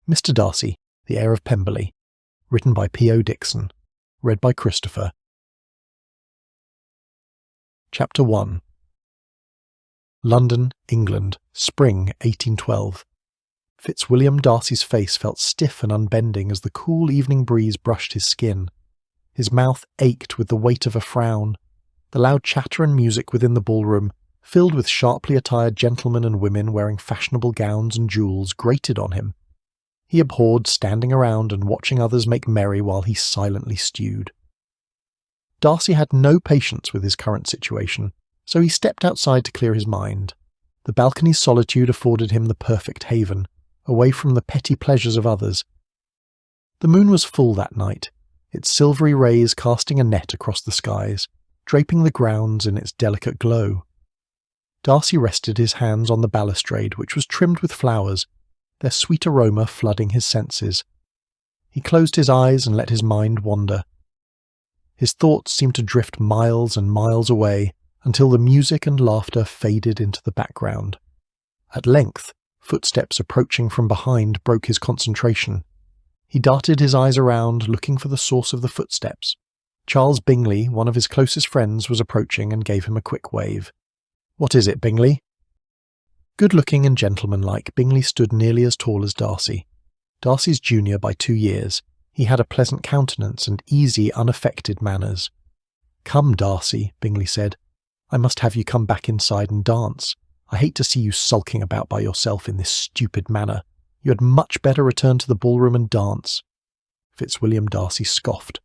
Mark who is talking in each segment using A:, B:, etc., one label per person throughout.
A: Mr. Darcy, the Heir of Pemberley, written by P.O. Dixon, read by Christopher. Chapter 1. London, England, Spring 1812. Fitzwilliam Darcy's face felt stiff and unbending as the cool evening breeze brushed his skin. His mouth ached with the weight of a frown. The loud chatter and music within the ballroom, filled with sharply attired gentlemen and women wearing fashionable gowns and jewels, grated on him. He abhorred standing around and watching others make merry while he silently stewed. Darcy had no patience with his current situation, so he stepped outside to clear his mind. The balcony's solitude afforded him the perfect haven, away from the petty pleasures of others. The moon was full that night, its silvery rays casting a net across the skies, draping the grounds in its delicate glow. Darcy rested his hands on the balustrade, which was trimmed with flowers, their sweet aroma flooding his senses. He closed his eyes and let his mind wander. His thoughts seemed to drift miles and miles away until the music and laughter faded into the background. At length, footsteps approaching from behind broke his concentration. He darted his eyes around, looking for the source of the footsteps. Charles Bingley, one of his closest friends, was approaching and gave him a quick wave. "What is it, Bingley?" Good-looking and gentlemanlike, Bingley stood nearly as tall as Darcy. Darcy's junior by 2 years, he had a pleasant countenance and easy, unaffected manners. "Come, Darcy," Bingley said. "I must have you come back inside and dance. I hate to see you sulking about by yourself in this stupid manner. You had much better return to the ballroom and dance." Fitzwilliam Darcy scoffed.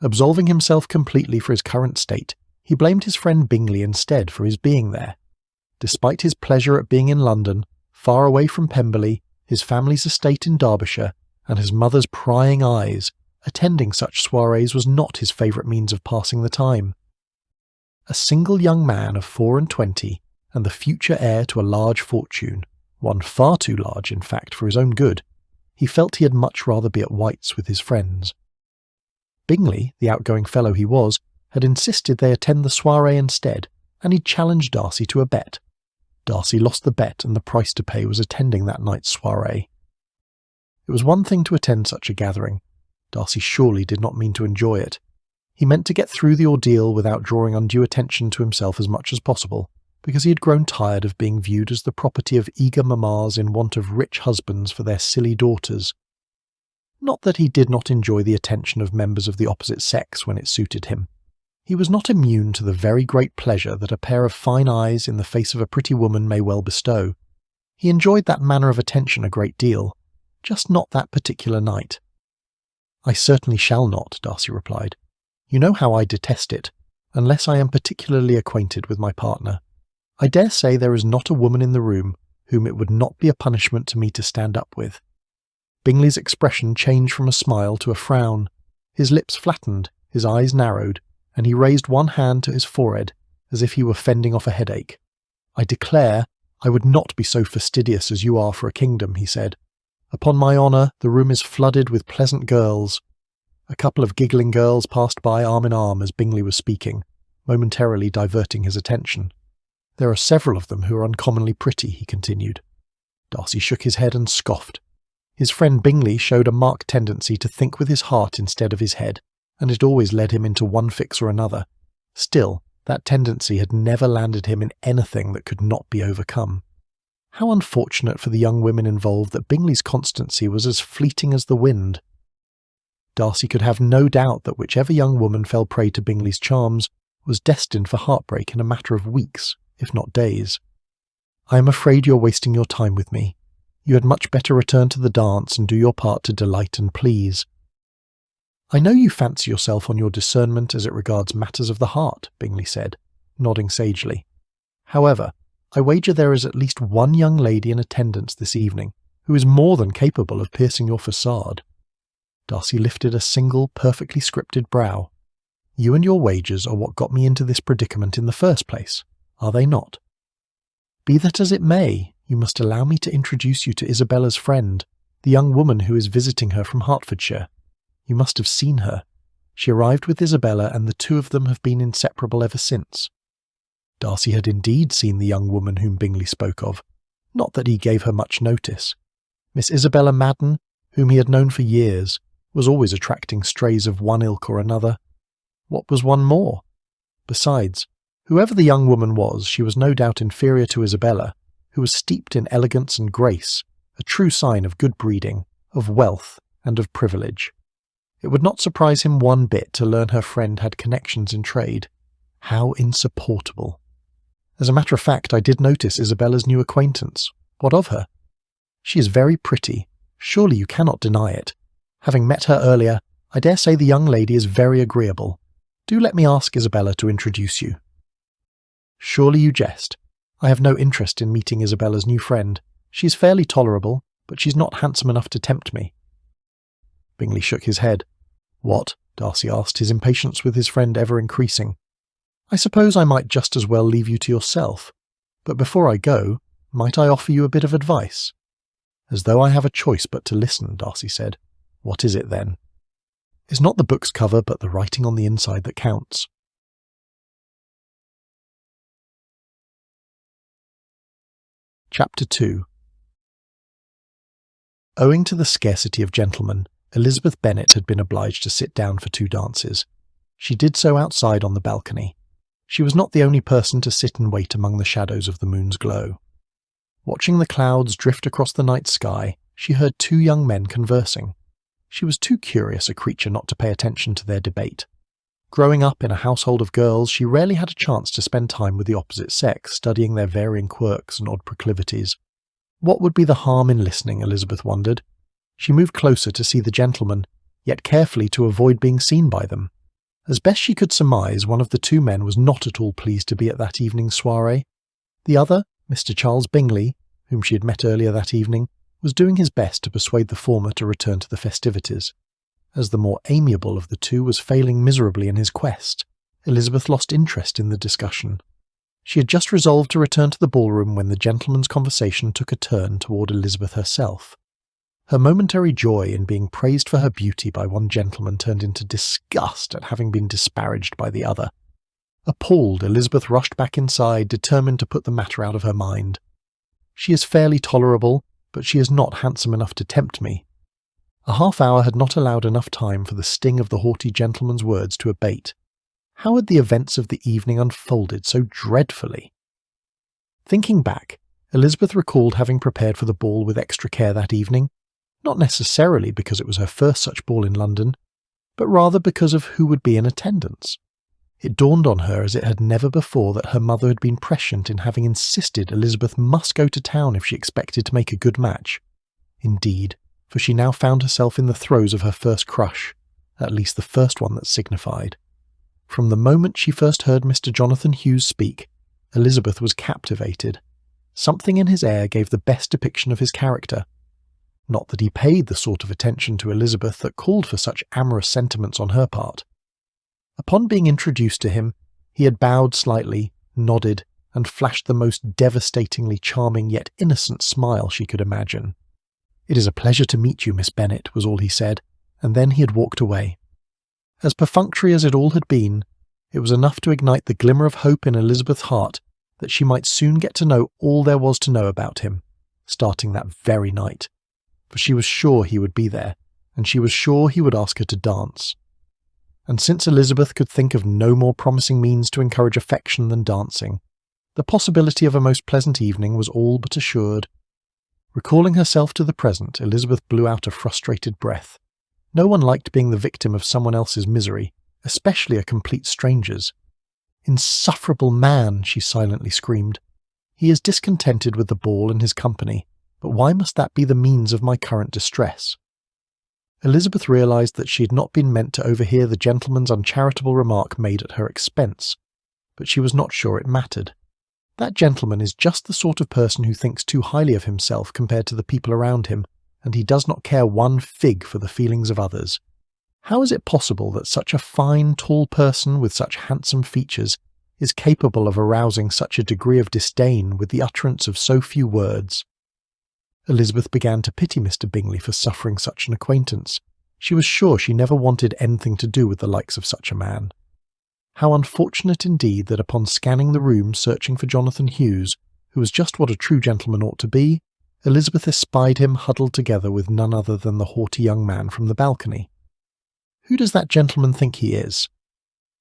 A: Absolving himself completely for his current state, he blamed his friend Bingley instead for his being there. Despite his pleasure at being in London, far away from Pemberley, his family's estate in Derbyshire, and his mother's prying eyes, attending such soirees was not his favourite means of passing the time. A single young man of 24, and the future heir to a large fortune, one far too large, in fact, for his own good, he felt he had much rather be at White's with his friends. Bingley, the outgoing fellow he was, had insisted they attend the soiree instead, and he challenged Darcy to a bet. Darcy lost the bet, and the price to pay was attending that night's soiree. It was one thing to attend such a gathering. Darcy surely did not mean to enjoy it. He meant to get through the ordeal without drawing undue attention to himself as much as possible, because he had grown tired of being viewed as the property of eager mammas in want of rich husbands for their silly daughters. Not that he did not enjoy the attention of members of the opposite sex when it suited him. He was not immune to the very great pleasure that a pair of fine eyes in the face of a pretty woman may well bestow. He enjoyed that manner of attention a great deal, just not that particular night. "I certainly shall not," Darcy replied. "You know how I detest it, unless I am particularly acquainted with my partner. I dare say there is not a woman in the room whom it would not be a punishment to me to stand up with." Bingley's expression changed from a smile to a frown. His lips flattened, his eyes narrowed, and he raised one hand to his forehead, as if he were fending off a headache. "I declare I would not be so fastidious as you are for a kingdom," he said. "Upon my honour, the room is flooded with pleasant girls." A couple of giggling girls passed by arm in arm as Bingley was speaking, momentarily diverting his attention. "There are several of them who are uncommonly pretty," he continued. Darcy shook his head and scoffed. His friend Bingley showed a marked tendency to think with his heart instead of his head, and it always led him into one fix or another. Still, that tendency had never landed him in anything that could not be overcome. How unfortunate for the young women involved that Bingley's constancy was as fleeting as the wind. Darcy could have no doubt that whichever young woman fell prey to Bingley's charms was destined for heartbreak in a matter of weeks, if not days. "I am afraid you are wasting your time with me. You had much better return to the dance and do your part to delight and please." "I know you fancy yourself on your discernment as it regards matters of the heart," Bingley said, nodding sagely. "However, I wager there is at least one young lady in attendance this evening who is more than capable of piercing your facade." Darcy lifted a single, perfectly scripted brow. "You and your wagers are what got me into this predicament in the first place, are they not?" "Be that as it may, you must allow me to introduce you to Isabella's friend, the young woman who is visiting her from Hertfordshire. You must have seen her. She arrived with Isabella, and the two of them have been inseparable ever since." Darcy had indeed seen the young woman whom Bingley spoke of. Not that he gave her much notice. Miss Isabella Madden, whom he had known for years, was always attracting strays of one ilk or another. What was one more? Besides, whoever the young woman was, she was no doubt inferior to Isabella, who was steeped in elegance and grace, a true sign of good breeding, of wealth, and of privilege. It would not surprise him one bit to learn her friend had connections in trade. How insupportable. As a matter of fact, I did notice Isabella's new acquaintance. What of her? She is very pretty. Surely you cannot deny it. Having met her earlier, I dare say the young lady is very agreeable. Do let me ask Isabella to introduce you. Surely you jest. I have no interest in meeting Isabella's new friend. She is fairly tolerable, but she's not handsome enough to tempt me. Bingley shook his head. What? Darcy asked, his impatience with his friend ever increasing. I suppose I might just as well leave you to yourself. But before I go, might I offer you a bit of advice? As though I have a choice but to listen, Darcy said. What is it then? It's not the book's cover but the writing on the inside that counts. Chapter 2. Owing to the scarcity of gentlemen, Elizabeth Bennet had been obliged to sit down for 2 dances. She did so outside on the balcony. She was not the only person to sit and wait among the shadows of the moon's glow. Watching the clouds drift across the night sky, she heard 2 young men conversing. She was too curious a creature not to pay attention to their debate. Growing up in a household of girls, she rarely had a chance to spend time with the opposite sex, studying their varying quirks and odd proclivities. What would be the harm in listening, Elizabeth wondered. She moved closer to see the gentlemen, yet carefully to avoid being seen by them. As best she could surmise, one of the 2 men was not at all pleased to be at that evening's soiree. The other, Mr. Charles Bingley, whom she had met earlier that evening, was doing his best to persuade the former to return to the festivities. As the more amiable of the 2 was failing miserably in his quest, Elizabeth lost interest in the discussion. She had just resolved to return to the ballroom when the gentlemen's conversation took a turn toward Elizabeth herself. Her momentary joy in being praised for her beauty by one gentleman turned into disgust at having been disparaged by the other. Appalled, Elizabeth rushed back inside, determined to put the matter out of her mind. She is fairly tolerable, but she is not handsome enough to tempt me. A half-hour had not allowed enough time for the sting of the haughty gentleman's words to abate. How had the events of the evening unfolded so dreadfully? Thinking back, Elizabeth recalled having prepared for the ball with extra care that evening, not necessarily because it was her first such ball in London, but rather because of who would be in attendance. It dawned on her as it had never before that her mother had been prescient in having insisted Elizabeth must go to town if she expected to make a good match. Indeed, for she now found herself in the throes of her first crush, at least the first one that signified. From the moment she first heard Mr. Jonathan Hughes speak, Elizabeth was captivated. Something in his air gave the best depiction of his character. Not that he paid the sort of attention to Elizabeth that called for such amorous sentiments on her part. Upon being introduced to him, he had bowed slightly, nodded, and flashed the most devastatingly charming yet innocent smile she could imagine. "It is a pleasure to meet you, Miss Bennet," was all he said, and then he had walked away. As perfunctory as it all had been, it was enough to ignite the glimmer of hope in Elizabeth's heart that she might soon get to know all there was to know about him, starting that very night. For she was sure he would be there, and she was sure he would ask her to dance. And since Elizabeth could think of no more promising means to encourage affection than dancing, the possibility of a most pleasant evening was all but assured. Recalling herself to the present, Elizabeth blew out a frustrated breath. No one liked being the victim of someone else's misery, especially a complete stranger's. "Insufferable man!" she silently screamed. "He is discontented with the ball and his company, but why must that be the means of my current distress?" Elizabeth realised that she had not been meant to overhear the gentleman's uncharitable remark made at her expense, but she was not sure it mattered. That gentleman is just the sort of person who thinks too highly of himself compared to the people around him, and he does not care one fig for the feelings of others. How is it possible that such a fine, tall person with such handsome features is capable of arousing such a degree of disdain with the utterance of so few words? Elizabeth began to pity Mr. Bingley for suffering such an acquaintance. She was sure she never wanted anything to do with the likes of such a man. How unfortunate indeed that upon scanning the room searching for Jonathan Hughes, who was just what a true gentleman ought to be, Elizabeth espied him huddled together with none other than the haughty young man from the balcony. "Who does that gentleman think he is?"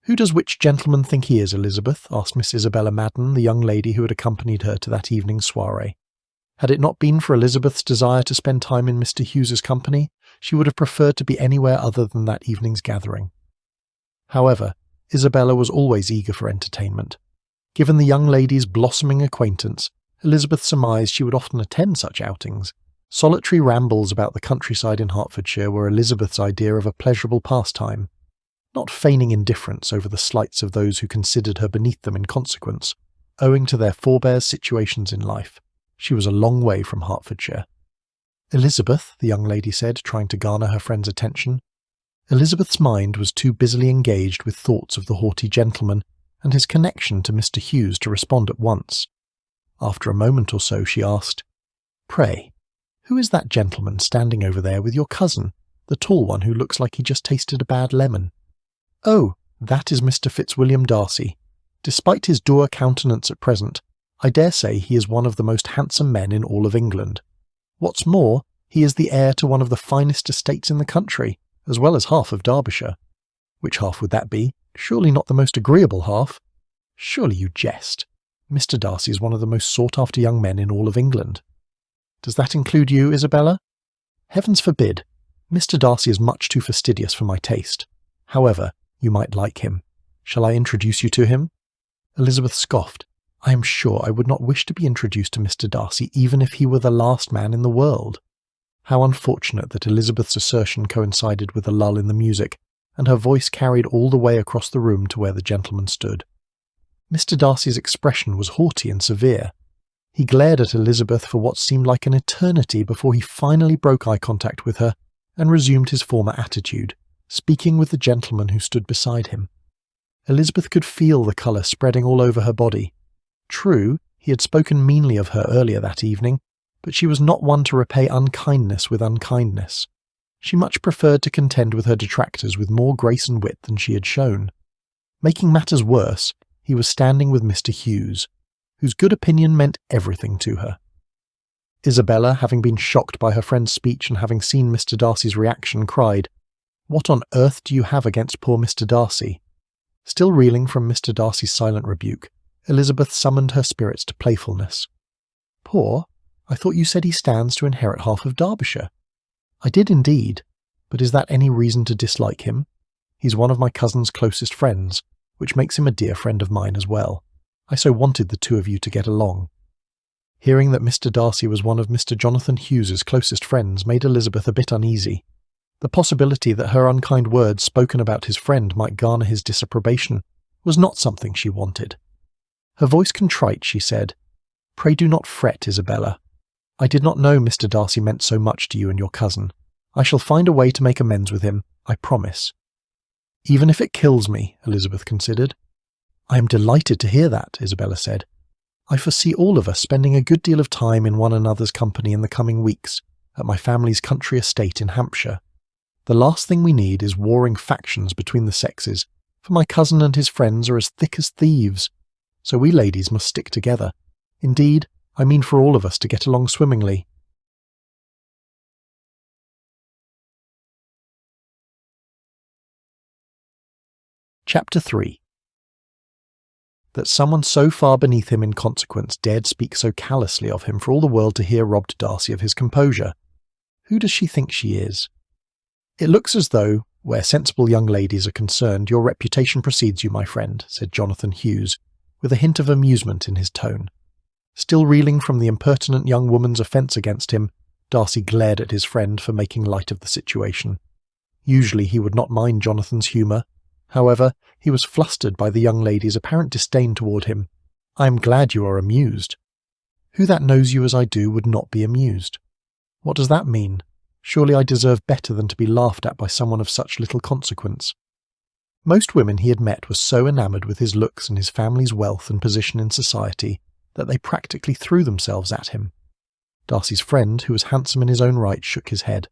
A: "Who does which gentleman think he is, Elizabeth?" asked Miss Isabella Madden, the young lady who had accompanied her to that evening's soirée. Had it not been for Elizabeth's desire to spend time in Mr. Hughes's company, she would have preferred to be anywhere other than that evening's gathering. However, Isabella was always eager for entertainment. Given the young lady's blossoming acquaintance, Elizabeth surmised she would often attend such outings. Solitary rambles about the countryside in Hertfordshire were Elizabeth's idea of a pleasurable pastime, not feigning indifference over the slights of those who considered her beneath them in consequence, owing to their forebears' situations in life. She was a long way from Hertfordshire. "Elizabeth," the young lady said, trying to garner her friend's attention. Elizabeth's mind was too busily engaged with thoughts of the haughty gentleman and his connection to Mr. Hughes to respond at once. After a moment or so she asked, "Pray, who is that gentleman standing over there with your cousin, the tall one who looks like he just tasted a bad lemon?" "Oh, that is Mr. Fitzwilliam Darcy. Despite his dour countenance at present, I dare say he is one of the most handsome men in all of England. What's more, he is the heir to one of the finest estates in the country, as well as half of Derbyshire." "Which half would that be? Surely not the most agreeable half." "Surely you jest. Mr. Darcy is one of the most sought-after young men in all of England." "Does that include you, Isabella?" "Heavens forbid. Mr. Darcy is much too fastidious for my taste. However, you might like him. Shall I introduce you to him?" Elizabeth scoffed. "I am sure I would not wish to be introduced to Mr. Darcy even if he were the last man in the world." How unfortunate that Elizabeth's assertion coincided with a lull in the music, and her voice carried all the way across the room to where the gentleman stood. Mr. Darcy's expression was haughty and severe. He glared at Elizabeth for what seemed like an eternity before he finally broke eye contact with her and resumed his former attitude, speaking with the gentleman who stood beside him. Elizabeth could feel the colour spreading all over her body. True, he had spoken meanly of her earlier that evening, but she was not one to repay unkindness with unkindness. She much preferred to contend with her detractors with more grace and wit than she had shown. Making matters worse, he was standing with Mr. Hughes, whose good opinion meant everything to her. Isabella, having been shocked by her friend's speech and having seen Mr. Darcy's reaction, cried, "What on earth do you have against poor Mr. Darcy?" Still reeling from Mr. Darcy's silent rebuke, Elizabeth summoned her spirits to playfulness. "Poor? I thought you said he stands to inherit half of Derbyshire." "I did indeed, but is that any reason to dislike him? He's one of my cousin's closest friends, which makes him a dear friend of mine as well. I so wanted the two of you to get along." Hearing that Mr. Darcy was one of Mr. Jonathan Hughes's closest friends made Elizabeth a bit uneasy. The possibility that her unkind words spoken about his friend might garner his disapprobation was not something she wanted. Her voice contrite, she said, "Pray do not fret, Isabella. I did not know Mr. Darcy meant so much to you and your cousin. I shall find a way to make amends with him, I promise." "Even if it kills me," Elizabeth considered. "I am delighted to hear that," Isabella said. "I foresee all of us spending a good deal of time in one another's company in the coming weeks, at my family's country estate in Hampshire. The last thing we need is warring factions between the sexes, for my cousin and his friends are as thick as thieves. So we ladies must stick together. Indeed, I mean for all of us to get along swimmingly." Chapter 3. That someone so far beneath him in consequence dared speak so callously of him for all the world to hear robbed Darcy of his composure. Who does she think she is? "It looks as though, where sensible young ladies are concerned, your reputation precedes you, my friend," said Jonathan Hughes, with a hint of amusement in his tone. Still reeling from the impertinent young woman's offence against him, Darcy glared at his friend for making light of the situation. Usually he would not mind Jonathan's humour. However, he was flustered by the young lady's apparent disdain toward him. "I am glad you are amused." "Who that knows you as I do would not be amused?" "What does that mean? Surely I deserve better than to be laughed at by someone of such little consequence." Most women he had met were so enamoured with his looks and his family's wealth and position in society that they practically threw themselves at him. Darcy's friend, who was handsome in his own right, shook his head.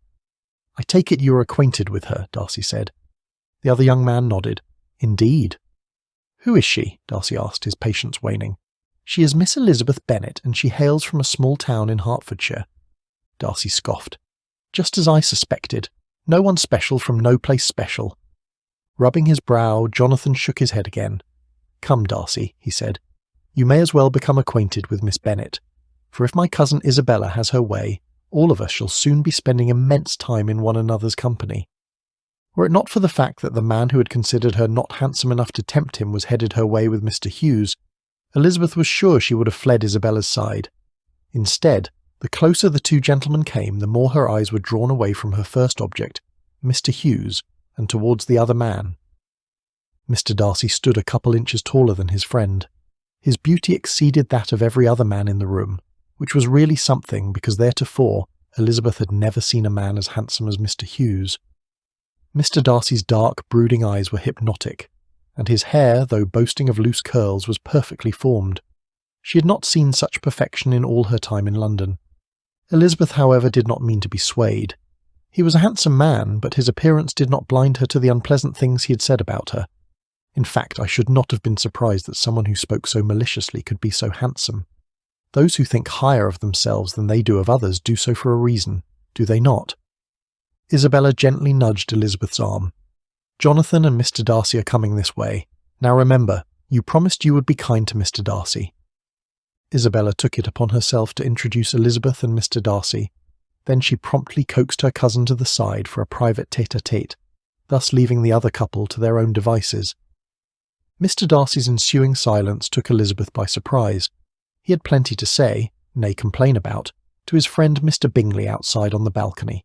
A: "I take it you are acquainted with her," Darcy said. The other young man nodded. "Indeed." "Who is she?" Darcy asked, his patience waning. "She is Miss Elizabeth Bennet, and she hails from a small town in Hertfordshire. Darcy scoffed. "Just as I suspected. No one special from no place special." Rubbing his brow, Jonathan shook his head again. "Come, Darcy," he said. "You may as well become acquainted with Miss Bennet. For if my cousin Isabella has her way, all of us shall soon be spending immense time in one another's company." Were it not for the fact that the man who had considered her not handsome enough to tempt him was headed her way with Mr. Hughes, Elizabeth was sure she would have fled Isabella's side. Instead, the closer the two gentlemen came, the more her eyes were drawn away from her first object, Mr. Hughes, and towards the other man. Mr. Darcy stood a couple inches taller than his friend. His beauty exceeded that of every other man in the room, which was really something because theretofore Elizabeth had never seen a man as handsome as Mr. Hughes. Mr. Darcy's dark, brooding eyes were hypnotic, and his hair, though boasting of loose curls, was perfectly formed. She had not seen such perfection in all her time in London. Elizabeth, however, did not mean to be swayed. He was a handsome man, but his appearance did not blind her to the unpleasant things he had said about her. In fact, I should not have been surprised that someone who spoke so maliciously could be so handsome. Those who think higher of themselves than they do of others do so for a reason, do they not? Isabella gently nudged Elizabeth's arm. "Jonathan and Mr. Darcy are coming this way. Now remember, you promised you would be kind to Mr. Darcy." Isabella took it upon herself to introduce Elizabeth and Mr. Darcy. Then she promptly coaxed her cousin to the side for a private tete-a-tete, thus leaving the other couple to their own devices. Mr. Darcy's ensuing silence took Elizabeth by surprise. He had plenty to say, nay complain about, to his friend Mr. Bingley outside on the balcony.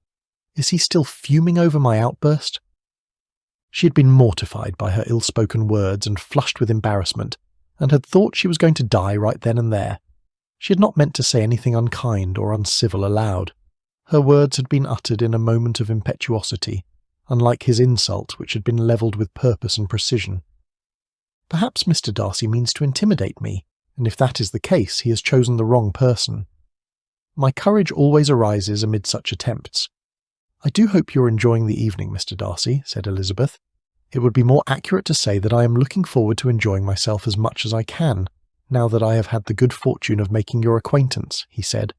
A: Is he still fuming over my outburst? She had been mortified by her ill-spoken words and flushed with embarrassment, and had thought she was going to die right then and there. She had not meant to say anything unkind or uncivil aloud. Her words had been uttered in a moment of impetuosity, unlike his insult, which had been levelled with purpose and precision. Perhaps Mr. Darcy means to intimidate me, and if that is the case, he has chosen the wrong person. My courage always arises amid such attempts. "I do hope you are enjoying the evening, Mr. Darcy," said Elizabeth. "It would be more accurate to say that I am looking forward to enjoying myself as much as I can, now that I have had the good fortune of making your acquaintance," he said,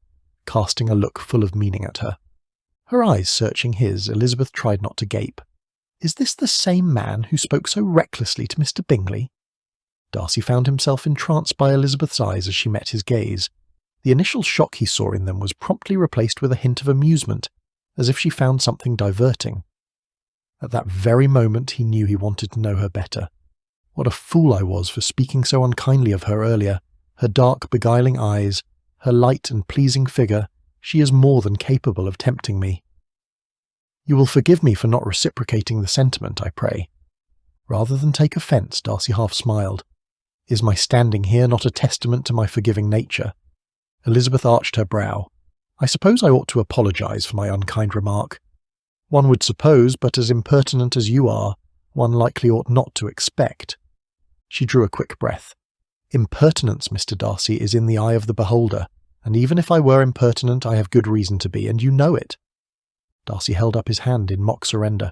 A: casting a look full of meaning at her. Her eyes searching his, Elizabeth tried not to gape. "Is this the same man who spoke so recklessly to Mr. Bingley?" Darcy found himself entranced by Elizabeth's eyes as she met his gaze. The initial shock he saw in them was promptly replaced with a hint of amusement, as if she found something diverting. At that very moment he knew he wanted to know her better. What a fool I was for speaking so unkindly of her earlier. Her dark, beguiling eyes, her light and pleasing figure, she is more than capable of tempting me. You will forgive me for not reciprocating the sentiment, I pray. Rather than take offence, Darcy half smiled. Is my standing here not a testament to my forgiving nature? Elizabeth arched her brow. I suppose I ought to apologise for my unkind remark. One would suppose, but as impertinent as you are, one likely ought not to expect. She drew a quick breath. Impertinence, Mr. Darcy, is in the eye of the beholder, and even if I were impertinent, I have good reason to be, and you know it. Darcy held up his hand in mock surrender.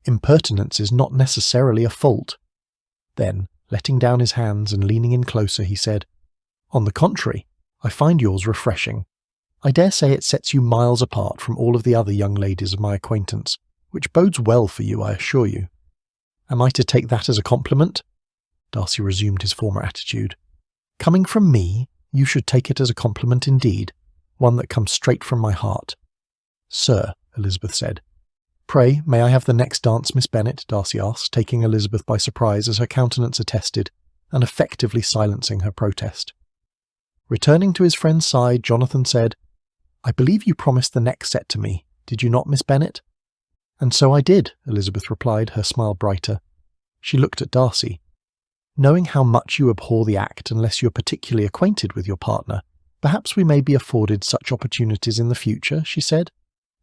A: Impertinence is not necessarily a fault. Then, letting down his hands and leaning in closer, he said, On the contrary, I find yours refreshing. I dare say it sets you miles apart from all of the other young ladies of my acquaintance, which bodes well for you, I assure you. Am I to take that as a compliment? Darcy resumed his former attitude. Coming from me, you should take it as a compliment indeed, one that comes straight from my heart. Sir, Elizabeth said. Pray, may I have the next dance, Miss Bennet? Darcy asked, taking Elizabeth by surprise as her countenance attested, and effectively silencing her protest. Returning to his friend's side, Jonathan said, I believe you promised the next set to me, did you not, Miss Bennet? And so I did, Elizabeth replied, her smile brighter. She looked at Darcy. Knowing how much you abhor the act unless you are particularly acquainted with your partner, perhaps we may be afforded such opportunities in the future, she said.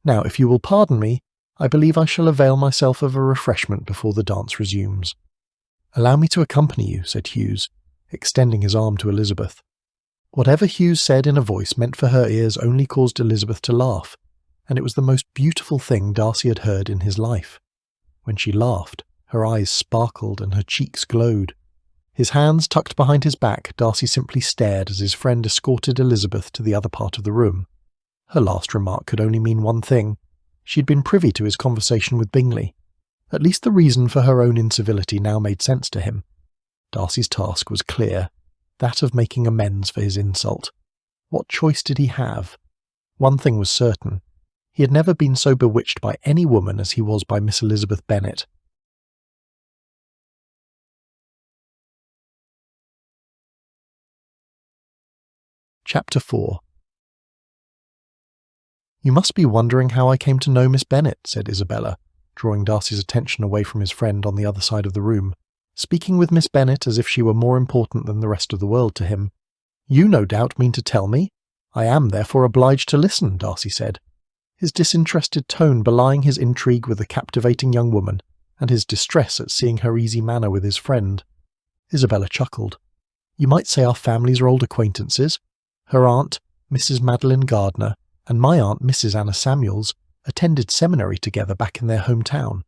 A: Now, if you will pardon me, I believe I shall avail myself of a refreshment before the dance resumes. Allow me to accompany you, said Hughes, extending his arm to Elizabeth. Whatever Hughes said in a voice meant for her ears only caused Elizabeth to laugh, and it was the most beautiful thing Darcy had heard in his life. When she laughed, her eyes sparkled and her cheeks glowed. His hands tucked behind his back, Darcy simply stared as his friend escorted Elizabeth to the other part of the room. Her last remark could only mean one thing. She had been privy to his conversation with Bingley. At least the reason for her own incivility now made sense to him. Darcy's task was clear, that of making amends for his insult. What choice did he have? One thing was certain. He had never been so bewitched by any woman as he was by Miss Elizabeth Bennet. Chapter 4. "You must be wondering how I came to know Miss Bennet," said Isabella, drawing Darcy's attention away from his friend on the other side of the room, speaking with Miss Bennet as if she were more important than the rest of the world to him. "You no doubt mean to tell me? I am therefore obliged to listen," Darcy said, his disinterested tone belying his intrigue with the captivating young woman, and his distress at seeing her easy manner with his friend. Isabella chuckled. "You might say our families are old acquaintances. Her aunt, Mrs. Madeline Gardiner, and my aunt, Mrs. Anna Samuels, attended seminary together back in their hometown.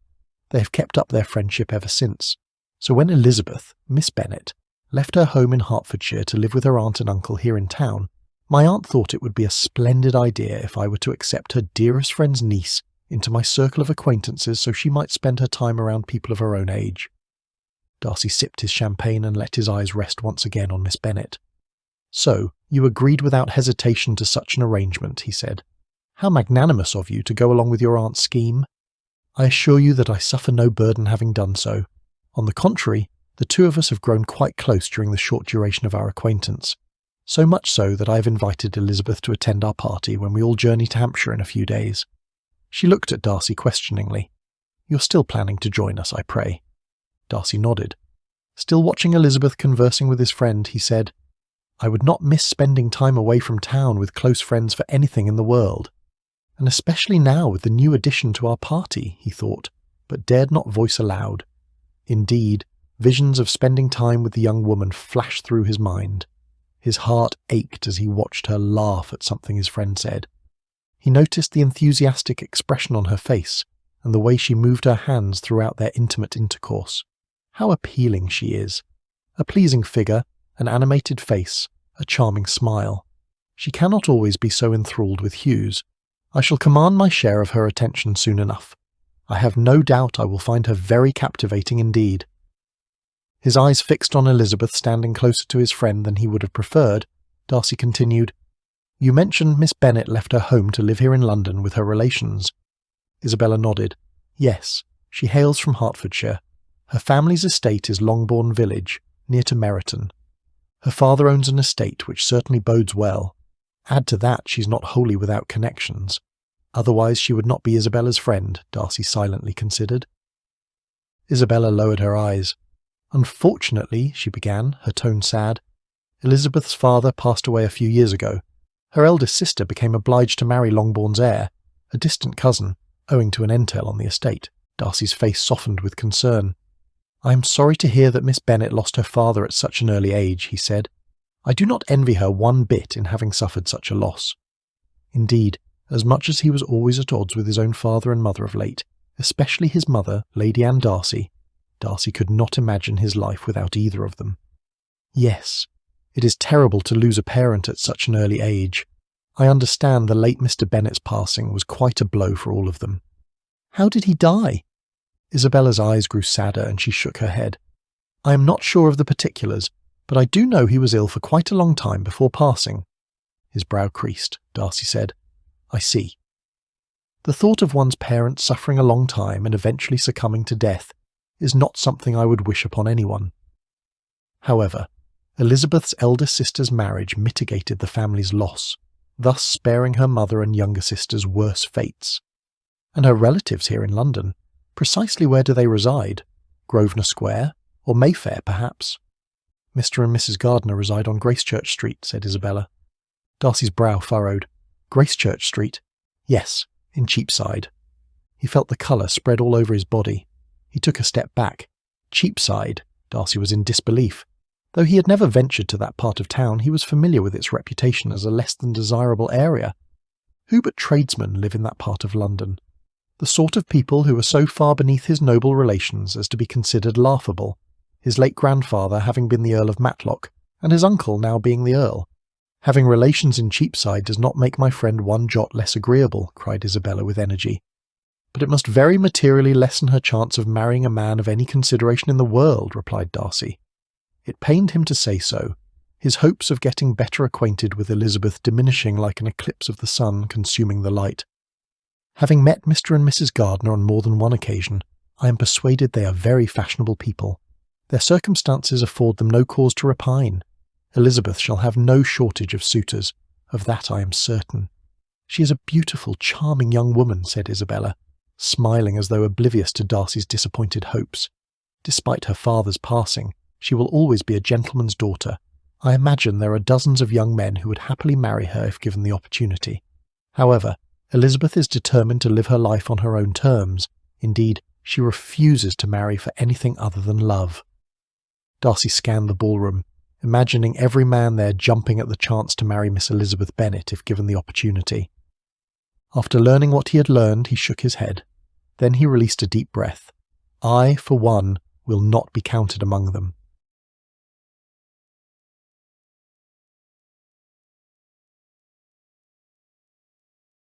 A: They have kept up their friendship ever since. So when Elizabeth, Miss Bennet, left her home in Hertfordshire to live with her aunt and uncle here in town, my aunt thought it would be a splendid idea if I were to accept her dearest friend's niece into my circle of acquaintances so she might spend her time around people of her own age." Darcy sipped his champagne and let his eyes rest once again on Miss Bennet. "So, you agreed without hesitation to such an arrangement," he said. "How magnanimous of you to go along with your aunt's scheme. I assure you that I suffer no burden having done so. On the contrary, the two of us have grown quite close during the short duration of our acquaintance, so much so that I have invited Elizabeth to attend our party when we all journey to Hampshire in a few days." She looked at Darcy questioningly. "You're still planning to join us, I pray?" Darcy nodded. Still watching Elizabeth conversing with his friend, he said, "I would not miss spending time away from town with close friends for anything in the world. And especially now with the new addition to our party," he thought, but dared not voice aloud. Indeed, visions of spending time with the young woman flashed through his mind. His heart ached as he watched her laugh at something his friend said. He noticed the enthusiastic expression on her face, and the way she moved her hands throughout their intimate intercourse. How appealing she is! A pleasing figure, an animated face, a charming smile. She cannot always be so enthralled with Hughes. I shall command my share of her attention soon enough. I have no doubt I will find her very captivating indeed." His eyes fixed on Elizabeth standing closer to his friend than he would have preferred, Darcy continued, "You mentioned Miss Bennet left her home to live here in London with her relations." Isabella nodded. "Yes, she hails from Hertfordshire. Her family's estate is Longbourn Village, near to Meryton. Her father owns an estate which certainly bodes well. Add to that she's not wholly without connections. Otherwise she would not be Isabella's friend," Darcy silently considered. Isabella lowered her eyes. "Unfortunately," she began, her tone sad, "Elizabeth's father passed away a few years ago. Her eldest sister became obliged to marry Longbourn's heir, a distant cousin, owing to an entail on the estate." Darcy's face softened with concern. "I am sorry to hear that Miss Bennet lost her father at such an early age," he said. "I do not envy her one bit in having suffered such a loss." Indeed, as much as he was always at odds with his own father and mother of late, especially his mother, Lady Anne Darcy, Darcy could not imagine his life without either of them. "Yes, it is terrible to lose a parent at such an early age. I understand the late Mr. Bennet's passing was quite a blow for all of them." "How did he die?" Isabella's eyes grew sadder and she shook her head. "I am not sure of the particulars, but I do know he was ill for quite a long time before passing." His brow creased. Darcy said, "I see." The thought of one's parents suffering a long time and eventually succumbing to death is not something I would wish upon anyone. However, Elizabeth's eldest sister's marriage mitigated the family's loss, thus sparing her mother and younger sisters worse fates. And her relatives here in London, precisely where do they reside? Grosvenor Square? Or Mayfair, perhaps? "Mr. and Mrs. Gardiner reside on Gracechurch Street," said Isabella. Darcy's brow furrowed. "Gracechurch Street?" "Yes, in Cheapside." He felt the colour spread all over his body. He took a step back. Cheapside? Darcy was in disbelief. Though he had never ventured to that part of town, he was familiar with its reputation as a less than desirable area. Who but tradesmen live in that part of London? The sort of people who are so far beneath his noble relations as to be considered laughable, his late grandfather having been the Earl of Matlock, and his uncle now being the Earl. "Having relations in Cheapside does not make my friend one jot less agreeable," cried Isabella with energy. "But it must very materially lessen her chance of marrying a man of any consideration in the world," replied Darcy. It pained him to say so, his hopes of getting better acquainted with Elizabeth diminishing like an eclipse of the sun consuming the light. "Having met Mr. and Mrs. Gardiner on more than one occasion, I am persuaded they are very fashionable people. Their circumstances afford them no cause to repine. Elizabeth shall have no shortage of suitors, of that I am certain." "She is a beautiful, charming young woman," said Isabella, smiling as though oblivious to Darcy's disappointed hopes. "Despite her father's passing, she will always be a gentleman's daughter. I imagine there are dozens of young men who would happily marry her if given the opportunity. However, Elizabeth is determined to live her life on her own terms. Indeed, she refuses to marry for anything other than love." Darcy scanned the ballroom, imagining every man there jumping at the chance to marry Miss Elizabeth Bennet if given the opportunity. After learning what he had learned, he shook his head. Then he released a deep breath. "I, for one, will not be counted among them."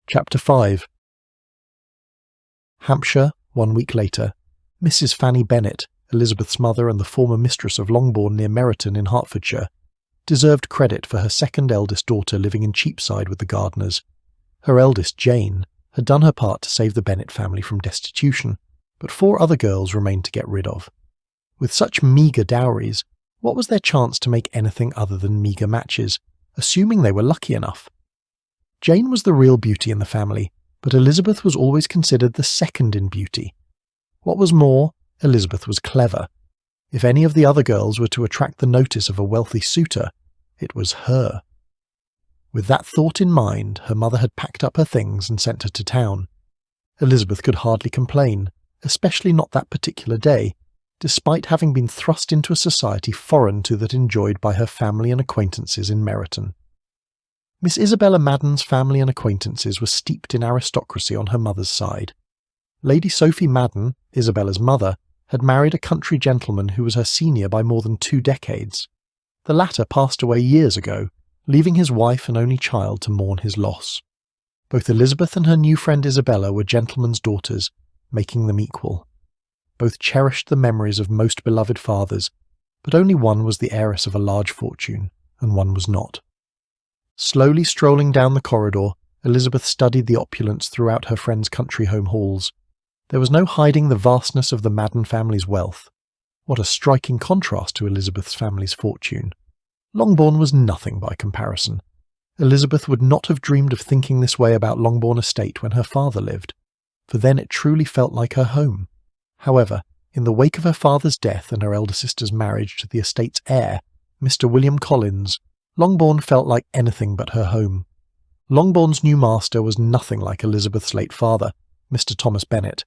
A: Chapter 5. Hampshire, 1 week later. Mrs. Fanny Bennet, Elizabeth's mother and the former mistress of Longbourn near Meryton in Hertfordshire, deserved credit for her second eldest daughter living in Cheapside with the Gardiners. Her eldest, Jane, had done her part to save the Bennet family from destitution, but 4 other girls remained to get rid of. With such meagre dowries, what was their chance to make anything other than meagre matches, assuming they were lucky enough? Jane was the real beauty in the family, but Elizabeth was always considered the second in beauty. What was more, Elizabeth was clever. If any of the other girls were to attract the notice of a wealthy suitor, it was her. With that thought in mind, her mother had packed up her things and sent her to town. Elizabeth could hardly complain, especially not that particular day, despite having been thrust into a society foreign to that enjoyed by her family and acquaintances in Meryton. Miss Isabella Madden's family and acquaintances were steeped in aristocracy on her mother's side. Lady Sophie Madden, Isabella's mother, had married a country gentleman who was her senior by more than 2 decades. The latter passed away years ago, leaving his wife and only child to mourn his loss. Both Elizabeth and her new friend Isabella were gentlemen's daughters, making them equal. Both cherished the memories of most beloved fathers, but only one was the heiress of a large fortune, and one was not. Slowly strolling down the corridor, Elizabeth studied the opulence throughout her friend's country home halls. There was no hiding the vastness of the Madden family's wealth. What a striking contrast to Elizabeth's family's fortune. Longbourn was nothing by comparison. Elizabeth would not have dreamed of thinking this way about Longbourn Estate when her father lived, for then it truly felt like her home. However, in the wake of her father's death and her elder sister's marriage to the estate's heir, Mr. William Collins, Longbourn felt like anything but her home. Longbourn's new master was nothing like Elizabeth's late father, Mr. Thomas Bennet.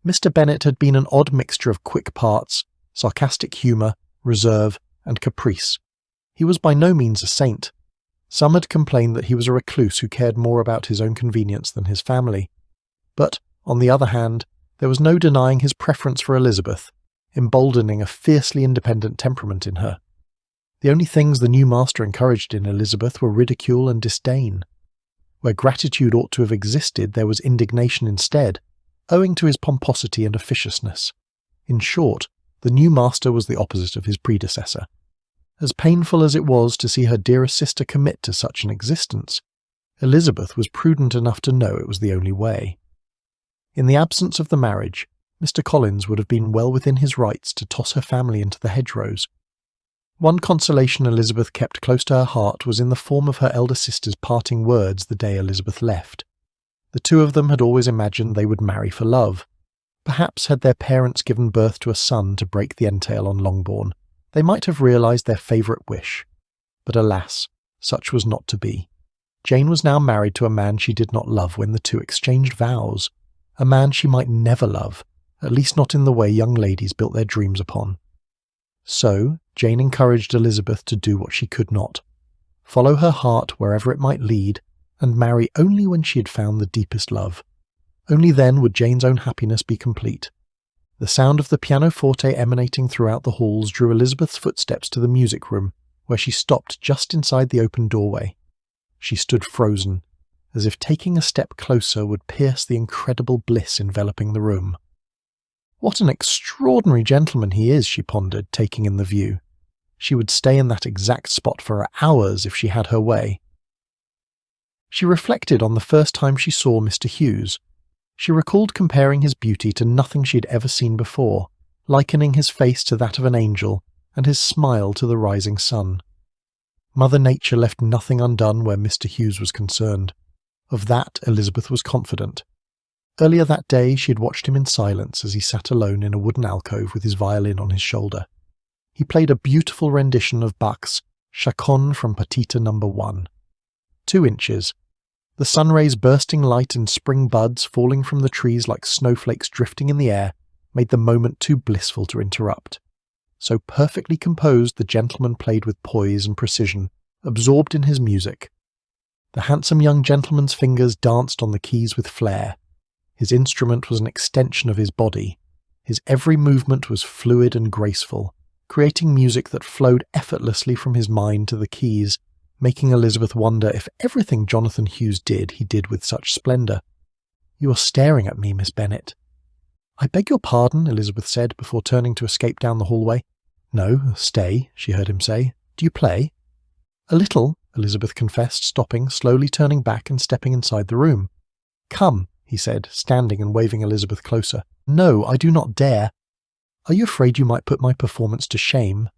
A: Mr. Bennet had been an odd mixture of quick parts, sarcastic humour, reserve, and caprice. He was by no means a saint. Some had complained that he was a recluse who cared more about his own convenience than his family. But, on the other hand, there was no denying his preference for Elizabeth, emboldening a fiercely independent temperament in her. The only things the new master encouraged in Elizabeth were ridicule and disdain. Where gratitude ought to have existed, there was indignation instead, owing to his pomposity and officiousness. In short, the new master was the opposite of his predecessor. As painful as it was to see her dearest sister commit to such an existence, Elizabeth was prudent enough to know it was the only way. In the absence of the marriage, Mr. Collins would have been well within his rights to toss her family into the hedgerows. One consolation Elizabeth kept close to her heart was in the form of her elder sister's parting words the day Elizabeth left. The 2 of them had always imagined they would marry for love. Perhaps had their parents given birth to a son to break the entail on Longbourn, they might have realised their favourite wish. But alas, such was not to be. Jane was now married to a man she did not love when the 2 exchanged vows, a man she might never love, at least not in the way young ladies built their dreams upon. So, Jane encouraged Elizabeth to do what she could not, follow her heart wherever it might lead, and marry only when she had found the deepest love. Only then would Jane's own happiness be complete. The sound of the pianoforte emanating throughout the halls drew Elizabeth's footsteps to the music room, where she stopped just inside the open doorway. She stood frozen, as if taking a step closer would pierce the incredible bliss enveloping the room. What an extraordinary gentleman he is, she pondered, taking in the view. She would stay in that exact spot for hours if she had her way. She reflected on the first time she saw Mr. Hughes. She recalled comparing his beauty to nothing she had ever seen before, likening his face to that of an angel and his smile to the rising sun. Mother Nature left nothing undone where Mr. Hughes was concerned. Of that Elizabeth was confident. Earlier that day she had watched him in silence as he sat alone in a wooden alcove with his violin on his shoulder. He played a beautiful rendition of Bach's Chaconne from Partita No. 1. 2 inches. The sun rays bursting light in spring buds falling from the trees like snowflakes drifting in the air made the moment too blissful to interrupt. So perfectly composed the gentleman played with poise and precision, absorbed in his music. The handsome young gentleman's fingers danced on the keys with flair. His instrument was an extension of his body. His every movement was fluid and graceful, creating music that flowed effortlessly from his mind to the keys, making Elizabeth wonder if everything Jonathan Hughes did, he did with such splendour. "You are staring at me, Miss Bennet." "I beg your pardon," Elizabeth said, before turning to escape down the hallway. "No, stay," she heard him say. "Do you play?" "A little," Elizabeth confessed, stopping, slowly turning back and stepping inside the room. "Come," he said, standing and waving Elizabeth closer. "No, I do not dare." "Are you afraid you might put my performance to shame?"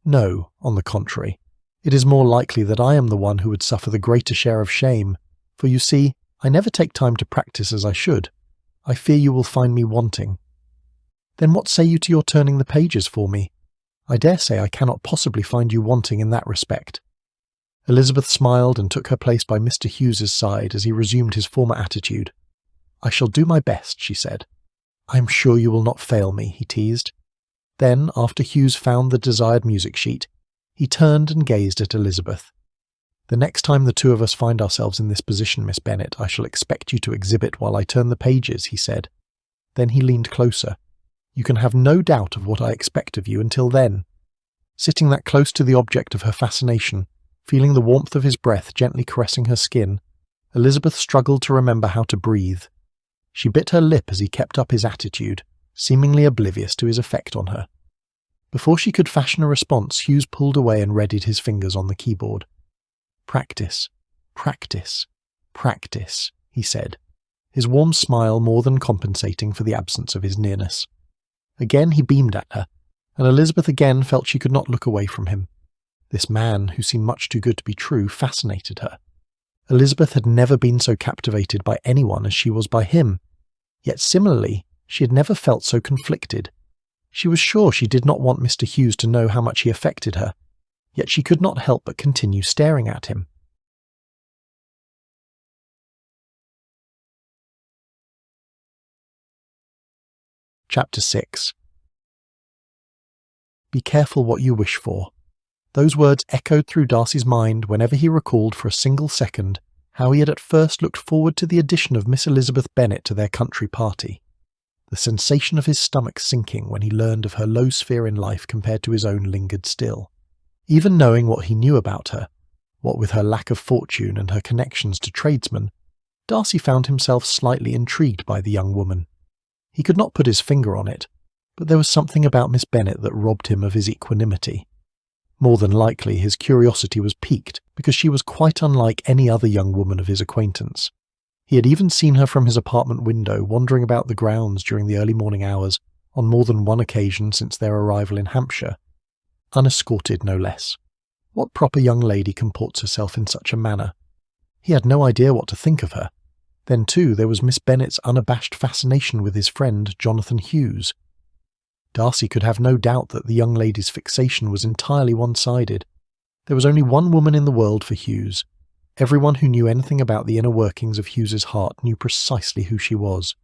A: "No, on the contrary. It is more likely that I am the one who would suffer the greater share of shame, for you see, I never take time to practice as I should. I fear you will find me wanting." "Then what say you to your turning the pages for me? I dare say I cannot possibly find you wanting in that respect." Elizabeth smiled and took her place by Mr. Hughes's side as he resumed his former attitude. "I shall do my best," she said. "I am sure you will not fail me," he teased. Then, after Hughes found the desired music sheet, he turned and gazed at Elizabeth. "The next time the two of us find ourselves in this position, Miss Bennet, I shall expect you to exhibit while I turn the pages," he said. Then he leaned closer. "You can have no doubt of what I expect of you until then." Sitting that close to the object of her fascination, feeling the warmth of his breath gently caressing her skin, Elizabeth struggled to remember how to breathe. She bit her lip as he kept up his attitude, seemingly oblivious to his effect on her. Before she could fashion a response, Hughes pulled away and readied his fingers on the keyboard. "Practice, practice, practice," he said, his warm smile more than compensating for the absence of his nearness. Again he beamed at her, and Elizabeth again felt she could not look away from him. This man, who seemed much too good to be true, fascinated her. Elizabeth had never been so captivated by anyone as she was by him. Yet similarly, she had never felt so conflicted. She was sure she did not want Mr. Hughes to know how much he affected her, yet she could not help but continue staring at him. Chapter 6. Be careful what you wish for. Those words echoed through Darcy's mind whenever he recalled for a single second how he had at first looked forward to the addition of Miss Elizabeth Bennet to their country party. The sensation of his stomach sinking when he learned of her low sphere in life compared to his own lingered still. Even knowing what he knew about her, what with her lack of fortune and her connections to tradesmen, Darcy found himself slightly intrigued by the young woman. He could not put his finger on it, but there was something about Miss Bennet that robbed him of his equanimity. More than likely his curiosity was piqued because she was quite unlike any other young woman of his acquaintance. He had even seen her from his apartment window wandering about the grounds during the early morning hours on more than one occasion since their arrival in Hampshire. Unescorted, no less. What proper young lady comports herself in such a manner? He had no idea what to think of her. Then, too, there was Miss Bennet's unabashed fascination with his friend, Jonathan Hughes. Darcy could have no doubt that the young lady's fixation was entirely one-sided. There was only one woman in the world for Hughes. Everyone who knew anything about the inner workings of Hughes's heart knew precisely who she was.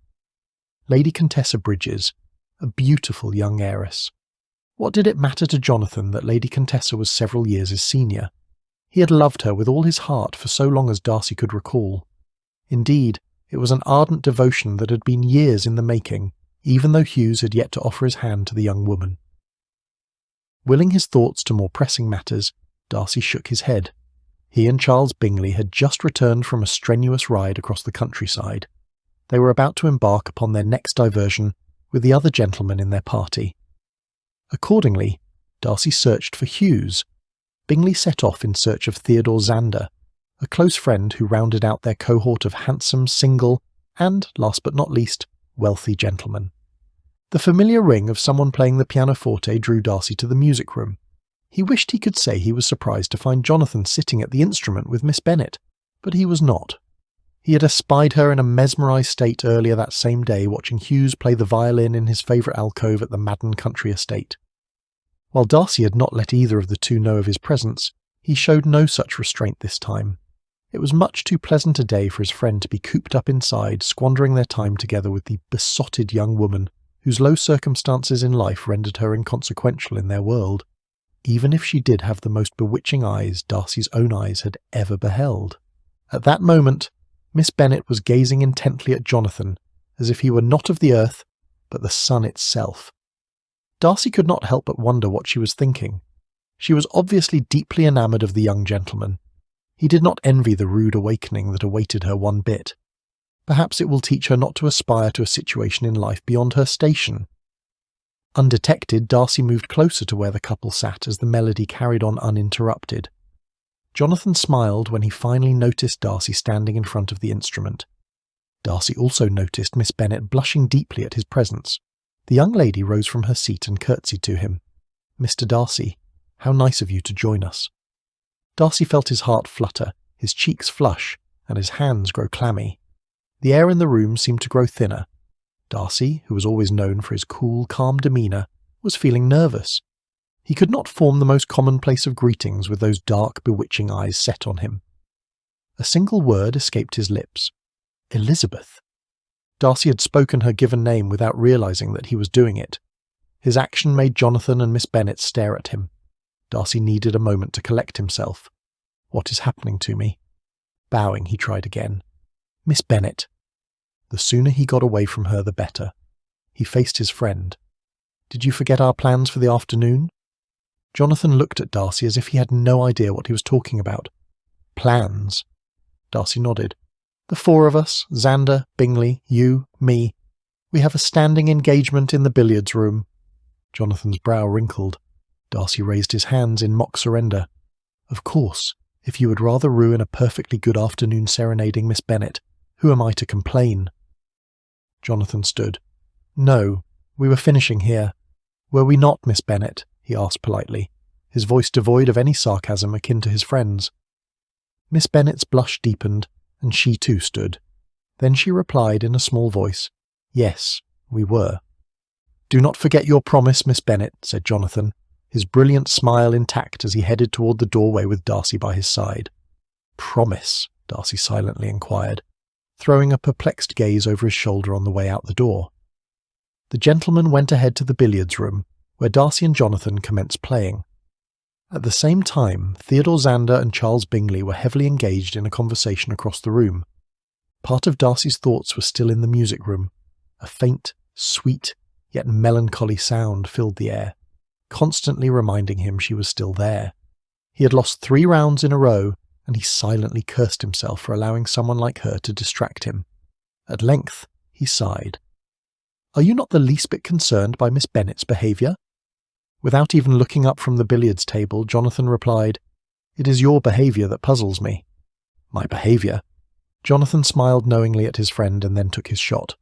A: Lady Contessa Bridges, a beautiful young heiress. What did it matter to Jonathan that Lady Contessa was several years his senior? He had loved her with all his heart for so long as Darcy could recall. Indeed, it was an ardent devotion that had been years in the making, even though Hughes had yet to offer his hand to the young woman. Willing his thoughts to more pressing matters, Darcy shook his head. He and Charles Bingley had just returned from a strenuous ride across the countryside. They were about to embark upon their next diversion with the other gentlemen in their party. Accordingly, Darcy searched for Hughes. Bingley set off in search of Theodore Zander, a close friend who rounded out their cohort of handsome, single, and, last but not least, wealthy gentlemen. The familiar ring of someone playing the pianoforte drew Darcy to the music room. He wished he could say he was surprised to find Jonathan sitting at the instrument with Miss Bennet, but he was not. He had espied her in a mesmerised state earlier that same day watching Hughes play the violin in his favourite alcove at the Madden country estate. While Darcy had not let either of the two know of his presence, he showed no such restraint this time. It was much too pleasant a day for his friend to be cooped up inside, squandering their time together with the besotted young woman whose low circumstances in life rendered her inconsequential in their world, even if she did have the most bewitching eyes Darcy's own eyes had ever beheld. At that moment, Miss Bennet was gazing intently at Jonathan, as if he were not of the earth, but the sun itself. Darcy could not help but wonder what she was thinking. She was obviously deeply enamoured of the young gentleman. He did not envy the rude awakening that awaited her one bit. Perhaps it will teach her not to aspire to a situation in life beyond her station. Undetected, Darcy moved closer to where the couple sat as the melody carried on uninterrupted. Jonathan smiled when he finally noticed Darcy standing in front of the instrument. Darcy also noticed Miss Bennet blushing deeply at his presence. The young lady rose from her seat and curtsied to him. "Mr. Darcy, how nice of you to join us." Darcy felt his heart flutter, his cheeks flush, and his hands grow clammy. The air in the room seemed to grow thinner. Darcy, who was always known for his cool, calm demeanour, was feeling nervous. He could not form the most commonplace of greetings with those dark, bewitching eyes set on him. A single word escaped his lips. Elizabeth. Darcy had spoken her given name without realising that he was doing it. His action made Jonathan and Miss Bennet stare at him. Darcy needed a moment to collect himself. "What is happening to me?" Bowing, he tried again. "Miss Bennet." The sooner he got away from her, the better. He faced his friend. "Did you forget our plans for the afternoon?" Jonathan looked at Darcy as if he had no idea what he was talking about. "Plans?" Darcy nodded. "The four of us, Zander, Bingley, you, me. We have a standing engagement in the billiards room." Jonathan's brow wrinkled. Darcy raised his hands in mock surrender. "Of course, if you would rather ruin a perfectly good afternoon serenading Miss Bennet, who am I to complain?" Jonathan stood. "No, we were finishing here. Were we not, Miss Bennet?" he asked politely, his voice devoid of any sarcasm akin to his friend's. Miss Bennet's blush deepened, and she too stood. Then she replied in a small voice, "Yes, we were." "Do not forget your promise, Miss Bennet," said Jonathan, his brilliant smile intact as he headed toward the doorway with Darcy by his side. "Promise?" Darcy silently inquired, throwing a perplexed gaze over his shoulder on the way out the door. The gentleman went ahead to the billiards room, where Darcy and Jonathan commenced playing. At the same time, Theodore Zander and Charles Bingley were heavily engaged in a conversation across the room. Part of Darcy's thoughts were still in the music room. A faint, sweet, yet melancholy sound filled the air, constantly reminding him she was still there. He had lost 3 rounds in a row, and he silently cursed himself for allowing someone like her to distract him. At length, he sighed. "Are you not the least bit concerned by Miss Bennet's behaviour?" Without even looking up from the billiards table, Jonathan replied, "It is your behaviour that puzzles me." "My behaviour?" Jonathan smiled knowingly at his friend and then took his shot.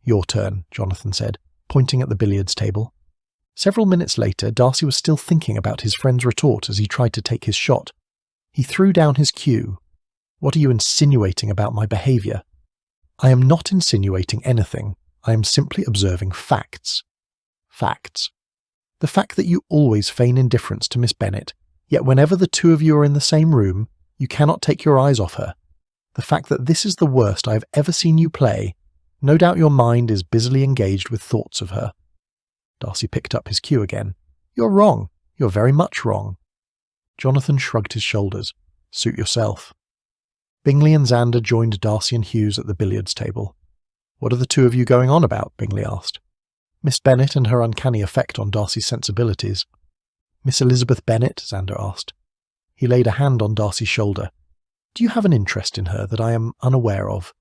A: "Your turn," Jonathan said, pointing at the billiards table. Several minutes later, Darcy was still thinking about his friend's retort as he tried to take his shot. He threw down his cue. "What are you insinuating about my behaviour?" "I am not insinuating anything. I am simply observing facts." "Facts?" "The fact that you always feign indifference to Miss Bennet, yet whenever the two of you are in the same room, you cannot take your eyes off her. The fact that this is the worst I have ever seen you play. No doubt your mind is busily engaged with thoughts of her." Darcy picked up his cue again. "You're wrong. You're very much wrong." Jonathan shrugged his shoulders. "Suit yourself." Bingley and Zander joined Darcy and Hughes at the billiards table. "What are the two of you going on about?" Bingley asked. "Miss Bennet and her uncanny effect on Darcy's sensibilities." "Miss Elizabeth Bennet?" Zander asked. He laid a hand on Darcy's shoulder. "Do you have an interest in her that I am unaware of?"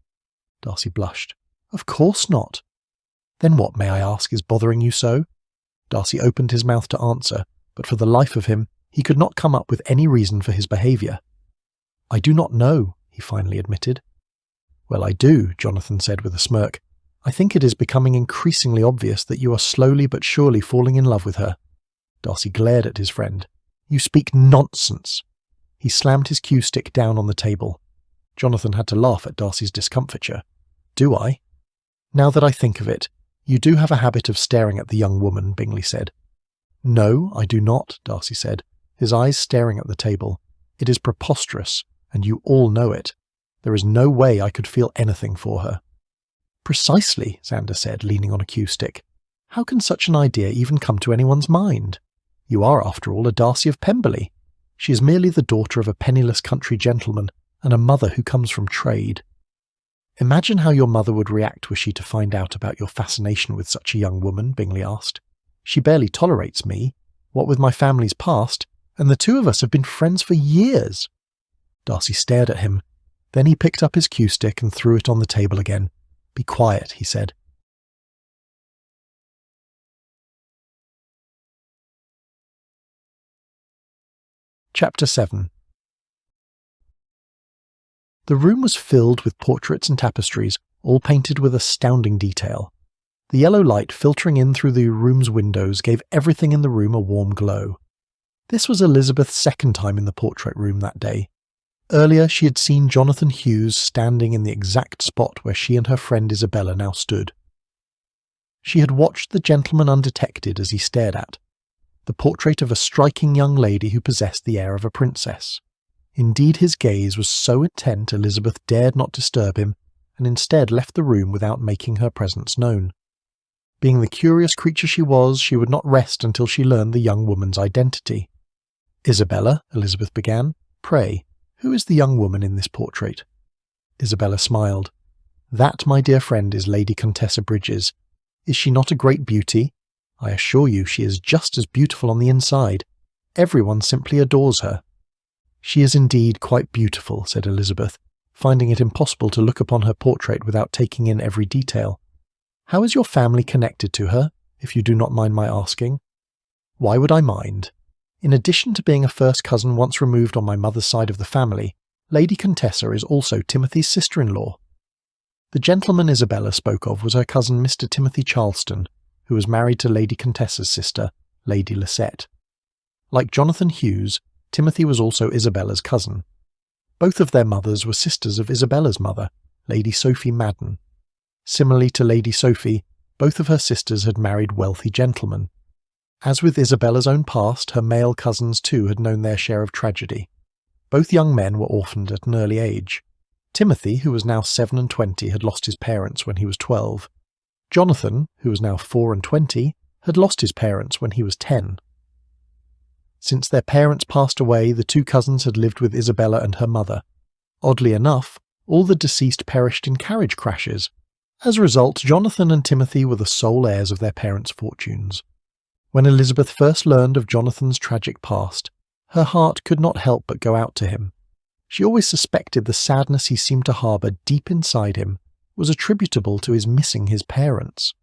A: Darcy blushed. "Of course not." "Then what, may I ask, is bothering you so?" Darcy opened his mouth to answer, but for the life of him, he could not come up with any reason for his behaviour. "I do not know," he finally admitted. "Well, I do," Jonathan said with a smirk. "I think it is becoming increasingly obvious that you are slowly but surely falling in love with her." Darcy glared at his friend. "You speak nonsense." He slammed his cue stick down on the table. Jonathan had to laugh at Darcy's discomfiture. "Do I?" "Now that I think of it, you do have a habit of staring at the young woman," Bingley said. "No, I do not," Darcy said, his eyes staring at the table. "It is preposterous, and you all know it. There is no way I could feel anything for her." "Precisely," Xander said, leaning on a cue stick. "How can such an idea even come to anyone's mind? You are, after all, a Darcy of Pemberley. She is merely the daughter of a penniless country gentleman and a mother who comes from trade. Imagine how your mother would react were she to find out about your fascination with such a young woman," Bingley asked. "She barely tolerates me, what with my family's past, and the two of us have been friends for years." Darcy stared at him. Then he picked up his cue stick and threw it on the table again. "Be quiet," he said. Chapter 7. The room was filled with portraits and tapestries, all painted with astounding detail. The yellow light filtering in through the room's windows gave everything in the room a warm glow. This was Elizabeth's second time in the portrait room that day. Earlier she had seen Jonathan Hughes standing in the exact spot where she and her friend Isabella now stood. She had watched the gentleman undetected as he stared at, the portrait of a striking young lady who possessed the air of a princess. Indeed, his gaze was so intent Elizabeth dared not disturb him, and instead left the room without making her presence known. Being the curious creature she was, she would not rest until she learned the young woman's identity. "Isabella," Elizabeth began, "pray, who is the young woman in this portrait?" Isabella smiled. "That, my dear friend, is Lady Contessa Bridges. Is she not a great beauty? I assure you she is just as beautiful on the inside. Everyone simply adores her." "She is indeed quite beautiful," said Elizabeth, finding it impossible to look upon her portrait without taking in every detail. "How is your family connected to her, if you do not mind my asking?" "Why would I mind? In addition to being a first cousin once removed on my mother's side of the family, Lady Contessa is also Timothy's sister-in-law." The gentleman Isabella spoke of was her cousin Mr. Timothy Charleston, who was married to Lady Contessa's sister, Lady Lisette. Like Jonathan Hughes, Timothy was also Isabella's cousin. Both of their mothers were sisters of Isabella's mother, Lady Sophie Madden. Similarly to Lady Sophie, both of her sisters had married wealthy gentlemen. As with Isabella's own past, her male cousins too had known their share of tragedy. Both young men were orphaned at an early age. Timothy, who was now 27, had lost his parents when he was 12. Jonathan, who was now 24, had lost his parents when he was 10. Since their parents passed away, the two cousins had lived with Isabella and her mother. Oddly enough, all the deceased perished in carriage crashes. As a result, Jonathan and Timothy were the sole heirs of their parents' fortunes. When Elizabeth first learned of Jonathan's tragic past, her heart could not help but go out to him. She always suspected the sadness he seemed to harbour deep inside him was attributable to his missing his parents.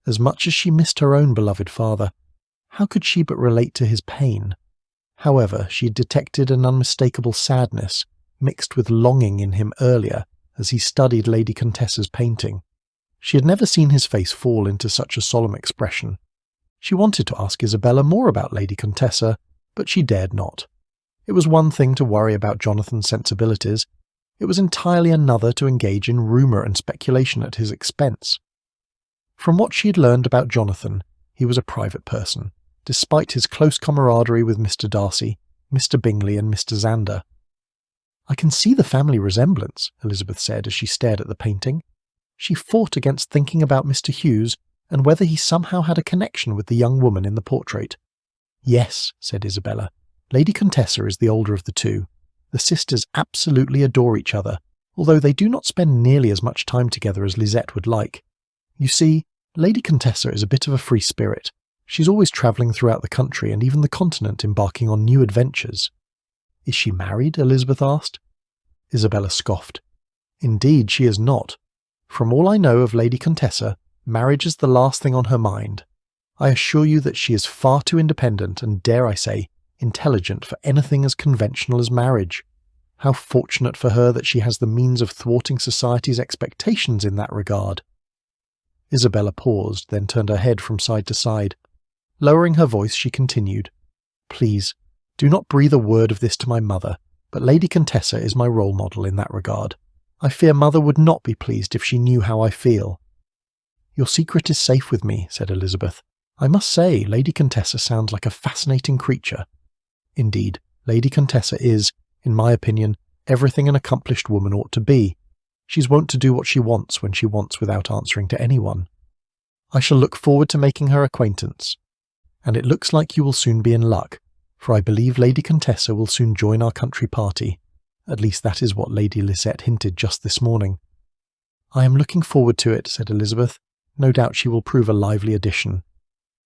A: As much as she missed her own beloved father, how could she but relate to his pain? However, she had detected an unmistakable sadness mixed with longing in him earlier as he studied Lady Contessa's painting. She had never seen his face fall into such a solemn expression. She wanted to ask Isabella more about Lady Contessa, but she dared not. It was one thing to worry about Jonathan's sensibilities. It was entirely another to engage in rumour and speculation at his expense. From what she had learned about Jonathan, he was a private person, despite his close camaraderie with Mr. Darcy, Mr. Bingley and Mr. Xander. "I can see the family resemblance," Elizabeth said as she stared at the painting. She fought against thinking about Mr. Hughes and whether he somehow had a connection with the young woman in the portrait. "Yes," said Isabella. "Lady Contessa is the older of the two. The sisters absolutely adore each other, although they do not spend nearly as much time together as Lisette would like. You see, Lady Contessa is a bit of a free spirit. She's always travelling throughout the country and even the continent, embarking on new adventures." "Is she married?" Elizabeth asked. Isabella scoffed. "Indeed, she is not. From all I know of Lady Contessa, marriage is the last thing on her mind. I assure you that she is far too independent and, dare I say, intelligent for anything as conventional as marriage. How fortunate for her that she has the means of thwarting society's expectations in that regard." Isabella paused, then turned her head from side to side. Lowering her voice, she continued, "Please, do not breathe a word of this to my mother, but Lady Contessa is my role model in that regard. I fear Mother would not be pleased if she knew how I feel." "Your secret is safe with me," said Elizabeth. "I must say, Lady Contessa sounds like a fascinating creature." Indeed, Lady Contessa is, in my opinion, everything an accomplished woman ought to be. She's wont to do what she wants when she wants without answering to anyone. I shall look forward to making her acquaintance. And it looks like you will soon be in luck, for I believe Lady Contessa will soon join our country party. At least that is what Lady Lisette hinted just this morning. "I am looking forward to it," said Elizabeth. "No doubt she will prove a lively addition."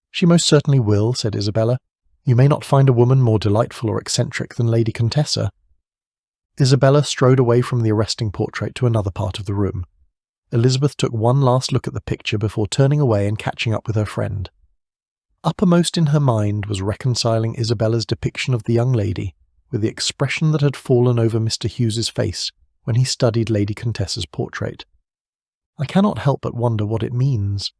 A: "She most certainly will," said Isabella. "You may not find a woman more delightful or eccentric than Lady Contessa." Isabella strode away from the arresting portrait to another part of the room. Elizabeth took one last look at the picture before turning away and catching up with her friend. Uppermost in her mind was reconciling Isabella's depiction of the young lady with the expression that had fallen over Mr. Hughes's face when he studied Lady Contessa's portrait. "I cannot help but wonder what it means."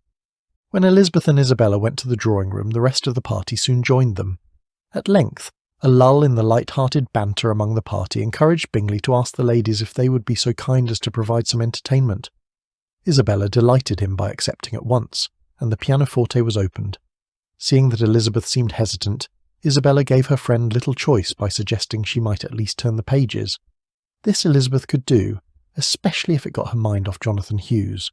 A: When Elizabeth and Isabella went to the drawing-room, the rest of the party soon joined them. At length, a lull in the light-hearted banter among the party encouraged Bingley to ask the ladies if they would be so kind as to provide some entertainment. Isabella delighted him by accepting at once, and the pianoforte was opened. Seeing that Elizabeth seemed hesitant, Isabella gave her friend little choice by suggesting she might at least turn the pages. This Elizabeth could do, especially if it got her mind off Jonathan Hughes.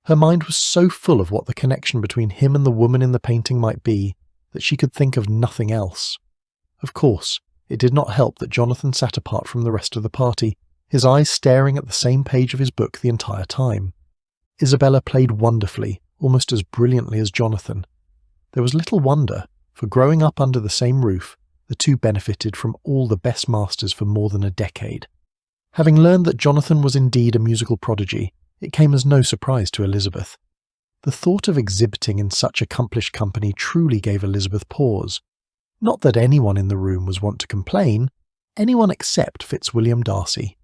A: Her mind was so full of what the connection between him and the woman in the painting might be, that she could think of nothing else. Of course, it did not help that Jonathan sat apart from the rest of the party, his eyes staring at the same page of his book the entire time. Isabella played wonderfully, almost as brilliantly as Jonathan. There was little wonder, for growing up under the same roof, the two benefited from all the best masters for more than a decade. Having learned that Jonathan was indeed a musical prodigy, it came as no surprise to Elizabeth. The thought of exhibiting in such accomplished company truly gave Elizabeth pause. Not that anyone in the room was wont to complain, anyone except Fitzwilliam Darcy.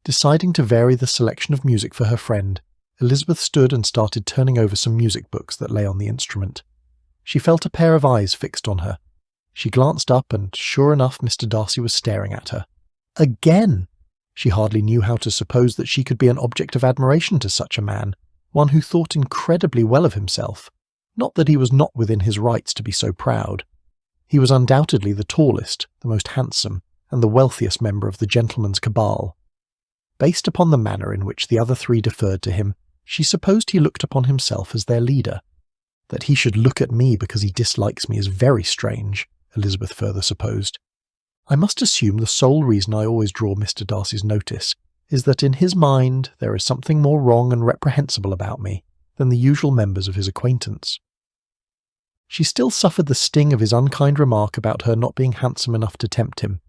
A: Deciding to vary the selection of music for her friend, Elizabeth stood and started turning over some music books that lay on the instrument. She felt a pair of eyes fixed on her. She glanced up and, sure enough, Mr. Darcy was staring at her. Again! She hardly knew how to suppose that she could be an object of admiration to such a man, one who thought incredibly well of himself. Not that he was not within his rights to be so proud. He was undoubtedly the tallest, the most handsome, and the wealthiest member of the gentleman's cabal. Based upon the manner in which the other three deferred to him, she supposed he looked upon himself as their leader. That he should look at me because he dislikes me is very strange, Elizabeth further supposed. I must assume the sole reason I always draw Mr. Darcy's notice is that in his mind there is something more wrong and reprehensible about me than the usual members of his acquaintance. She still suffered the sting of his unkind remark about her not being handsome enough to tempt him.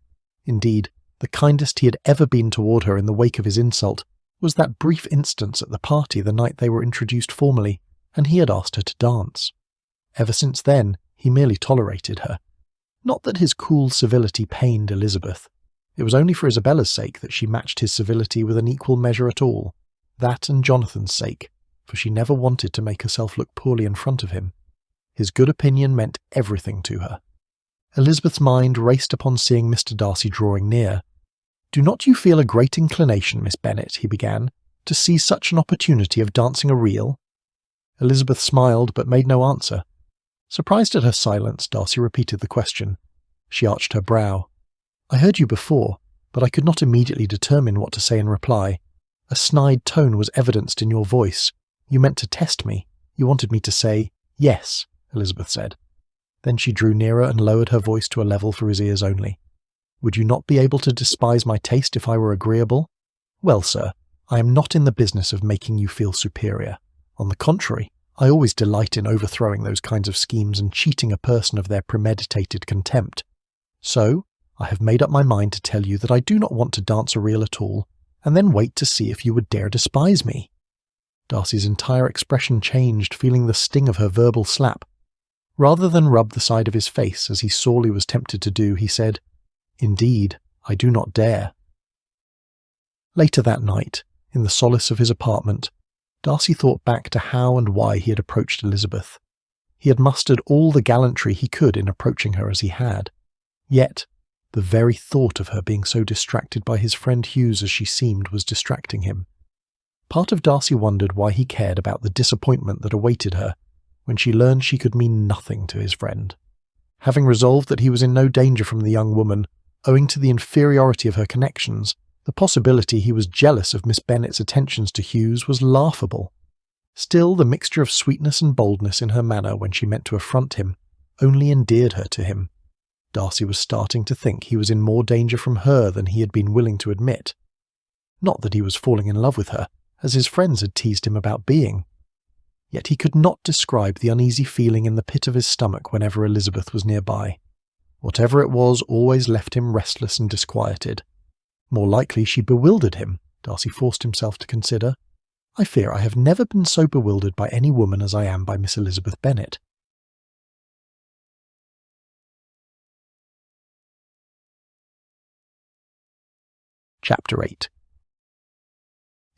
A: Indeed, the kindest he had ever been toward her in the wake of his insult was that brief instance at the party the night they were introduced formally, and he had asked her to dance. Ever since then, he merely tolerated her. Not that his cool civility pained Elizabeth. It was only for Isabella's sake that she matched his civility with an equal measure at all, that and Jonathan's sake, for she never wanted to make herself look poorly in front of him. His good opinion meant everything to her. Elizabeth's mind raced upon seeing Mr. Darcy drawing near. "Do not you feel a great inclination, Miss Bennet," he began, "to seize such an opportunity of dancing a reel?" Elizabeth smiled, but made no answer. Surprised at her silence, Darcy repeated the question. She arched her brow. "I heard you before, but I could not immediately determine what to say in reply. A snide tone was evidenced in your voice. You meant to test me. You wanted me to say, 'Yes,'" Elizabeth said. Then she drew nearer and lowered her voice to a level for his ears only. "Would you not be able to despise my taste if I were agreeable? Well, sir, I am not in the business of making you feel superior. On the contrary, I always delight in overthrowing those kinds of schemes and cheating a person of their premeditated contempt. So, I have made up my mind to tell you that I do not want to dance a reel at all, and then wait to see if you would dare despise me." Darcy's entire expression changed, feeling the sting of her verbal slap. Rather than rub the side of his face, as he sorely was tempted to do, he said, "Indeed, I do not dare." Later that night, in the solace of his apartment, Darcy thought back to how and why he had approached Elizabeth. He had mustered all the gallantry he could in approaching her as he had. Yet, the very thought of her being so distracted by his friend Hughes as she seemed was distracting him. Part of Darcy wondered why he cared about the disappointment that awaited her when she learned she could mean nothing to his friend. Having resolved that he was in no danger from the young woman, owing to the inferiority of her connections, the possibility he was jealous of Miss Bennet's attentions to Hughes was laughable. Still, the mixture of sweetness and boldness in her manner when she meant to affront him only endeared her to him. Darcy was starting to think he was in more danger from her than he had been willing to admit. Not that he was falling in love with her, as his friends had teased him about being. Yet he could not describe the uneasy feeling in the pit of his stomach whenever Elizabeth was nearby. Whatever it was always left him restless and disquieted. More likely she bewildered him, Darcy forced himself to consider. I fear I have never been so bewildered by any woman as I am by Miss Elizabeth Bennet. Chapter 8.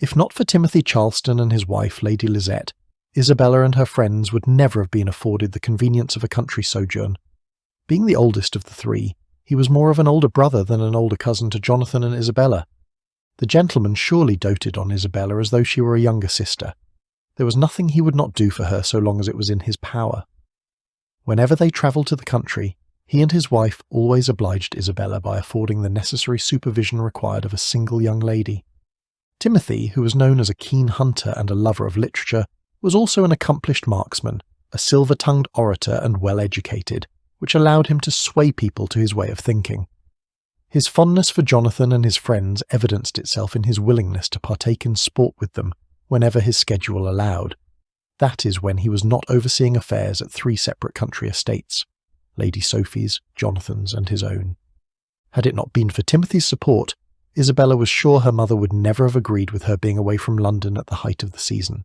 A: If not for Timothy Charleston and his wife, Lady Lizette, Isabella and her friends would never have been afforded the convenience of a country sojourn. Being the oldest of the three, he was more of an older brother than an older cousin to Jonathan and Isabella. The gentleman surely doted on Isabella as though she were a younger sister. There was nothing he would not do for her so long as it was in his power. Whenever they travelled to the country, he and his wife always obliged Isabella by affording the necessary supervision required of a single young lady. Timothy, who was known as a keen hunter and a lover of literature, was also an accomplished marksman, a silver-tongued orator and well-educated, which allowed him to sway people to his way of thinking. His fondness for Jonathan and his friends evidenced itself in his willingness to partake in sport with them whenever his schedule allowed. That is when he was not overseeing affairs at 3 separate country estates, Lady Sophie's, Jonathan's and his own. Had it not been for Timothy's support, Isabella was sure her mother would never have agreed with her being away from London at the height of the season.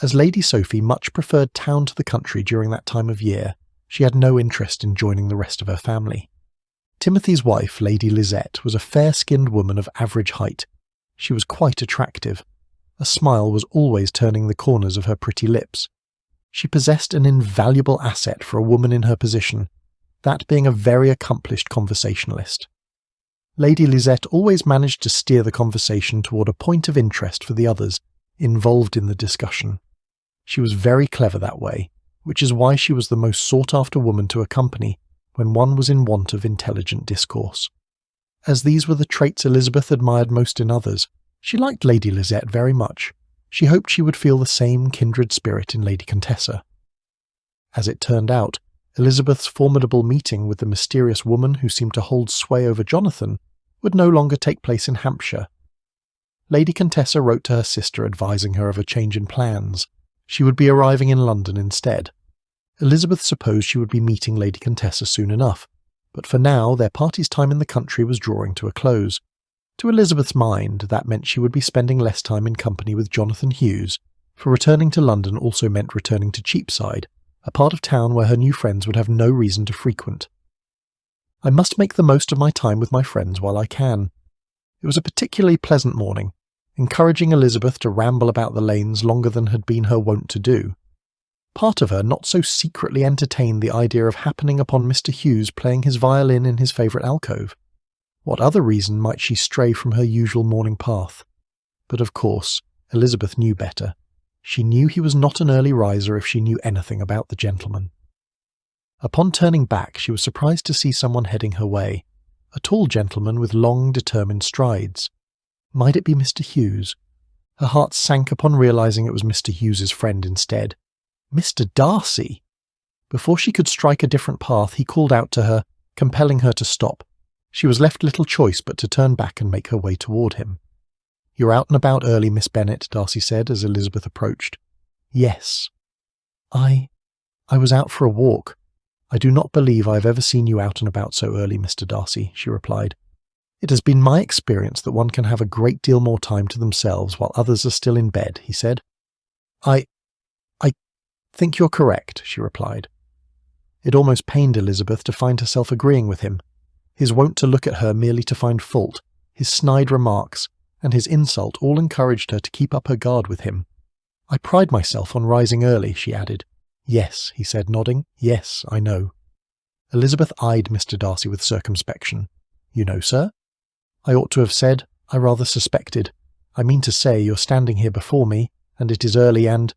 A: As Lady Sophie much preferred town to the country during that time of year, she had no interest in joining the rest of her family. Timothy's wife, Lady Lizette, was a fair-skinned woman of average height. She was quite attractive. A smile was always turning the corners of her pretty lips. She possessed an invaluable asset for a woman in her position, that being a very accomplished conversationalist. Lady Lizette always managed to steer the conversation toward a point of interest for the others involved in the discussion. She was very clever that way, which is why she was the most sought-after woman to accompany when one was in want of intelligent discourse. As these were the traits Elizabeth admired most in others, she liked Lady Lizette very much. She hoped she would feel the same kindred spirit in Lady Contessa. As it turned out, Elizabeth's formidable meeting with the mysterious woman who seemed to hold sway over Jonathan would no longer take place in Hampshire. Lady Contessa wrote to her sister advising her of a change in plans. She would be arriving in London instead. Elizabeth supposed she would be meeting Lady Contessa soon enough, but for now their party's time in the country was drawing to a close. To Elizabeth's mind, that meant she would be spending less time in company with Jonathan Hughes, for returning to London also meant returning to Cheapside, a part of town where her new friends would have no reason to frequent. I must make the most of my time with my friends while I can. It was a particularly pleasant morning, encouraging Elizabeth to ramble about the lanes longer than had been her wont to do. Part of her not so secretly entertained the idea of happening upon Mr. Hughes playing his violin in his favourite alcove. What other reason might she stray from her usual morning path? But of course, Elizabeth knew better. She knew he was not an early riser if she knew anything about the gentleman. Upon turning back, she was surprised to see someone heading her way, a tall gentleman with long, determined strides. Might it be Mr. Hughes? Her heart sank upon realising it was Mr. Hughes's friend instead. Mr. Darcy! Before she could strike a different path, he called out to her, compelling her to stop. She was left little choice but to turn back and make her way toward him. "You're out and about early, Miss Bennet," Darcy said as Elizabeth approached. "Yes. I was out for a walk. "I do not believe I have ever seen you out and about so early, Mr. Darcy," she replied. "It has been my experience that one can have a great deal more time to themselves while others are still in bed," he said. I think you're correct," she replied. It almost pained Elizabeth to find herself agreeing with him. His wont to look at her merely to find fault, his snide remarks, and his insult all encouraged her to keep up her guard with him. "I pride myself on rising early," she added. "Yes," he said, nodding. "Yes, I know." Elizabeth eyed Mr. Darcy with circumspection. "You know, sir?" "I ought to have said, I rather suspected. I mean to say, you're standing here before me, and it is early and—"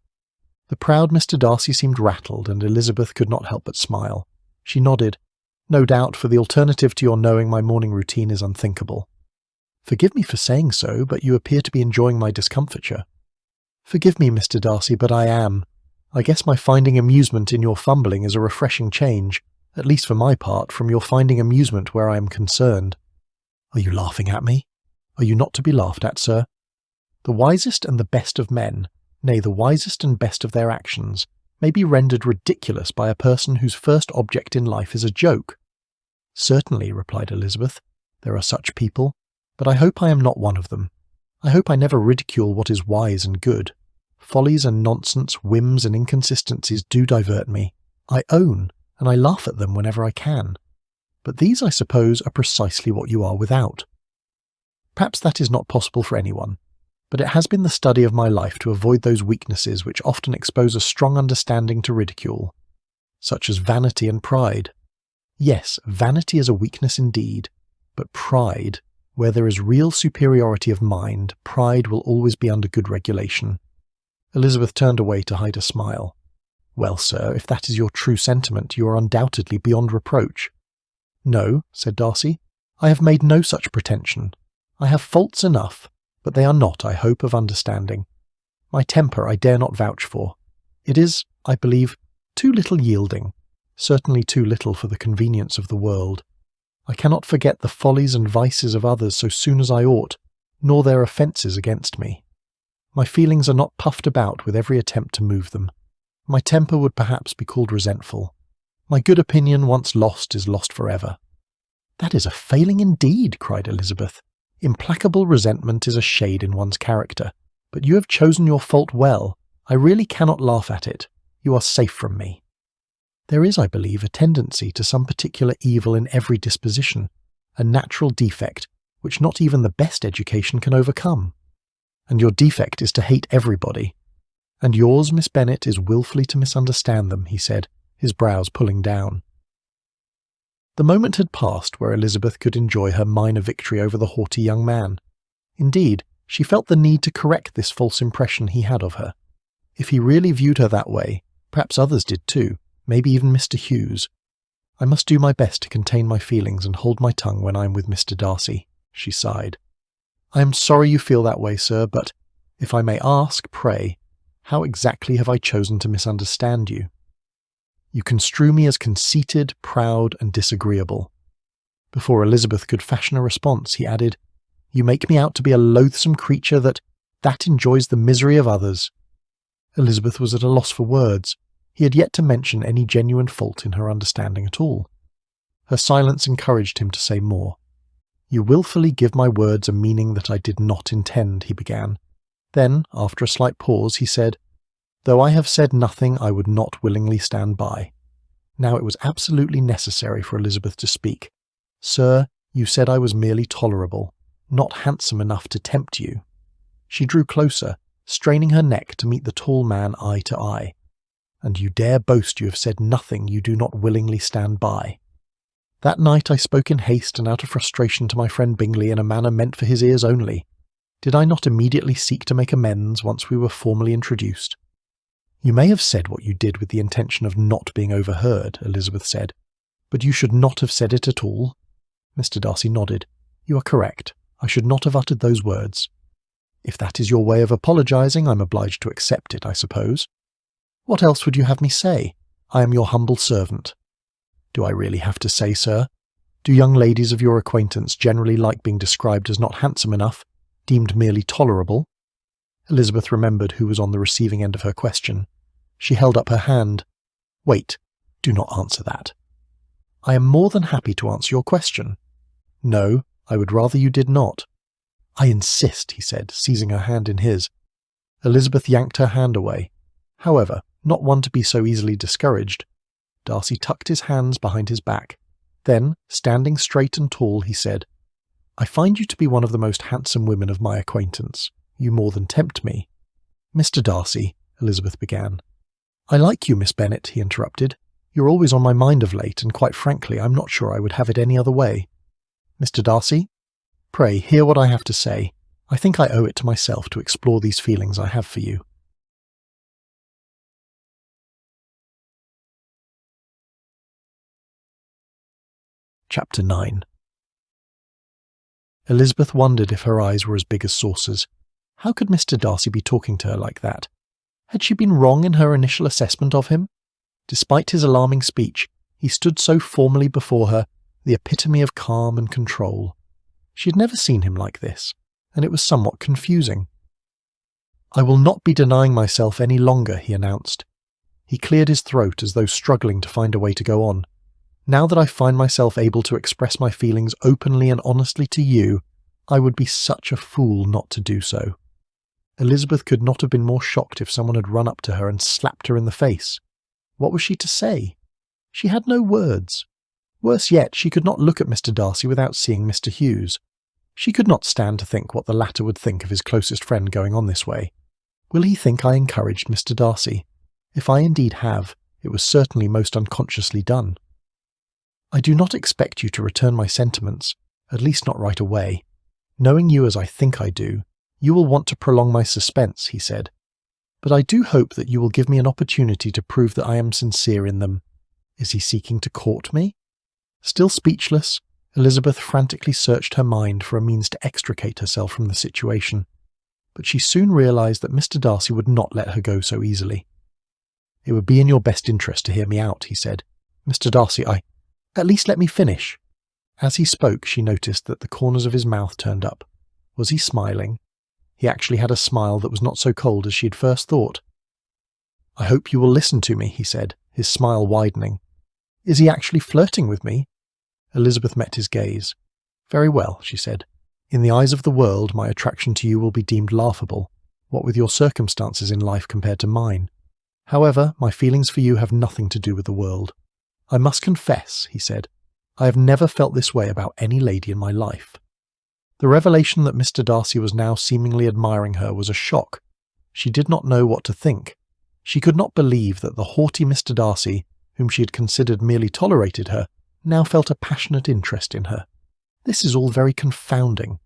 A: The proud Mr. Darcy seemed rattled, and Elizabeth could not help but smile. She nodded. "No doubt, for the alternative to your knowing my morning routine is unthinkable." "Forgive me for saying so, but you appear to be enjoying my discomfiture." "Forgive me, Mr. Darcy, but I am. I guess my finding amusement in your fumbling is a refreshing change, at least for my part, from your finding amusement where I am concerned." "Are you laughing at me?" "Are you not to be laughed at, sir? The wisest and the best of men, nay, the wisest and best of their actions, may be rendered ridiculous by a person whose first object in life is a joke." "Certainly," replied Elizabeth, "there are such people, but I hope I am not one of them. I hope I never ridicule what is wise and good. Follies and nonsense, whims and inconsistencies do divert me, I own, and I laugh at them whenever I can. But these, I suppose, are precisely what you are without. Perhaps that is not possible for anyone, but it has been the study of my life to avoid those weaknesses which often expose a strong understanding to ridicule, such as vanity and pride. Yes, vanity is a weakness indeed, but pride, where there is real superiority of mind, pride will always be under good regulation." Elizabeth turned away to hide a smile. "Well, sir, if that is your true sentiment, you are undoubtedly beyond reproach." "No," said Darcy, "I have made no such pretension. I have faults enough, but they are not, I hope, of understanding. My temper I dare not vouch for. It is, I believe, too little yielding, certainly too little for the convenience of the world. I cannot forget the follies and vices of others so soon as I ought, nor their offences against me. My feelings are not puffed about with every attempt to move them. My temper would perhaps be called resentful. My good opinion once lost is lost forever." "That is a failing indeed," cried Elizabeth. "Implacable resentment is a shade in one's character, but you have chosen your fault well. I really cannot laugh at it. You are safe from me." "There is, I believe, a tendency to some particular evil in every disposition, a natural defect, which not even the best education can overcome. And your defect is to hate everybody. And yours, Miss Bennet, is wilfully to misunderstand them," he said, his brows pulling down. The moment had passed where Elizabeth could enjoy her minor victory over the haughty young man. Indeed, she felt the need to correct this false impression he had of her. If he really viewed her that way, perhaps others did too, maybe even Mr. Hughes. "I must do my best to contain my feelings and hold my tongue when I am with Mr. Darcy," she sighed. "I am sorry you feel that way, sir, but, if I may ask, pray, how exactly have I chosen to misunderstand you?" "You construe me as conceited, proud, and disagreeable." Before Elizabeth could fashion a response, he added, "You make me out to be a loathsome creature that enjoys the misery of others." Elizabeth was at a loss for words. He had yet to mention any genuine fault in her understanding at all. Her silence encouraged him to say more. "You wilfully give my words a meaning that I did not intend," he began. Then, after a slight pause, he said, "Though I have said nothing I would not willingly stand by." Now it was absolutely necessary for Elizabeth to speak. "Sir, you said I was merely tolerable, not handsome enough to tempt you." She drew closer, straining her neck to meet the tall man eye to eye. "And you dare boast you have said nothing you do not willingly stand by." "That night I spoke in haste and out of frustration to my friend Bingley in a manner meant for his ears only. Did I not immediately seek to make amends once we were formally introduced?" "You may have said what you did with the intention of not being overheard," Elizabeth said, "but you should not have said it at all." Mr. Darcy nodded. "You are correct. I should not have uttered those words." "If that is your way of apologising, I'm obliged to accept it, I suppose." "What else would you have me say? I am your humble servant." "Do I really have to say, sir? Do young ladies of your acquaintance generally like being described as not handsome enough, deemed merely tolerable?" Elizabeth remembered who was on the receiving end of her question. She held up her hand. "Wait, do not answer that. I am more than happy to answer your question. No, I would rather you did not. I insist, he said, seizing her hand in his. Elizabeth yanked her hand away. However, not one to be so easily discouraged. Darcy tucked his hands behind his back. Then, standing straight and tall, he said, I find you to be one of the most handsome women of my acquaintance. You more than tempt me. Mr. Darcy, Elizabeth began. I like you, Miss Bennet, he interrupted. You're always on my mind of late, and quite frankly, I'm not sure I would have it any other way. Mr. Darcy, pray hear what I have to say. I think I owe it to myself to explore these feelings I have for you. Chapter 9. Elizabeth wondered if her eyes were as big as saucers. How could Mr. Darcy be talking to her like that? Had she been wrong in her initial assessment of him? Despite his alarming speech, he stood so formally before her, the epitome of calm and control. She had never seen him like this, and it was somewhat confusing. I will not be denying myself any longer, he announced. He cleared his throat as though struggling to find a way to go on. Now that I find myself able to express my feelings openly and honestly to you, I would be such a fool not to do so. Elizabeth could not have been more shocked if someone had run up to her and slapped her in the face. What was she to say? She had no words. Worse yet, she could not look at Mr. Darcy without seeing Mr. Hughes. She could not stand to think what the latter would think of his closest friend going on this way. Will he think I encouraged Mr. Darcy? If I indeed have, it was certainly most unconsciously done. I do not expect you to return my sentiments, at least not right away. Knowing you as I think I do, you will want to prolong my suspense, he said. But I do hope that you will give me an opportunity to prove that I am sincere in them. Is he seeking to court me? Still speechless, Elizabeth frantically searched her mind for a means to extricate herself from the situation. But she soon realized that Mr. Darcy would not let her go so easily. It would be in your best interest to hear me out, he said. Mr. Darcy, At least let me finish. As he spoke, she noticed that the corners of his mouth turned up. Was he smiling? He actually had a smile that was not so cold as she had first thought. I hope you will listen to me, he said, his smile widening. Is he actually flirting with me? Elizabeth met his gaze. Very well, she said. In the eyes of the world, my attraction to you will be deemed laughable, what with your circumstances in life compared to mine. However, my feelings for you have nothing to do with the world. I must confess, he said, I have never felt this way about any lady in my life. The revelation that Mr. Darcy was now seemingly admiring her was a shock. She did not know what to think. She could not believe that the haughty Mr. Darcy, whom she had considered merely tolerated her, now felt a passionate interest in her. This is all very confounding.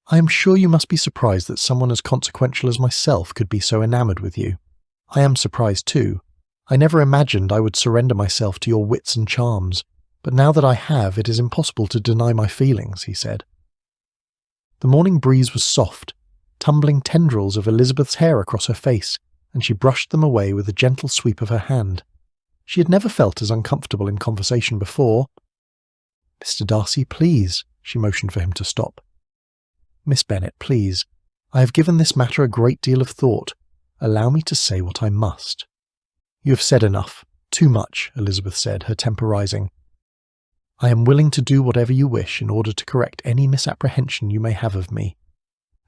A: I am sure you must be surprised that someone as consequential as myself could be so enamoured with you. I am surprised too. I never imagined I would surrender myself to your wits and charms, but now that I have, it is impossible to deny my feelings, he said. The morning breeze was soft, tumbling tendrils of Elizabeth's hair across her face, and she brushed them away with a gentle sweep of her hand. She had never felt as uncomfortable in conversation before. Mr. Darcy, please, she motioned for him to stop. Miss Bennet, please. I have given this matter a great deal of thought. Allow me to say what I must. You have said enough. Too much, Elizabeth said, her temper rising. I am willing to do whatever you wish in order to correct any misapprehension you may have of me.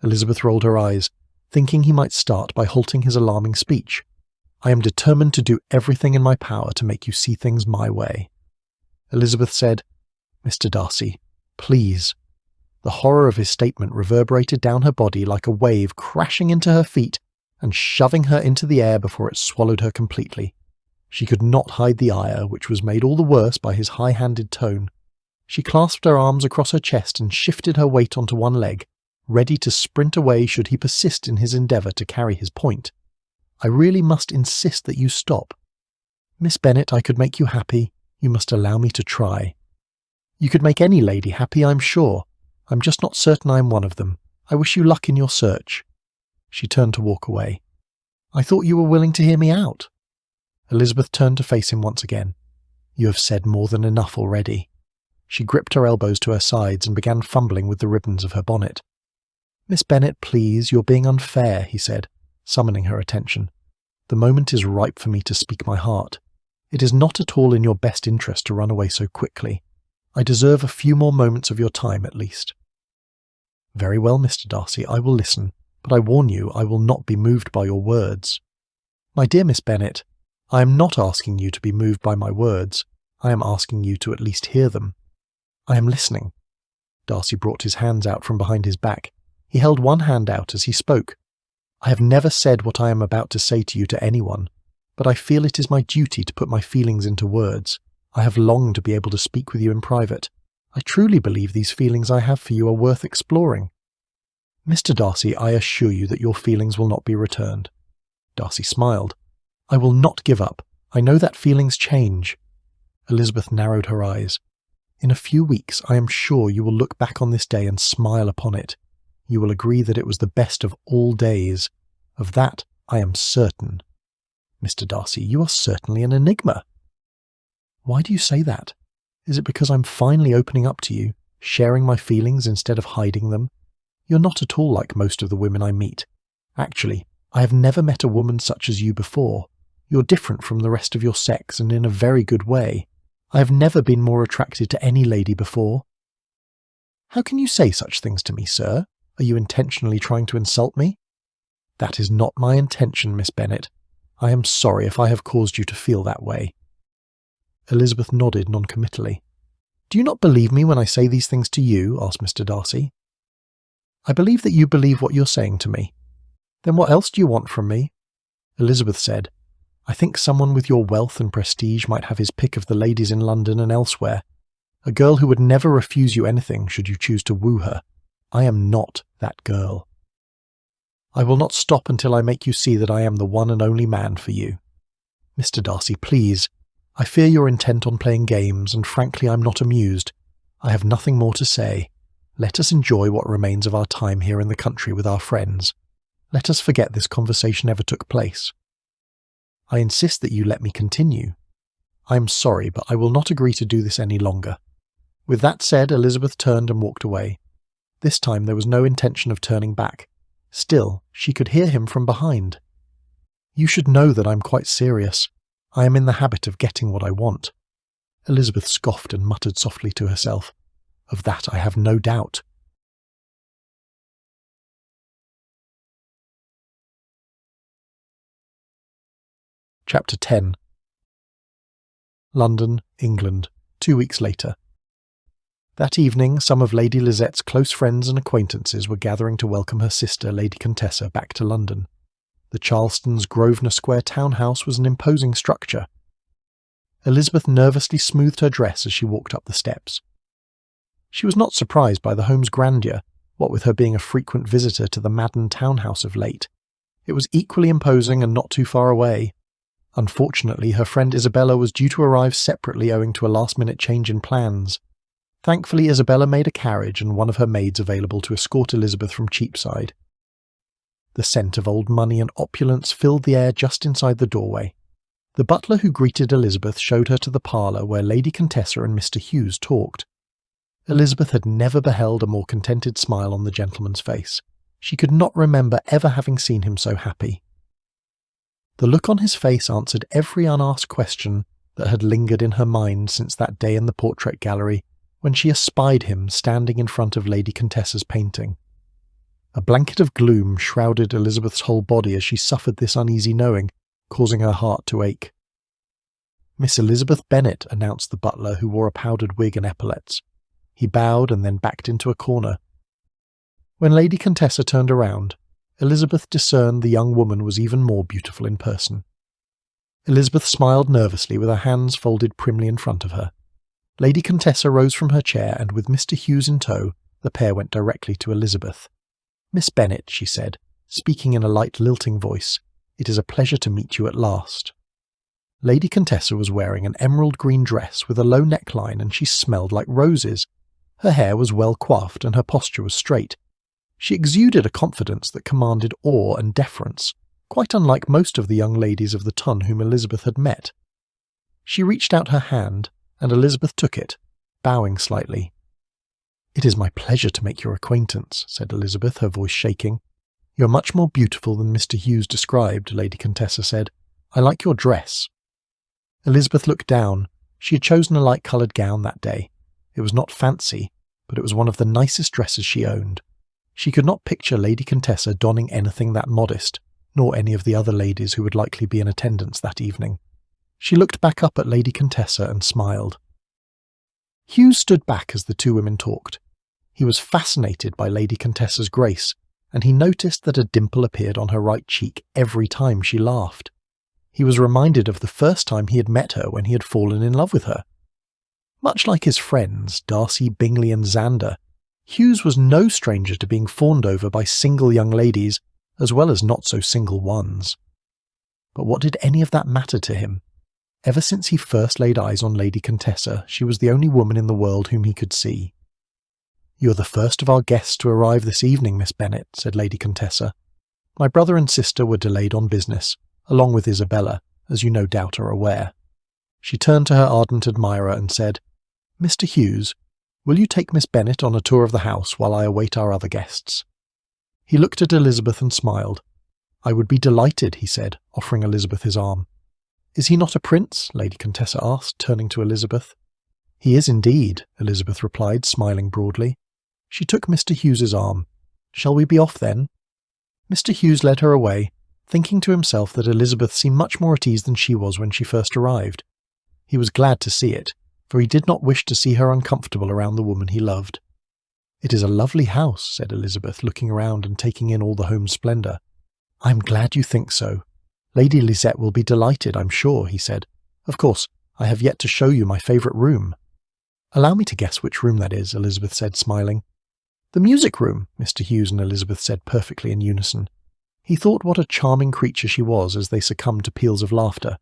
A: Elizabeth rolled her eyes, thinking he might start by halting his alarming speech. I am determined to do everything in my power to make you see things my way. Elizabeth said, Mr. Darcy, please. The horror of his statement reverberated down her body like a wave crashing into her feet and shoving her into the air before it swallowed her completely. She could not hide the ire, which was made all the worse by his high-handed tone. She clasped her arms across her chest and shifted her weight onto one leg, ready to sprint away should he persist in his endeavour to carry his point. I really must insist that you stop. Miss Bennet, I could make you happy. You must allow me to try. You could make any lady happy, I'm sure. I'm just not certain I am one of them. I wish you luck in your search. She turned to walk away. I thought you were willing to hear me out. Elizabeth turned to face him once again. You have said more than enough already. She gripped her elbows to her sides and began fumbling with the ribbons of her bonnet. Miss Bennet, please, you're being unfair, he said, summoning her attention. The moment is ripe for me to speak my heart. It is not at all in your best interest to run away so quickly. I deserve a few more moments of your time at least." "Very well, Mr. Darcy, I will listen, but I warn you I will not be moved by your words." "My dear Miss Bennet, I am not asking you to be moved by my words. I am asking you to at least hear them. I am listening." Darcy brought his hands out from behind his back. He held one hand out as he spoke. "I have never said what I am about to say to you to anyone, but I feel it is my duty to put my feelings into words. I have longed to be able to speak with you in private. I truly believe these feelings I have for you are worth exploring. Mr. Darcy, I assure you that your feelings will not be returned." Darcy smiled. "I will not give up. I know that feelings change." Elizabeth narrowed her eyes. "In a few weeks, I am sure you will look back on this day and smile upon it. You will agree that it was the best of all days. Of that I am certain." "Mr. Darcy, you are certainly an enigma." "Why do you say that? Is it because I'm finally opening up to you, sharing my feelings instead of hiding them? You're not at all like most of the women I meet. Actually, I have never met a woman such as you before. You're different from the rest of your sex, and in a very good way. I have never been more attracted to any lady before." "How can you say such things to me, sir? Are you intentionally trying to insult me?" "That is not my intention, Miss Bennet. I am sorry if I have caused you to feel that way." Elizabeth nodded noncommittally. "Do you not believe me when I say these things to you?" asked Mr. Darcy. "I believe that you believe what you're saying to me." "Then what else do you want from me?" Elizabeth said, "I think someone with your wealth and prestige might have his pick of the ladies in London and elsewhere. A girl who would never refuse you anything should you choose to woo her. I am not that girl. I will not stop until I make you see that I am the one and only man for you. Mr. Darcy, please. I fear you're intent on playing games, and frankly I'm not amused. I have nothing more to say. Let us enjoy what remains of our time here in the country with our friends. Let us forget this conversation ever took place. I insist that you let me continue. I am sorry, but I will not agree to do this any longer." With that said, Elizabeth turned and walked away. This time there was no intention of turning back. Still, she could hear him from behind. "You should know that I'm quite serious. I am in the habit of getting what I want." Elizabeth scoffed and muttered softly to herself, "Of that I have no doubt." Chapter 10. London, England, 2 weeks later. That evening, some of Lady Lizette's close friends and acquaintances were gathering to welcome her sister, Lady Contessa, back to London. The Charleston's Grosvenor Square townhouse was an imposing structure. Elizabeth nervously smoothed her dress as she walked up the steps. She was not surprised by the home's grandeur, what with her being a frequent visitor to the Madden townhouse of late. It was equally imposing and not too far away. Unfortunately, her friend Isabella was due to arrive separately owing to a last-minute change in plans. Thankfully, Isabella made a carriage and one of her maids available to escort Elizabeth from Cheapside. The scent of old money and opulence filled the air just inside the doorway. The butler who greeted Elizabeth showed her to the parlour where Lady Contessa and Mr. Hughes talked. Elizabeth had never beheld a more contented smile on the gentleman's face. She could not remember ever having seen him so happy. The look on his face answered every unasked question that had lingered in her mind since that day in the portrait gallery when she espied him standing in front of Lady Contessa's painting. A blanket of gloom shrouded Elizabeth's whole body as she suffered this uneasy knowing, causing her heart to ache. "Miss Elizabeth Bennet," announced the butler, who wore a powdered wig and epaulettes. He bowed and then backed into a corner. When Lady Contessa turned around, Elizabeth discerned the young woman was even more beautiful in person. Elizabeth smiled nervously with her hands folded primly in front of her. Lady Contessa rose from her chair and, with Mr. Hughes in tow, the pair went directly to Elizabeth. "Miss Bennet," she said, speaking in a light lilting voice, "it is a pleasure to meet you at last." Lady Contessa was wearing an emerald green dress with a low neckline, and she smelled like roses. Her hair was well coiffed and her posture was straight. She exuded a confidence that commanded awe and deference, quite unlike most of the young ladies of the ton whom Elizabeth had met. She reached out her hand, and Elizabeth took it, bowing slightly. "It is my pleasure to make your acquaintance," said Elizabeth, her voice shaking. "You're much more beautiful than Mr. Hughes described," Lady Contessa said. "I like your dress." Elizabeth looked down. She had chosen a light-coloured gown that day. It was not fancy, but it was one of the nicest dresses she owned. She could not picture Lady Contessa donning anything that modest, nor any of the other ladies who would likely be in attendance that evening. She looked back up at Lady Contessa and smiled. Hughes stood back as the two women talked. He was fascinated by Lady Contessa's grace, and he noticed that a dimple appeared on her right cheek every time she laughed. He was reminded of the first time he had met her when he had fallen in love with her. Much like his friends, Darcy, Bingley and Xander, Hughes was no stranger to being fawned over by single young ladies, as well as not-so-single ones. But what did any of that matter to him? Ever since he first laid eyes on Lady Contessa, she was the only woman in the world whom he could see. "You are the first of our guests to arrive this evening, Miss Bennet," said Lady Contessa. "My brother and sister were delayed on business, along with Isabella, as you no doubt are aware." She turned to her ardent admirer and said, "Mr. Hughes, will you take Miss Bennet on a tour of the house while I await our other guests?" He looked at Elizabeth and smiled. "I would be delighted," he said, offering Elizabeth his arm. "Is he not a prince?" Lady Contessa asked, turning to Elizabeth. "He is indeed," Elizabeth replied, smiling broadly. She took Mr. Hughes's arm. "Shall we be off then?" Mr. Hughes led her away, thinking to himself that Elizabeth seemed much more at ease than she was when she first arrived. He was glad to see it, for he did not wish to see her uncomfortable around the woman he loved. "It is a lovely house," said Elizabeth, looking around and taking in all the home splendour. "I am glad you think so. Lady Lisette will be delighted, I'm sure," he said. "Of course, I have yet to show you my favourite room." "Allow me to guess which room that is," Elizabeth said, smiling. "The music room," Mr. Hughes and Elizabeth said perfectly in unison. He thought what a charming creature she was as they succumbed to peals of laughter.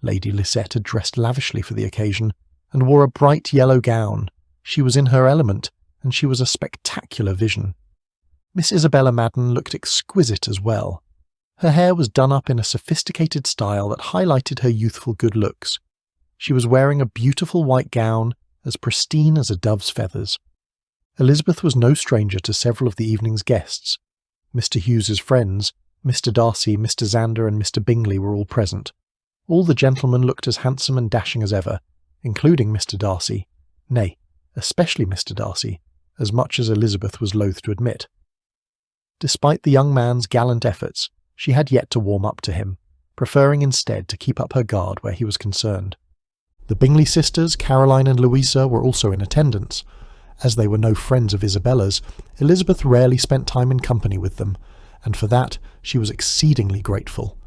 A: Lady Lisette had dressed lavishly for the occasion, and wore a bright yellow gown. She was in her element, and she was a spectacular vision. Miss Isabella Madden looked exquisite as well. Her hair was done up in a sophisticated style that highlighted her youthful good looks. She was wearing a beautiful white gown, as pristine as a dove's feathers. Elizabeth was no stranger to several of the evening's guests. Mr. Hughes's friends, Mr. Darcy, Mr. Xander and Mr. Bingley were all present. All the gentlemen looked as handsome and dashing as ever, including Mr. Darcy, nay, especially Mr. Darcy, as much as Elizabeth was loath to admit. Despite the young man's gallant efforts, she had yet to warm up to him, preferring instead to keep up her guard where he was concerned. The Bingley sisters, Caroline and Louisa, were also in attendance. As they were no friends of Isabella's, Elizabeth rarely spent time in company with them, and for that she was exceedingly grateful.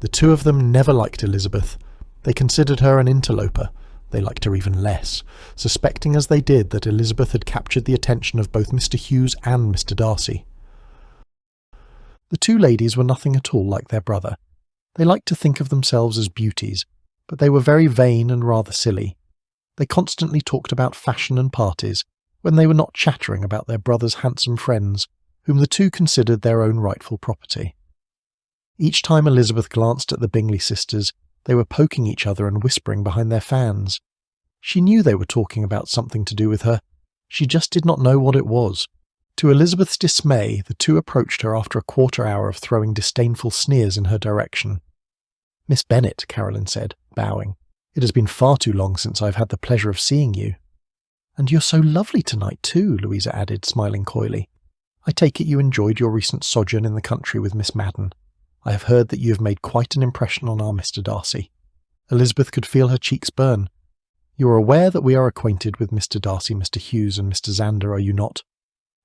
A: The two of them never liked Elizabeth. They considered her an interloper. They liked her even less, suspecting as they did that Elizabeth had captured the attention of both Mr. Hughes and Mr. Darcy. The two ladies were nothing at all like their brother. They liked to think of themselves as beauties, but they were very vain and rather silly. They constantly talked about fashion and parties, when they were not chattering about their brother's handsome friends, whom the two considered their own rightful property. Each time Elizabeth glanced at the Bingley sisters, they were poking each other and whispering behind their fans. She knew they were talking about something to do with her. She just did not know what it was. To Elizabeth's dismay, the two approached her after a quarter hour of throwing disdainful sneers in her direction. "Miss Bennet," Caroline said, bowing, "it has been far too long since I have had the pleasure of seeing you." "And you're so lovely tonight too," Louisa added, smiling coyly. "I take it you enjoyed your recent sojourn in the country with Miss Madden. I have heard that you have made quite an impression on our Mr. Darcy." Elizabeth could feel her cheeks burn. "You are aware that we are acquainted with Mr. Darcy, Mr. Hughes and Mr. Xander, are you not?"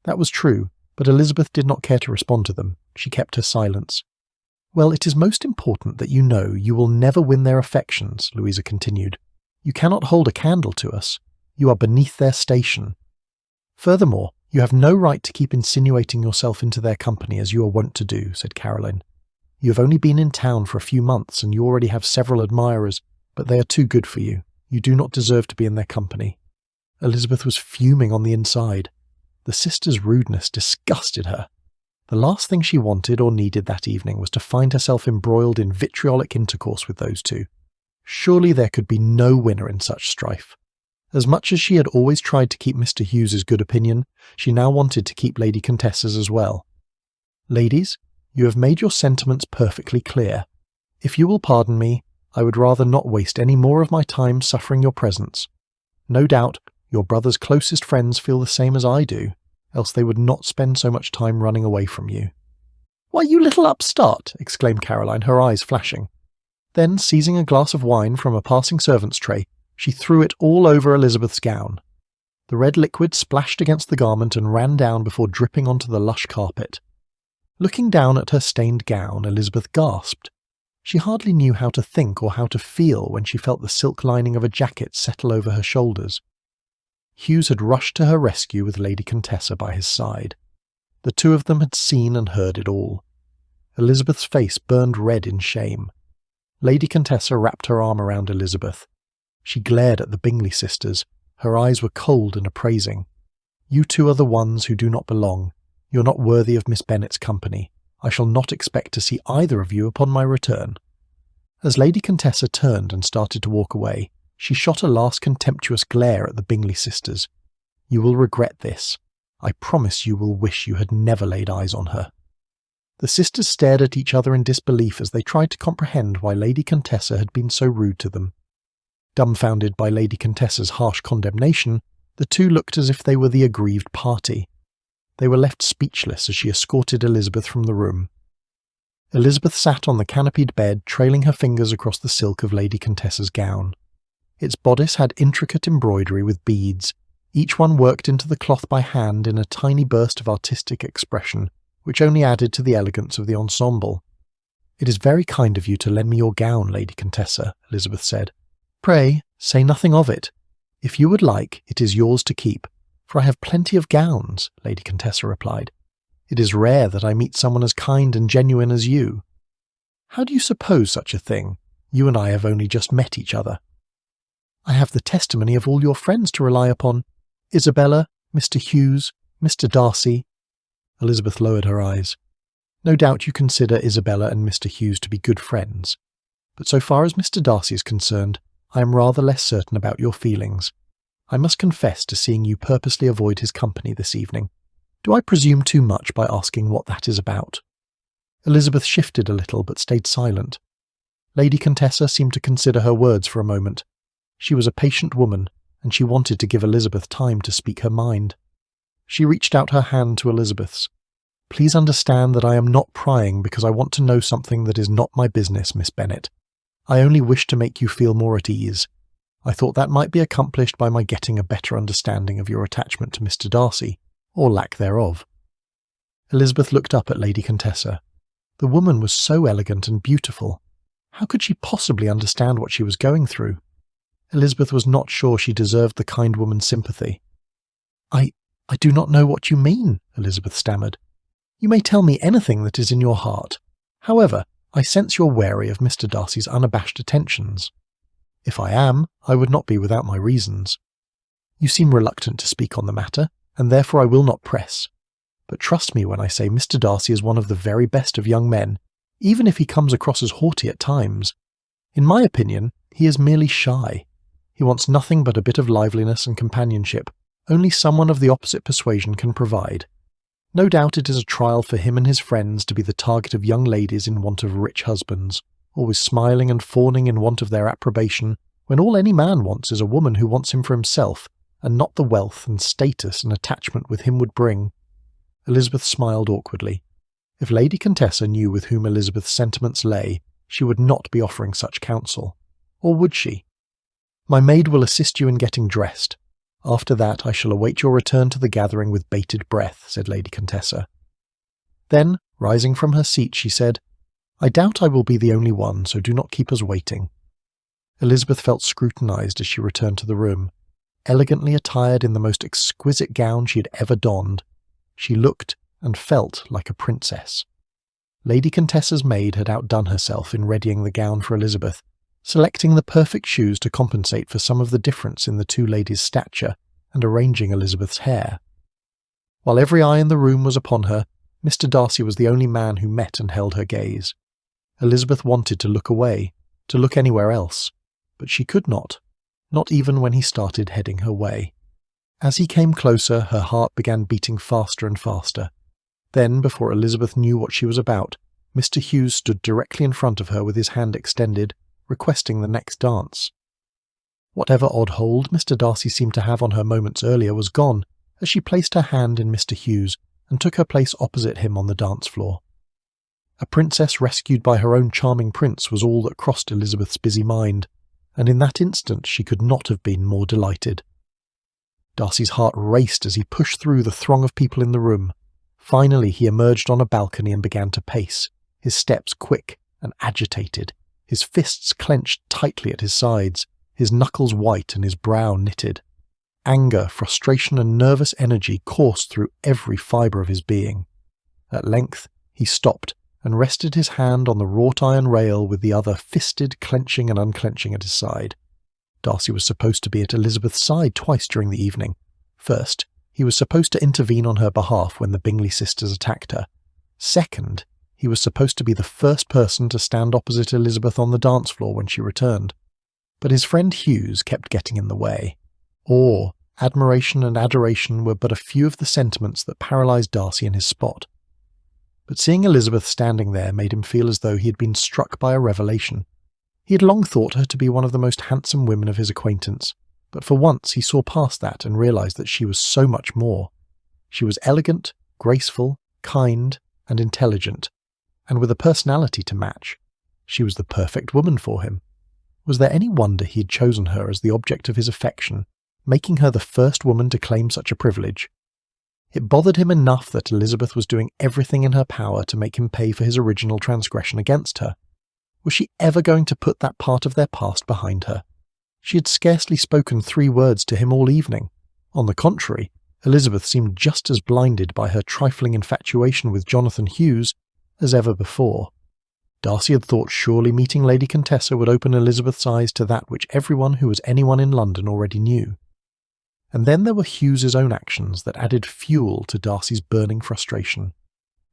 A: That was true, but Elizabeth did not care to respond to them. She kept her silence. "Well, it is most important that you know you will never win their affections," Louisa continued. "You cannot hold a candle to us. You are beneath their station. Furthermore, you have no right to keep insinuating yourself into their company as you are wont to do," said Caroline. "You have only been in town for a few months and you already have several admirers, but they are too good for you. You do not deserve to be in their company." Elizabeth was fuming on the inside. The sisters' rudeness disgusted her. The last thing she wanted or needed that evening was to find herself embroiled in vitriolic intercourse with those two. Surely there could be no winner in such strife. As much as she had always tried to keep Mr. Hughes's good opinion, she now wanted to keep Lady Contessa's as well. "Ladies, you have made your sentiments perfectly clear. If you will pardon me, I would rather not waste any more of my time suffering your presence. No doubt, your brother's closest friends feel the same as I do, else they would not spend so much time running away from you." "Why, you little upstart!" exclaimed Caroline, her eyes flashing. Then, seizing a glass of wine from a passing servant's tray, she threw it all over Elizabeth's gown. The red liquid splashed against the garment and ran down before dripping onto the lush carpet. Looking down at her stained gown, Elizabeth gasped. She hardly knew how to think or how to feel when she felt the silk lining of a jacket settle over her shoulders. Hughes had rushed to her rescue with Lady Contessa by his side. The two of them had seen and heard it all. Elizabeth's face burned red in shame. Lady Contessa wrapped her arm around Elizabeth. She glared at the Bingley sisters. Her eyes were cold and appraising. "You two are the ones who do not belong. You're not worthy of Miss Bennet's company. I shall not expect to see either of you upon my return." As Lady Contessa turned and started to walk away, she shot a last contemptuous glare at the Bingley sisters. "You will regret this. I promise you will wish you had never laid eyes on her." The sisters stared at each other in disbelief as they tried to comprehend why Lady Contessa had been so rude to them. Dumbfounded by Lady Contessa's harsh condemnation, the two looked as if they were the aggrieved party. They were left speechless as she escorted Elizabeth from the room. Elizabeth sat on the canopied bed, trailing her fingers across the silk of Lady Contessa's gown. Its bodice had intricate embroidery with beads, each one worked into the cloth by hand in a tiny burst of artistic expression, which only added to the elegance of the ensemble. "It is very kind of you to lend me your gown, Lady Contessa," Elizabeth said. "Pray, say nothing of it. If you would like, it is yours to keep, for I have plenty of gowns," Lady Contessa replied. "It is rare that I meet someone as kind and genuine as you." "How do you suppose such a thing? You and I have only just met each other." "I have the testimony of all your friends to rely upon. Isabella, Mr. Hughes, Mr. Darcy." Elizabeth lowered her eyes. "No doubt you consider Isabella and Mr. Hughes to be good friends. But so far as Mr. Darcy is concerned, I am rather less certain about your feelings. I must confess to seeing you purposely avoid his company this evening. Do I presume too much by asking what that is about?" Elizabeth shifted a little but stayed silent. Lady Contessa seemed to consider her words for a moment. She was a patient woman, and she wanted to give Elizabeth time to speak her mind. She reached out her hand to Elizabeth's. "Please understand that I am not prying because I want to know something that is not my business, Miss Bennet. I only wish to make you feel more at ease. I thought that might be accomplished by my getting a better understanding of your attachment to Mr. Darcy, or lack thereof." Elizabeth looked up at Lady Contessa. The woman was so elegant and beautiful. How could she possibly understand what she was going through? Elizabeth was not sure she deserved the kind woman's sympathy. I do not know what you mean," Elizabeth stammered. "You may tell me anything that is in your heart. However, I sense you're wary of Mr. Darcy's unabashed attentions. If I am, I would not be without my reasons. You seem reluctant to speak on the matter, and therefore I will not press. But trust me when I say Mr. Darcy is one of the very best of young men, even if he comes across as haughty at times. In my opinion, he is merely shy. He wants nothing but a bit of liveliness and companionship. Only someone of the opposite persuasion can provide. No doubt it is a trial for him and his friends to be the target of young ladies in want of rich husbands, always smiling and fawning in want of their approbation, when all any man wants is a woman who wants him for himself, and not the wealth and status an attachment with him would bring." Elizabeth smiled awkwardly. If Lady Contessa knew with whom Elizabeth's sentiments lay, she would not be offering such counsel. Or would she? "My maid will assist you in getting dressed. After that I shall await your return to the gathering with bated breath," said Lady Contessa. Then, rising from her seat, she said, "I doubt I will be the only one, so do not keep us waiting." Elizabeth felt scrutinized as she returned to the room. Elegantly attired in the most exquisite gown she had ever donned, she looked and felt like a princess. Lady Contessa's maid had outdone herself in readying the gown for Elizabeth, selecting the perfect shoes to compensate for some of the difference in the two ladies' stature, and arranging Elizabeth's hair. While every eye in the room was upon her, Mr. Darcy was the only man who met and held her gaze. Elizabeth wanted to look away, to look anywhere else, but she could not even when he started heading her way. As he came closer, her heart began beating faster and faster. Then, before Elizabeth knew what she was about, Mr. Hughes stood directly in front of her with his hand extended, requesting the next dance. Whatever odd hold Mr. Darcy seemed to have on her moments earlier was gone, as she placed her hand in Mr. Hugh's and took her place opposite him on the dance floor. A princess rescued by her own charming prince was all that crossed Elizabeth's busy mind, and in that instant she could not have been more delighted. Darcy's heart raced as he pushed through the throng of people in the room. Finally he emerged on a balcony and began to pace, his steps quick and agitated, his fists clenched tightly at his sides, his knuckles white and his brow knitted. Anger, frustration and nervous energy coursed through every fibre of his being. At length he stopped and rested his hand on the wrought-iron rail with the other fisted, clenching and unclenching at his side. Darcy was supposed to be at Elizabeth's side twice during the evening. First, he was supposed to intervene on her behalf when the Bingley sisters attacked her. Second, he was supposed to be the first person to stand opposite Elizabeth on the dance floor when she returned. But his friend Hughes kept getting in the way. Awe, admiration and adoration were but a few of the sentiments that paralysed Darcy in his spot. But seeing Elizabeth standing there made him feel as though he had been struck by a revelation. He had long thought her to be one of the most handsome women of his acquaintance, but for once he saw past that and realised that she was so much more. She was elegant, graceful, kind, and intelligent, and with a personality to match. She was the perfect woman for him. Was there any wonder he had chosen her as the object of his affection, making her the first woman to claim such a privilege? It bothered him enough that Elizabeth was doing everything in her power to make him pay for his original transgression against her. Was she ever going to put that part of their past behind her? She had scarcely spoken 3 words to him all evening. On the contrary, Elizabeth seemed just as blinded by her trifling infatuation with Jonathan Hughes as ever before. Darcy had thought surely meeting Lady Contessa would open Elizabeth's eyes to that which everyone who was anyone in London already knew. And then there were Hughes's own actions that added fuel to Darcy's burning frustration.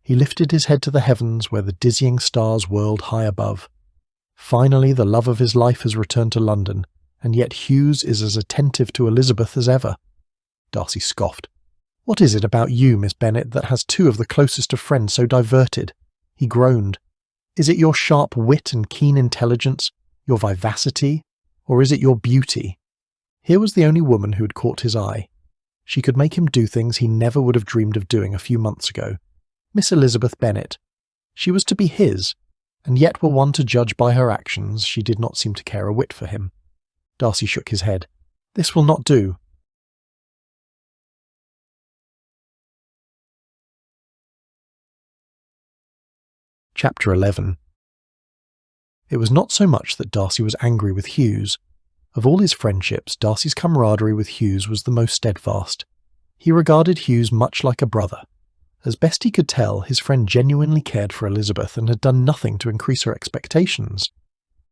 A: He lifted his head to the heavens where the dizzying stars whirled high above. Finally the love of his life has returned to London, and yet Hughes is as attentive to Elizabeth as ever. Darcy scoffed. "What is it about you, Miss Bennet, that has 2 of the closest of friends so diverted?" He groaned. "Is it your sharp wit and keen intelligence, your vivacity, or is it your beauty?" Here was the only woman who had caught his eye. She could make him do things he never would have dreamed of doing a few months ago. Miss Elizabeth Bennet. She was to be his, and yet were one to judge by her actions, she did not seem to care a whit for him. Darcy shook his head. "This will not do." Chapter 11. It was not so much that Darcy was angry with Hughes. Of all his friendships, Darcy's camaraderie with Hughes was the most steadfast. He regarded Hughes much like a brother. As best he could tell, his friend genuinely cared for Elizabeth and had done nothing to increase her expectations.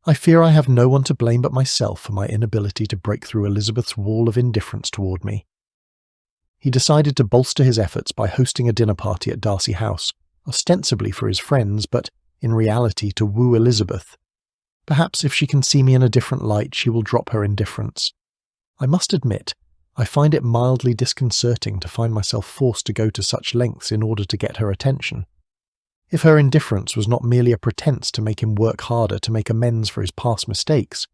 A: "I fear I have no one to blame but myself for my inability to break through Elizabeth's wall of indifference toward me." He decided to bolster his efforts by hosting a dinner party at Darcy House, ostensibly for his friends, but in reality to woo Elizabeth. Perhaps if she can see me in a different light, she will drop her indifference. I must admit, I find it mildly disconcerting to find myself forced to go to such lengths in order to get her attention. If her indifference was not merely a pretense to make him work harder to make amends for his past mistakes,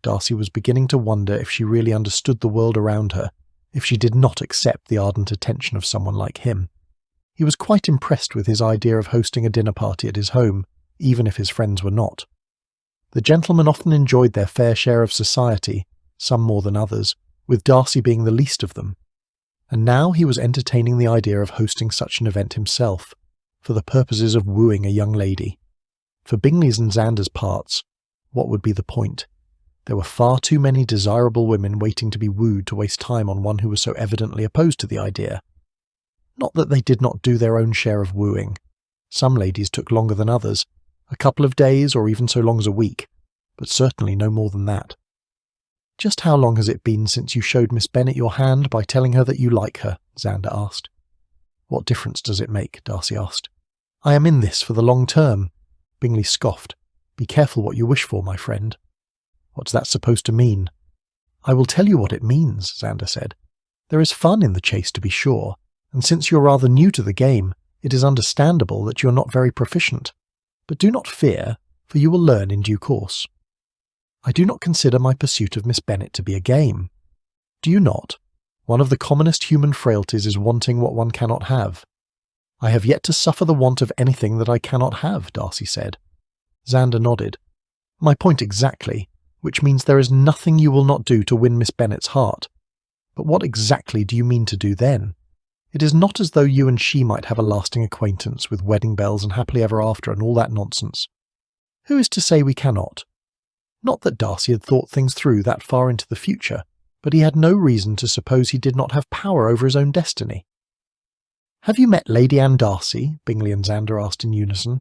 A: Darcy was beginning to wonder if she really understood the world around her, if she did not accept the ardent attention of someone like him. He was quite impressed with his idea of hosting a dinner party at his home, even if his friends were not. The gentlemen often enjoyed their fair share of society, some more than others, with Darcy being the least of them. And now he was entertaining the idea of hosting such an event himself, for the purposes of wooing a young lady. For Bingley's and Xander's parts, what would be the point? There were far too many desirable women waiting to be wooed to waste time on one who was so evidently opposed to the idea. Not that they did not do their own share of wooing. Some ladies took longer than others, a couple of days or even so long as a week, but certainly no more than that. "Just how long has it been since you showed Miss Bennet your hand by telling her that you like her?" Xander asked. "What difference does it make?" Darcy asked. "I am in this for the long term." Bingley scoffed. "Be careful what you wish for, my friend." "What's that supposed to mean?" "I will tell you what it means," Xander said. "There is fun in the chase, to be sure, and since you're rather new to the game, it is understandable that you're not very proficient. But do not fear, for you will learn in due course." I do not consider my pursuit of Miss Bennet to be a game. Do you not? One of the commonest human frailties is wanting what one cannot have. I have yet to suffer the want of anything that I cannot have, Darcy said. Xander nodded. My point exactly, which means there is nothing you will not do to win Miss Bennet's heart. But what exactly do you mean to do then? It is not as though you and she might have a lasting acquaintance with wedding bells and happily ever after and all that nonsense. Who is to say we cannot? Not that Darcy had thought things through that far into the future, but he had no reason to suppose he did not have power over his own destiny. Have you met Lady Anne Darcy? Bingley and Xander asked in unison.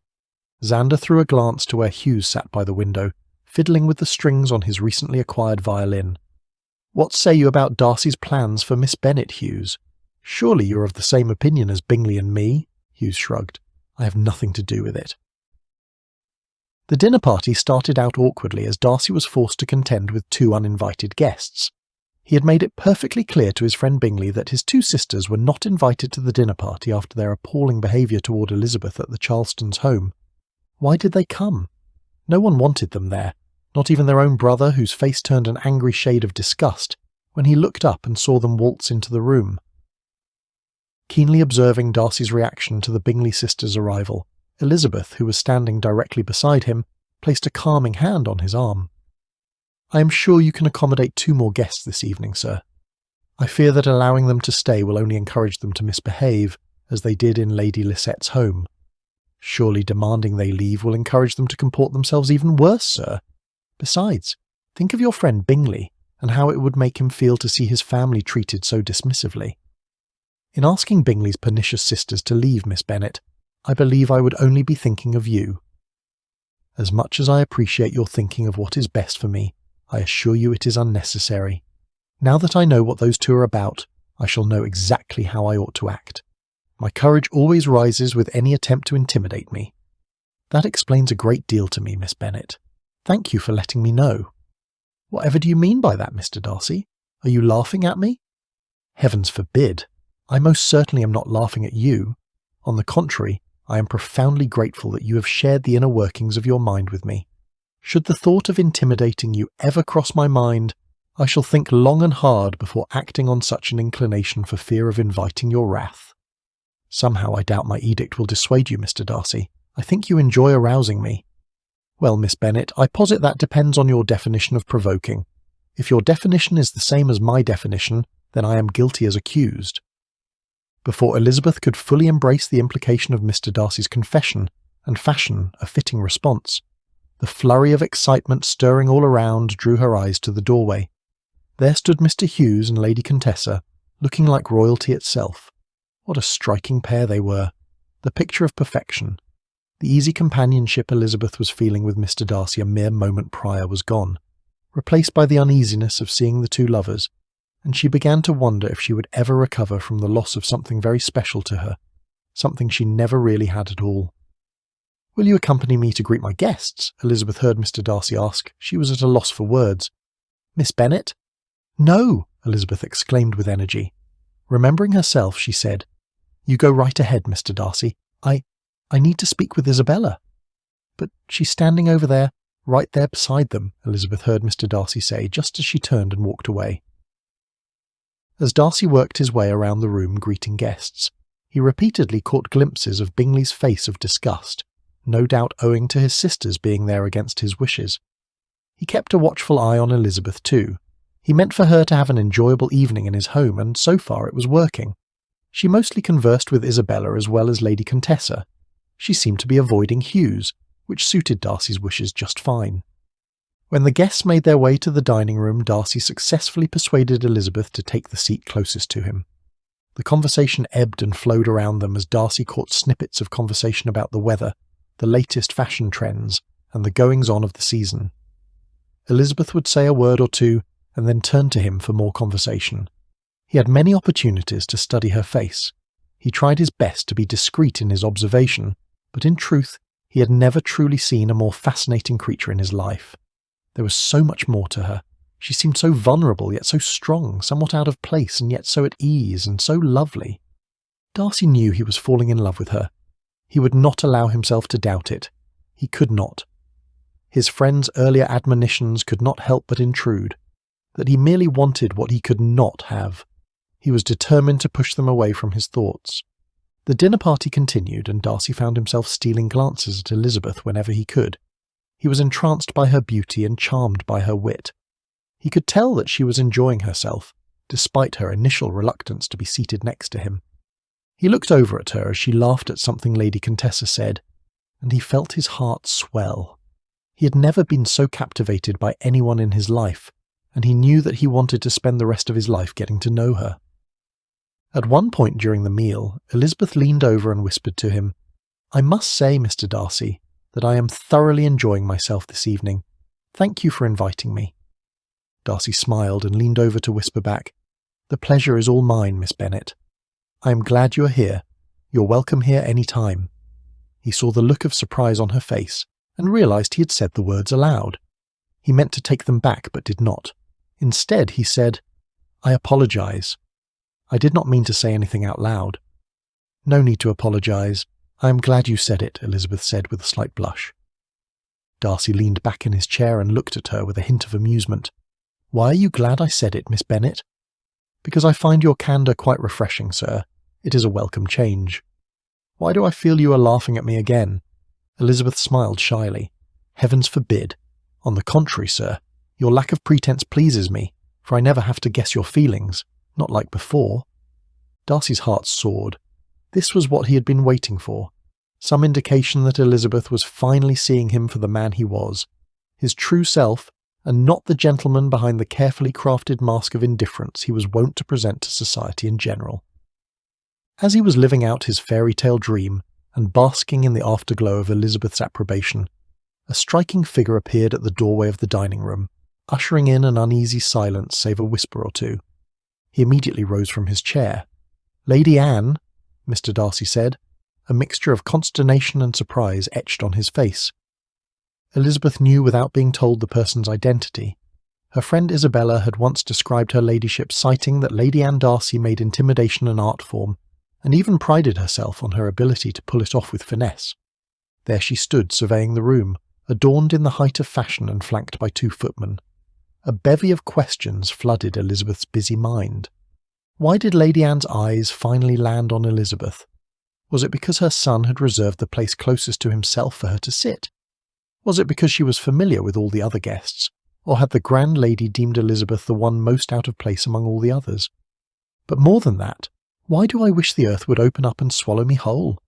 A: Xander threw a glance to where Hughes sat by the window, fiddling with the strings on his recently acquired violin. What say you about Darcy's plans for Miss Bennet, Hughes? Surely you are of the same opinion as Bingley and me? Hughes shrugged. I have nothing to do with it. The dinner party started out awkwardly as Darcy was forced to contend with two uninvited guests. He had made it perfectly clear to his friend Bingley that his two sisters were not invited to the dinner party after their appalling behaviour toward Elizabeth at the Charlestons' home. Why did they come? No one wanted them there, not even their own brother, whose face turned an angry shade of disgust when he looked up and saw them waltz into the room. Keenly observing Darcy's reaction to the Bingley sisters' arrival, Elizabeth, who was standing directly beside him, placed a calming hand on his arm. I am sure you can accommodate 2 more guests this evening, sir. I fear that allowing them to stay will only encourage them to misbehave, as they did in Lady Lisette's home. Surely demanding they leave will encourage them to comport themselves even worse, sir. Besides, think of your friend Bingley, and how it would make him feel to see his family treated so dismissively. In asking Bingley's pernicious sisters to leave Miss Bennet, I believe I would only be thinking of you. As much as I appreciate your thinking of what is best for me, I assure you it is unnecessary. Now that I know what those two are about, I shall know exactly how I ought to act. My courage always rises with any attempt to intimidate me. That explains a great deal to me, Miss Bennet. Thank you for letting me know. Whatever do you mean by that, Mr. Darcy? Are you laughing at me? Heavens forbid! I most certainly am not laughing at you. On the contrary, I am profoundly grateful that you have shared the inner workings of your mind with me. Should the thought of intimidating you ever cross my mind, I shall think long and hard before acting on such an inclination for fear of inviting your wrath. Somehow I doubt my edict will dissuade you, Mr. Darcy. I think you enjoy arousing me. Well, Miss Bennet, I posit that depends on your definition of provoking. If your definition is the same as my definition, then I am guilty as accused. Before Elizabeth could fully embrace the implication of Mr. Darcy's confession and fashion a fitting response, the flurry of excitement stirring all around drew her eyes to the doorway. There stood Mr. Hughes and Lady Contessa, looking like royalty itself. What a striking pair they were, the picture of perfection. The easy companionship Elizabeth was feeling with Mr. Darcy a mere moment prior was gone, replaced by the uneasiness of seeing the two lovers, and she began to wonder if she would ever recover from the loss of something very special to her, something she never really had at all. "Will you accompany me to greet my guests?" Elizabeth heard Mr. Darcy ask. She was at a loss for words. "Miss Bennet?" "No!" Elizabeth exclaimed with energy. Remembering herself, she said, "You go right ahead, Mr. Darcy. I need to speak with Isabella." "But she's standing over there, right there beside them," Elizabeth heard Mr. Darcy say just as she turned and walked away. As Darcy worked his way around the room greeting guests, he repeatedly caught glimpses of Bingley's face of disgust, no doubt owing to his sisters being there against his wishes. He kept a watchful eye on Elizabeth too. He meant for her to have an enjoyable evening in his home, and so far it was working. She mostly conversed with Isabella as well as Lady Contessa. She seemed to be avoiding Hughes, which suited Darcy's wishes just fine. When the guests made their way to the dining room, Darcy successfully persuaded Elizabeth to take the seat closest to him. The conversation ebbed and flowed around them as Darcy caught snippets of conversation about the weather, the latest fashion trends, and the goings-on of the season. Elizabeth would say a word or two, and then turn to him for more conversation. He had many opportunities to study her face. He tried his best to be discreet in his observation, but in truth, he had never truly seen a more fascinating creature in his life. There was so much more to her. She seemed so vulnerable, yet so strong, somewhat out of place, and yet so at ease, and so lovely. Darcy knew he was falling in love with her. He would not allow himself to doubt it. He could not. His friend's earlier admonitions could not help but intrude, that he merely wanted what he could not have. He was determined to push them away from his thoughts. The dinner party continued, and Darcy found himself stealing glances at Elizabeth whenever he could. He was entranced by her beauty and charmed by her wit. He could tell that she was enjoying herself, despite her initial reluctance to be seated next to him. He looked over at her as she laughed at something Lady Contessa said, and he felt his heart swell. He had never been so captivated by anyone in his life, and he knew that he wanted to spend the rest of his life getting to know her. At one point during the meal, Elizabeth leaned over and whispered to him, "I must say, Mr. Darcy, that I am thoroughly enjoying myself this evening. Thank you for inviting me." Darcy smiled and leaned over to whisper back, "The pleasure is all mine, Miss Bennet. I am glad you are here. You're welcome here any time." He saw the look of surprise on her face and realised he had said the words aloud. He meant to take them back but did not. Instead, he said, "I apologise. I did not mean to say anything out loud." "No need to apologise. I am glad you said it," Elizabeth said with a slight blush. Darcy leaned back in his chair and looked at her with a hint of amusement. "Why are you glad I said it, Miss Bennet?" "Because I find your candour quite refreshing, sir. It is a welcome change." "Why do I feel you are laughing at me again?" Elizabeth smiled shyly. "Heavens forbid. On the contrary, sir, your lack of pretence pleases me, for I never have to guess your feelings, not like before." Darcy's heart soared. This was what he had been waiting for, some indication that Elizabeth was finally seeing him for the man he was, his true self, and not the gentleman behind the carefully crafted mask of indifference he was wont to present to society in general. As he was living out his fairy tale dream and basking in the afterglow of Elizabeth's approbation, a striking figure appeared at the doorway of the dining room, ushering in an uneasy silence save a whisper or two. He immediately rose from his chair. "Lady Anne," Mr. Darcy said, a mixture of consternation and surprise etched on his face. Elizabeth knew without being told the person's identity. Her friend Isabella had once described her ladyship, citing that Lady Anne Darcy made intimidation an art form, and even prided herself on her ability to pull it off with finesse. There she stood surveying the room, adorned in the height of fashion and flanked by 2 footmen. A bevy of questions flooded Elizabeth's busy mind. Why did Lady Anne's eyes finally land on Elizabeth? Was it because her son had reserved the place closest to himself for her to sit? Was it because she was familiar with all the other guests, or had the grand lady deemed Elizabeth the one most out of place among all the others? But more than that, why do I wish the earth would open up and swallow me whole?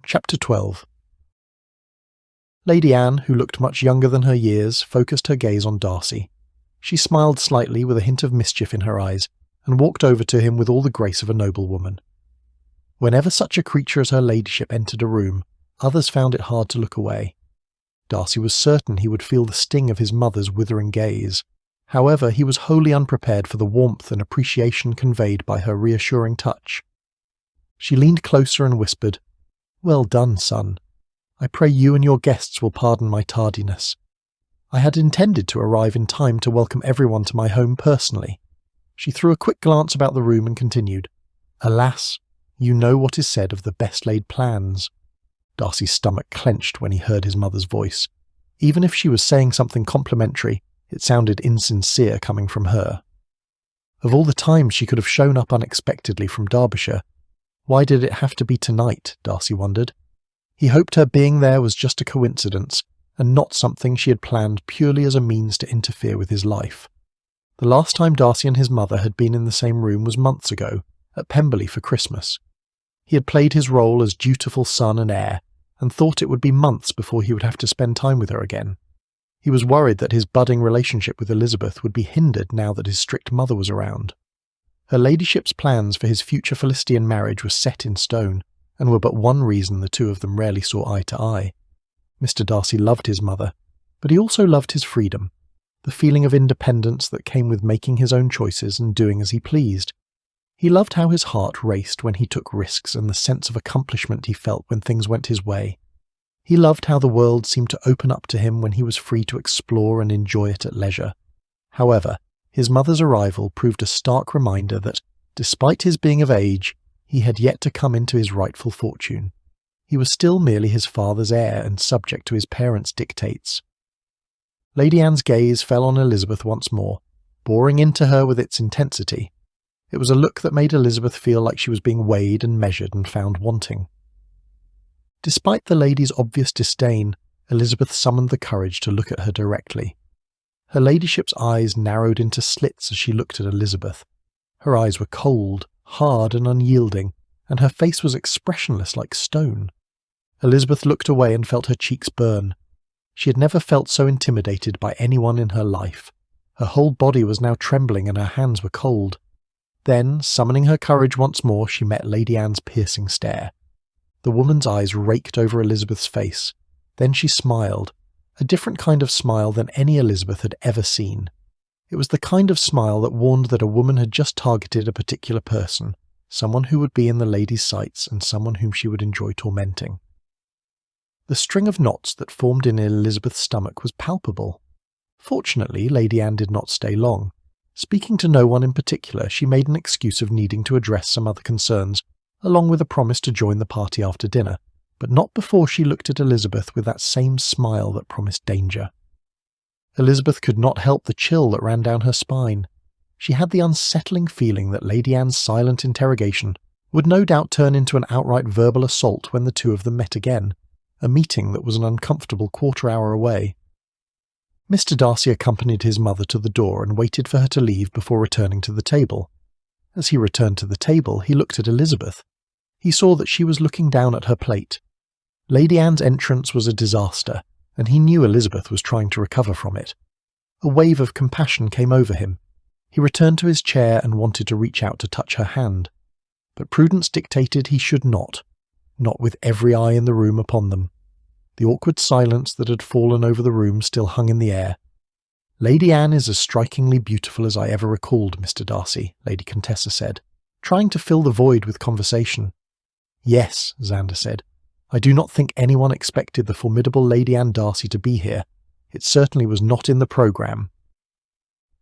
A: Chapter 12. Lady Anne, who looked much younger than her years, focused her gaze on Darcy. She smiled slightly with a hint of mischief in her eyes, and walked over to him with all the grace of a noblewoman. Whenever such a creature as her ladyship entered a room, others found it hard to look away. Darcy was certain he would feel the sting of his mother's withering gaze. However, he was wholly unprepared for the warmth and appreciation conveyed by her reassuring touch. She leaned closer and whispered, "Well done, son. I pray you and your guests will pardon my tardiness. I had intended to arrive in time to welcome everyone to my home personally." She threw a quick glance about the room and continued, "Alas, you know what is said of the best-laid plans." Darcy's stomach clenched when he heard his mother's voice. Even if she was saying something complimentary, it sounded insincere coming from her. Of all the times she could have shown up unexpectedly from Derbyshire, why did it have to be tonight, Darcy wondered. He hoped her being there was just a coincidence, and not something she had planned purely as a means to interfere with his life. The last time Darcy and his mother had been in the same room was months ago, at Pemberley for Christmas. He had played his role as dutiful son and heir, and thought it would be months before he would have to spend time with her again. He was worried that his budding relationship with Elizabeth would be hindered now that his strict mother was around. Her ladyship's plans for his future Philistian marriage were set in stone, and were but one reason the two of them rarely saw eye to eye. Mr. Darcy loved his mother, but he also loved his freedom, the feeling of independence that came with making his own choices and doing as he pleased. He loved how his heart raced when he took risks and the sense of accomplishment he felt when things went his way. He loved how the world seemed to open up to him when he was free to explore and enjoy it at leisure. However, his mother's arrival proved a stark reminder that, despite his being of age, He had yet to come into his rightful fortune. He was still merely his father's heir and subject to his parents' dictates. Lady Anne's gaze fell on Elizabeth once more, boring into her with its intensity. It was a look that made Elizabeth feel like she was being weighed and measured and found wanting. Despite the lady's obvious disdain, Elizabeth summoned the courage to look at her directly. Her ladyship's eyes narrowed into slits as she looked at Elizabeth. Her eyes were cold, hard and unyielding, and her face was expressionless like stone. Elizabeth looked away and felt her cheeks burn. She had never felt so intimidated by anyone in her life. Her whole body was now trembling and her hands were cold. Then, summoning her courage once more, she met Lady Anne's piercing stare. The woman's eyes raked over Elizabeth's face. Then she smiled, a different kind of smile than any Elizabeth had ever seen. It was the kind of smile that warned that a woman had just targeted a particular person, someone who would be in the lady's sights and someone whom she would enjoy tormenting. The string of knots that formed in Elizabeth's stomach was palpable. Fortunately, Lady Anne did not stay long. Speaking to no one in particular, she made an excuse of needing to address some other concerns, along with a promise to join the party after dinner, but not before she looked at Elizabeth with that same smile that promised danger. Elizabeth could not help the chill that ran down her spine. She had the unsettling feeling that Lady Anne's silent interrogation would no doubt turn into an outright verbal assault when the two of them met again, a meeting that was an uncomfortable quarter-hour away. Mr. Darcy accompanied his mother to the door and waited for her to leave before returning to the table. As he returned to the table, he looked at Elizabeth. He saw that she was looking down at her plate. Lady Anne's entrance was a disaster, and he knew Elizabeth was trying to recover from it. A wave of compassion came over him. He returned to his chair and wanted to reach out to touch her hand. But prudence dictated he should not with every eye in the room upon them. The awkward silence that had fallen over the room still hung in the air. "Lady Anne is as strikingly beautiful as I ever recalled, Mr. Darcy," Lady Contessa said, trying to fill the void with conversation. "Yes," Xander said. "I do not think anyone expected the formidable Lady Anne Darcy to be here. It certainly was not in the programme."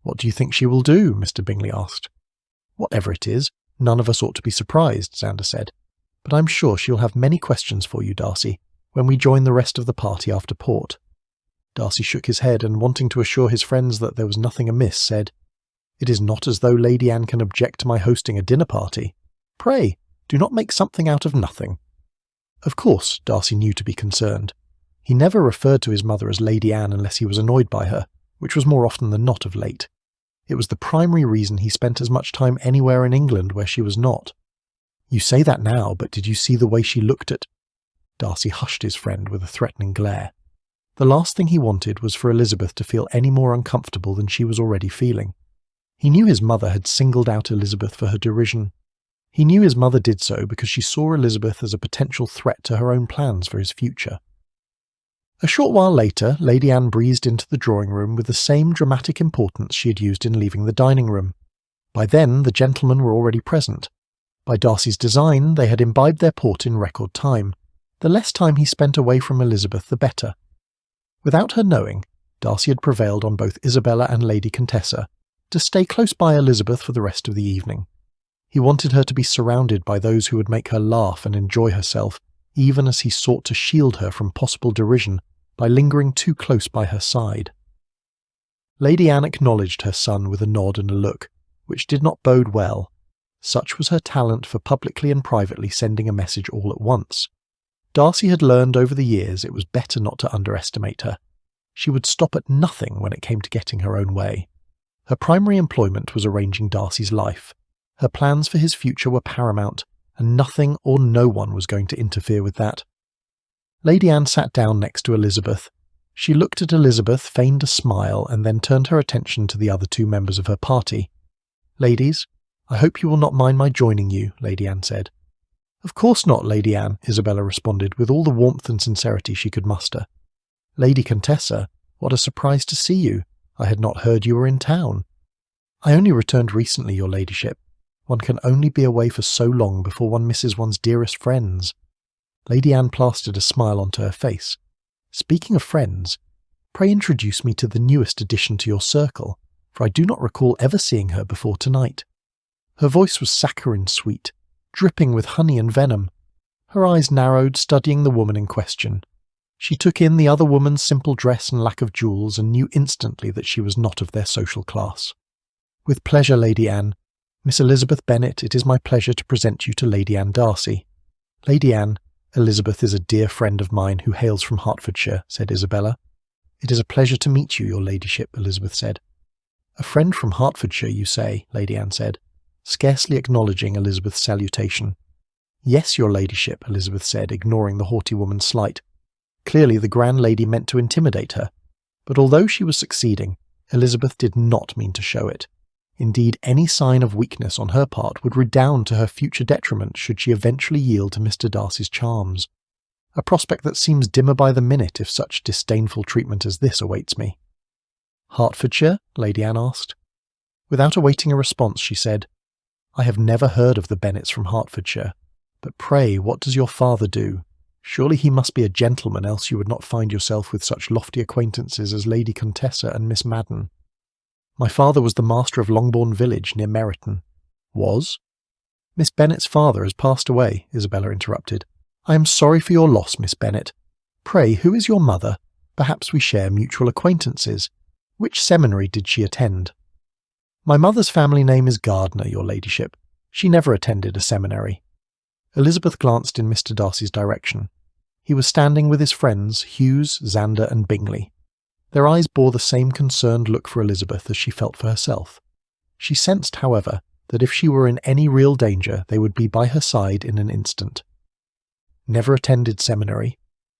A: "What do you think she will do?" Mr. Bingley asked. "Whatever it is, none of us ought to be surprised," Xander said. "But I'm sure she'll have many questions for you, Darcy, when we join the rest of the party after port." Darcy shook his head and, wanting to assure his friends that there was nothing amiss, said, "It is not as though Lady Anne can object to my hosting a dinner party. Pray, do not make something out of nothing." Of course, Darcy knew to be concerned. He never referred to his mother as Lady Anne unless he was annoyed by her, which was more often than not of late. It was the primary reason he spent as much time anywhere in England where she was not. "You say that now, but did you see the way she looked at—" Darcy hushed his friend with a threatening glare. The last thing he wanted was for Elizabeth to feel any more uncomfortable than she was already feeling. He knew his mother had singled out Elizabeth for her derision. He knew his mother did so because she saw Elizabeth as a potential threat to her own plans for his future. A short while later, Lady Anne breezed into the drawing-room with the same dramatic importance she had used in leaving the dining-room. By then, the gentlemen were already present. By Darcy's design, they had imbibed their port in record time. The less time he spent away from Elizabeth, the better. Without her knowing, Darcy had prevailed on both Isabella and Lady Contessa to stay close by Elizabeth for the rest of the evening. He wanted her to be surrounded by those who would make her laugh and enjoy herself, even as he sought to shield her from possible derision by lingering too close by her side. Lady Anne acknowledged her son with a nod and a look, which did not bode well. Such was her talent for publicly and privately sending a message all at once. Darcy had learned over the years it was better not to underestimate her. She would stop at nothing when it came to getting her own way. Her primary employment was arranging Darcy's life. Her plans for his future were paramount, and nothing or no one was going to interfere with that. Lady Anne sat down next to Elizabeth. She looked at Elizabeth, feigned a smile, and then turned her attention to the other two members of her party. "Ladies, I hope you will not mind my joining you," Lady Anne said. "Of course not, Lady Anne," Isabella responded with all the warmth and sincerity she could muster. "Lady Contessa, what a surprise to see you. I had not heard you were in town." "I only returned recently, your ladyship. One can only be away for so long before one misses one's dearest friends." Lady Anne plastered a smile onto her face. "Speaking of friends, pray introduce me to the newest addition to your circle, for I do not recall ever seeing her before tonight." Her voice was saccharine sweet. dripping with honey and venom. Her eyes narrowed, studying the woman in question. She took in the other woman's simple dress and lack of jewels and knew instantly that she was not of their social class. "With pleasure, Lady Anne. Miss Elizabeth Bennet, it is my pleasure to present you to Lady Anne Darcy." "Lady Anne, Elizabeth is a dear friend of mine who hails from Hertfordshire," said Isabella. "It is a pleasure to meet you, your ladyship," Elizabeth said. "A friend from Hertfordshire, you say," Lady Anne said, scarcely acknowledging Elizabeth's salutation. "Yes, your ladyship," Elizabeth said, ignoring the haughty woman's slight. Clearly the grand lady meant to intimidate her, but although she was succeeding, Elizabeth did not mean to show it. Indeed, any sign of weakness on her part would redound to her future detriment should she eventually yield to Mr. Darcy's charms. A prospect that seems dimmer by the minute if such disdainful treatment as this awaits me. "Hertfordshire?" Lady Anne asked. Without awaiting a response, she said, "I have never heard of the Bennets from Hertfordshire, but pray, what does your father do? Surely he must be a gentleman, else you would not find yourself with such lofty acquaintances as Lady Contessa and Miss Madden." "My father was the master of Longbourn village near Meryton." "Was?" "Miss Bennet's father has passed away," Isabella interrupted. "I am sorry for your loss, Miss Bennet. Pray, who is your mother? Perhaps we share mutual acquaintances. Which seminary did she attend?" "My mother's family name is Gardiner, your ladyship. She never attended a seminary." Elizabeth glanced in Mr. Darcy's direction. He was standing with his friends, Hughes, Xander, and Bingley. Their eyes bore the same concerned look for Elizabeth as she felt for herself. She sensed, however, that if she were in any real danger, they would be by her side in an instant. "Never attended seminary?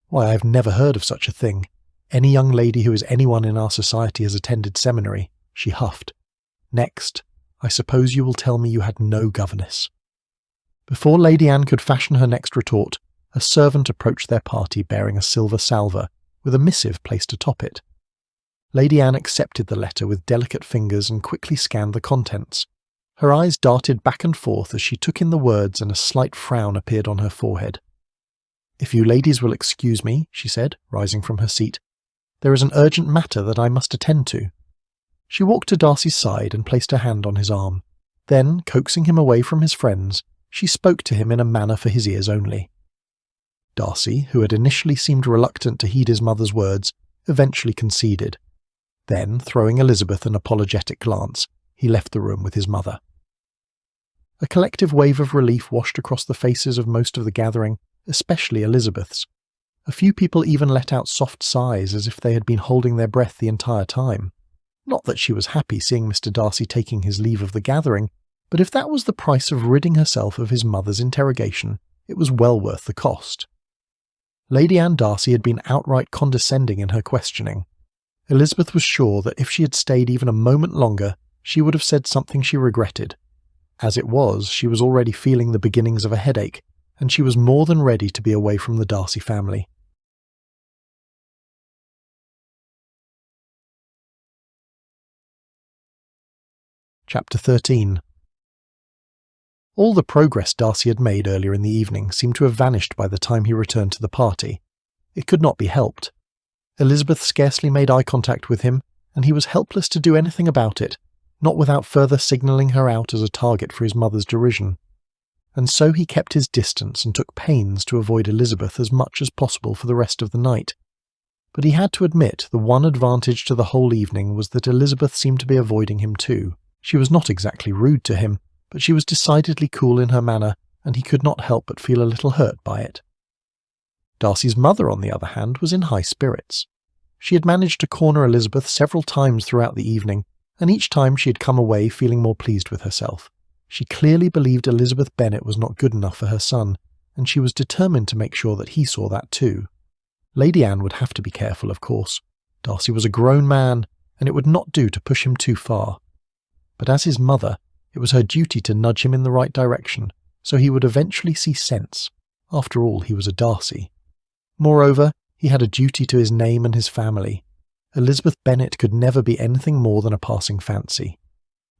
A: Why, I have never heard of such a thing. Any young lady who is anyone in our society has attended seminary," she huffed. "Next, I suppose you will tell me you had no governess." Before Lady Anne could fashion her next retort, a servant approached their party bearing a silver salver, with a missive placed atop it. Lady Anne accepted the letter with delicate fingers and quickly scanned the contents. Her eyes darted back and forth as she took in the words, and a slight frown appeared on her forehead. "If you ladies will excuse me," she said, rising from her seat, "there is an urgent matter that I must attend to." She walked to Darcy's side and placed her hand on his arm. Then, coaxing him away from his friends, she spoke to him in a manner for his ears only. Darcy, who had initially seemed reluctant to heed his mother's words, eventually conceded. Then, throwing Elizabeth an apologetic glance, he left the room with his mother. A collective wave of relief washed across the faces of most of the gathering, especially Elizabeth's. A few people even let out soft sighs as if they had been holding their breath the entire time. Not that she was happy seeing Mr. Darcy taking his leave of the gathering, but if that was the price of ridding herself of his mother's interrogation, it was well worth the cost. Lady Anne Darcy had been outright condescending in her questioning. Elizabeth was sure that if she had stayed even a moment longer, she would have said something she regretted. As it was, she was already feeling the beginnings of a headache, and she was more than ready to be away from the Darcy family. Chapter 13. All the progress Darcy had made earlier in the evening seemed to have vanished by the time he returned to the party. It could not be helped. Elizabeth scarcely made eye contact with him, and he was helpless to do anything about it, not without further signalling her out as a target for his mother's derision. And so he kept his distance and took pains to avoid Elizabeth as much as possible for the rest of the night. But he had to admit the one advantage to the whole evening was that Elizabeth seemed to be avoiding him too. She was not exactly rude to him, but she was decidedly cool in her manner, and he could not help but feel a little hurt by it. Darcy's mother, on the other hand, was in high spirits. She had managed to corner Elizabeth several times throughout the evening, and each time she had come away feeling more pleased with herself. She clearly believed Elizabeth Bennet was not good enough for her son, and she was determined to make sure that he saw that too. Lady Anne would have to be careful, of course. Darcy was a grown man, and it would not do to push him too far. But as his mother, it was her duty to nudge him in the right direction, so he would eventually see sense. After all, he was a Darcy. Moreover, he had a duty to his name and his family. Elizabeth Bennet could never be anything more than a passing fancy.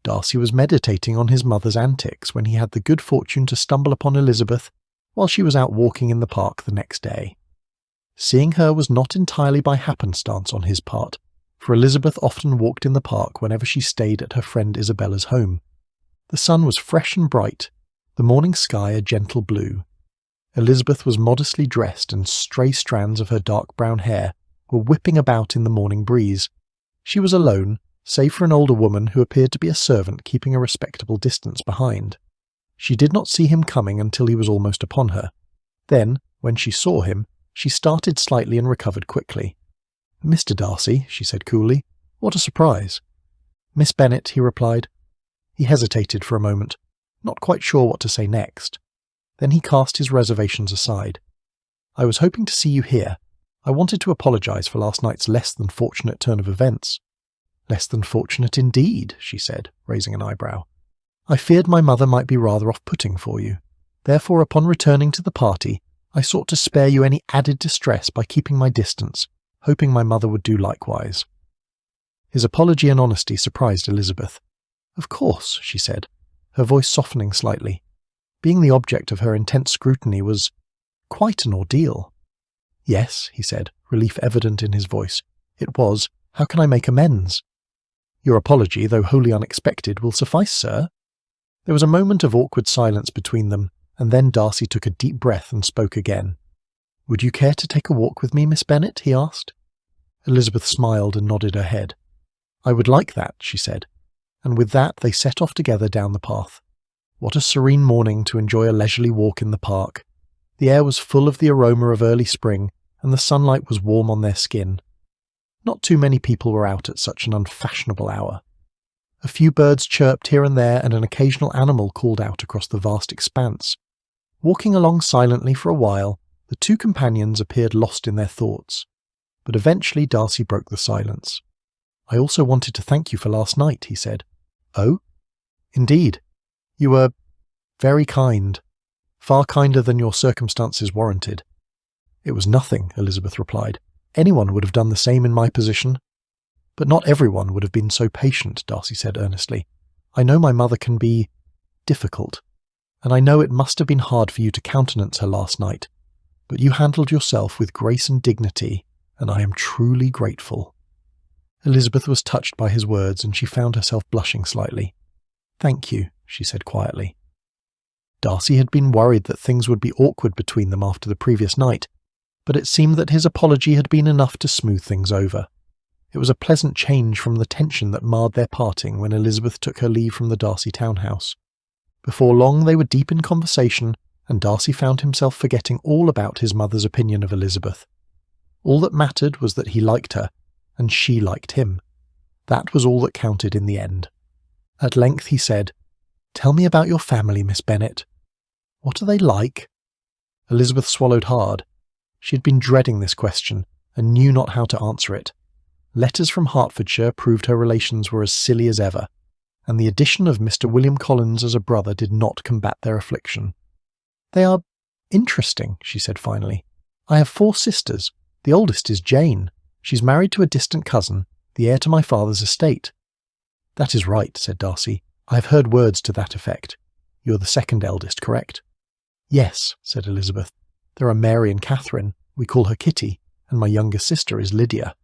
A: Darcy was meditating on his mother's antics when he had the good fortune to stumble upon Elizabeth while she was out walking in the park the next day. Seeing her was not entirely by happenstance on his part, for Elizabeth often walked in the park whenever she stayed at her friend Isabella's home. The sun was fresh and bright, the morning sky a gentle blue. Elizabeth was modestly dressed, and stray strands of her dark brown hair were whipping about in the morning breeze. She was alone, save for an older woman who appeared to be a servant keeping a respectable distance behind. She did not see him coming until he was almost upon her. Then, when she saw him, she started slightly and recovered quickly. "Mr. Darcy," she said coolly, "what a surprise." "Miss Bennet," he replied. He hesitated for a moment, not quite sure what to say next. Then he cast his reservations aside. "I was hoping to see you here. I wanted to apologise for last night's less than fortunate turn of events." "Less than fortunate indeed," she said, raising an eyebrow. "I feared my mother might be rather off-putting for you. Therefore, upon returning to the party, I sought to spare you any added distress by keeping my distance, hoping my mother would do likewise." His apology and honesty surprised Elizabeth. "Of course," she said, her voice softening slightly. Being the object of her intense scrutiny was quite an ordeal. "Yes," he said, relief evident in his voice. "It was. How can I make amends?" "Your apology, though wholly unexpected, will suffice, sir." There was a moment of awkward silence between them, and then Darcy took a deep breath and spoke again. "Would you care to take a walk with me, Miss Bennet?" he asked. Elizabeth smiled and nodded her head. "I would like that," she said, and with that they set off together down the path. What a serene morning to enjoy a leisurely walk in the park. The air was full of the aroma of early spring, and the sunlight was warm on their skin. Not too many people were out at such an unfashionable hour. A few birds chirped here and there, and an occasional animal called out across the vast expanse. Walking along silently for a while, the two companions appeared lost in their thoughts. But eventually Darcy broke the silence. "I also wanted to thank you for last night," he said. "Oh? Indeed. You were very kind. Far kinder than your circumstances warranted." "It was nothing," Elizabeth replied. "Anyone would have done the same in my position." "But not everyone would have been so patient," Darcy said earnestly. "I know my mother can be difficult, and I know it must have been hard for you to countenance her last night, but you handled yourself with grace and dignity, and I am truly grateful." Elizabeth was touched by his words, and she found herself blushing slightly. "Thank you," she said quietly. Darcy had been worried that things would be awkward between them after the previous night, but it seemed that his apology had been enough to smooth things over. It was a pleasant change from the tension that marred their parting when Elizabeth took her leave from the Darcy townhouse. Before long they were deep in conversation, and Darcy found himself forgetting all about his mother's opinion of Elizabeth. All that mattered was that he liked her, and she liked him. That was all that counted in the end. At length he said, "Tell me about your family, Miss Bennet. What are they like?" Elizabeth swallowed hard. She had been dreading this question, and knew not how to answer it. Letters from Hertfordshire proved her relations were as silly as ever, and the addition of Mr. William Collins as a brother did not combat their affliction. "They are interesting," she said finally. "I have 4 sisters. The oldest is Jane. She's married to a distant cousin, the heir to my father's estate." "That is right," said Darcy. "I have heard words to that effect. You're the second eldest, correct?" "Yes," said Elizabeth. "There are Mary and Catherine. We call her Kitty, and my younger sister is Lydia."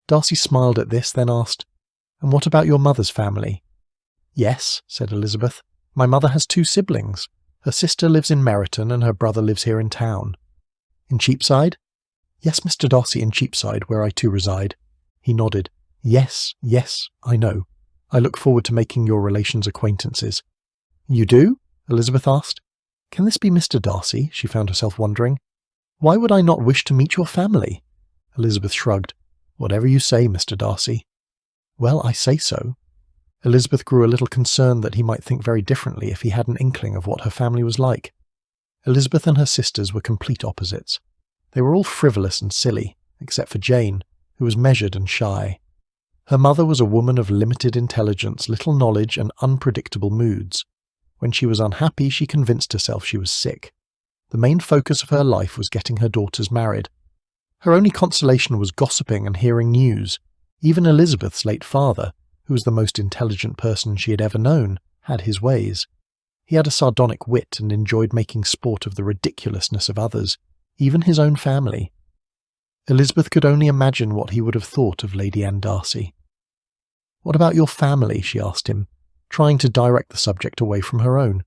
A: Darcy smiled at this, then asked, "And what about your mother's family?" "Yes," said Elizabeth. "My mother has 2 siblings. Her sister lives in Meryton, and her brother lives here in town." "In Cheapside?" "Yes, Mr. Darcy, in Cheapside, where I too reside." He nodded. Yes, I know. I look forward to making your relations' acquaintances." "You do?" Elizabeth asked. "Can this be Mr. Darcy?" she found herself wondering. "Why would I not wish to meet your family?" Elizabeth shrugged. "Whatever you say, Mr. Darcy." "Well, I say so." Elizabeth grew a little concerned that he might think very differently if he had an inkling of what her family was like. Elizabeth and her sisters were complete opposites. They were all frivolous and silly, except for Jane, who was measured and shy. Her mother was a woman of limited intelligence, little knowledge, and unpredictable moods. When she was unhappy, she convinced herself she was sick. The main focus of her life was getting her daughters married. Her only consolation was gossiping and hearing news. Even Elizabeth's late father, who was the most intelligent person she had ever known, had his ways. He had a sardonic wit and enjoyed making sport of the ridiculousness of others, even his own family. Elizabeth could only imagine what he would have thought of Lady Anne Darcy. "What about your family?" she asked him, trying to direct the subject away from her own.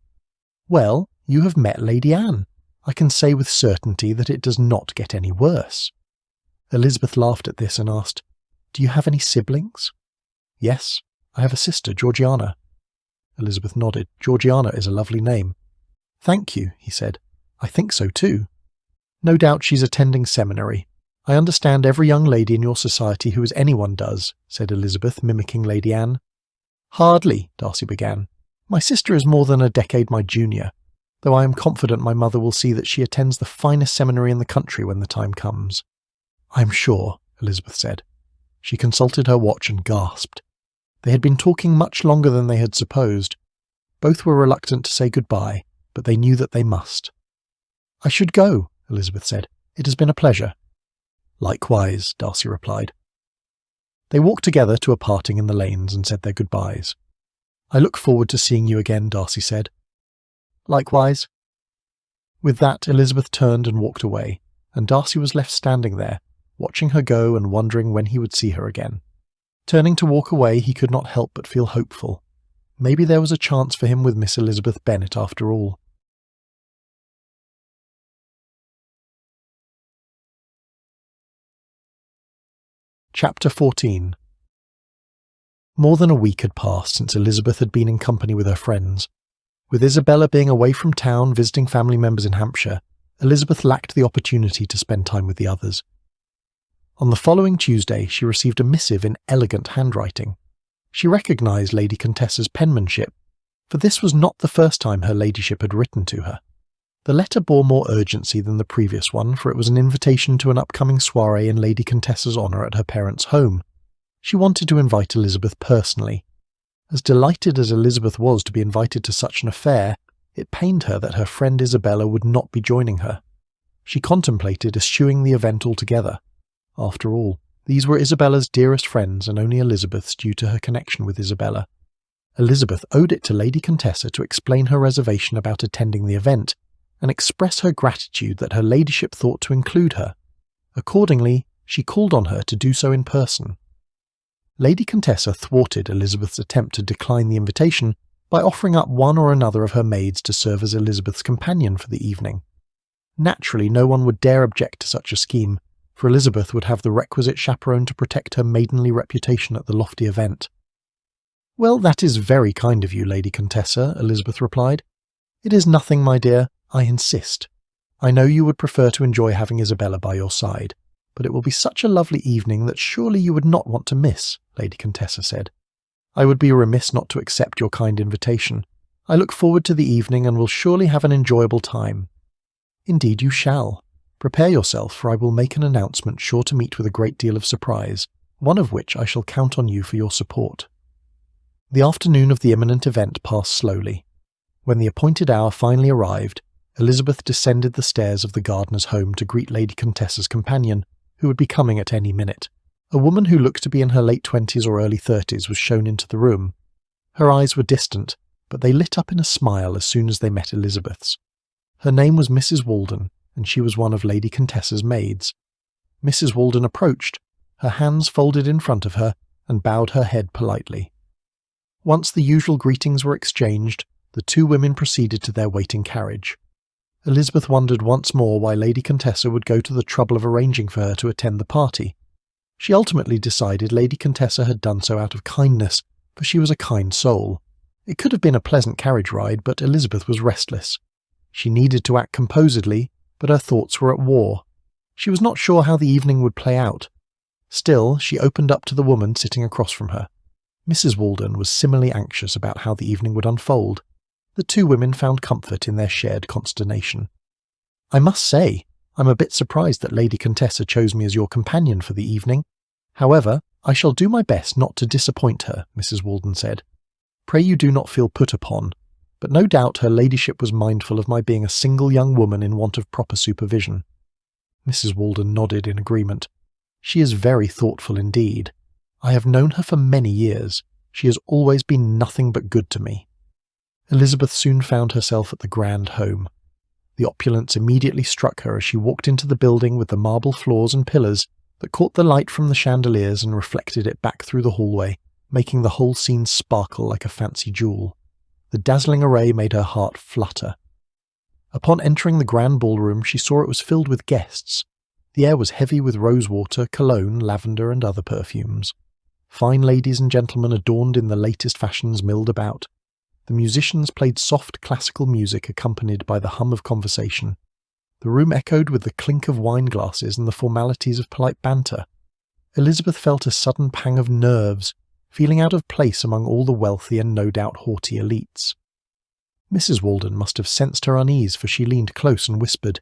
A: Well, you have met Lady Anne. I can say with certainty that it does not get any worse." Elizabeth laughed at this and asked, "Do you have any siblings?" "Yes, I have a sister, Georgiana." Elizabeth nodded. "Georgiana is a lovely name." "Thank you," he said. "I think so too. No doubt she's attending seminary. I understand every young lady in your society who as anyone does," said Elizabeth, mimicking Lady Anne. "Hardly," Darcy began. "My sister is more than a decade my junior, though I am confident my mother will see that she attends the finest seminary in the country when the time comes." "I am sure," Elizabeth said. She consulted her watch and gasped. They had been talking much longer than they had supposed. Both were reluctant to say goodbye, but they knew that they must. "I should go," Elizabeth said. "It has been a pleasure." "Likewise," Darcy replied. They walked together to a parting in the lanes and said their goodbyes. "I look forward to seeing you again," Darcy said. "Likewise." With that, Elizabeth turned and walked away, and Darcy was left standing there, watching her go and wondering when he would see her again. Turning to walk away, he could not help but feel hopeful. Maybe there was a chance for him with Miss Elizabeth Bennet after all. Chapter 14. More than a week had passed since Elizabeth had been in company with her friends. With Isabella being away from town visiting family members in Hampshire, Elizabeth lacked the opportunity to spend time with the others. On the following Tuesday, she received a missive in elegant handwriting. She recognised Lady Contessa's penmanship, for this was not the first time her ladyship had written to her. The letter bore more urgency than the previous one, for it was an invitation to an upcoming soirée in Lady Contessa's honour at her parents' home. She wanted to invite Elizabeth personally. As delighted as Elizabeth was to be invited to such an affair, it pained her that her friend Isabella would not be joining her. She contemplated eschewing the event altogether. After all, these were Isabella's dearest friends and only Elizabeth's due to her connection with Isabella. Elizabeth owed it to Lady Contessa to explain her reservation about attending the event, and express her gratitude that her ladyship thought to include her. Accordingly, she called on her to do so in person. Lady Contessa thwarted Elizabeth's attempt to decline the invitation by offering up one or another of her maids to serve as Elizabeth's companion for the evening. Naturally, no one would dare object to such a scheme, for Elizabeth would have the requisite chaperone to protect her maidenly reputation at the lofty event. "Well, that is very kind of you, Lady Contessa," Elizabeth replied. "It is nothing, my dear. I insist. I know you would prefer to enjoy having Isabella by your side, but it will be such a lovely evening that surely you would not want to miss," Lady Contessa said. "I would be remiss not to accept your kind invitation. I look forward to the evening and will surely have an enjoyable time." "Indeed you shall. Prepare yourself, for I will make an announcement sure to meet with a great deal of surprise, one of which I shall count on you for your support." The afternoon of the imminent event passed slowly. When the appointed hour finally arrived, Elizabeth descended the stairs of the gardener's home to greet Lady Contessa's companion, who would be coming at any minute. A woman who looked to be in her late 20s or early 30s was shown into the room. Her eyes were distant, but they lit up in a smile as soon as they met Elizabeth's. Her name was Mrs. Walden, and she was one of Lady Contessa's maids. Mrs. Walden approached, her hands folded in front of her, and bowed her head politely. Once the usual greetings were exchanged, the two women proceeded to their waiting carriage. Elizabeth wondered once more why Lady Contessa would go to the trouble of arranging for her to attend the party. She ultimately decided Lady Contessa had done so out of kindness, for she was a kind soul. It could have been a pleasant carriage ride, but Elizabeth was restless. She needed to act composedly, but her thoughts were at war. She was not sure how the evening would play out. Still, she opened up to the woman sitting across from her. Mrs. Walden was similarly anxious about how the evening would unfold. The two women found comfort in their shared consternation. "I must say, I'm a bit surprised that Lady Contessa chose me as your companion for the evening. However, I shall do my best not to disappoint her," Mrs. Walden said. "Pray you do not feel put upon, but no doubt her ladyship was mindful of my being a single young woman in want of proper supervision." Mrs. Walden nodded in agreement. "She is very thoughtful indeed. I have known her for many years. She has always been nothing but good to me." Elizabeth soon found herself at the grand home. The opulence immediately struck her as she walked into the building with the marble floors and pillars that caught the light from the chandeliers and reflected it back through the hallway, making the whole scene sparkle like a fancy jewel. The dazzling array made her heart flutter. Upon entering the grand ballroom, she saw it was filled with guests. The air was heavy with rosewater, cologne, lavender, and other perfumes. Fine ladies and gentlemen adorned in the latest fashions milled about. The musicians played soft classical music accompanied by the hum of conversation. The room echoed with the clink of wine glasses and the formalities of polite banter. Elizabeth felt a sudden pang of nerves, feeling out of place among all the wealthy and no doubt haughty elites. Mrs. Walden must have sensed her unease, for she leaned close and whispered,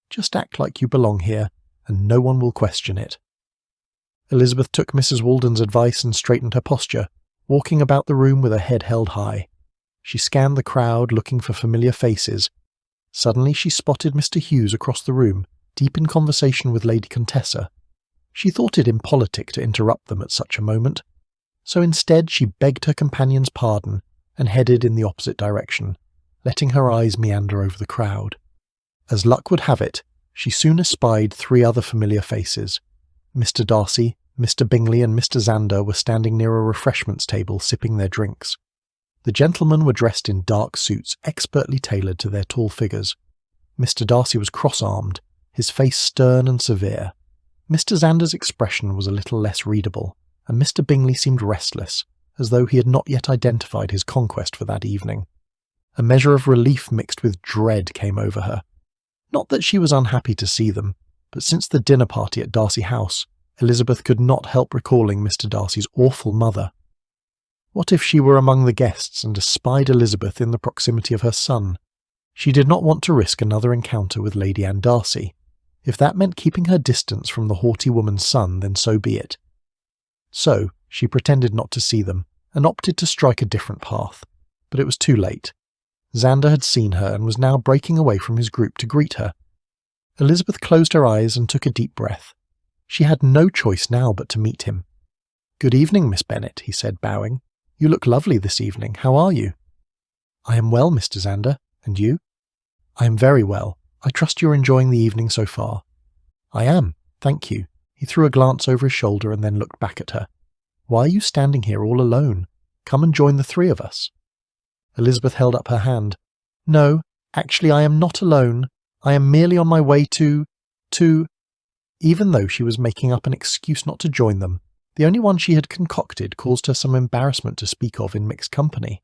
A: "Just act like you belong here, and no one will question it." Elizabeth took Mrs. Walden's advice and straightened her posture, walking about the room with her head held high. She scanned the crowd, looking for familiar faces. Suddenly she spotted Mr. Hughes across the room, deep in conversation with Lady Contessa. She thought it impolitic to interrupt them at such a moment, so instead she begged her companion's pardon and headed in the opposite direction, letting her eyes meander over the crowd. As luck would have it, she soon espied 3 other familiar faces. Mr. Darcy, Mr. Bingley and Mr. Xander were standing near a refreshments table sipping their drinks. The gentlemen were dressed in dark suits expertly tailored to their tall figures. Mr. Darcy was cross-armed, his face stern and severe. Mr. Xander's expression was a little less readable, and Mr. Bingley seemed restless, as though he had not yet identified his conquest for that evening. A measure of relief mixed with dread came over her. Not that she was unhappy to see them, but since the dinner party at Darcy House, Elizabeth could not help recalling Mr. Darcy's awful mother. What if she were among the guests and espied Elizabeth in the proximity of her son? She did not want to risk another encounter with Lady Anne Darcy. If that meant keeping her distance from the haughty woman's son, then so be it. So, she pretended not to see them, and opted to strike a different path. But it was too late. Xander had seen her and was now breaking away from his group to greet her. Elizabeth closed her eyes and took a deep breath. She had no choice now but to meet him. "Good evening, Miss Bennet," he said, bowing. "You look lovely this evening. How are you?" "I am well, Mr. Xander. And you?" "I am very well. I trust you are enjoying the evening so far." "I am, thank you." He threw a glance over his shoulder and then looked back at her. "Why are you standing here all alone? Come and join the 3 of us." Elizabeth held up her hand. "No, actually I am not alone. I am merely on my way to... Even though she was making up an excuse not to join them, the only one she had concocted caused her some embarrassment to speak of in mixed company.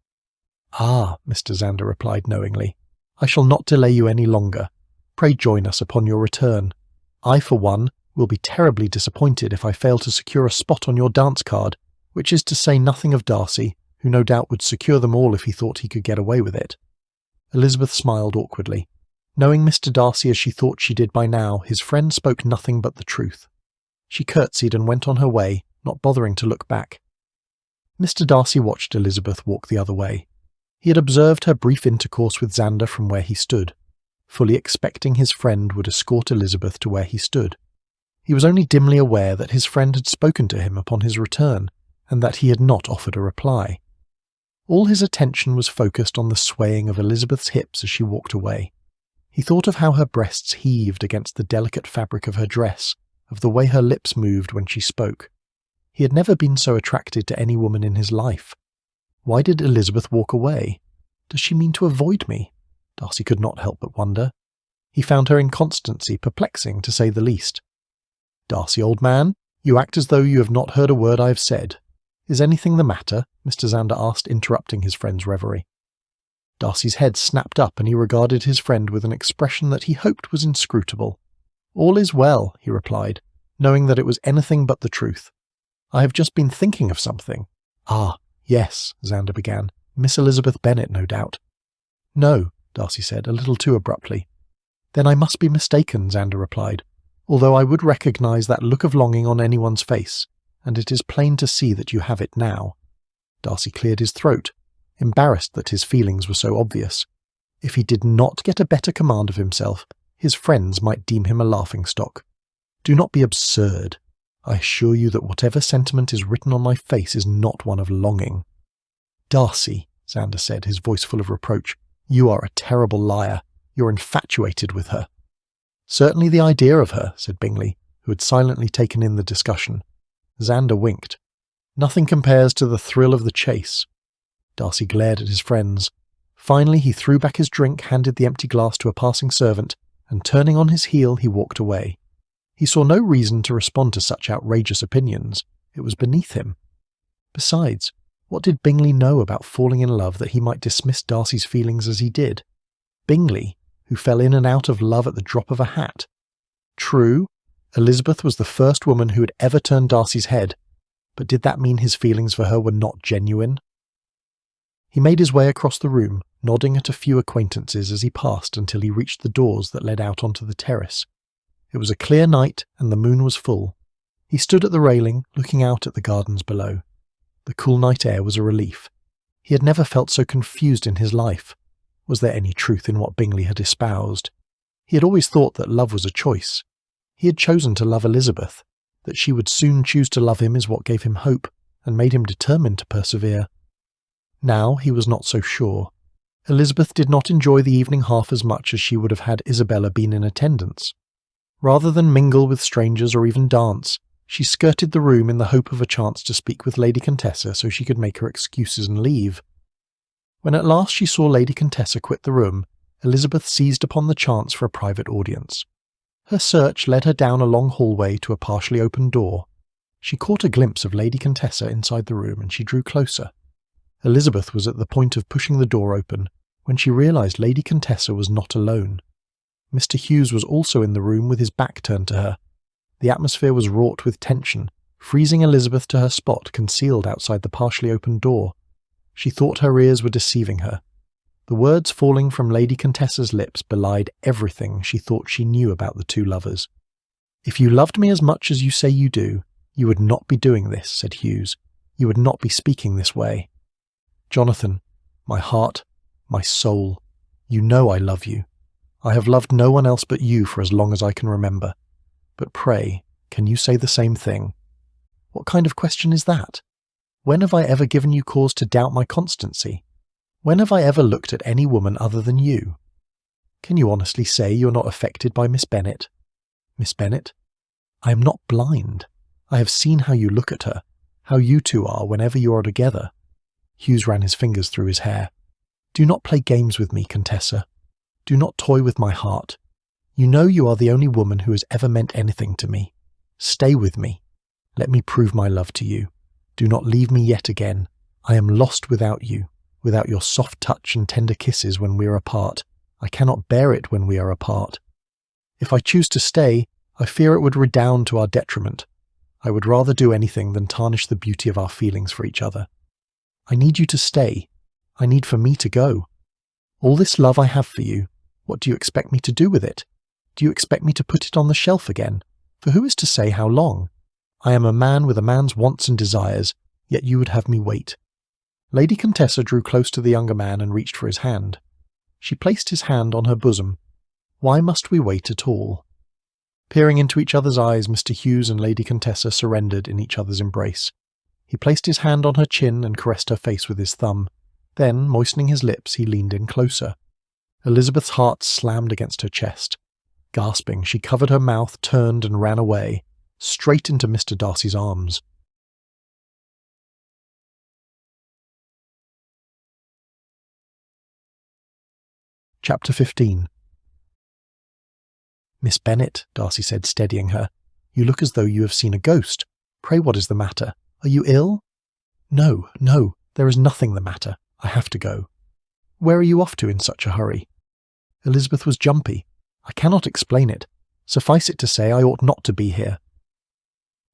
A: "Ah," Mr. Xander replied knowingly, "I shall not delay you any longer. Pray join us upon your return. I, for one, will be terribly disappointed if I fail to secure a spot on your dance card, which is to say nothing of Darcy, who no doubt would secure them all if he thought he could get away with it." Elizabeth smiled awkwardly. Knowing Mr. Darcy as she thought she did by now, his friend spoke nothing but the truth. She curtsied and went on her way, not bothering to look back. Mr. Darcy watched Elizabeth walk the other way. He had observed her brief intercourse with Xander from where he stood, fully expecting his friend would escort Elizabeth to where he stood. He was only dimly aware that his friend had spoken to him upon his return, and that he had not offered a reply. All his attention was focused on the swaying of Elizabeth's hips as she walked away. He thought of how her breasts heaved against the delicate fabric of her dress, of the way her lips moved when she spoke. He had never been so attracted to any woman in his life. Why did Elizabeth walk away? Does she mean to avoid me? Darcy could not help but wonder. He found her inconstancy perplexing, to say the least. "Darcy, old man, you act as though you have not heard a word I have said. Is anything the matter?" Mr. Xander asked, interrupting his friend's reverie. Darcy's head snapped up and he regarded his friend with an expression that he hoped was inscrutable. "All is well," he replied, knowing that it was anything but the truth. "I have just been thinking of something." "Ah, yes," Xander began. "Miss Elizabeth Bennet, no doubt." "No," Darcy said, a little too abruptly. "Then I must be mistaken," Xander replied, "although I would recognize that look of longing on anyone's face, and it is plain to see that you have it now." Darcy cleared his throat, embarrassed that his feelings were so obvious. If he did not get a better command of himself, his friends might deem him a laughingstock. "Do not be absurd. I assure you that whatever sentiment is written on my face is not one of longing." "Darcy," Xander said, his voice full of reproach, "you are a terrible liar. You're infatuated with her." "Certainly the idea of her," said Bingley, who had silently taken in the discussion. Xander winked. "Nothing compares to the thrill of the chase." Darcy glared at his friends. Finally he threw back his drink, handed the empty glass to a passing servant, and turning on his heel he walked away. He saw no reason to respond to such outrageous opinions. It was beneath him. Besides, what did Bingley know about falling in love that he might dismiss Darcy's feelings as he did? Bingley, who fell in and out of love at the drop of a hat. True, Elizabeth was the first woman who had ever turned Darcy's head, but did that mean his feelings for her were not genuine? He made his way across the room, nodding at a few acquaintances as he passed until he reached the doors that led out onto the terrace. It was a clear night and the moon was full. He stood at the railing, looking out at the gardens below. The cool night air was a relief. He had never felt so confused in his life. Was there any truth in what Bingley had espoused? He had always thought that love was a choice. He had chosen to love Elizabeth. That she would soon choose to love him is what gave him hope and made him determined to persevere. Now he was not so sure. Elizabeth did not enjoy the evening half as much as she would have had Isabella been in attendance. Rather than mingle with strangers or even dance, she skirted the room in the hope of a chance to speak with Lady Contessa so she could make her excuses and leave. When at last she saw Lady Contessa quit the room, Elizabeth seized upon the chance for a private audience. Her search led her down a long hallway to a partially open door. She caught a glimpse of Lady Contessa inside the room and she drew closer. Elizabeth was at the point of pushing the door open when she realised Lady Contessa was not alone. Mr. Hughes was also in the room with his back turned to her. The atmosphere was wrought with tension, freezing Elizabeth to her spot concealed outside the partially open door. She thought her ears were deceiving her. The words falling from Lady Contessa's lips belied everything she thought she knew about the two lovers. "If you loved me as much as you say you do, you would not be doing this," said Hughes. "You would not be speaking this way. Jonathan, my heart, my soul, you know I love you. I have loved no one else but you for as long as I can remember. But pray, can you say the same thing?" "What kind of question is that? When have I ever given you cause to doubt my constancy? When have I ever looked at any woman other than you? Can you honestly say you're not affected by Miss Bennet?" "Miss Bennet? I am not blind. I have seen how you look at her, how you two are whenever you are together." Hughes ran his fingers through his hair. "Do not play games with me, Contessa. Do not toy with my heart. You know you are the only woman who has ever meant anything to me. Stay with me. Let me prove my love to you. Do not leave me yet again. I am lost without you, without your soft touch and tender kisses when we are apart. I cannot bear it when we are apart. If I choose to stay, I fear it would redound to our detriment. I would rather do anything than tarnish the beauty of our feelings for each other. I need you to stay. I need for me to go. All this love I have for you, what do you expect me to do with it? Do you expect me to put it on the shelf again? For who is to say how long? I am a man with a man's wants and desires, yet you would have me wait." Lady Contessa drew close to the younger man and reached for his hand. She placed his hand on her bosom. "Why must we wait at all?" Peering into each other's eyes, Mr. Hughes and Lady Contessa surrendered in each other's embrace. He placed his hand on her chin and caressed her face with his thumb. Then, moistening his lips, he leaned in closer. Elizabeth's heart slammed against her chest. Gasping, she covered her mouth, turned and ran away, straight into Mr. Darcy's arms. Chapter 15. "Miss Bennet," Darcy said, steadying her, "you look as though you have seen a ghost. Pray, what is the matter? Are you ill?" No, there is nothing the matter. I have to go." "Where are you off to in such a hurry?" Elizabeth was jumpy. "I cannot explain it. Suffice it to say I ought not to be here."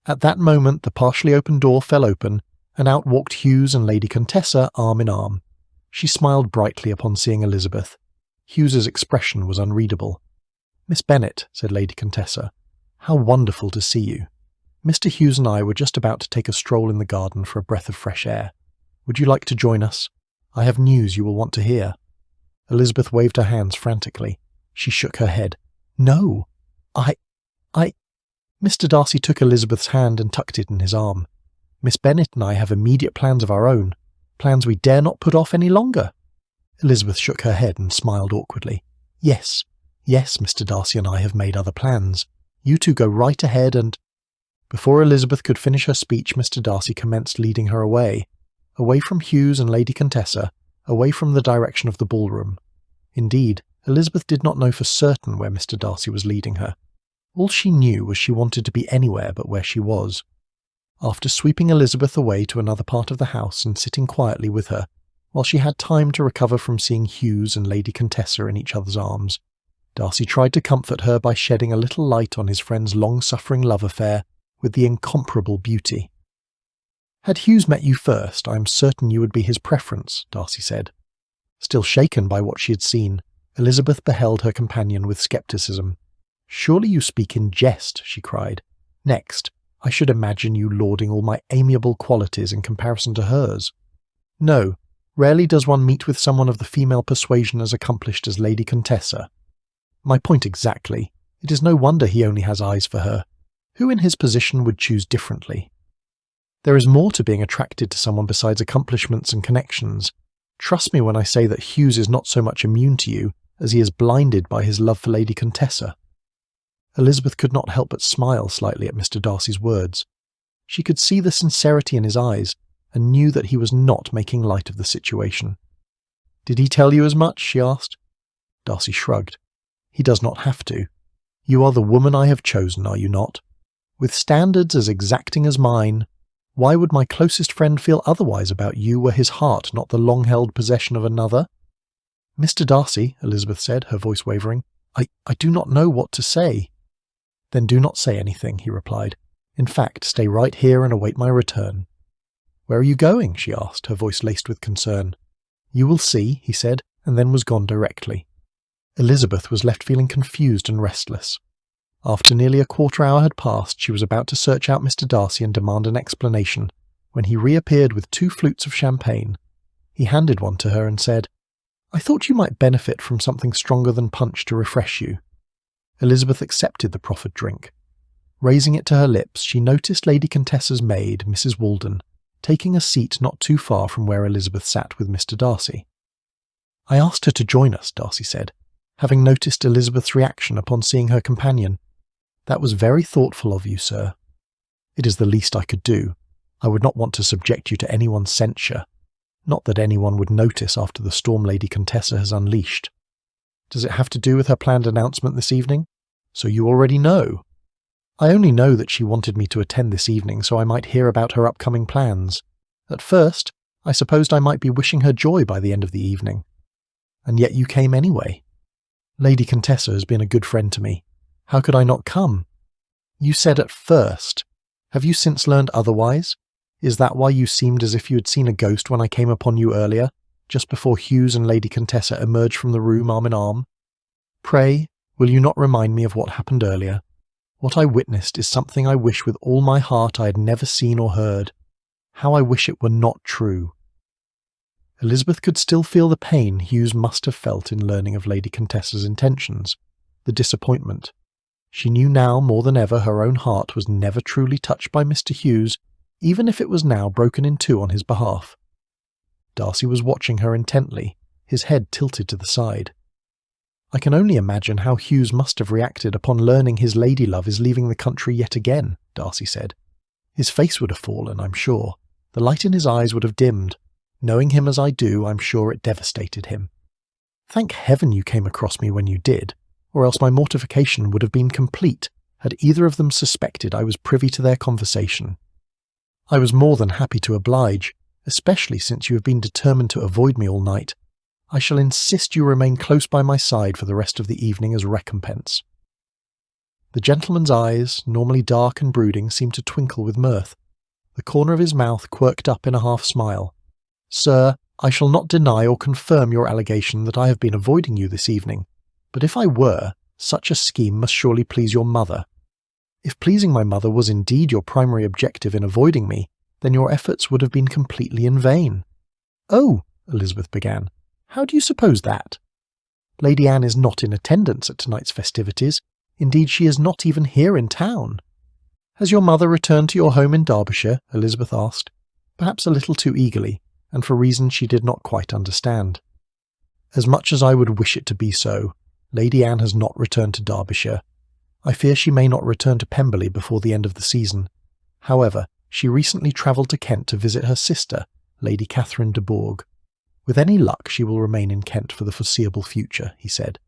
A: At that moment the partially open door fell open, and out walked Hughes and Lady Contessa arm in arm. She smiled brightly upon seeing Elizabeth. Hughes's expression was unreadable. "Miss Bennet," said Lady Contessa, "how wonderful to see you. Mr. Hughes and I were just about to take a stroll in the garden for a breath of fresh air. Would you like to join us? I have news you will want to hear." Elizabeth waved her hands frantically. She shook her head. "No, I... Mr. Darcy took Elizabeth's hand and tucked it in his arm. "Miss Bennet and I have immediate plans of our own, plans we dare not put off any longer." Elizabeth shook her head and smiled awkwardly. Yes, Mr. Darcy and I have made other plans. You two go right ahead and—" Before Elizabeth could finish her speech, Mr. Darcy commenced leading her away from Hughes and Lady Contessa, away from the direction of the ballroom. Indeed, Elizabeth did not know for certain where Mr. Darcy was leading her. All she knew was she wanted to be anywhere but where she was. After sweeping Elizabeth away to another part of the house and sitting quietly with her, while she had time to recover from seeing Hughes and Lady Contessa in each other's arms, Darcy tried to comfort her by shedding a little light on his friend's long-suffering love affair with the incomparable Beauty. "Had Hughes met you first, I am certain you would be his preference," Darcy said. Still shaken by what she had seen, Elizabeth beheld her companion with scepticism. "Surely you speak in jest," she cried. "Next, I should imagine you lauding all my amiable qualities in comparison to hers. No, rarely does one meet with someone of the female persuasion as accomplished as Lady Contessa. My point exactly. It is no wonder he only has eyes for her. Who in his position would choose differently? There is more to being attracted to someone besides accomplishments and connections. Trust me when I say that Hughes is not so much immune to you as he is blinded by his love for Lady Contessa." Elizabeth could not help but smile slightly at Mr. Darcy's words. She could see the sincerity in his eyes, and knew that he was not making light of the situation. "Did he tell you as much?" she asked. Darcy shrugged. "He does not have to. You are the woman I have chosen, are you not? With standards as exacting as mine, why would my closest friend feel otherwise about you were his heart not the long-held possession of another?" "Mr. Darcy," Elizabeth said, her voice wavering, I do not know what to say." "Then do not say anything," he replied. "In fact, stay right here and await my return." "Where are you going?" she asked, her voice laced with concern. "You will see," he said, and then was gone directly. Elizabeth was left feeling confused and restless. After nearly a quarter-hour had passed, she was about to search out Mr. Darcy and demand an explanation, when he reappeared with 2 flutes of champagne. He handed one to her and said, "I thought you might benefit from something stronger than punch to refresh you." Elizabeth accepted the proffered drink. Raising it to her lips, she noticed Lady Contessa's maid, Mrs. Walden, taking a seat not too far from where Elizabeth sat with Mr. Darcy. "I asked her to join us," Darcy said, having noticed Elizabeth's reaction upon seeing her companion. "That was very thoughtful of you, sir." "It is the least I could do. I would not want to subject you to anyone's censure. Not that anyone would notice after the storm Lady Contessa has unleashed." "Does it have to do with her planned announcement this evening?" "So you already know." "I only know that she wanted me to attend this evening so I might hear about her upcoming plans. At first, I supposed I might be wishing her joy by the end of the evening. And yet you came anyway." "Lady Contessa has been a good friend to me. How could I not come?" "You said at first. Have you since learned otherwise? Is that why you seemed as if you had seen a ghost when I came upon you earlier, just before Hughes and Lady Contessa emerged from the room arm in arm? Pray, will you not remind me of what happened earlier? What I witnessed is something I wish with all my heart I had never seen or heard. How I wish it were not true." Elizabeth could still feel the pain Hughes must have felt in learning of Lady Contessa's intentions, the disappointment. She knew now more than ever her own heart was never truly touched by Mr. Hughes, even if it was now broken in 2 on his behalf. Darcy was watching her intently, his head tilted to the side. "I can only imagine how Hughes must have reacted upon learning his lady-love is leaving the country yet again," Darcy said. "His face would have fallen, I'm sure. The light in his eyes would have dimmed. Knowing him as I do, I'm sure it devastated him. Thank heaven you came across me when you did, or else my mortification would have been complete had either of them suspected I was privy to their conversation. I was more than happy to oblige, especially since you have been determined to avoid me all night. I shall insist you remain close by my side for the rest of the evening as recompense." The gentleman's eyes, normally dark and brooding, seemed to twinkle with mirth. The corner of his mouth quirked up in a half-smile. "Sir, I shall not deny or confirm your allegation that I have been avoiding you this evening, but if I were, such a scheme must surely please your mother. If pleasing my mother was indeed your primary objective in avoiding me, then your efforts would have been completely in vain." "Oh," Elizabeth began, "how do you suppose that?" "Lady Anne is not in attendance at tonight's festivities. Indeed, she is not even here in town." "Has your mother returned to your home in Derbyshire?" Elizabeth asked, perhaps a little too eagerly, and for reasons she did not quite understand. "As much as I would wish it to be so, Lady Anne has not returned to Derbyshire. I fear she may not return to Pemberley before the end of the season. However, she recently travelled to Kent to visit her sister, Lady Catherine de Bourgh. With any luck, she will remain in Kent for the foreseeable future, he said.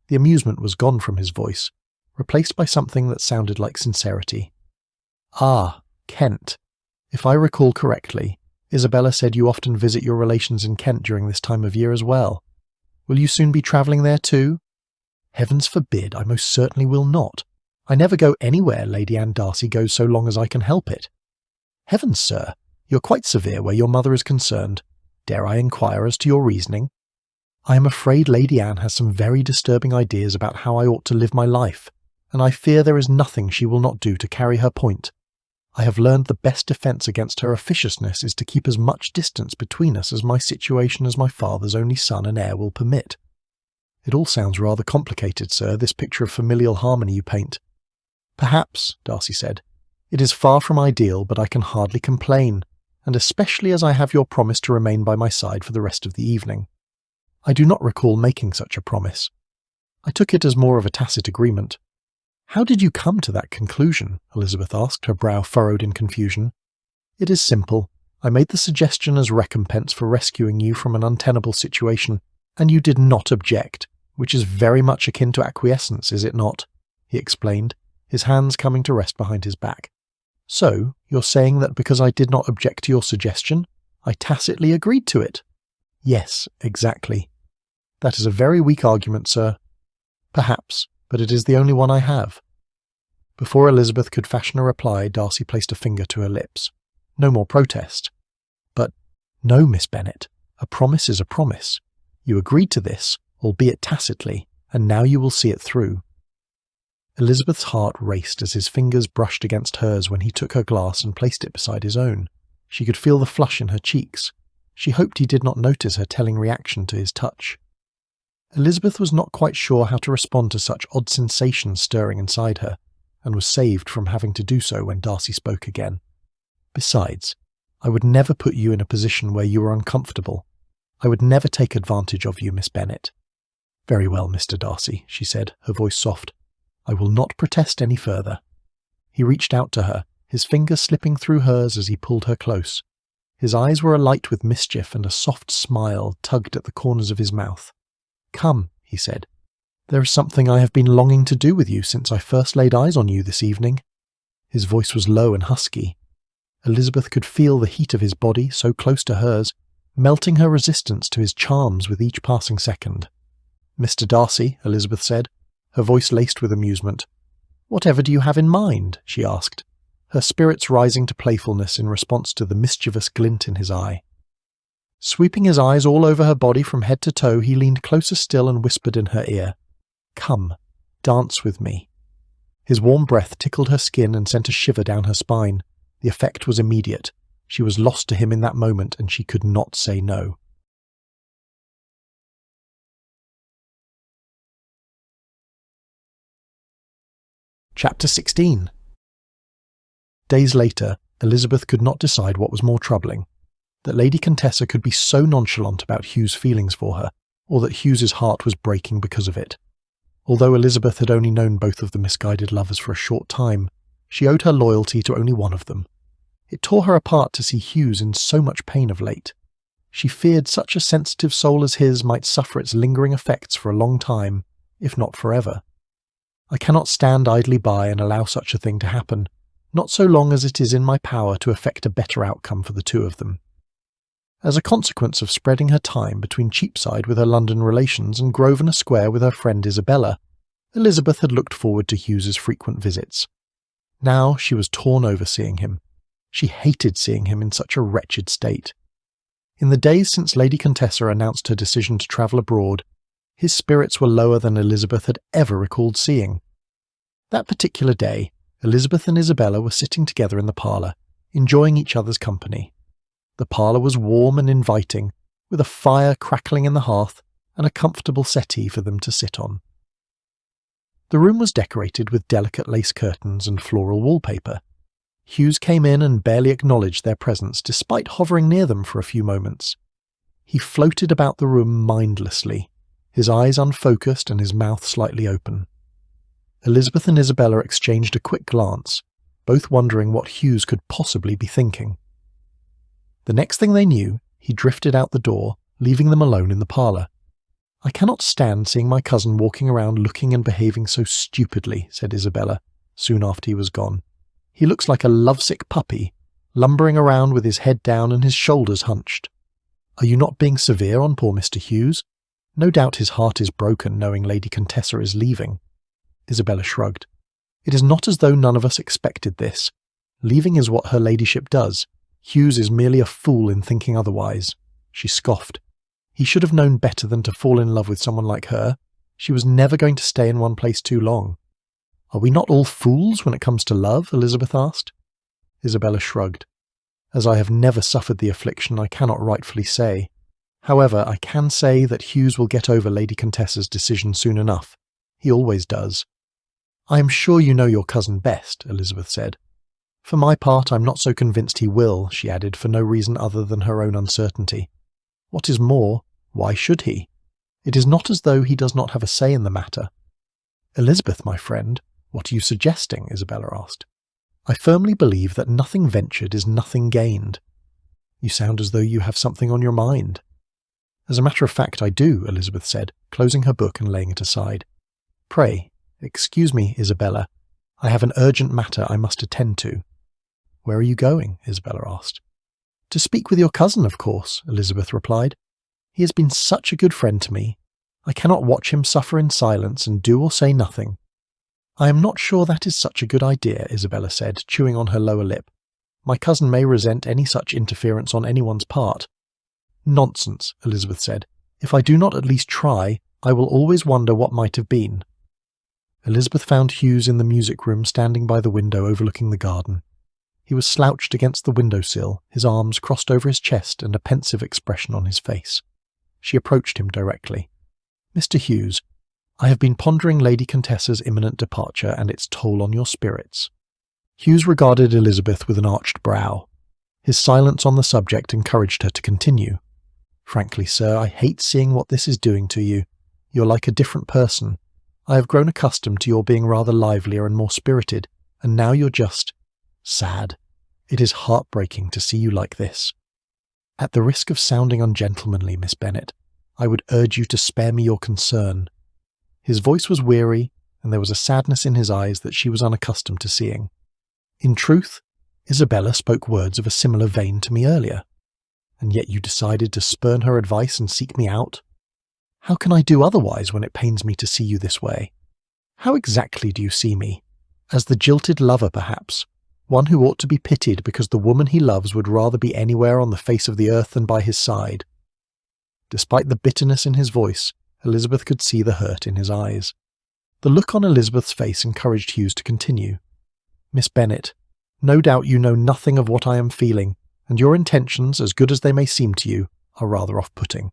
A: The amusement was gone from his voice, replaced by something that sounded like sincerity. Ah, Kent. If I recall correctly, Isabella said you often visit your relations in Kent during this time of year as well. Will you soon be travelling there too? Heavens forbid, I most certainly will not. I never go anywhere Lady Anne Darcy goes so long as I can help it. Heavens, sir, you're quite severe where your mother is concerned. Dare I inquire as to your reasoning? I am afraid Lady Anne has some very disturbing ideas about how I ought to live my life, and I fear there is nothing she will not do to carry her point. I have learned the best defence against her officiousness is to keep as much distance between us as my situation as my father's only son and heir will permit. It all sounds rather complicated, sir, this picture of familial harmony you paint. Perhaps, Darcy said. It is far from ideal, but I can hardly complain, and especially as I have your promise to remain by my side for the rest of the evening. I do not recall making such a promise. I took it as more of a tacit agreement. How did you come to that conclusion? Elizabeth asked, her brow furrowed in confusion. It is simple. I made the suggestion as recompense for rescuing you from an untenable situation, and you did not object, which is very much akin to acquiescence, is it not? He explained, his hands coming to rest behind his back. So, you're saying that because I did not object to your suggestion, I tacitly agreed to it? Yes, exactly. That is a very weak argument, sir. Perhaps, but it is the only one I have. Before Elizabeth could fashion a reply, Darcy placed a finger to her lips. No more protest. But, no, Miss Bennet, a promise is a promise. You agreed to this, albeit tacitly, and now you will see it through. Elizabeth's heart raced as his fingers brushed against hers when he took her glass and placed it beside his own. She could feel the flush in her cheeks. She hoped he did not notice her telling reaction to his touch. Elizabeth was not quite sure how to respond to such odd sensations stirring inside her, and was saved from having to do so when Darcy spoke again. Besides, I would never put you in a position where you were uncomfortable. I would never take advantage of you, Miss Bennet. Very well, Mr. Darcy, she said, her voice soft. I will not protest any further. He reached out to her, his fingers slipping through hers as he pulled her close. His eyes were alight with mischief and a soft smile tugged at the corners of his mouth. Come, he said. There is something I have been longing to do with you since I first laid eyes on you this evening. His voice was low and husky. Elizabeth could feel the heat of his body, so close to hers, melting her resistance to his charms with each passing second. Mr. Darcy, Elizabeth said, her voice laced with amusement. Whatever do you have in mind? She asked, her spirits rising to playfulness in response to the mischievous glint in his eye. Sweeping his eyes all over her body from head to toe, he leaned closer still and whispered in her ear, Come, dance with me. His warm breath tickled her skin and sent a shiver down her spine. The effect was immediate. She was lost to him in that moment, and she could not say no. Chapter 16. Days later, Elizabeth could not decide what was more troubling, that Lady Contessa could be so nonchalant about Hugh's feelings for her, or that Hugh's heart was breaking because of it. Although Elizabeth had only known both of the misguided lovers for a short time, she owed her loyalty to only one of them. It tore her apart to see Hugh's in so much pain of late. She feared such a sensitive soul as his might suffer its lingering effects for a long time, if not forever. I cannot stand idly by and allow such a thing to happen, not so long as it is in my power to effect a better outcome for the two of them. As a consequence of spreading her time between Cheapside with her London relations and Grosvenor Square with her friend Isabella, Elizabeth had looked forward to Hugh's frequent visits. Now she was torn over seeing him. She hated seeing him in such a wretched state. In the days since Lady Contessa announced her decision to travel abroad, his spirits were lower than Elizabeth had ever recalled seeing. That particular day, Elizabeth and Isabella were sitting together in the parlour, enjoying each other's company. The parlour was warm and inviting, with a fire crackling in the hearth and a comfortable settee for them to sit on. The room was decorated with delicate lace curtains and floral wallpaper. Hugh's came in and barely acknowledged their presence despite hovering near them for a few moments. He floated about the room mindlessly, his eyes unfocused and his mouth slightly open. Elizabeth and Isabella exchanged a quick glance, both wondering what Hugh's could possibly be thinking. The next thing they knew, he drifted out the door, leaving them alone in the parlour. "I cannot stand seeing my cousin walking around looking and behaving so stupidly," said Isabella, soon after he was gone. "He looks like a lovesick puppy, lumbering around with his head down and his shoulders hunched. Are you not being severe on poor Mr. Hughes? No doubt his heart is broken knowing Lady Contessa is leaving." Isabella shrugged. "It is not as though none of us expected this. Leaving is what her ladyship does. Hughes is merely a fool in thinking otherwise." She scoffed. "He should have known better than to fall in love with someone like her. She was never going to stay in one place too long." "Are we not all fools when it comes to love?" Elizabeth asked. Isabella shrugged. "As I have never suffered the affliction, I cannot rightfully say. However, I can say that Hughes will get over Lady Contessa's decision soon enough. He always does." "I am sure you know your cousin best," Elizabeth said. "For my part, I'm not so convinced he will," she added, for no reason other than her own uncertainty. "What is more, why should he? It is not as though he does not have a say in the matter." "Elizabeth, my friend, what are you suggesting?" Isabella asked. "I firmly believe that nothing ventured is nothing gained." "You sound as though you have something on your mind." "As a matter of fact, I do," Elizabeth said, closing her book and laying it aside. "Pray, excuse me, Isabella. I have an urgent matter I must attend to." "Where are you going?" Isabella asked. "To speak with your cousin, of course," Elizabeth replied. "He has been such a good friend to me. I cannot watch him suffer in silence and do or say nothing." "I am not sure that is such a good idea," Isabella said, chewing on her lower lip. "My cousin may resent any such interference on anyone's part." "Nonsense," Elizabeth said. "If I do not at least try, I will always wonder what might have been." Elizabeth found Hughes in the music-room standing by the window overlooking the garden. He was slouched against the window-sill, his arms crossed over his chest and a pensive expression on his face. She approached him directly. "Mr. Hughes, I have been pondering Lady Contessa's imminent departure and its toll on your spirits." Hughes regarded Elizabeth with an arched brow. His silence on the subject encouraged her to continue. "Frankly, sir, I hate seeing what this is doing to you. You're like a different person. I have grown accustomed to your being rather livelier and more spirited, and now you're just sad. It is heartbreaking to see you like this. At the risk of sounding ungentlemanly, Miss Bennet, I would urge you to spare me your concern." His voice was weary, and there was a sadness in his eyes that she was unaccustomed to seeing. "In truth, Isabella spoke words of a similar vein to me earlier. And yet you decided to spurn her advice and seek me out? How can I do otherwise when it pains me to see you this way? How exactly do you see me? As the jilted lover, perhaps, one who ought to be pitied because the woman he loves would rather be anywhere on the face of the earth than by his side." Despite the bitterness in his voice, Elizabeth could see the hurt in his eyes. The look on Elizabeth's face encouraged Hughes to continue. "Miss Bennet, no doubt you know nothing of what I am feeling, and your intentions, as good as they may seem to you, are rather off-putting.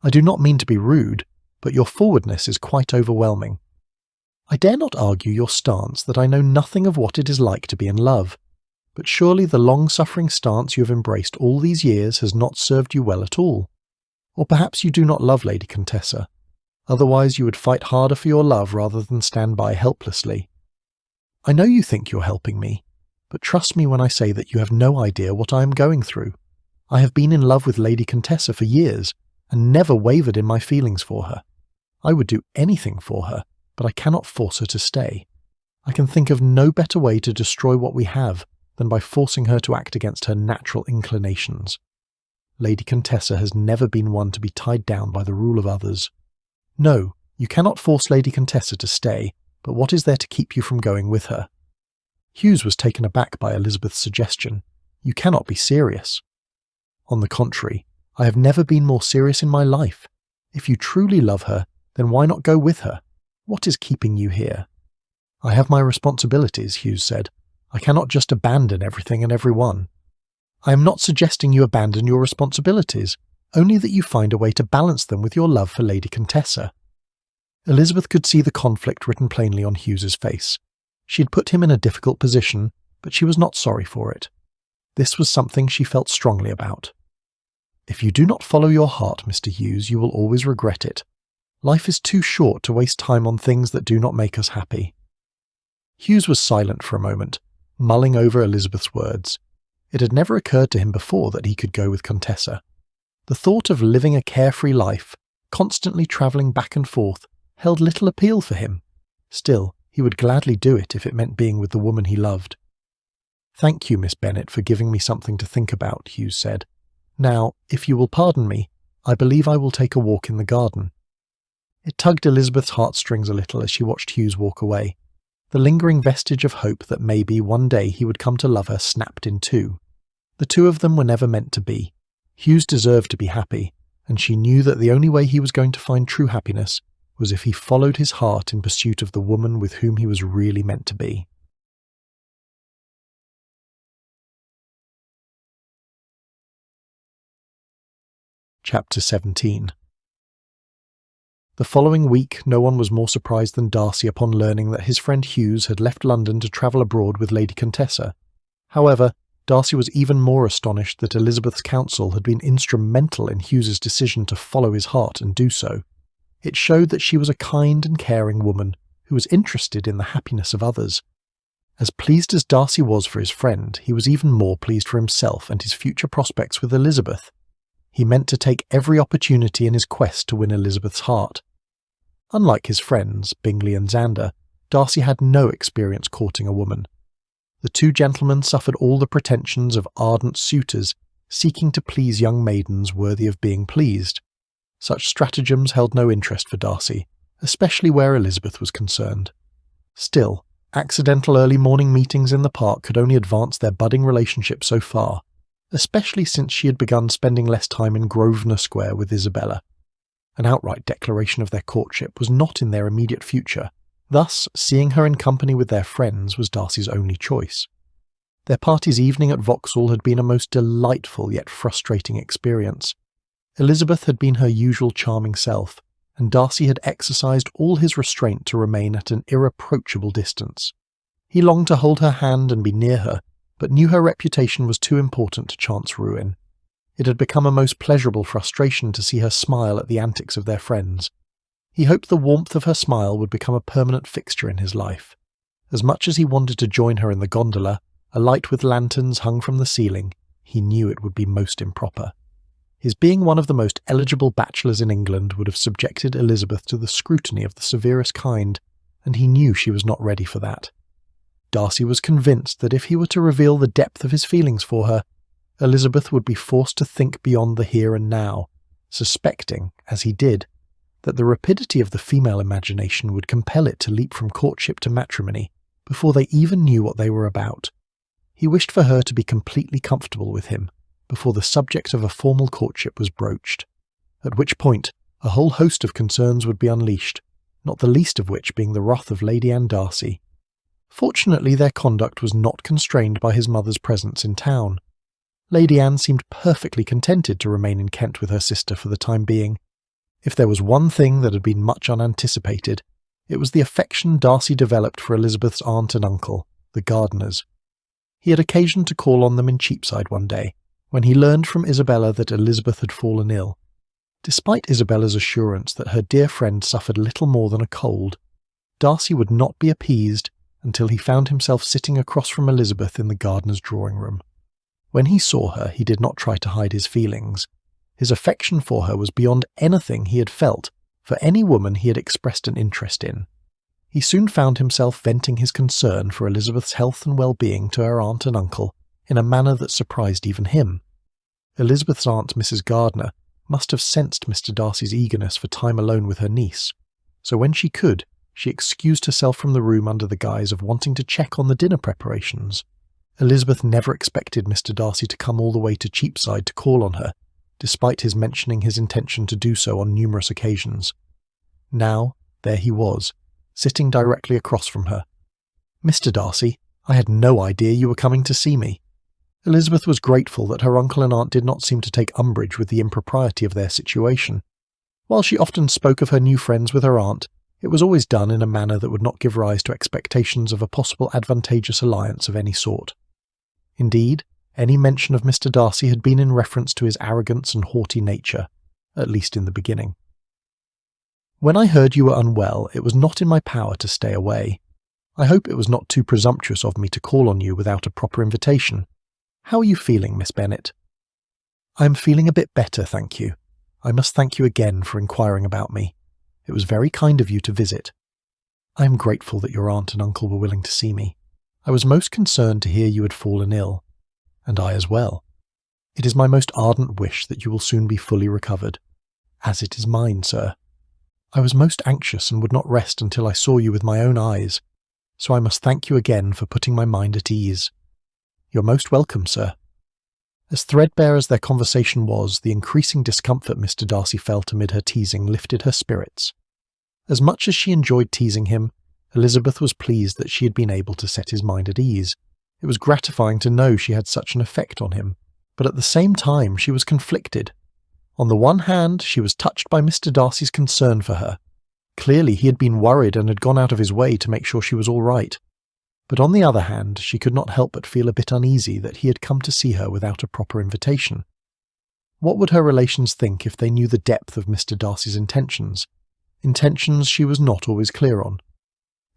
A: I do not mean to be rude, but your forwardness is quite overwhelming. I dare not argue your stance that I know nothing of what it is like to be in love, but surely the long-suffering stance you have embraced all these years has not served you well at all. Or perhaps you do not love Lady Contessa. Otherwise you would fight harder for your love rather than stand by helplessly. I know you think you're helping me, but trust me when I say that you have no idea what I am going through. I have been in love with Lady Contessa for years, and never wavered in my feelings for her. I would do anything for her, but I cannot force her to stay. I can think of no better way to destroy what we have than by forcing her to act against her natural inclinations. Lady Contessa has never been one to be tied down by the rule of others. No, you cannot force Lady Contessa to stay, but what is there to keep you from going with her?" Hughes was taken aback by Elizabeth's suggestion. "You cannot be serious." "On the contrary, I have never been more serious in my life. If you truly love her, then why not go with her? What is keeping you here?" "I have my responsibilities," Hughes said. "I cannot just abandon everything and everyone." "I am not suggesting you abandon your responsibilities, only that you find a way to balance them with your love for Lady Contessa." Elizabeth could see the conflict written plainly on Hughes's face. She had put him in a difficult position, but she was not sorry for it. This was something she felt strongly about. "If you do not follow your heart, Mr. Hughes, you will always regret it. Life is too short to waste time on things that do not make us happy." Hughes was silent for a moment, mulling over Elizabeth's words. It had never occurred to him before that he could go with Contessa. The thought of living a carefree life, constantly travelling back and forth, held little appeal for him. Still, he would gladly do it if it meant being with the woman he loved. "Thank you, Miss Bennet, for giving me something to think about," Hughes said. "Now, if you will pardon me, I believe I will take a walk in the garden." It tugged Elizabeth's heartstrings a little as she watched Hughes walk away. The lingering vestige of hope that maybe one day he would come to love her snapped in two. The two of them were never meant to be. Hughes deserved to be happy, and she knew that the only way he was going to find true happiness was if he followed his heart in pursuit of the woman with whom he was really meant to be. Chapter 17. The following week, no one was more surprised than Darcy upon learning that his friend Hughes had left London to travel abroad with Lady Contessa. However, Darcy was even more astonished that Elizabeth's counsel had been instrumental in Hughes's decision to follow his heart and do so. It showed that she was a kind and caring woman who was interested in the happiness of others. As pleased as Darcy was for his friend, he was even more pleased for himself and his future prospects with Elizabeth. He meant to take every opportunity in his quest to win Elizabeth's heart. Unlike his friends, Bingley and Xander, Darcy had no experience courting a woman. The two gentlemen suffered all the pretensions of ardent suitors seeking to please young maidens worthy of being pleased. Such stratagems held no interest for Darcy, especially where Elizabeth was concerned. Still, accidental early morning meetings in the park could only advance their budding relationship so far, especially since she had begun spending less time in Grosvenor Square with Isabella. An outright declaration of their courtship was not in their immediate future. Thus, seeing her in company with their friends was Darcy's only choice. Their party's evening at Vauxhall had been a most delightful yet frustrating experience. Elizabeth had been her usual charming self, and Darcy had exercised all his restraint to remain at an irreproachable distance. He longed to hold her hand and be near her, but knew her reputation was too important to chance ruin. It had become a most pleasurable frustration to see her smile at the antics of their friends. He hoped the warmth of her smile would become a permanent fixture in his life. As much as he wanted to join her in the gondola, alight with lanterns hung from the ceiling, he knew it would be most improper. His being one of the most eligible bachelors in England would have subjected Elizabeth to the scrutiny of the severest kind, and he knew she was not ready for that. Darcy was convinced that if he were to reveal the depth of his feelings for her, Elizabeth would be forced to think beyond the here and now, suspecting, as he did, that the rapidity of the female imagination would compel it to leap from courtship to matrimony before they even knew what they were about. He wished for her to be completely comfortable with him before the subject of a formal courtship was broached, at which point a whole host of concerns would be unleashed, not the least of which being the wrath of Lady Anne Darcy. Fortunately, their conduct was not constrained by his mother's presence in town. Lady Anne seemed perfectly contented to remain in Kent with her sister for the time being. If there was one thing that had been much unanticipated, it was the affection Darcy developed for Elizabeth's aunt and uncle, the Gardiners. He had occasion to call on them in Cheapside one day, when he learned from Isabella that Elizabeth had fallen ill. Despite Isabella's assurance that her dear friend suffered little more than a cold, Darcy would not be appeased until he found himself sitting across from Elizabeth in the Gardiners' drawing-room. When he saw her, he did not try to hide his feelings. His affection for her was beyond anything he had felt for any woman he had expressed an interest in. He soon found himself venting his concern for Elizabeth's health and well-being to her aunt and uncle in a manner that surprised even him. Elizabeth's aunt, Mrs. Gardiner, must have sensed Mr. Darcy's eagerness for time alone with her niece, so when she could, she excused herself from the room under the guise of wanting to check on the dinner preparations. Elizabeth never expected Mr. Darcy to come all the way to Cheapside to call on her, despite his mentioning his intention to do so on numerous occasions. Now, there he was, sitting directly across from her. "Mr. Darcy, I had no idea you were coming to see me." Elizabeth was grateful that her uncle and aunt did not seem to take umbrage with the impropriety of their situation. While she often spoke of her new friends with her aunt, it was always done in a manner that would not give rise to expectations of a possible advantageous alliance of any sort. Indeed, any mention of Mr. Darcy had been in reference to his arrogance and haughty nature, at least in the beginning. "When I heard you were unwell, it was not in my power to stay away. I hope it was not too presumptuous of me to call on you without a proper invitation. How are you feeling, Miss Bennet?" "I am feeling a bit better, thank you. I must thank you again for inquiring about me. It was very kind of you to visit. I am grateful that your aunt and uncle were willing to see me. I was most concerned to hear you had fallen ill, and I as well. It is my most ardent wish that you will soon be fully recovered, as it is mine, sir. I was most anxious and would not rest until I saw you with my own eyes, so I must thank you again for putting my mind at ease. You're most welcome, sir." As threadbare as their conversation was, the increasing discomfort Mr. Darcy felt amid her teasing lifted her spirits. As much as she enjoyed teasing him, Elizabeth was pleased that she had been able to set his mind at ease. It was gratifying to know she had such an effect on him, but at the same time she was conflicted. On the one hand, she was touched by Mr. Darcy's concern for her. Clearly he had been worried and had gone out of his way to make sure she was all right. But on the other hand, she could not help but feel a bit uneasy that he had come to see her without a proper invitation. What would her relations think if they knew the depth of Mr. Darcy's intentions? Intentions she was not always clear on.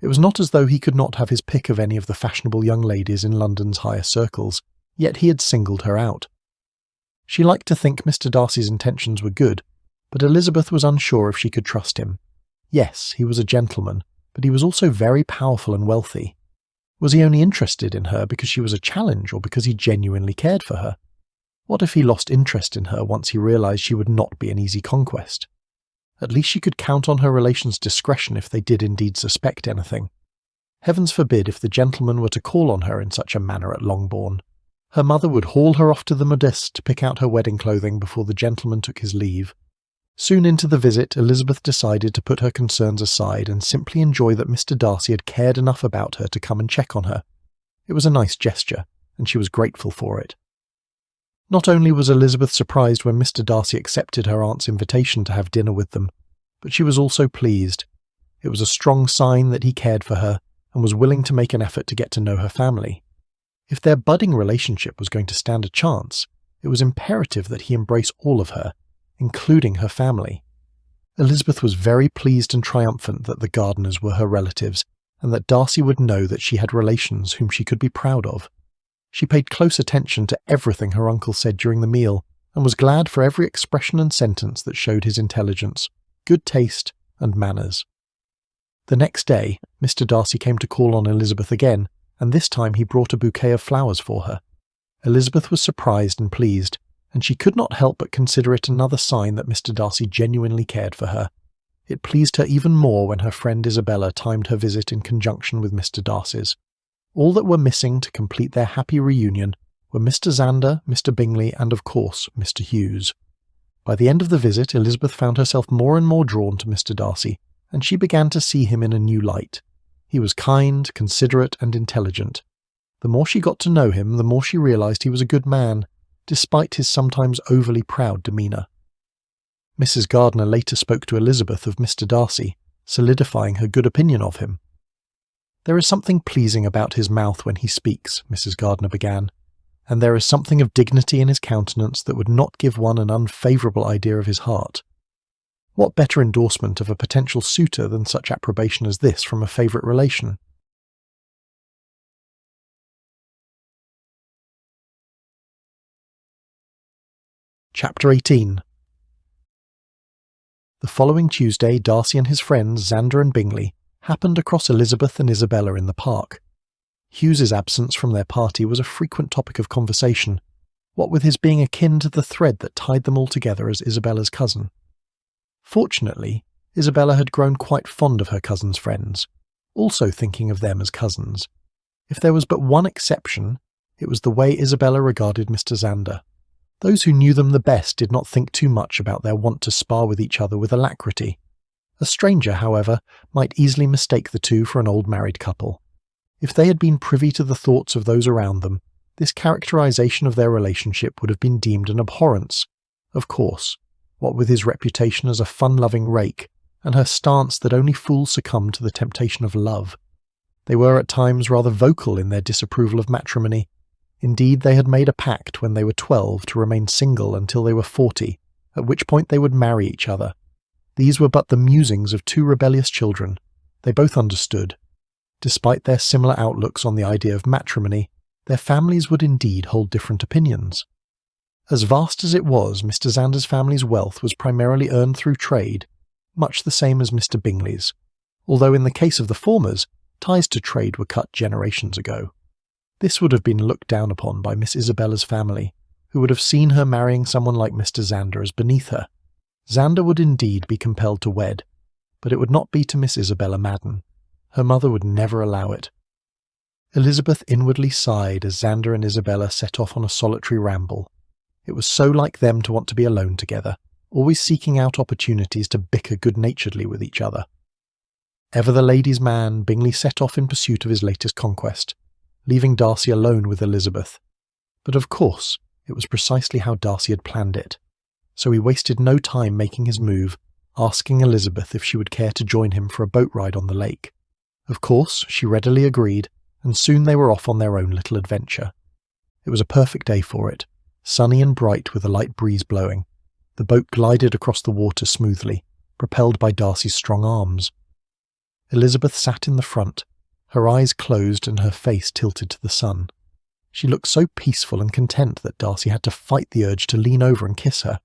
A: It was not as though he could not have his pick of any of the fashionable young ladies in London's higher circles, yet he had singled her out. She liked to think Mr. Darcy's intentions were good, but Elizabeth was unsure if she could trust him. Yes, he was a gentleman, but he was also very powerful and wealthy. Was he only interested in her because she was a challenge or because he genuinely cared for her? What if he lost interest in her once he realized she would not be an easy conquest? At least she could count on her relations' discretion if they did indeed suspect anything. Heavens forbid if the gentleman were to call on her in such a manner at Longbourn. Her mother would haul her off to the modiste to pick out her wedding clothing before the gentleman took his leave. Soon into the visit, Elizabeth decided to put her concerns aside and simply enjoy that Mr. Darcy had cared enough about her to come and check on her. It was a nice gesture, and she was grateful for it. Not only was Elizabeth surprised when Mr. Darcy accepted her aunt's invitation to have dinner with them, but she was also pleased. It was a strong sign that he cared for her and was willing to make an effort to get to know her family. If their budding relationship was going to stand a chance, it was imperative that he embrace all of her, including her family. Elizabeth was very pleased and triumphant that the Gardiners were her relatives, and that Darcy would know that she had relations whom she could be proud of. She paid close attention to everything her uncle said during the meal, and was glad for every expression and sentence that showed his intelligence, good taste, and manners. The next day, Mr. Darcy came to call on Elizabeth again, and this time he brought a bouquet of flowers for her. Elizabeth was surprised and pleased, and she could not help but consider it another sign that Mr. Darcy genuinely cared for her. It pleased her even more when her friend Isabella timed her visit in conjunction with Mr. Darcy's. All that were missing to complete their happy reunion were Mr. Zander, Mr. Bingley, and of course Mr. Hughes. By the end of the visit, Elizabeth found herself more and more drawn to Mr. Darcy, and she began to see him in a new light. He was kind, considerate, and intelligent. The more she got to know him, the more she realized he was a good man, despite his sometimes overly proud demeanour. Mrs. Gardiner later spoke to Elizabeth of Mr. Darcy, solidifying her good opinion of him. "There is something pleasing about his mouth when he speaks," Mrs. Gardiner began, "and there is something of dignity in his countenance that would not give one an unfavourable idea of his heart. What better endorsement of a potential suitor than such approbation as this from a favourite relation?" Chapter 18. The following Tuesday, Darcy and his friends, Zander and Bingley, happened across Elizabeth and Isabella in the park. Hughes's absence from their party was a frequent topic of conversation, what with his being akin to the thread that tied them all together as Isabella's cousin. Fortunately, Isabella had grown quite fond of her cousin's friends, also thinking of them as cousins. If there was but one exception, it was the way Isabella regarded Mr. Zander. Those who knew them the best did not think too much about their want to spar with each other with alacrity. A stranger, however, might easily mistake the two for an old married couple. If they had been privy to the thoughts of those around them, this characterization of their relationship would have been deemed an abhorrence. Of course, what with his reputation as a fun-loving rake, and her stance that only fools succumb to the temptation of love. They were at times rather vocal in their disapproval of matrimony. Indeed, they had made a pact when they were 12 to remain single until they were 40, at which point they would marry each other. These were but the musings of two rebellious children. They both understood. Despite their similar outlooks on the idea of matrimony, their families would indeed hold different opinions. As vast as it was, Mr. Xander's family's wealth was primarily earned through trade, much the same as Mr. Bingley's, although in the case of the formers, ties to trade were cut generations ago. This would have been looked down upon by Miss Isabella's family, who would have seen her marrying someone like Mr. Xander as beneath her. Xander would indeed be compelled to wed, but it would not be to Miss Isabella Madden. Her mother would never allow it. Elizabeth inwardly sighed as Xander and Isabella set off on a solitary ramble. It was so like them to want to be alone together, always seeking out opportunities to bicker good-naturedly with each other. Ever the ladies' man, Bingley set off in pursuit of his latest conquest, leaving Darcy alone with Elizabeth. But of course, it was precisely how Darcy had planned it, so he wasted no time making his move, asking Elizabeth if she would care to join him for a boat ride on the lake. Of course, she readily agreed, and soon they were off on their own little adventure. It was a perfect day for it, sunny and bright with a light breeze blowing. The boat glided across the water smoothly, propelled by Darcy's strong arms. Elizabeth sat in the front, her eyes closed and her face tilted to the sun. She looked so peaceful and content that Darcy had to fight the urge to lean over and kiss her.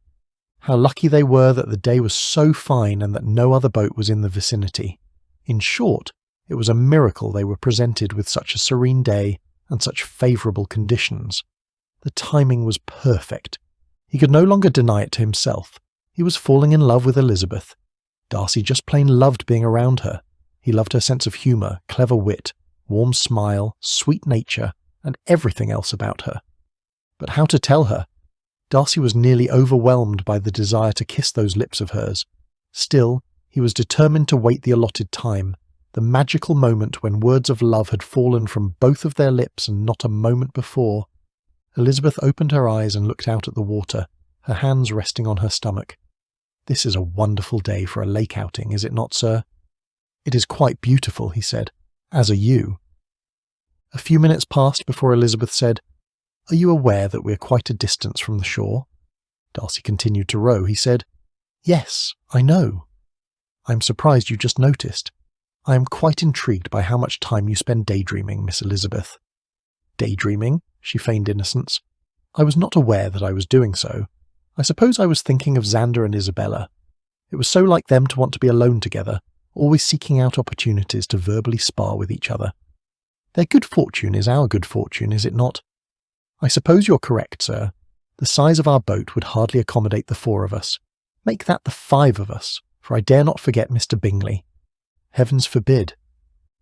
A: How lucky they were that the day was so fine and that no other boat was in the vicinity. In short, it was a miracle they were presented with such a serene day and such favourable conditions. The timing was perfect. He could no longer deny it to himself. He was falling in love with Elizabeth. Darcy just plain loved being around her. He loved her sense of humour, clever wit, warm smile, sweet nature, and everything else about her. But how to tell her? Darcy was nearly overwhelmed by the desire to kiss those lips of hers. Still, he was determined to wait the allotted time, the magical moment when words of love had fallen from both of their lips and not a moment before. Elizabeth opened her eyes and looked out at the water, her hands resting on her stomach. "This is a wonderful day for a lake outing, is it not, sir?" "It is quite beautiful," he said. "As are you." A few minutes passed before Elizabeth said, "Are you aware that we are quite a distance from the shore?" Darcy continued to row. He said, "Yes, I know." "I am surprised you just noticed. I am quite intrigued by how much time you spend daydreaming, Miss Elizabeth." "Daydreaming?" She feigned innocence. "I was not aware that I was doing so. I suppose I was thinking of Xander and Isabella. It was so like them to want to be alone together, always seeking out opportunities to verbally spar with each other. Their good fortune is our good fortune, is it not? I suppose you're correct, sir. The size of our boat would hardly accommodate the 4 of us. Make that the 5 of us, for I dare not forget Mr. Bingley." "Heavens forbid."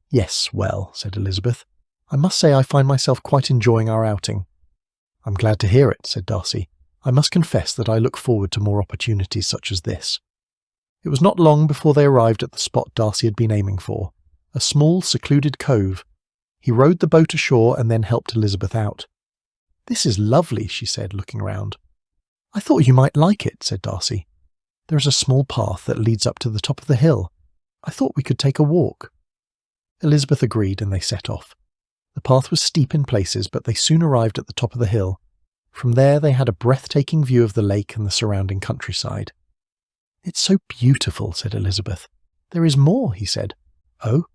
A: "Yes, well," said Elizabeth, "I must say I find myself quite enjoying our outing." "I'm glad to hear it," said Darcy. "I must confess that I look forward to more opportunities such as this." It was not long before they arrived at the spot Darcy had been aiming for, a small, secluded cove. He rowed the boat ashore and then helped Elizabeth out. "This is lovely," she said, looking round. "I thought you might like it," said Darcy. "There is a small path that leads up to the top of the hill. I thought we could take a walk." Elizabeth agreed and they set off. The path was steep in places, but they soon arrived at the top of the hill. From there they had a breathtaking view of the lake and the surrounding countryside. "It's so beautiful," said Elizabeth. "There is more," he said. "Oh?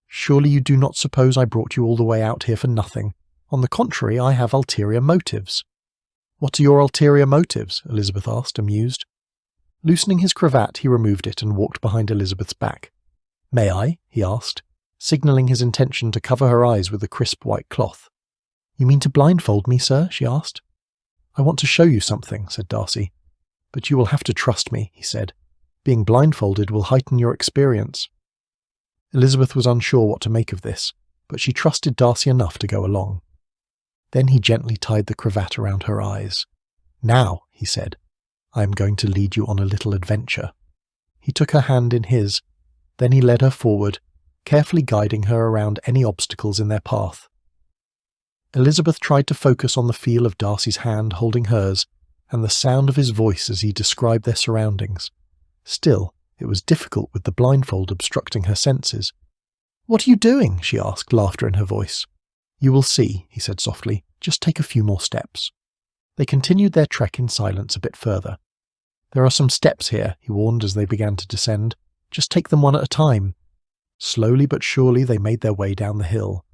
A: Surely you do not suppose I brought you all the way out here for nothing. On the contrary, I have ulterior motives." "What are your ulterior motives?" Elizabeth asked, amused. Loosening his cravat, he removed it and walked behind Elizabeth's back. "May I?" he asked, signalling his intention to cover her eyes with the crisp white cloth. "You mean to blindfold me, sir?" she asked. "I want to show you something," said Darcy. "But you will have to trust me," he said. "Being blindfolded will heighten your experience." Elizabeth was unsure what to make of this, but she trusted Darcy enough to go along. Then he gently tied the cravat around her eyes. "Now," he said, "I am going to lead you on a little adventure." He took her hand in his, then he led her forward, carefully guiding her around any obstacles in their path. Elizabeth tried to focus on the feel of Darcy's hand holding hers and the sound of his voice as he described their surroundings. Still, it was difficult with the blindfold obstructing her senses. "What are you doing?" she asked, laughter in her voice. "You will see," he said softly. "Just take a few more steps." They continued their trek in silence a bit further. "There are some steps here," he warned as they began to descend. "Just take them one at a time." Slowly but surely they made their way down the hill.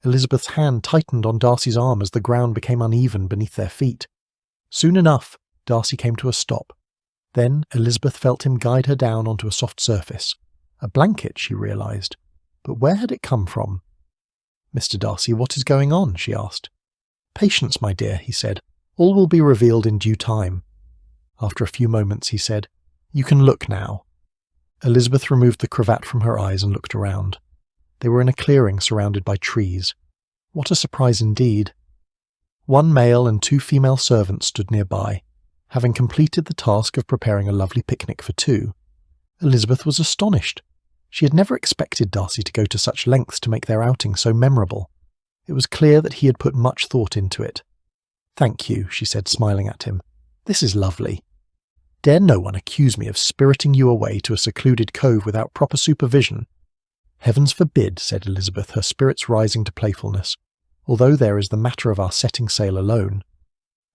A: Elizabeth's hand tightened on Darcy's arm as the ground became uneven beneath their feet. Soon enough, Darcy came to a stop. Then Elizabeth felt him guide her down onto a soft surface. A blanket, she realised. But where had it come from? "Mr. Darcy, what is going on?" she asked. "Patience, my dear," he said. "All will be revealed in due time." After a few moments, he said, "You can look now." Elizabeth removed the cravat from her eyes and looked around. They were in a clearing surrounded by trees. What a surprise indeed. One male and 2 female servants stood nearby, having completed the task of preparing a lovely picnic for 2. Elizabeth was astonished. She had never expected Darcy to go to such lengths to make their outing so memorable. It was clear that he had put much thought into it. "Thank you," she said, smiling at him. "This is lovely. Dare no one accuse me of spiriting you away to a secluded cove without proper supervision?" "Heavens forbid," said Elizabeth, her spirits rising to playfulness, "although there is the matter of our setting sail alone."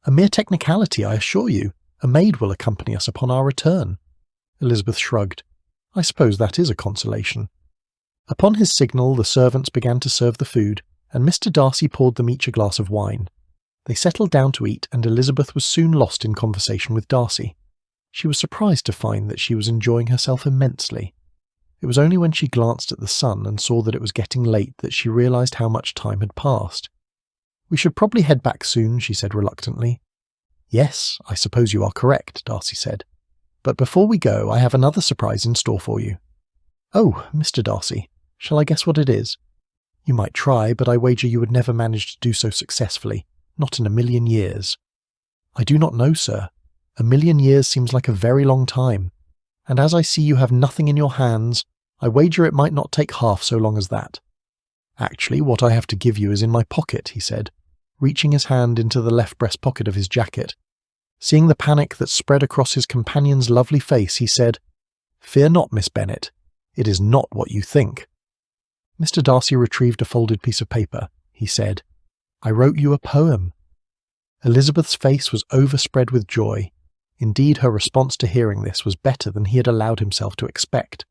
A: "A mere technicality, I assure you. A maid will accompany us upon our return." Elizabeth shrugged. "I suppose that is a consolation." Upon his signal, the servants began to serve the food, and Mr. Darcy poured them each a glass of wine. They settled down to eat, and Elizabeth was soon lost in conversation with Darcy. She was surprised to find that she was enjoying herself immensely. It was only when she glanced at the sun and saw that it was getting late that she realised how much time had passed. "We should probably head back soon," she said reluctantly. "Yes, I suppose you are correct," Darcy said. "But before we go, I have another surprise in store for you." "Oh, Mr. Darcy, shall I guess what it is?" "You might try, but I wager you would never manage to do so successfully. Not in a million years." "I do not know, sir. A million years seems like a very long time. And as I see you have nothing in your hands, I wager it might not take half so long as that." "Actually, what I have to give you is in my pocket," he said, reaching his hand into the left breast pocket of his jacket. Seeing the panic that spread across his companion's lovely face, he said, "Fear not, Miss Bennet. It is not what you think." Mr. Darcy retrieved a folded piece of paper. He said, "I wrote you a poem." Elizabeth's face was overspread with joy. Indeed, her response to hearing this was better than he had allowed himself to expect.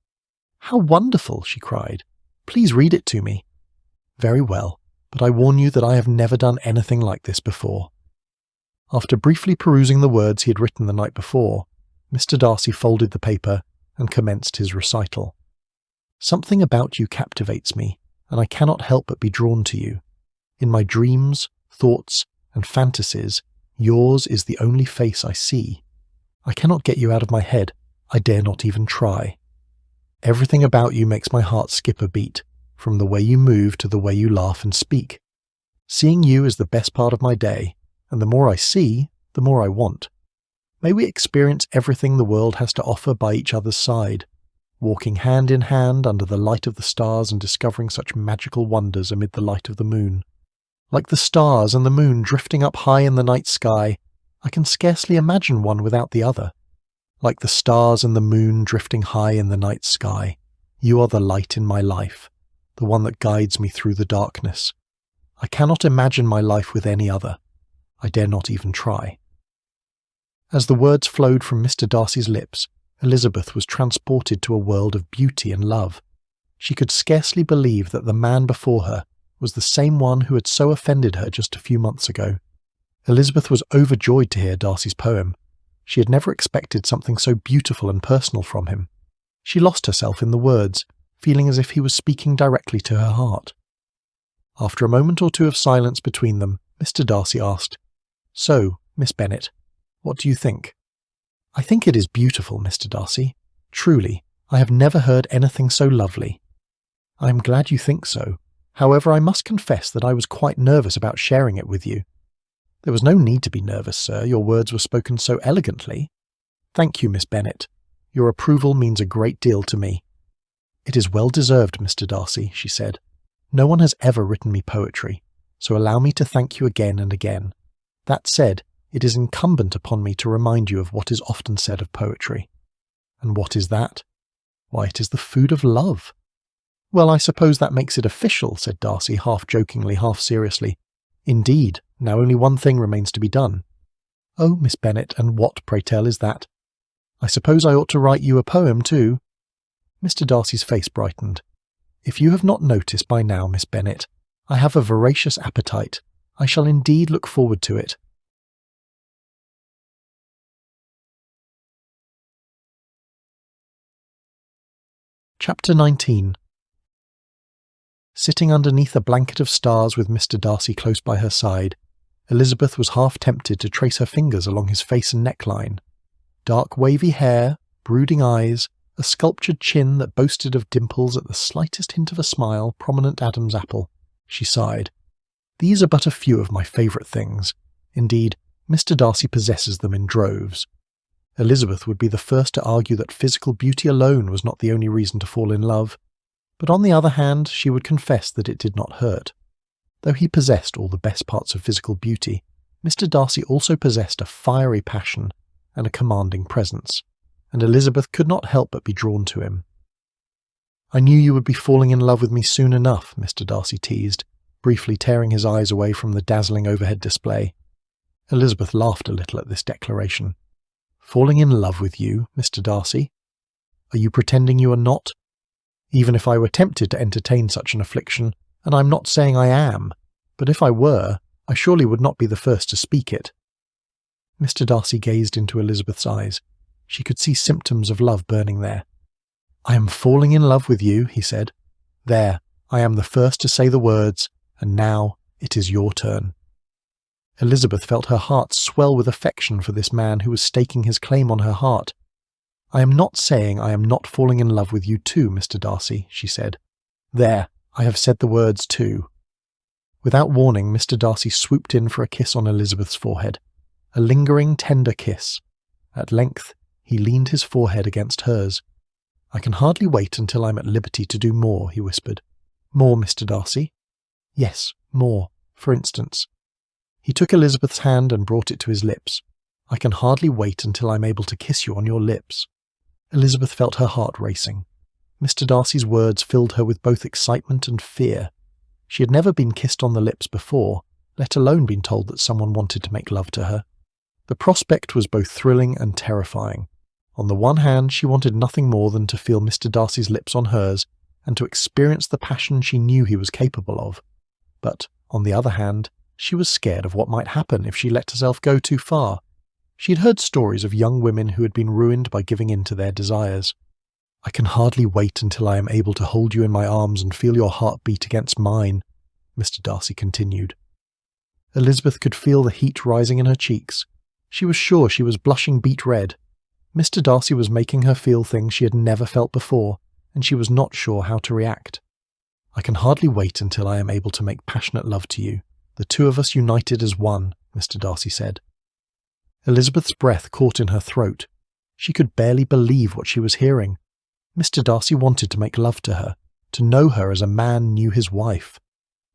A: "How wonderful!" she cried. "Please read it to me." "Very well, but I warn you that I have never done anything like this before." After briefly perusing the words he had written the night before, Mr. Darcy folded the paper and commenced his recital. "Something about you captivates me, and I cannot help but be drawn to you. In my dreams, thoughts, and fantasies, yours is the only face I see. I cannot get you out of my head. I dare not even try. Everything about you makes my heart skip a beat, from the way you move to the way you laugh and speak. Seeing you is the best part of my day, and the more I see, the more I want. May we experience everything the world has to offer by each other's side, walking hand in hand under the light of the stars and discovering such magical wonders amid the light of the moon. Like the stars and the moon drifting up high in the night sky, I can scarcely imagine one without the other. Like the stars and the moon drifting high in the night sky, you are the light in my life, the one that guides me through the darkness. I cannot imagine my life with any other. I dare not even try." As the words flowed from Mr. Darcy's lips, Elizabeth was transported to a world of beauty and love. She could scarcely believe that the man before her was the same one who had so offended her just a few months ago. Elizabeth was overjoyed to hear Darcy's poem. She had never expected something so beautiful and personal from him. She lost herself in the words, feeling as if he was speaking directly to her heart. After a moment or two of silence between them, Mr. Darcy asked, "So, Miss Bennet, what do you think?" "I think it is beautiful, Mr. Darcy. Truly, I have never heard anything so lovely." "I am glad you think so. However, I must confess that I was quite nervous about sharing it with you." "There was no need to be nervous, sir. Your words were spoken so elegantly." "Thank you, Miss Bennet. Your approval means a great deal to me." "It is well deserved, Mr. Darcy," she said. "No one has ever written me poetry, so allow me to thank you again and again. That said, it is incumbent upon me to remind you of what is often said of poetry." "And what is that?" "Why, it is the food of love." "Well, I suppose that makes it official," said Darcy, half jokingly, half seriously. "Indeed, now only one thing remains to be done." "Oh, Miss Bennet, and what, pray tell, is that?" "I suppose I ought to write you a poem, too." Mr. Darcy's face brightened. "If you have not noticed by now, Miss Bennet, I have a voracious appetite. I shall indeed look forward to it. Chapter 19. Sitting underneath a blanket of stars with Mr. Darcy close by her side, Elizabeth was half tempted to trace her fingers along his face and neckline. Dark wavy hair, brooding eyes, a sculptured chin that boasted of dimples at the slightest hint of a smile, prominent Adam's apple. She sighed. These are but a few of my favourite things. Indeed, Mr. Darcy possesses them in droves. Elizabeth would be the first to argue that physical beauty alone was not the only reason to fall in love, but on the other hand she would confess that it did not hurt. Though he possessed all the best parts of physical beauty, Mr. Darcy also possessed a fiery passion and a commanding presence, and Elizabeth could not help but be drawn to him. "I knew you would be falling in love with me soon enough," Mr. Darcy teased, briefly tearing his eyes away from the dazzling overhead display. Elizabeth laughed a little at this declaration. "Falling in love with you, Mr. Darcy? Are you pretending you are not? Even if I were tempted to entertain such an affliction, and I'm not saying I am, but if I were, I surely would not be the first to speak it." Mr. Darcy gazed into Elizabeth's eyes. She could see symptoms of love burning there. "I am falling in love with you," he said. "There, I am the first to say the words, and now it is your turn." Elizabeth felt her heart swell with affection for this man who was staking his claim on her heart. "I am not saying I am not falling in love with you too, Mr. Darcy," she said. "There, I have said the words too." Without warning, Mr. Darcy swooped in for a kiss on Elizabeth's forehead. A lingering, tender kiss. At length, he leaned his forehead against hers. "I can hardly wait until I'm at liberty to do more," he whispered. "More, Mr. Darcy?" "Yes, more. For instance." He took Elizabeth's hand and brought it to his lips. "I can hardly wait until I'm able to kiss you on your lips." Elizabeth felt her heart racing. Mr. Darcy's words filled her with both excitement and fear. She had never been kissed on the lips before, let alone been told that someone wanted to make love to her. The prospect was both thrilling and terrifying. On the one hand, she wanted nothing more than to feel Mr. Darcy's lips on hers and to experience the passion she knew he was capable of. But, on the other hand, she was scared of what might happen if she let herself go too far. She had heard stories of young women who had been ruined by giving in to their desires. "I can hardly wait until I am able to hold you in my arms and feel your heart beat against mine," Mr. Darcy continued. Elizabeth could feel the heat rising in her cheeks. She was sure she was blushing beet red. Mr. Darcy was making her feel things she had never felt before, and she was not sure how to react. "I can hardly wait until I am able to make passionate love to you, the two of us united as one," Mr. Darcy said. Elizabeth's breath caught in her throat. She could barely believe what she was hearing. Mr. Darcy wanted to make love to her, to know her as a man knew his wife.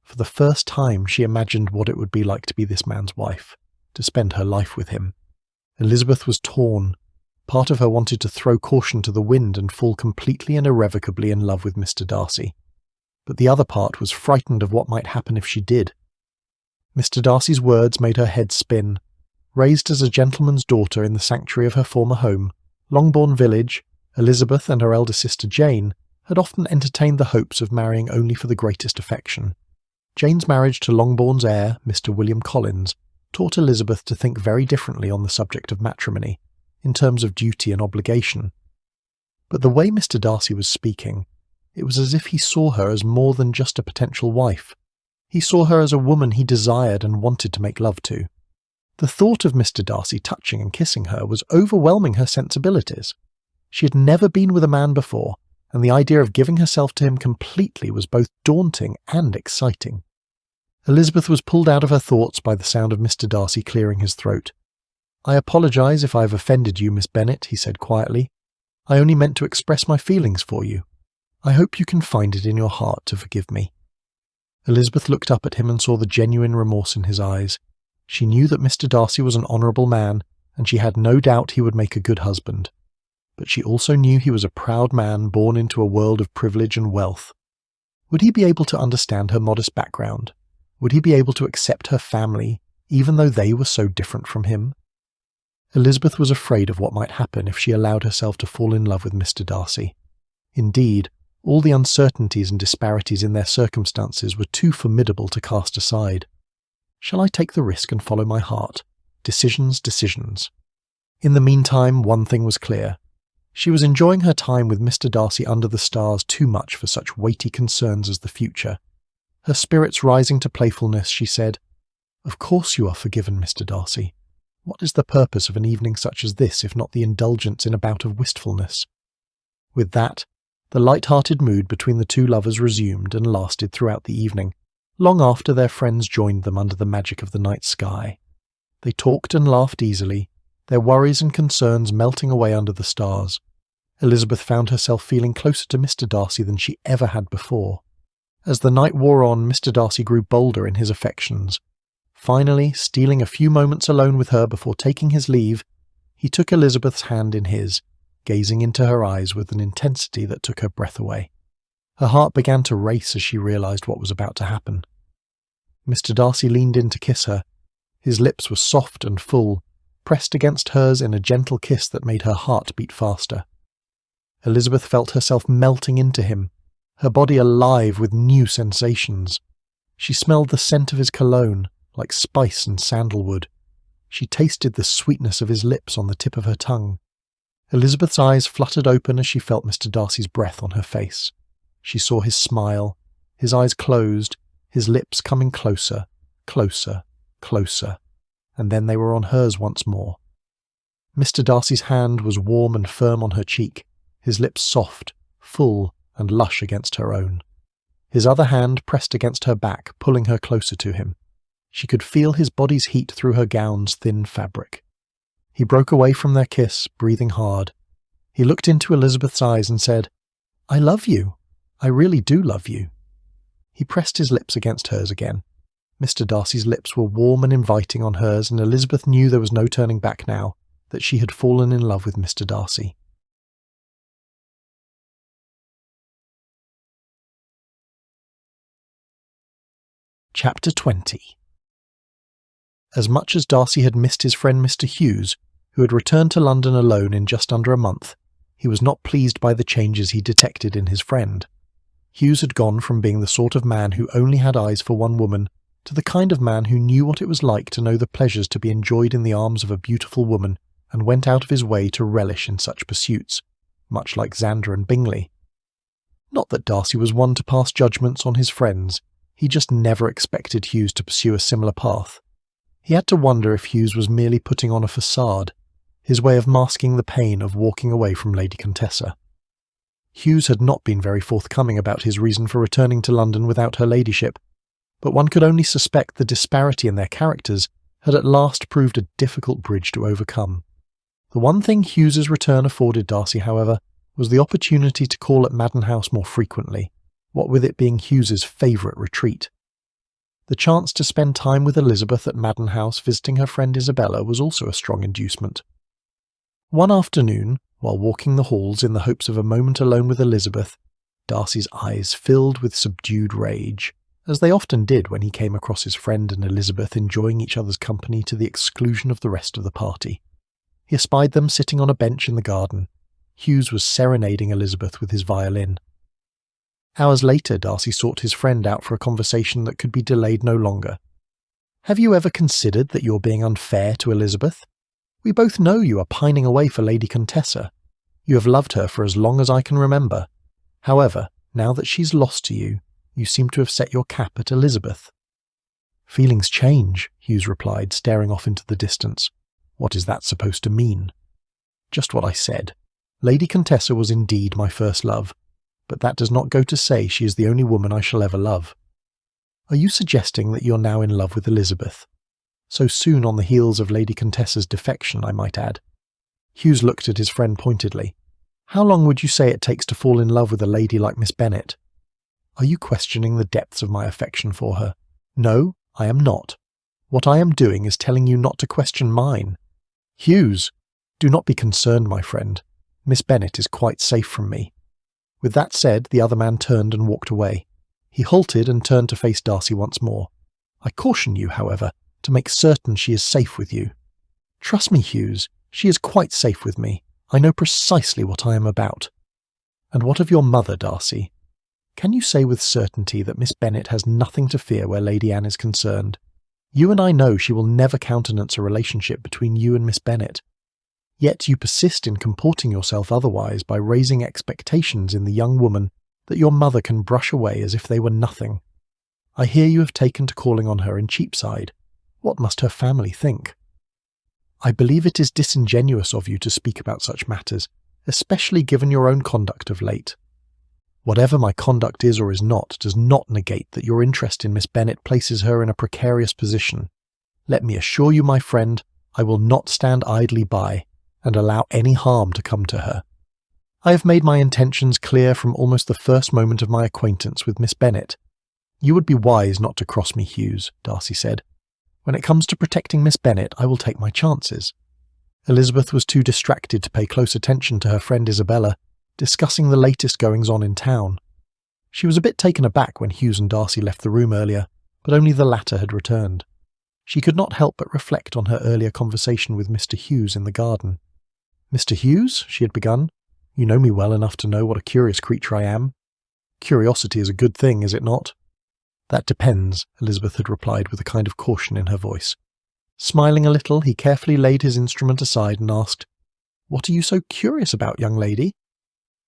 A: For the first time she imagined what it would be like to be this man's wife, to spend her life with him. Elizabeth was torn. Part of her wanted to throw caution to the wind and fall completely and irrevocably in love with Mr. Darcy. But the other part was frightened of what might happen if she did. Mr. Darcy's words made her head spin. Raised as a gentleman's daughter in the sanctuary of her former home, Longbourn Village, Elizabeth and her elder sister Jane had often entertained the hopes of marrying only for the greatest affection. Jane's marriage to Longbourn's heir, Mr. William Collins, taught Elizabeth to think very differently on the subject of matrimony, in terms of duty and obligation. But the way Mr. Darcy was speaking, it was as if he saw her as more than just a potential wife. He saw her as a woman he desired and wanted to make love to. The thought of Mr. Darcy touching and kissing her was overwhelming her sensibilities. She had never been with a man before, and the idea of giving herself to him completely was both daunting and exciting. Elizabeth was pulled out of her thoughts by the sound of Mr. Darcy clearing his throat. "I apologise if I have offended you, Miss Bennet," he said quietly. "I only meant to express my feelings for you. I hope you can find it in your heart to forgive me." Elizabeth looked up at him and saw the genuine remorse in his eyes. She knew that Mr. Darcy was an honourable man, and she had no doubt he would make a good husband. But she also knew he was a proud man born into a world of privilege and wealth. Would he be able to understand her modest background? Would he be able to accept her family, even though they were so different from him? Elizabeth was afraid of what might happen if she allowed herself to fall in love with Mr. Darcy. Indeed, all the uncertainties and disparities in their circumstances were too formidable to cast aside. Shall I take the risk and follow my heart? Decisions, decisions. In the meantime, one thing was clear. She was enjoying her time with Mr. Darcy under the stars too much for such weighty concerns as the future. Her spirits rising to playfulness, she said, "Of course you are forgiven, Mr. Darcy. What is the purpose of an evening such as this if not the indulgence in a bout of wistfulness?" With that, the light-hearted mood between the two lovers resumed and lasted throughout the evening, long after their friends joined them under the magic of the night sky. They talked and laughed easily, their worries and concerns melting away under the stars. Elizabeth found herself feeling closer to Mr. Darcy than she ever had before. As the night wore on, Mr. Darcy grew bolder in his affections. Finally, stealing a few moments alone with her before taking his leave, he took Elizabeth's hand in his, gazing into her eyes with an intensity that took her breath away. Her heart began to race as she realized what was about to happen. Mr. Darcy leaned in to kiss her. His lips were soft and full, pressed against hers in a gentle kiss that made her heart beat faster. Elizabeth felt herself melting into him, her body alive with new sensations. She smelled the scent of his cologne, like spice and sandalwood. She tasted the sweetness of his lips on the tip of her tongue. Elizabeth's eyes fluttered open as she felt Mr. Darcy's breath on her face. She saw his smile, his eyes closed, his lips coming closer, closer, closer, and then they were on hers once more. Mr. Darcy's hand was warm and firm on her cheek, his lips soft, full, and lush against her own. His other hand pressed against her back, pulling her closer to him. She could feel his body's heat through her gown's thin fabric. He broke away from their kiss, breathing hard. He looked into Elizabeth's eyes and said, "I love you. I really do love you." He pressed his lips against hers again. Mr. Darcy's lips were warm and inviting on hers, and Elizabeth knew there was no turning back now, that she had fallen in love with Mr. Darcy. Chapter 20. As much as Darcy had missed his friend Mr. Hughes, who had returned to London alone in just under a month, he was not pleased by the changes he detected in his friend. Hughes had gone from being the sort of man who only had eyes for one woman to the kind of man who knew what it was like to know the pleasures to be enjoyed in the arms of a beautiful woman and went out of his way to relish in such pursuits, much like Xander and Bingley. Not that Darcy was one to pass judgments on his friends, he just never expected Hughes to pursue a similar path. He had to wonder if Hughes was merely putting on a facade, his way of masking the pain of walking away from Lady Contessa. Hughes had not been very forthcoming about his reason for returning to London without her ladyship, but one could only suspect the disparity in their characters had at last proved a difficult bridge to overcome. The one thing Hughes's return afforded Darcy, however, was the opportunity to call at Madden House more frequently, what with it being Hughes's favourite retreat. The chance to spend time with Elizabeth at Madden House visiting her friend Isabella was also a strong inducement. One afternoon, while walking the halls in the hopes of a moment alone with Elizabeth, Darcy's eyes filled with subdued rage, as they often did when he came across his friend and Elizabeth enjoying each other's company to the exclusion of the rest of the party. He espied them sitting on a bench in the garden. Hughes was serenading Elizabeth with his violin. Hours later, Darcy sought his friend out for a conversation that could be delayed no longer. "Have you ever considered that you're being unfair to Elizabeth? We both know you are pining away for Lady Contessa. You have loved her for as long as I can remember. However, now that she's lost to you, you seem to have set your cap at Elizabeth." "Feelings change," Hughes replied, staring off into the distance. "What is that supposed to mean?" "Just what I said. Lady Contessa was indeed my first love, but that does not go to say she is the only woman I shall ever love." "Are you suggesting that you're now in love with Elizabeth? So soon on the heels of Lady Contessa's defection, I might add." Hughes looked at his friend pointedly. "How long would you say it takes to fall in love with a lady like Miss Bennet?" "Are you questioning the depths of my affection for her?" "No, I am not. What I am doing is telling you not to question mine." "Hughes, do not be concerned, my friend. Miss Bennet is quite safe from me." With that said, the other man turned and walked away. He halted and turned to face Darcy once more. "I caution you, however, to make certain she is safe with you." "Trust me, Hughes, she is quite safe with me. I know precisely what I am about." "And what of your mother, Darcy? Can you say with certainty that Miss Bennet has nothing to fear where Lady Anne is concerned? You and I know she will never countenance a relationship between you and Miss Bennet." Yet you persist in comporting yourself otherwise by raising expectations in the young woman that your mother can brush away as if they were nothing. I hear you have taken to calling on her in Cheapside. What must her family think? I believe it is disingenuous of you to speak about such matters, especially given your own conduct of late. Whatever my conduct is or is not does not negate that your interest in Miss Bennet places her in a precarious position. Let me assure you, my friend, I will not stand idly by and allow any harm to come to her. I have made my intentions clear from almost the first moment of my acquaintance with Miss Bennet. You would be wise not to cross me, Hughes, Darcy said. When it comes to protecting Miss Bennet, I will take my chances. Elizabeth was too distracted to pay close attention to her friend Isabella, discussing the latest goings-on in town. She was a bit taken aback when Hughes and Darcy left the room earlier, but only the latter had returned. She could not help but reflect on her earlier conversation with Mr. Hughes in the garden. "Mr. Hughes," she had begun, "you know me well enough to know what a curious creature I am. Curiosity is a good thing, is it not?" "That depends," Elizabeth had replied with a kind of caution in her voice. Smiling a little, he carefully laid his instrument aside and asked, "What are you so curious about, young lady?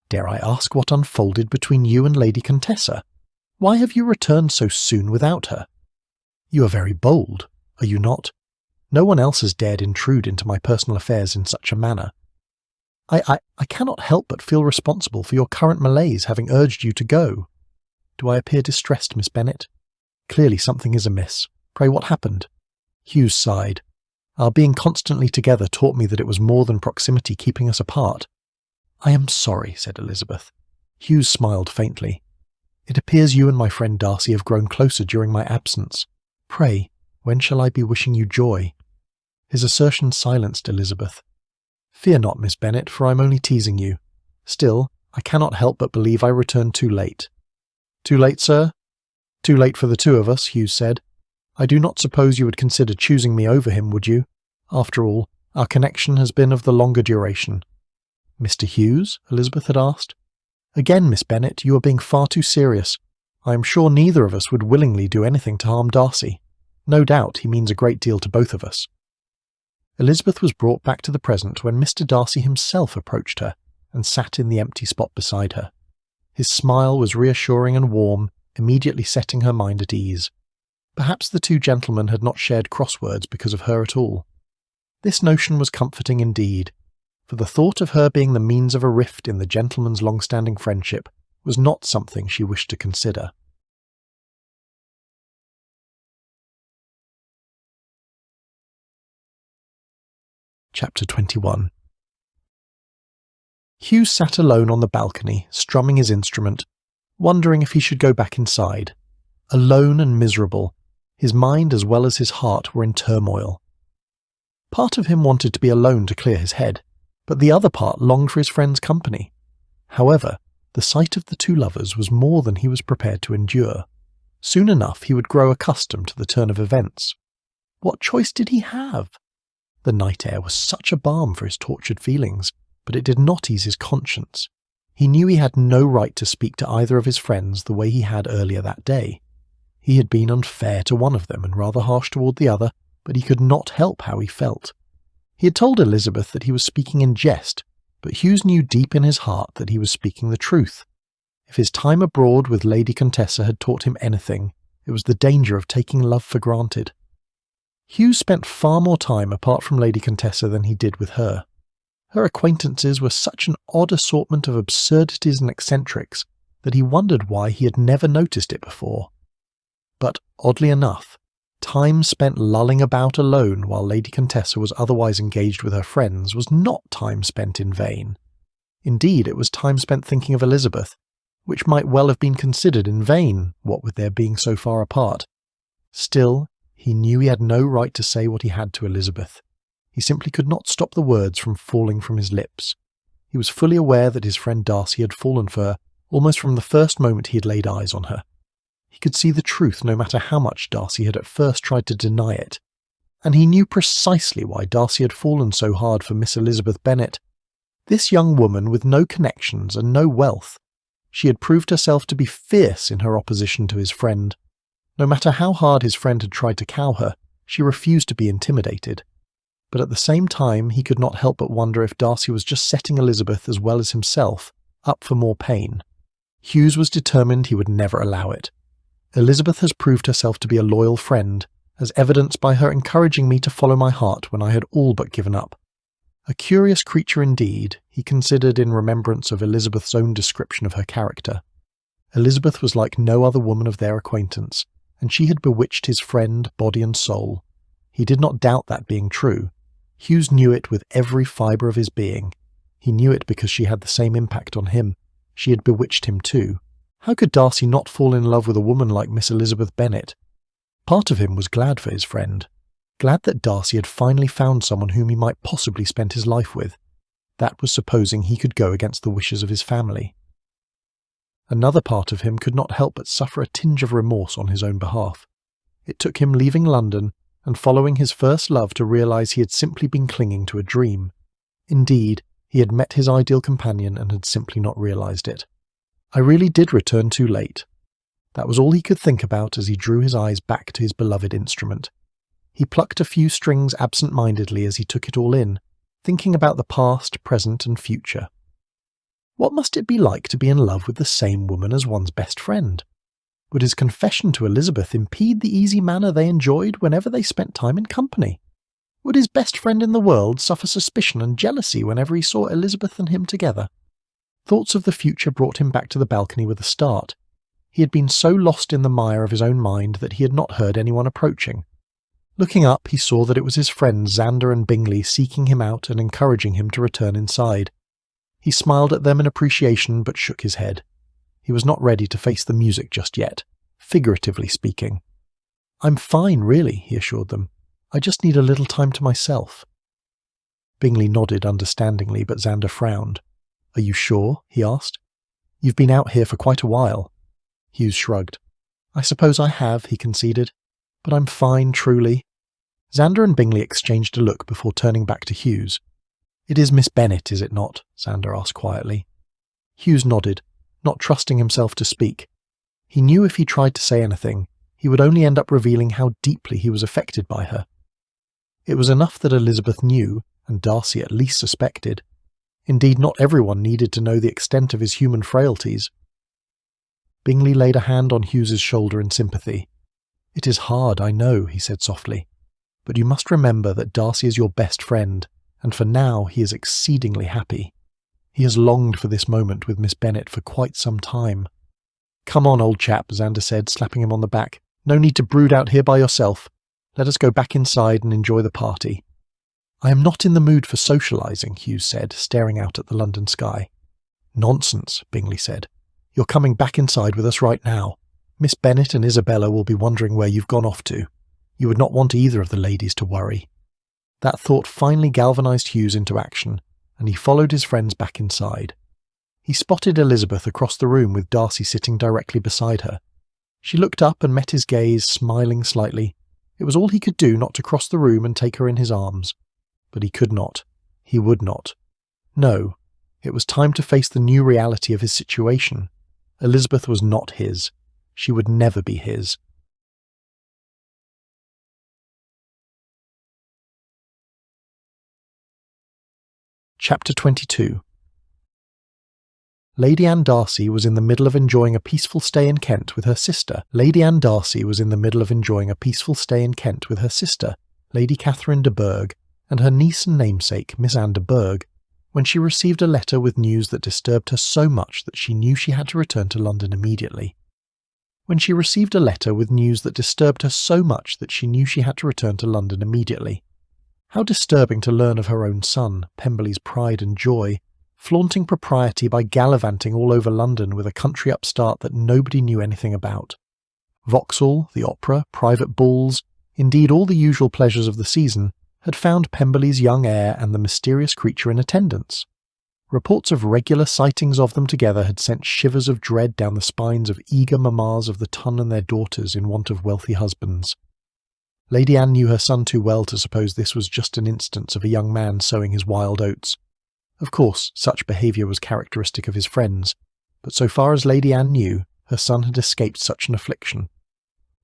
A: Dare I ask what unfolded between you and Lady Contessa? Why have you returned so soon without her? You are very bold, are you not? No one else has dared intrude into my personal affairs in such a manner. I cannot help but feel responsible for your current malaise, having urged you to go. Do I appear distressed, Miss Bennet? Clearly something is amiss. Pray, what happened?" Hughes sighed. "Our being constantly together taught me that it was more than proximity keeping us apart." "I am sorry," said Elizabeth. Hughes smiled faintly. "It appears you and my friend Darcy have grown closer during my absence. Pray, when shall I be wishing you joy?" His assertion silenced Elizabeth. "Fear not, Miss Bennet, for I am only teasing you. Still, I cannot help but believe I returned too late." "Too late, sir?" "Too late for the two of us," Hughes said. "I do not suppose you would consider choosing me over him, would you? After all, our connection has been of the longer duration." "Mr. Hughes?" Elizabeth had asked. "Again, Miss Bennet, you are being far too serious. I am sure neither of us would willingly do anything to harm Darcy. No doubt he means a great deal to both of us." Elizabeth was brought back to the present when Mr. Darcy himself approached her and sat in the empty spot beside her. His smile was reassuring and warm, immediately setting her mind at ease. Perhaps the two gentlemen had not shared crosswords because of her at all. This notion was comforting indeed, for the thought of her being the means of a rift in the gentleman's long-standing friendship was not something she wished to consider. Chapter 21. Hughes sat alone on the balcony, strumming his instrument, wondering if he should go back inside. Alone and miserable, his mind as well as his heart were in turmoil. Part of him wanted to be alone to clear his head, but the other part longed for his friend's company. However, the sight of the two lovers was more than he was prepared to endure. Soon enough he would grow accustomed to the turn of events. What choice did he have? The night air was such a balm for his tortured feelings, but it did not ease his conscience. He knew he had no right to speak to either of his friends the way he had earlier that day. He had been unfair to one of them and rather harsh toward the other, but he could not help how he felt. He had told Elizabeth that he was speaking in jest, but Hughes knew deep in his heart that he was speaking the truth. If his time abroad with Lady Contessa had taught him anything, it was the danger of taking love for granted. Hughes spent far more time apart from Lady Contessa than he did with her. Her acquaintances were such an odd assortment of absurdities and eccentrics that he wondered why he had never noticed it before. But, oddly enough, time spent lulling about alone while Lady Contessa was otherwise engaged with her friends was not time spent in vain. Indeed, it was time spent thinking of Elizabeth, which might well have been considered in vain, what with their being so far apart. Still, he knew he had no right to say what he had to Elizabeth. He simply could not stop the words from falling from his lips. He was fully aware that his friend Darcy had fallen for her almost from the first moment he had laid eyes on her. He could see the truth no matter how much Darcy had at first tried to deny it. And he knew precisely why Darcy had fallen so hard for Miss Elizabeth Bennet. This young woman with no connections and no wealth. She had proved herself to be fierce in her opposition to his friend. No matter how hard his friend had tried to cow her, she refused to be intimidated. but at the same time he could not help but wonder if Darcy was just setting Elizabeth as well as himself up for more pain. Hughes was determined he would never allow it. Elizabeth has proved herself to be a loyal friend, as evidenced by her encouraging me to follow my heart when I had all but given up. A curious creature indeed, he considered in remembrance of Elizabeth's own description of her character. Elizabeth was like no other woman of their acquaintance, and she had bewitched his friend, body and soul. He did not doubt that being true. Hughes knew it with every fibre of his being. He knew it because she had the same impact on him. She had bewitched him too. How could Darcy not fall in love with a woman like Miss Elizabeth Bennet? Part of him was glad for his friend. Glad that Darcy had finally found someone whom he might possibly spend his life with. That was supposing he could go against the wishes of his family. Another part of him could not help but suffer a tinge of remorse on his own behalf. It took him leaving London and following his first love to realise he had simply been clinging to a dream. Indeed, he had met his ideal companion and had simply not realised it. I really did return too late. That was all he could think about as he drew his eyes back to his beloved instrument. He plucked a few strings absent-mindedly as he took it all in, thinking about the past, present, and future. What must it be like to be in love with the same woman as one's best friend? Would his confession to Elizabeth impede the easy manner they enjoyed whenever they spent time in company? Would his best friend in the world suffer suspicion and jealousy whenever he saw Elizabeth and him together? Thoughts of the future brought him back to the balcony with a start. He had been so lost in the mire of his own mind that he had not heard anyone approaching. Looking up, he saw that it was his friends Xander and Bingley seeking him out and encouraging him to return inside. He smiled at them in appreciation but shook his head. He was not ready to face the music just yet, figuratively speaking. "I'm fine, really," he assured them. "I just need a little time to myself." Bingley nodded understandingly, but Xander frowned. "Are you sure?" he asked. "You've been out here for quite a while." Hughes shrugged. "I suppose I have," he conceded. "But I'm fine, truly." Xander and Bingley exchanged a look before turning back to Hughes. "It is Miss Bennet, is it not?" Xander asked quietly. Hughes nodded, not trusting himself to speak. He knew if he tried to say anything, he would only end up revealing how deeply he was affected by her. It was enough that Elizabeth knew, and Darcy at least suspected. Indeed, not everyone needed to know the extent of his human frailties. Bingley laid a hand on Hughes's shoulder in sympathy. "It is hard, I know," he said softly. "But you must remember that Darcy is your best friend, and for now he is exceedingly happy. He has longed for this moment with Miss Bennet for quite some time." "Come on, old chap," Xander said, slapping him on the back. "No need to brood out here by yourself. Let us go back inside and enjoy the party." "I am not in the mood for socialising," Hughes said, staring out at the London sky. "Nonsense," Bingley said. "You're coming back inside with us right now. Miss Bennet and Isabella will be wondering where you've gone off to. You would not want either of the ladies to worry." That thought finally galvanised Hughes into action, and he followed his friends back inside. He spotted Elizabeth across the room with Darcy sitting directly beside her. She looked up and met his gaze, smiling slightly. It was all he could do not to cross the room and take her in his arms. But he could not. He would not. No, it was time to face the new reality of his situation. Elizabeth was not his. She would never be his. Chapter 22. Lady Anne Darcy was in the middle of enjoying a peaceful stay in Kent with her sister. Lady Catherine de Bourgh, and her niece and namesake, Miss Anne de Bourgh, when she received a letter with news that disturbed her so much that she knew she had to return to London immediately. How disturbing to learn of her own son, Pemberley's pride and joy, flaunting propriety by gallivanting all over London with a country upstart that nobody knew anything about. Vauxhall, the opera, private balls, indeed all the usual pleasures of the season, had found Pemberley's young heir and the mysterious creature in attendance. Reports of regular sightings of them together had sent shivers of dread down the spines of eager mammas of the ton and their daughters in want of wealthy husbands. Lady Anne knew her son too well to suppose this was just an instance of a young man sowing his wild oats. Of course, such behaviour was characteristic of his friends, but so far as Lady Anne knew, her son had escaped such an affliction.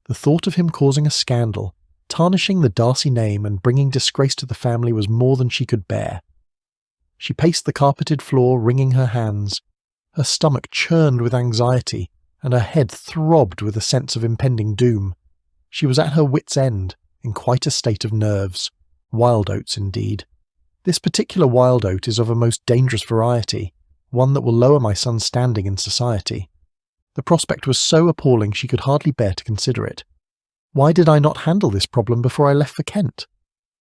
A: The thought of him causing a scandal, Tarnishing the Darcy name and bringing disgrace to the family was more than she could bear. She paced the carpeted floor, wringing her hands. Her stomach churned with anxiety, and her head throbbed with a sense of impending doom. She was at her wit's end, in quite a state of nerves. Wild oats, indeed. This particular wild oat is of a most dangerous variety, one that will lower my son's standing in society. The prospect was so appalling she could hardly bear to consider it. Why did I not handle this problem before I left for Kent?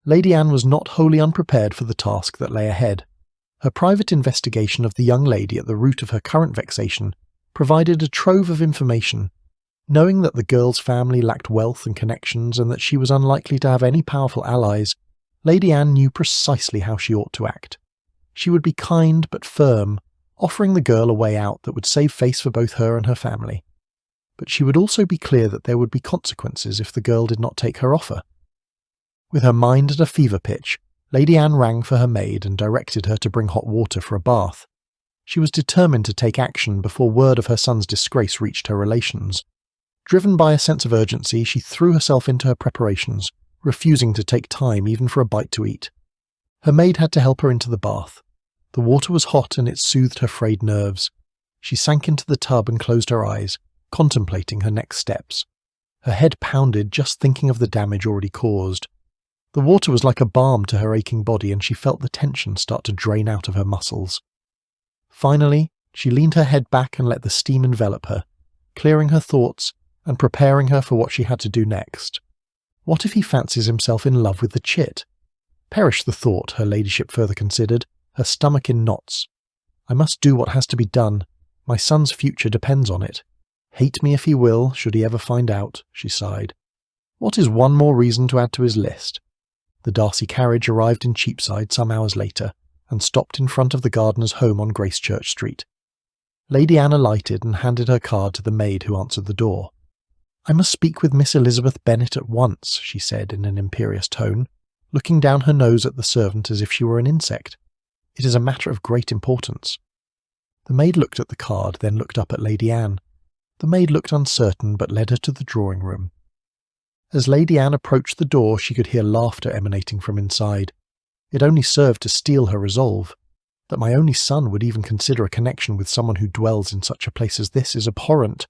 A: Lady Anne was not wholly unprepared for the task that lay ahead. Her private investigation of the young lady at the root of her current vexation provided a trove of information. Knowing that the girl's family lacked wealth and connections and that she was unlikely to have any powerful allies, Lady Anne knew precisely how she ought to act. She would be kind but firm, offering the girl a way out that would save face for both her and her family. But she would also be clear that there would be consequences if the girl did not take her offer. With her mind at a fever pitch, Lady Anne rang for her maid and directed her to bring hot water for a bath. She was determined to take action before word of her son's disgrace reached her relations. Driven by a sense of urgency, she threw herself into her preparations, refusing to take time even for a bite to eat. Her maid had to help her into the bath. The water was hot and it soothed her frayed nerves. She sank into the tub and closed her eyes, contemplating her next steps. Her head pounded just thinking of the damage already caused. The water was like a balm to her aching body, and she felt the tension start to drain out of her muscles. Finally, she leaned her head back and let the steam envelop her, clearing her thoughts and preparing her for what she had to do next. What if he fancies himself in love with the chit? Perish the thought, her ladyship further considered, her stomach in knots. I must do what has to be done. My son's future depends on it. Hate me if he will, should he ever find out, she sighed. What is one more reason to add to his list? The Darcy carriage arrived in Cheapside some hours later, and stopped in front of the gardener's home on Gracechurch Street. Lady Anne alighted and handed her card to the maid who answered the door. "I must speak with Miss Elizabeth Bennet at once," she said in an imperious tone, looking down her nose at the servant as if she were an insect. "It is a matter of great importance." The maid looked at the card, then looked up at Lady Anne. The maid looked uncertain, but led her to the drawing-room. As Lady Anne approached the door, she could hear laughter emanating from inside. It only served to steel her resolve. That my only son would even consider a connection with someone who dwells in such a place as this is abhorrent.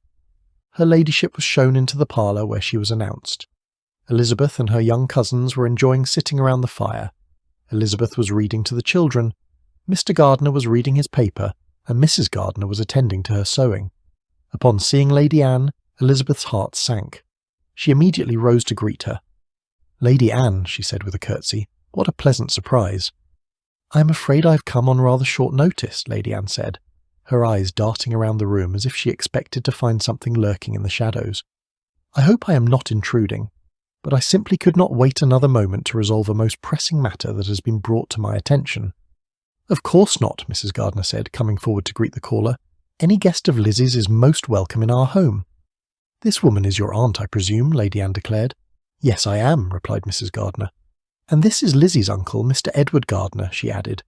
A: Her ladyship was shown into the parlour where she was announced. Elizabeth and her young cousins were enjoying sitting around the fire. Elizabeth was reading to the children. Mr. Gardiner was reading his paper, and Mrs. Gardiner was attending to her sewing. Upon seeing Lady Anne, Elizabeth's heart sank. She immediately rose to greet her. "Lady Anne," she said with a curtsy, "what a pleasant surprise." "I am afraid I have come on rather short notice," Lady Anne said, her eyes darting around the room as if she expected to find something lurking in the shadows. "I hope I am not intruding, but I simply could not wait another moment to resolve a most pressing matter that has been brought to my attention." "Of course not," Mrs. Gardiner said, coming forward to greet the caller. "Any guest of Lizzie's is most welcome in our home." "This woman is your aunt, I presume," Lady Anne declared. "Yes, I am," replied Mrs. Gardiner. "And this is Lizzie's uncle, Mr. Edward Gardiner," she added,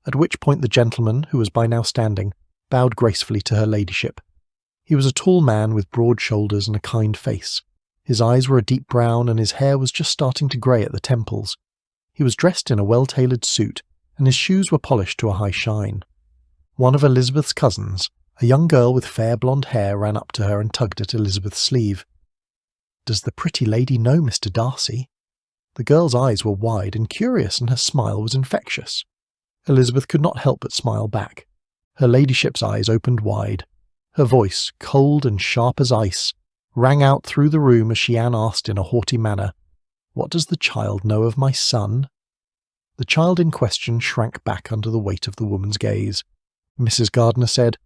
A: at which point the gentleman, who was by now standing, bowed gracefully to her ladyship. He was a tall man with broad shoulders and a kind face. His eyes were a deep brown and his hair was just starting to grey at the temples. He was dressed in a well-tailored suit, and his shoes were polished to a high shine. One of Elizabeth's cousins, a young girl with fair blonde hair, ran up to her and tugged at Elizabeth's sleeve. "Does the pretty lady know Mr. Darcy?" The girl's eyes were wide and curious, and her smile was infectious. Elizabeth could not help but smile back. Her ladyship's eyes opened wide. Her voice, cold and sharp as ice, rang out through the room as she asked in a haughty manner, "What does the child know of my son?" The child in question shrank back under the weight of the woman's gaze. Mrs. Gardiner said,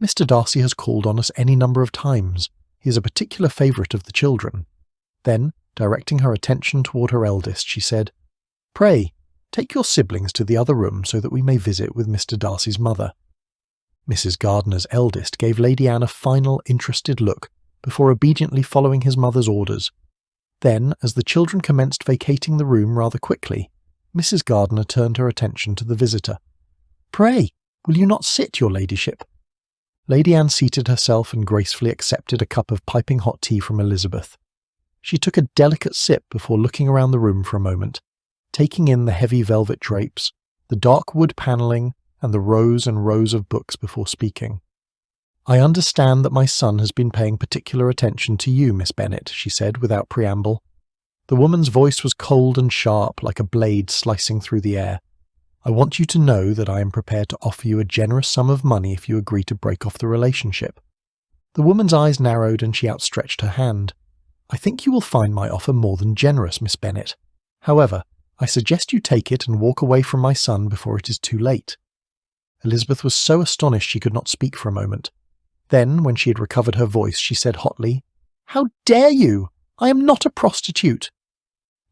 A: "Mr. Darcy has called on us any number of times. He is a particular favourite of the children." Then, directing her attention toward her eldest, she said, "Pray, take your siblings to the other room so that we may visit with Mr. Darcy's mother." Mrs. Gardiner's eldest gave Lady Anne a final, interested look before obediently following his mother's orders. Then, as the children commenced vacating the room rather quickly, Mrs. Gardiner turned her attention to the visitor. "Pray, will you not sit, your ladyship?" Lady Anne seated herself and gracefully accepted a cup of piping hot tea from Elizabeth. She took a delicate sip before looking around the room for a moment, taking in the heavy velvet drapes, the dark wood panelling, and the rows and rows of books before speaking. "I understand that my son has been paying particular attention to you, Miss Bennet," she said without preamble. The woman's voice was cold and sharp, like a blade slicing through the air. "I want you to know that I am prepared to offer you a generous sum of money if you agree to break off the relationship." The woman's eyes narrowed and she outstretched her hand. "I think you will find my offer more than generous, Miss Bennet. However, I suggest you take it and walk away from my son before it is too late." Elizabeth was so astonished she could not speak for a moment. Then, when she had recovered her voice, she said hotly, "How dare you? I am not a prostitute."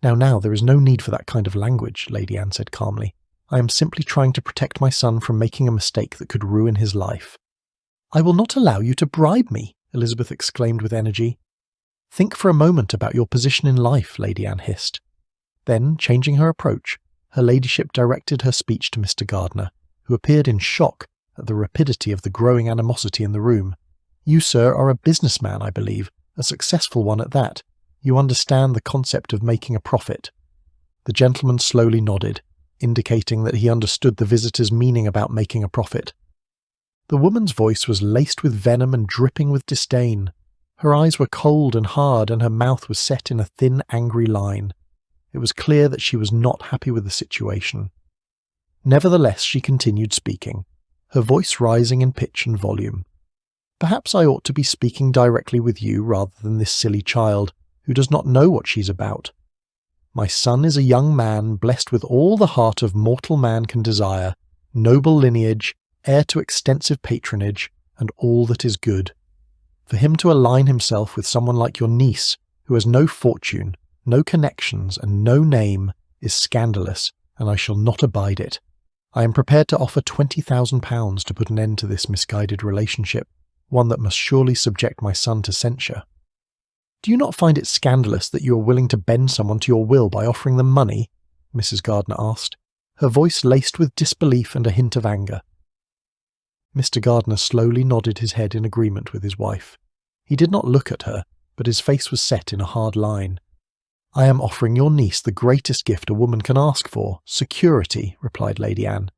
A: Now, there is no need for that kind of language," Lady Anne said calmly. "I am simply trying to protect my son from making a mistake that could ruin his life." "I will not allow you to bribe me," Elizabeth exclaimed with energy. "Think for a moment about your position in life," Lady Anne hissed. Then, changing her approach, her ladyship directed her speech to Mr. Gardiner, who appeared in shock at the rapidity of the growing animosity in the room. "You, sir, are a businessman, I believe, a successful one at that. You understand the concept of making a profit." The gentleman slowly nodded, indicating that he understood the visitor's meaning about making a profit. The woman's voice was laced with venom and dripping with disdain. Her eyes were cold and hard, and her mouth was set in a thin, angry line. It was clear that she was not happy with the situation. Nevertheless, she continued speaking, her voice rising in pitch and volume. "Perhaps I ought to be speaking directly with you rather than this silly child, who does not know what she's about. My son is a young man blessed with all the heart of mortal man can desire, noble lineage, heir to extensive patronage, and all that is good. For him to align himself with someone like your niece, who has no fortune, no connections, and no name, is scandalous, and I shall not abide it. I am prepared to offer £20,000 to put an end to this misguided relationship, one that must surely subject my son to censure." "Do you not find it scandalous that you are willing to bend someone to your will by offering them money?" Mrs. Gardiner asked, her voice laced with disbelief and a hint of anger. Mr. Gardiner slowly nodded his head in agreement with his wife. He did not look at her, but his face was set in a hard line. "I am offering your niece the greatest gift a woman can ask for, security," replied Lady Anne.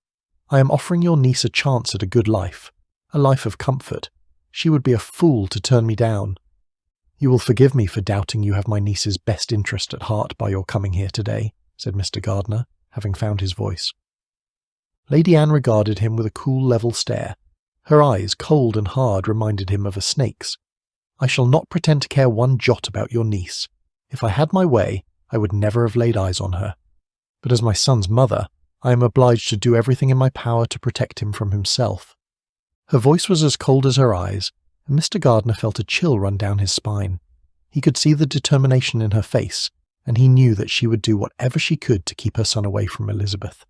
A: "I am offering your niece a chance at a good life, a life of comfort. She would be a fool to turn me down. You will forgive me for doubting you have my niece's best interest at heart by your coming here today," said Mr. Gardiner, having found his voice. Lady Anne regarded him with a cool, level stare. Her eyes, cold and hard, reminded him of a snake's. "I shall not pretend to care one jot about your niece. If I had my way, I would never have laid eyes on her. But as my son's mother, I am obliged to do everything in my power to protect him from himself." Her voice was as cold as her eyes, and Mr. Gardiner felt a chill run down his spine. He could see the determination in her face, and he knew that she would do whatever she could to keep her son away from Elizabeth.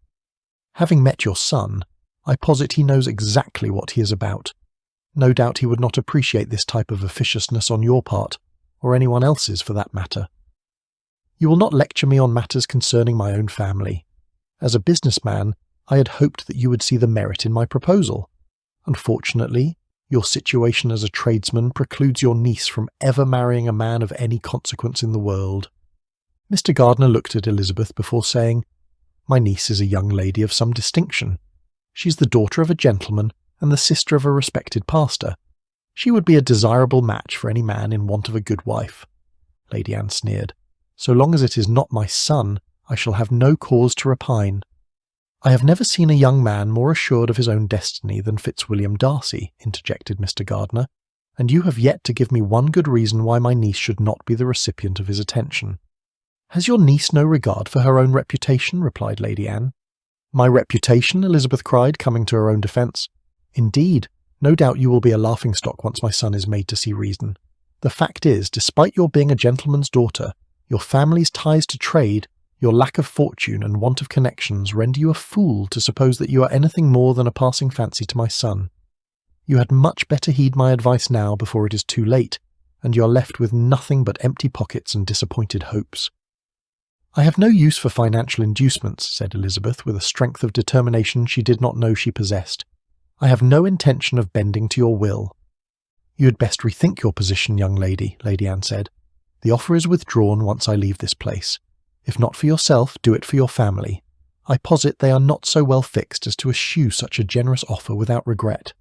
A: "Having met your son, I posit he knows exactly what he is about. No doubt he would not appreciate this type of officiousness on your part, or anyone else's for that matter. You will not lecture me on matters concerning my own family. As a businessman, I had hoped that you would see the merit in my proposal. Unfortunately, your situation as a tradesman precludes your niece from ever marrying a man of any consequence in the world." Mr. Gardiner looked at Elizabeth before saying, "My niece is a young lady of some distinction. She's the daughter of a gentleman and the sister of a respected pastor. She would be a desirable match for any man in want of a good wife." Lady Anne sneered. "So long as it is not my son, I shall have no cause to repine." "I have never seen a young man more assured of his own destiny than Fitzwilliam Darcy," interjected Mr. Gardiner, "and you have yet to give me one good reason why my niece should not be the recipient of his attention." "Has your niece no regard for her own reputation?" replied Lady Anne. "My reputation?" Elizabeth cried, coming to her own defence. "Indeed, no doubt you will be a laughing-stock once my son is made to see reason. The fact is, despite your being a gentleman's daughter, your family's ties to trade, your lack of fortune and want of connections render you a fool to suppose that you are anything more than a passing fancy to my son. You had much better heed my advice now before it is too late, and you are left with nothing but empty pockets and disappointed hopes." "I have no use for financial inducements," said Elizabeth with a strength of determination she did not know she possessed. "I have no intention of bending to your will." "You had best rethink your position, young lady," Lady Anne said. The offer is withdrawn once I leave this place. If not for yourself, do it for your family. I posit they are not so well fixed as to eschew such a generous offer without regret.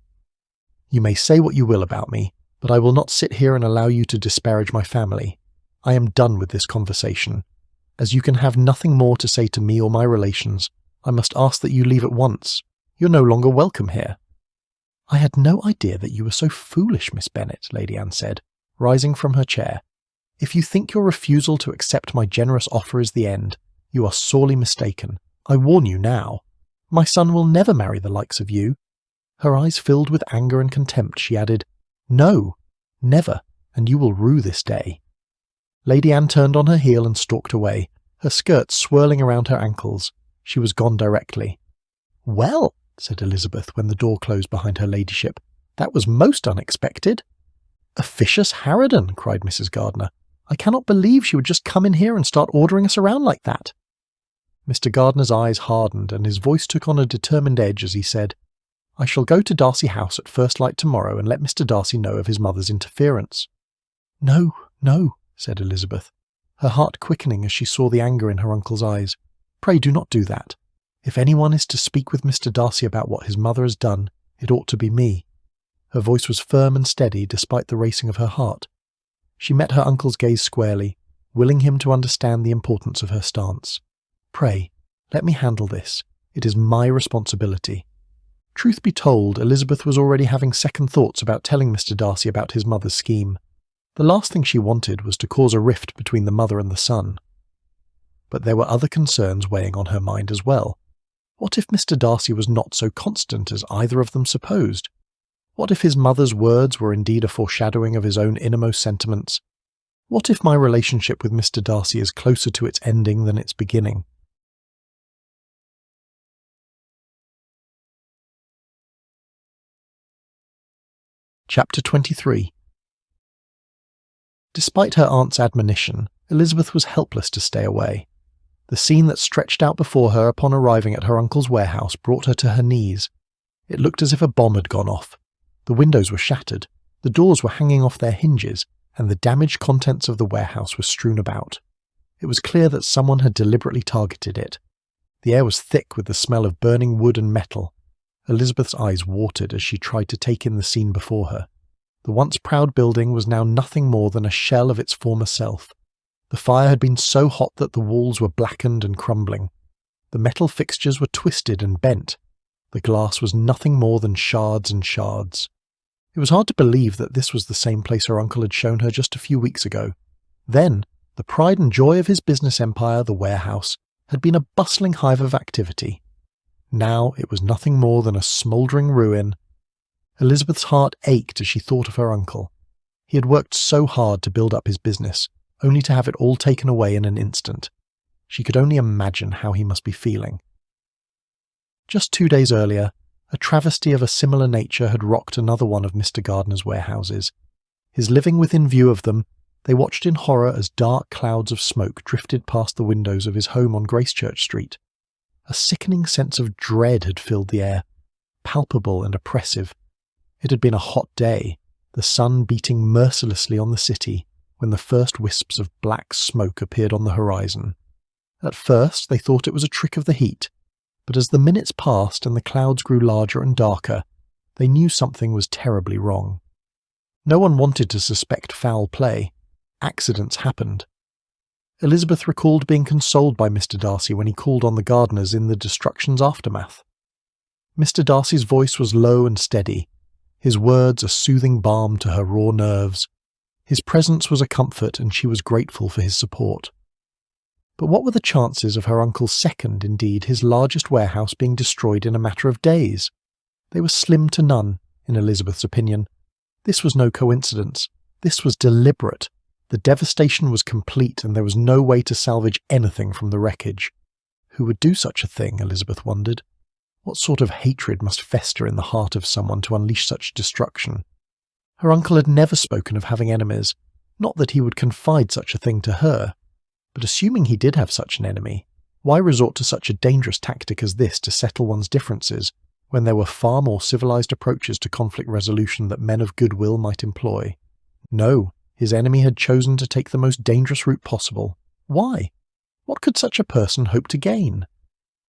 A: You may say what you will about me, but I will not sit here and allow you to disparage my family. I am done with this conversation. As you can have nothing more to say to me or my relations, I must ask that you leave at once. You're no longer welcome here." "I had no idea that you were so foolish, Miss Bennet," Lady Anne said, rising from her chair. "If you think your refusal to accept my generous offer is the end, you are sorely mistaken. I warn you now. My son will never marry the likes of you." Her eyes filled with anger and contempt, she added, "No, never, and you will rue this day." Lady Anne turned on her heel and stalked away, her skirts swirling around her ankles. She was gone directly. "Well," said Elizabeth when the door closed behind her ladyship, "that was most unexpected." "Officious harridan!" cried Mrs. Gardiner. "I cannot believe she would just come in here and start ordering us around like that." Mr. Gardiner's eyes hardened and his voice took on a determined edge as he said, "I shall go to Darcy House at first light tomorrow and let Mr. Darcy know of his mother's interference." "No, no," said Elizabeth, her heart quickening as she saw the anger in her uncle's eyes. "Pray do not do that. If anyone is to speak with Mr. Darcy about what his mother has done, it ought to be me." Her voice was firm and steady despite the racing of her heart. She met her uncle's gaze squarely, willing him to understand the importance of her stance. "Pray, let me handle this. It is my responsibility." Truth be told, Elizabeth was already having second thoughts about telling Mr. Darcy about his mother's scheme. The last thing she wanted was to cause a rift between the mother and the son. But there were other concerns weighing on her mind as well. What if Mr. Darcy was not so constant as either of them supposed? What if his mother's words were indeed a foreshadowing of his own innermost sentiments? What if my relationship with Mr. Darcy is closer to its ending than its beginning? Chapter 23. Despite her aunt's admonition, Elizabeth was helpless to stay away. The scene that stretched out before her upon arriving at her uncle's warehouse brought her to her knees. It looked as if a bomb had gone off. The windows were shattered, the doors were hanging off their hinges, and the damaged contents of the warehouse were strewn about. It was clear that someone had deliberately targeted it. The air was thick with the smell of burning wood and metal. Elizabeth's eyes watered as she tried to take in the scene before her. The once proud building was now nothing more than a shell of its former self. The fire had been so hot that the walls were blackened and crumbling. The metal fixtures were twisted and bent. The glass was nothing more than shards and shards. It was hard to believe that this was the same place her uncle had shown her just a few weeks ago. Then, the pride and joy of his business empire, the warehouse, had been a bustling hive of activity. Now it was nothing more than a smouldering ruin. Elizabeth's heart ached as she thought of her uncle. He had worked so hard to build up his business, only to have it all taken away in an instant. She could only imagine how he must be feeling. Just 2 days earlier, a travesty of a similar nature had rocked another one of Mr. Gardiner's warehouses. His living within view of them, they watched in horror as dark clouds of smoke drifted past the windows of his home on Gracechurch Street. A sickening sense of dread had filled the air, palpable and oppressive. It had been a hot day, the sun beating mercilessly on the city, when the first wisps of black smoke appeared on the horizon. At first they thought it was a trick of the heat, but as the minutes passed and the clouds grew larger and darker, they knew something was terribly wrong. No one wanted to suspect foul play. Accidents happened. Elizabeth recalled being consoled by Mr. Darcy when he called on the Gardiners in the destruction's aftermath. Mr. Darcy's voice was low and steady, his words a soothing balm to her raw nerves. His presence was a comfort, and she was grateful for his support. But what were the chances of her uncle's second, indeed his largest warehouse being destroyed in a matter of days? They were slim to none, in Elizabeth's opinion. This was no coincidence. This was deliberate. The devastation was complete, and there was no way to salvage anything from the wreckage. Who would do such a thing, Elizabeth wondered? What sort of hatred must fester in the heart of someone to unleash such destruction? Her uncle had never spoken of having enemies, not that he would confide such a thing to her. But assuming he did have such an enemy, why resort to such a dangerous tactic as this to settle one's differences, when there were far more civilized approaches to conflict resolution that men of goodwill might employ? No, His enemy had chosen to take the most dangerous route possible. Why? What could such a person hope to gain?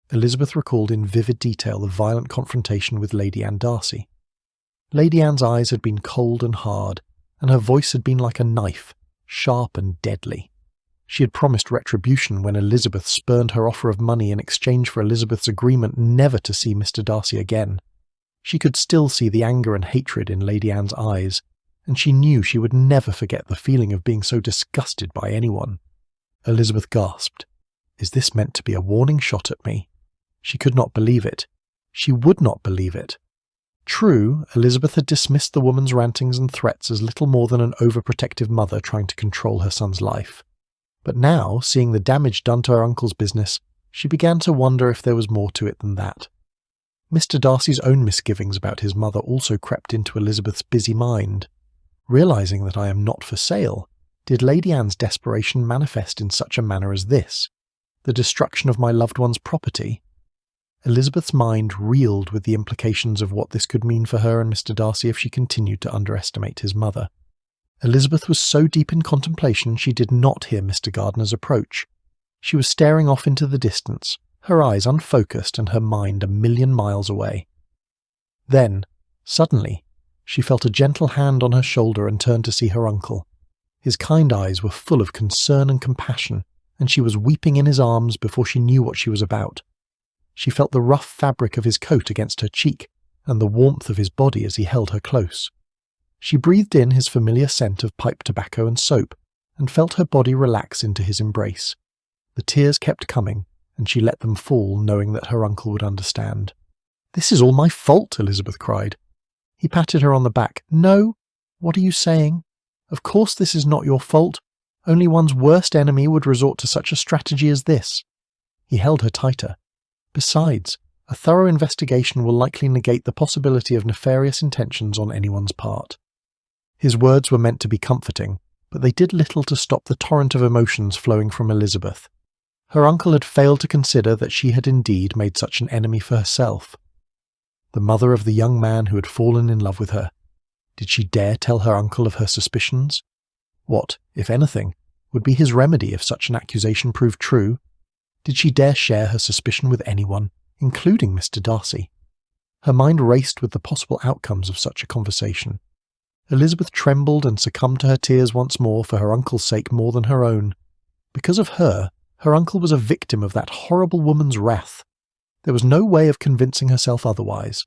A: Elizabeth recalled in vivid detail the violent confrontation with Lady Anne Darcy. Lady Anne's eyes had been cold and hard, and her voice had been like a knife, sharp and deadly. She had promised retribution when Elizabeth spurned her offer of money in exchange for Elizabeth's agreement never to see Mr. Darcy again. She could still see the anger and hatred in Lady Anne's eyes, and she knew she would never forget the feeling of being so disgusted by anyone. Elizabeth gasped. Is this meant to be a warning shot at me? She could not believe it. She would not believe it. True, Elizabeth had dismissed the woman's rantings and threats as little more than an overprotective mother trying to control her son's life. But now, seeing the damage done to her uncle's business, she began to wonder if there was more to it than that. Mr. Darcy's own misgivings about his mother also crept into Elizabeth's busy mind. Realizing that I am not for sale, did Lady Anne's desperation manifest in such a manner as this? The destruction of my loved one's property? Elizabeth's mind reeled with the implications of what this could mean for her and Mr. Darcy if she continued to underestimate his mother. Elizabeth was so deep in contemplation she did not hear Mr. Gardiner's approach. She was staring off into the distance, her eyes unfocused and her mind 1,000,000 miles away. Then, suddenly, she felt a gentle hand on her shoulder and turned to see her uncle. His kind eyes were full of concern and compassion, and she was weeping in his arms before she knew what she was about. She felt the rough fabric of his coat against her cheek, and the warmth of his body as he held her close. She breathed in his familiar scent of pipe tobacco and soap, and felt her body relax into his embrace. The tears kept coming, and she let them fall, knowing that her uncle would understand. "This is all my fault," Elizabeth cried. He patted her on the back. "No, what are you saying? Of course this is not your fault. Only one's worst enemy would resort to such a strategy as this." He held her tighter. "Besides, a thorough investigation will likely negate the possibility of nefarious intentions on anyone's part." His words were meant to be comforting, but they did little to stop the torrent of emotions flowing from Elizabeth. Her uncle had failed to consider that she had indeed made such an enemy for herself. The mother of the young man who had fallen in love with her. Did she dare tell her uncle of her suspicions? What, if anything, would be his remedy if such an accusation proved true? Did she dare share her suspicion with anyone, including Mr. Darcy? Her mind raced with the possible outcomes of such a conversation. Elizabeth trembled and succumbed to her tears once more for her uncle's sake more than her own. Because of her uncle was a victim of that horrible woman's wrath. There was no way of convincing herself otherwise.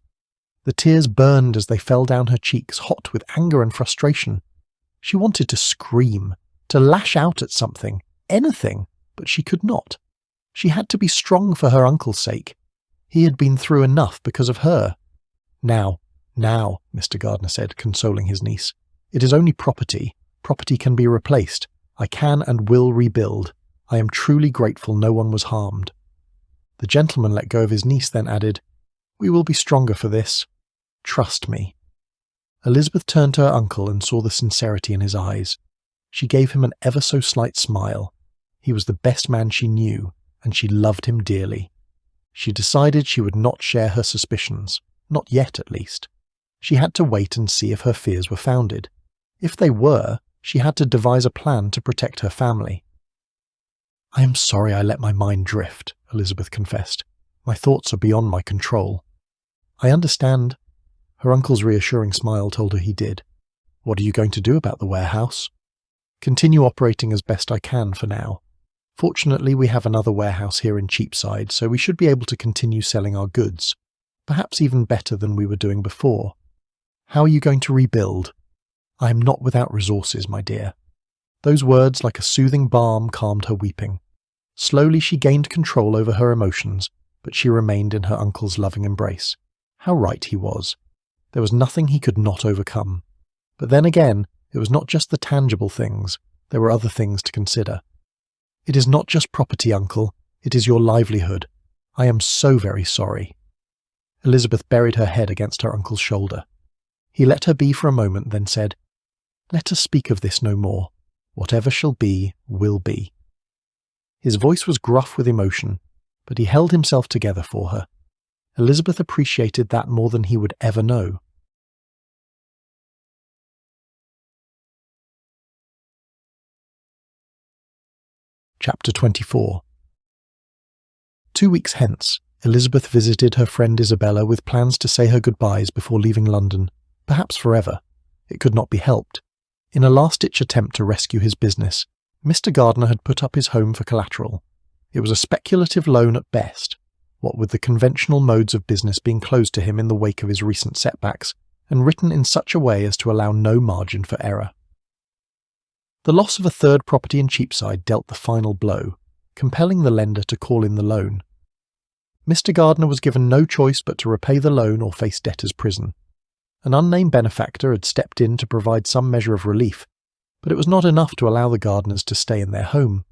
A: The tears burned as they fell down her cheeks, hot with anger and frustration. She wanted to scream, to lash out at something, anything, but she could not. She had to be strong for her uncle's sake. He had been through enough because of her. Now, Mr. Gardiner said, consoling his niece. It is only property. Property can be replaced. I can and will rebuild. I am truly grateful no one was harmed. The gentleman let go of his niece, then added, "We will be stronger for this. Trust me." Elizabeth turned to her uncle and saw the sincerity in his eyes. She gave him an ever so slight smile. He was the best man she knew, and she loved him dearly. She decided she would not share her suspicions, not yet at least. She had to wait and see if her fears were founded. If they were, she had to devise a plan to protect her family. "I am sorry I let my mind drift," Elizabeth confessed. "My thoughts are beyond my control." "I understand." Her uncle's reassuring smile told her he did. "What are you going to do about the warehouse?" "Continue operating as best I can for now. Fortunately, we have another warehouse here in Cheapside, so we should be able to continue selling our goods. Perhaps even better than we were doing before. How are you going to rebuild?" "I am not without resources, my dear." Those words, like a soothing balm, calmed her weeping. Slowly she gained control over her emotions, but she remained in her uncle's loving embrace. How right he was. There was nothing he could not overcome. But then again, it was not just the tangible things. There were other things to consider. "It is not just property, uncle. It is your livelihood. I am so very sorry." Elizabeth buried her head against her uncle's shoulder. He let her be for a moment, then said, "Let us speak of this no more. Whatever shall be, will be." His voice was gruff with emotion, but he held himself together for her. Elizabeth appreciated that more than he would ever know. Chapter 24. 2 weeks hence, Elizabeth visited her friend Isabella with plans to say her goodbyes before leaving London, perhaps forever. It could not be helped. In a last-ditch attempt to rescue his business, Mr. Gardiner had put up his home for collateral. It was a speculative loan at best, what with the conventional modes of business being closed to him in the wake of his recent setbacks, and written in such a way as to allow no margin for error. The loss of a third property in Cheapside dealt the final blow, compelling the lender to call in the loan. Mr. Gardiner was given no choice but to repay the loan or face debtor's prison. An unnamed benefactor had stepped in to provide some measure of relief, but it was not enough to allow the Gardiners to stay in their home.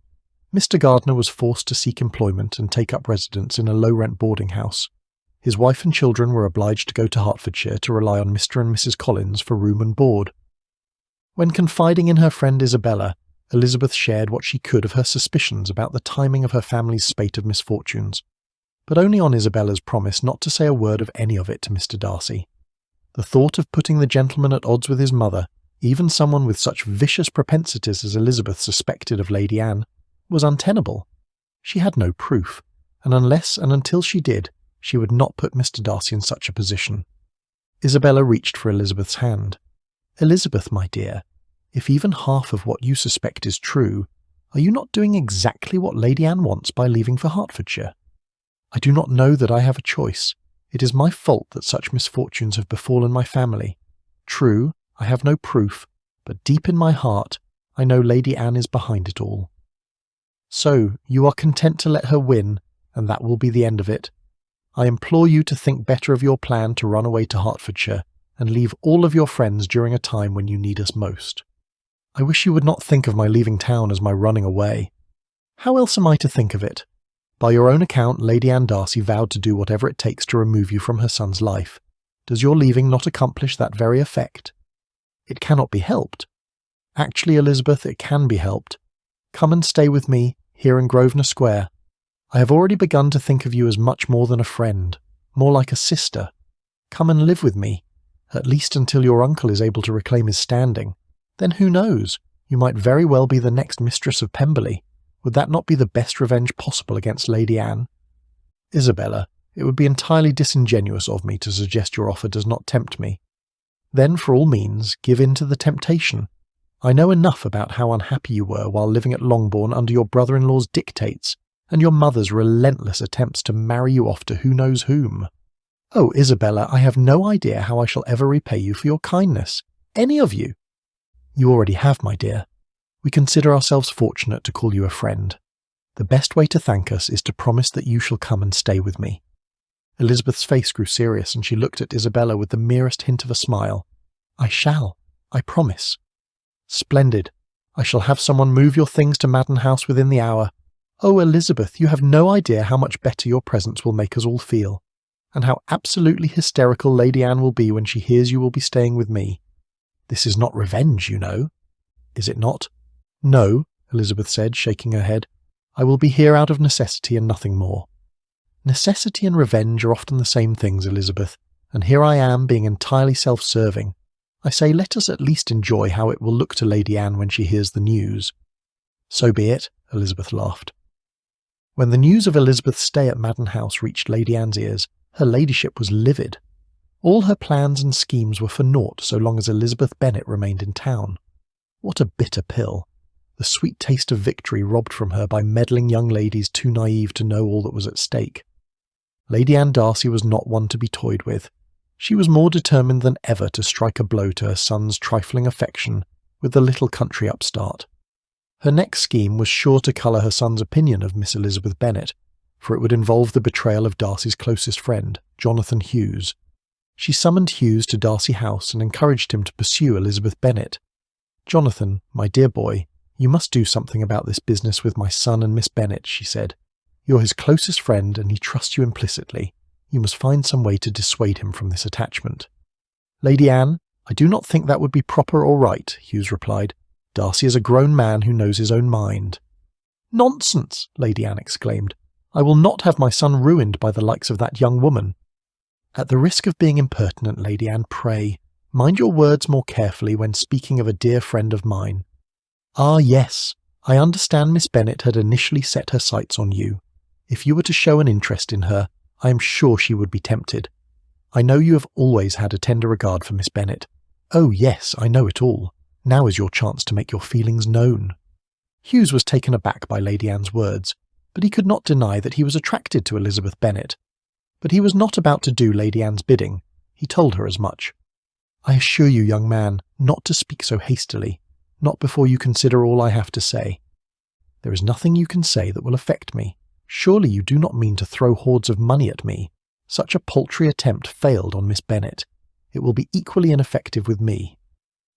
A: Mr. Gardiner was forced to seek employment and take up residence in a low-rent boarding house. His wife and children were obliged to go to Hertfordshire to rely on Mr. and Mrs. Collins for room and board. When confiding in her friend Isabella, Elizabeth shared what she could of her suspicions about the timing of her family's spate of misfortunes, but only on Isabella's promise not to say a word of any of it to Mr. Darcy. The thought of putting the gentleman at odds with his mother, even someone with such vicious propensities as Elizabeth suspected of Lady Anne, was untenable. She had no proof, and unless and until she did, she would not put Mr. Darcy in such a position. Isabella reached for Elizabeth's hand. "Elizabeth, my dear, if even half of what you suspect is true, are you not doing exactly what Lady Anne wants by leaving for Hertfordshire? I do not know that I have a choice. It is my fault that such misfortunes have befallen my family. True, I have no proof, but deep in my heart, I know Lady Anne is behind it all. So, you are content to let her win, and that will be the end of it. I implore you to think better of your plan to run away to Hertfordshire, and leave all of your friends during a time when you need us most. I wish you would not think of my leaving town as my running away. How else am I to think of it? By your own account, Lady Anne Darcy vowed to do whatever it takes to remove you from her son's life. Does your leaving not accomplish that very effect? It cannot be helped. Actually, Elizabeth, it can be helped. Come and stay with me, here in Grosvenor Square. I have already begun to think of you as much more than a friend, more like a sister. Come and live with me, at least until your uncle is able to reclaim his standing. Then who knows? You might very well be the next mistress of Pemberley. Would that not be the best revenge possible against Lady Anne? Isabella, it would be entirely disingenuous of me to suggest your offer does not tempt me. Then, for all means, give in to the temptation. I know enough about how unhappy you were while living at Longbourn under your brother-in-law's dictates, and your mother's relentless attempts to marry you off to who knows whom. Oh, Isabella, I have no idea how I shall ever repay you for your kindness. Any of you. You already have, my dear. We consider ourselves fortunate to call you a friend. The best way to thank us is to promise that you shall come and stay with me." Elizabeth's face grew serious, and she looked at Isabella with the merest hint of a smile. "I shall. I promise." "Splendid. I shall have someone move your things to Madden House within the hour. Oh, Elizabeth, you have no idea how much better your presence will make us all feel, and how absolutely hysterical Lady Anne will be when she hears you will be staying with me. This is not revenge, you know." "Is it not?" "No," Elizabeth said, shaking her head. "I will be here out of necessity and nothing more." "Necessity and revenge are often the same things, Elizabeth, and here I am being entirely self-serving. I say let us at least enjoy how it will look to Lady Anne when she hears the news." "So be it," Elizabeth laughed. When the news of Elizabeth's stay at Madden House reached Lady Anne's ears, her ladyship was livid. All her plans and schemes were for naught so long as Elizabeth Bennet remained in town. What a bitter pill! The sweet taste of victory robbed from her by meddling young ladies too naive to know all that was at stake. Lady Anne Darcy was not one to be toyed with. She was more determined than ever to strike a blow to her son's trifling affection with the little country upstart. Her next scheme was sure to colour her son's opinion of Miss Elizabeth Bennet, for it would involve the betrayal of Darcy's closest friend, Jonathan Hughes. She summoned Hughes to Darcy House and encouraged him to pursue Elizabeth Bennet. "Jonathan, my dear boy, you must do something about this business with my son and Miss Bennet," she said. "You're his closest friend, and he trusts you implicitly. You must find some way to dissuade him from this attachment." "Lady Anne, I do not think that would be proper or right," Hughes replied. "Darcy is a grown man who knows his own mind." "Nonsense!" Lady Anne exclaimed. "I will not have my son ruined by the likes of that young woman." "At the risk of being impertinent, Lady Anne, pray, mind your words more carefully when speaking of a dear friend of mine." "Ah, yes, I understand Miss Bennet had initially set her sights on you. If you were to show an interest in her, I am sure she would be tempted. I know you have always had a tender regard for Miss Bennet. Oh yes, I know it all. Now is your chance to make your feelings known." Hughes was taken aback by Lady Anne's words, but he could not deny that he was attracted to Elizabeth Bennet. But he was not about to do Lady Anne's bidding. He told her as much. "I assure you, young man, not to speak so hastily, not before you consider all I have to say. There is nothing you can say that will affect me. Surely you do not mean to throw hordes of money at me. Such a paltry attempt failed on Miss Bennet. It will be equally ineffective with me."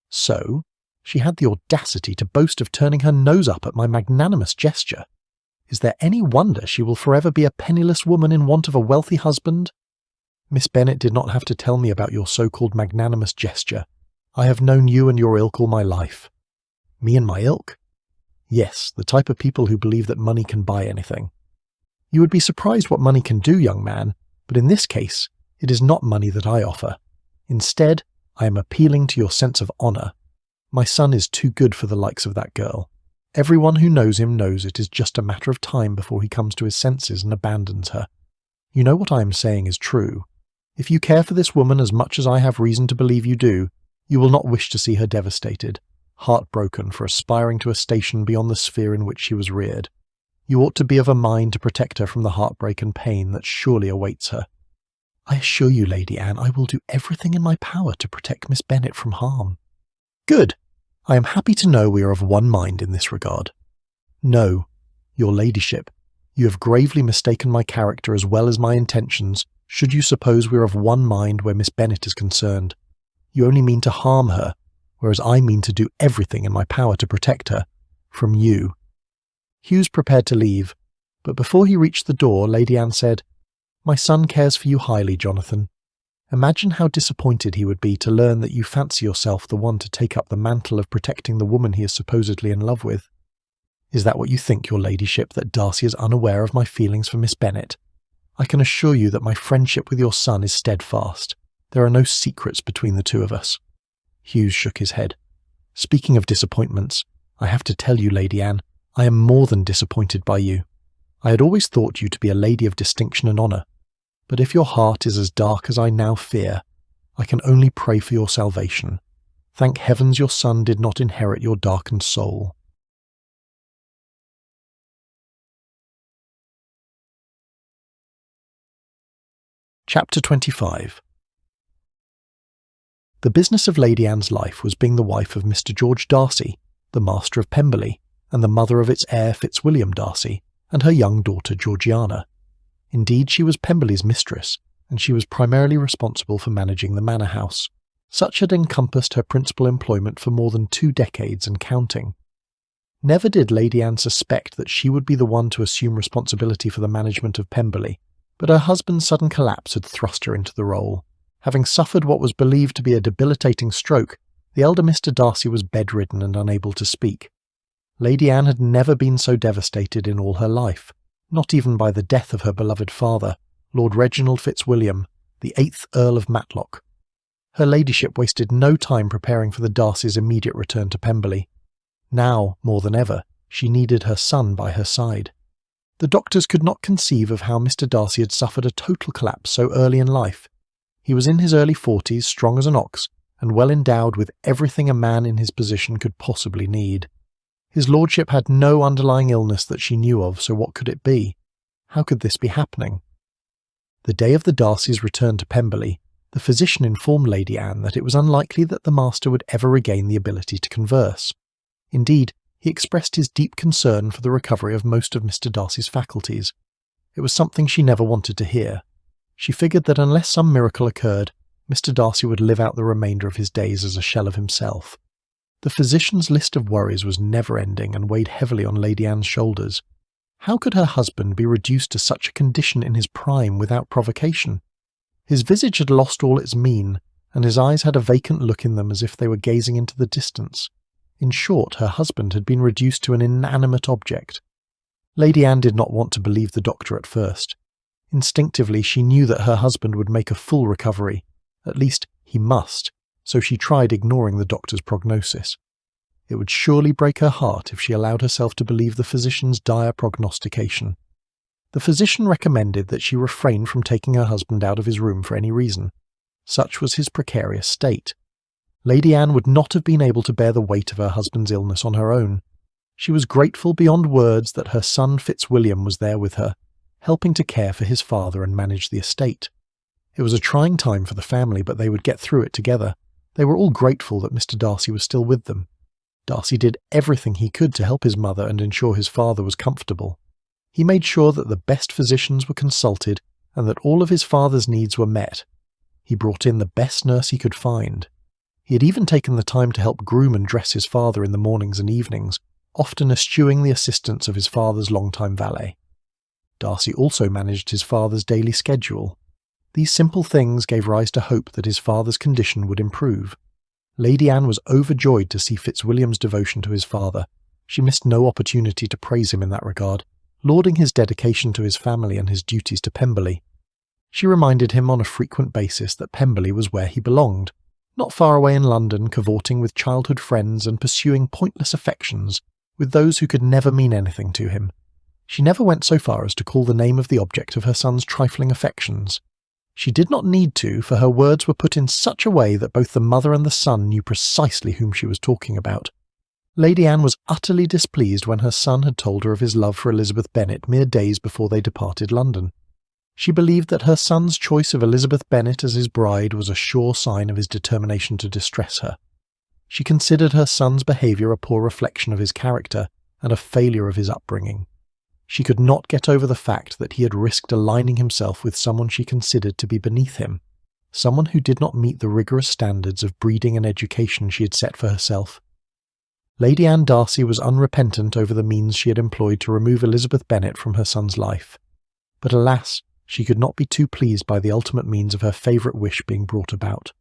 A: So, she had the audacity to boast of turning her nose up at my magnanimous gesture. Is there any wonder she will forever be a penniless woman in want of a wealthy husband? Miss Bennet did not have to tell me about your so-called magnanimous gesture. I have known you and your ilk all my life. Me and my ilk? Yes, the type of people who believe that money can buy anything. You would be surprised what money can do, young man, but in this case, it is not money that I offer. Instead, I am appealing to your sense of honour. My son is too good for the likes of that girl. Everyone who knows him knows it is just a matter of time before he comes to his senses and abandons her. You know what I am saying is true. If you care for this woman as much as I have reason to believe you do, you will not wish to see her devastated, heartbroken for aspiring to a station beyond the sphere in which she was reared. You ought to be of a mind to protect her from the heartbreak and pain that surely awaits her. I assure you, Lady Anne, I will do everything in my power to protect Miss Bennet from harm. Good! I am happy to know we are of one mind in this regard. No, your ladyship, you have gravely mistaken my character as well as my intentions, should you suppose we are of one mind where Miss Bennet is concerned. You only mean to harm her, whereas I mean to do everything in my power to protect her. From you. Hughes prepared to leave, but before he reached the door, Lady Anne said, "My son cares for you highly, Jonathan. Imagine how disappointed he would be to learn that you fancy yourself the one to take up the mantle of protecting the woman he is supposedly in love with. Is that what you think, your ladyship, that Darcy is unaware of my feelings for Miss Bennet? I can assure you that my friendship with your son is steadfast. There are no secrets between the two of us." Hughes shook his head. "Speaking of disappointments, I have to tell you, Lady Anne, I am more than disappointed by you. I had always thought you to be a lady of distinction and honour, but if your heart is as dark as I now fear, I can only pray for your salvation. Thank heavens your son did not inherit your darkened soul." Chapter 25. The business of Lady Anne's life was being the wife of Mr. George Darcy, the master of Pemberley, and the mother of its heir Fitzwilliam Darcy, and her young daughter Georgiana. Indeed, she was Pemberley's mistress, and she was primarily responsible for managing the manor house. Such had encompassed her principal employment for more than 2 decades and counting. Never did Lady Anne suspect that she would be the one to assume responsibility for the management of Pemberley, but her husband's sudden collapse had thrust her into the role. Having suffered what was believed to be a debilitating stroke, the elder Mr. Darcy was bedridden and unable to speak. Lady Anne had never been so devastated in all her life, not even by the death of her beloved father, Lord Reginald Fitzwilliam, the 8th Earl of Matlock. Her ladyship wasted no time preparing for the Darcys' immediate return to Pemberley. Now, more than ever, she needed her son by her side. The doctors could not conceive of how Mr. Darcy had suffered a total collapse so early in life. He was in his early 40s, strong as an ox, and well endowed with everything a man in his position could possibly need. His lordship had no underlying illness that she knew of, so what could it be? How could this be happening? The day of the Darcys' return to Pemberley, the physician informed Lady Anne that it was unlikely that the master would ever regain the ability to converse. Indeed, he expressed his deep concern for the recovery of most of Mr. Darcy's faculties. It was something she never wanted to hear. She figured that unless some miracle occurred, Mr. Darcy would live out the remainder of his days as a shell of himself. The physician's list of worries was never-ending and weighed heavily on Lady Anne's shoulders. How could her husband be reduced to such a condition in his prime without provocation? His visage had lost all its mien, and his eyes had a vacant look in them as if they were gazing into the distance. In short, her husband had been reduced to an inanimate object. Lady Anne did not want to believe the doctor at first. Instinctively, she knew that her husband would make a full recovery. At least, he must, so she tried ignoring the doctor's prognosis. It would surely break her heart if she allowed herself to believe the physician's dire prognostication. The physician recommended that she refrain from taking her husband out of his room for any reason. Such was his precarious state. Lady Anne would not have been able to bear the weight of her husband's illness on her own. She was grateful beyond words that her son Fitzwilliam was there with her, helping to care for his father and manage the estate. It was a trying time for the family, but they would get through it together. They were all grateful that Mr. Darcy was still with them. Darcy did everything he could to help his mother and ensure his father was comfortable. He made sure that the best physicians were consulted and that all of his father's needs were met. He brought in the best nurse he could find. He had even taken the time to help groom and dress his father in the mornings and evenings, often eschewing the assistance of his father's longtime valet. Darcy also managed his father's daily schedule. These simple things gave rise to hope that his father's condition would improve. Lady Anne was overjoyed to see Fitzwilliam's devotion to his father. She missed no opportunity to praise him in that regard, lauding his dedication to his family and his duties to Pemberley. She reminded him on a frequent basis that Pemberley was where he belonged, not far away in London, cavorting with childhood friends and pursuing pointless affections with those who could never mean anything to him. She never went so far as to call the name of the object of her son's trifling affections. She did not need to, for her words were put in such a way that both the mother and the son knew precisely whom she was talking about. Lady Anne was utterly displeased when her son had told her of his love for Elizabeth Bennet mere days before they departed London. She believed that her son's choice of Elizabeth Bennet as his bride was a sure sign of his determination to distress her. She considered her son's behaviour a poor reflection of his character and a failure of his upbringing. She could not get over the fact that he had risked aligning himself with someone she considered to be beneath him, someone who did not meet the rigorous standards of breeding and education she had set for herself. Lady Anne Darcy was unrepentant over the means she had employed to remove Elizabeth Bennet from her son's life. But alas, she could not be too pleased by the ultimate means of her favourite wish being brought about.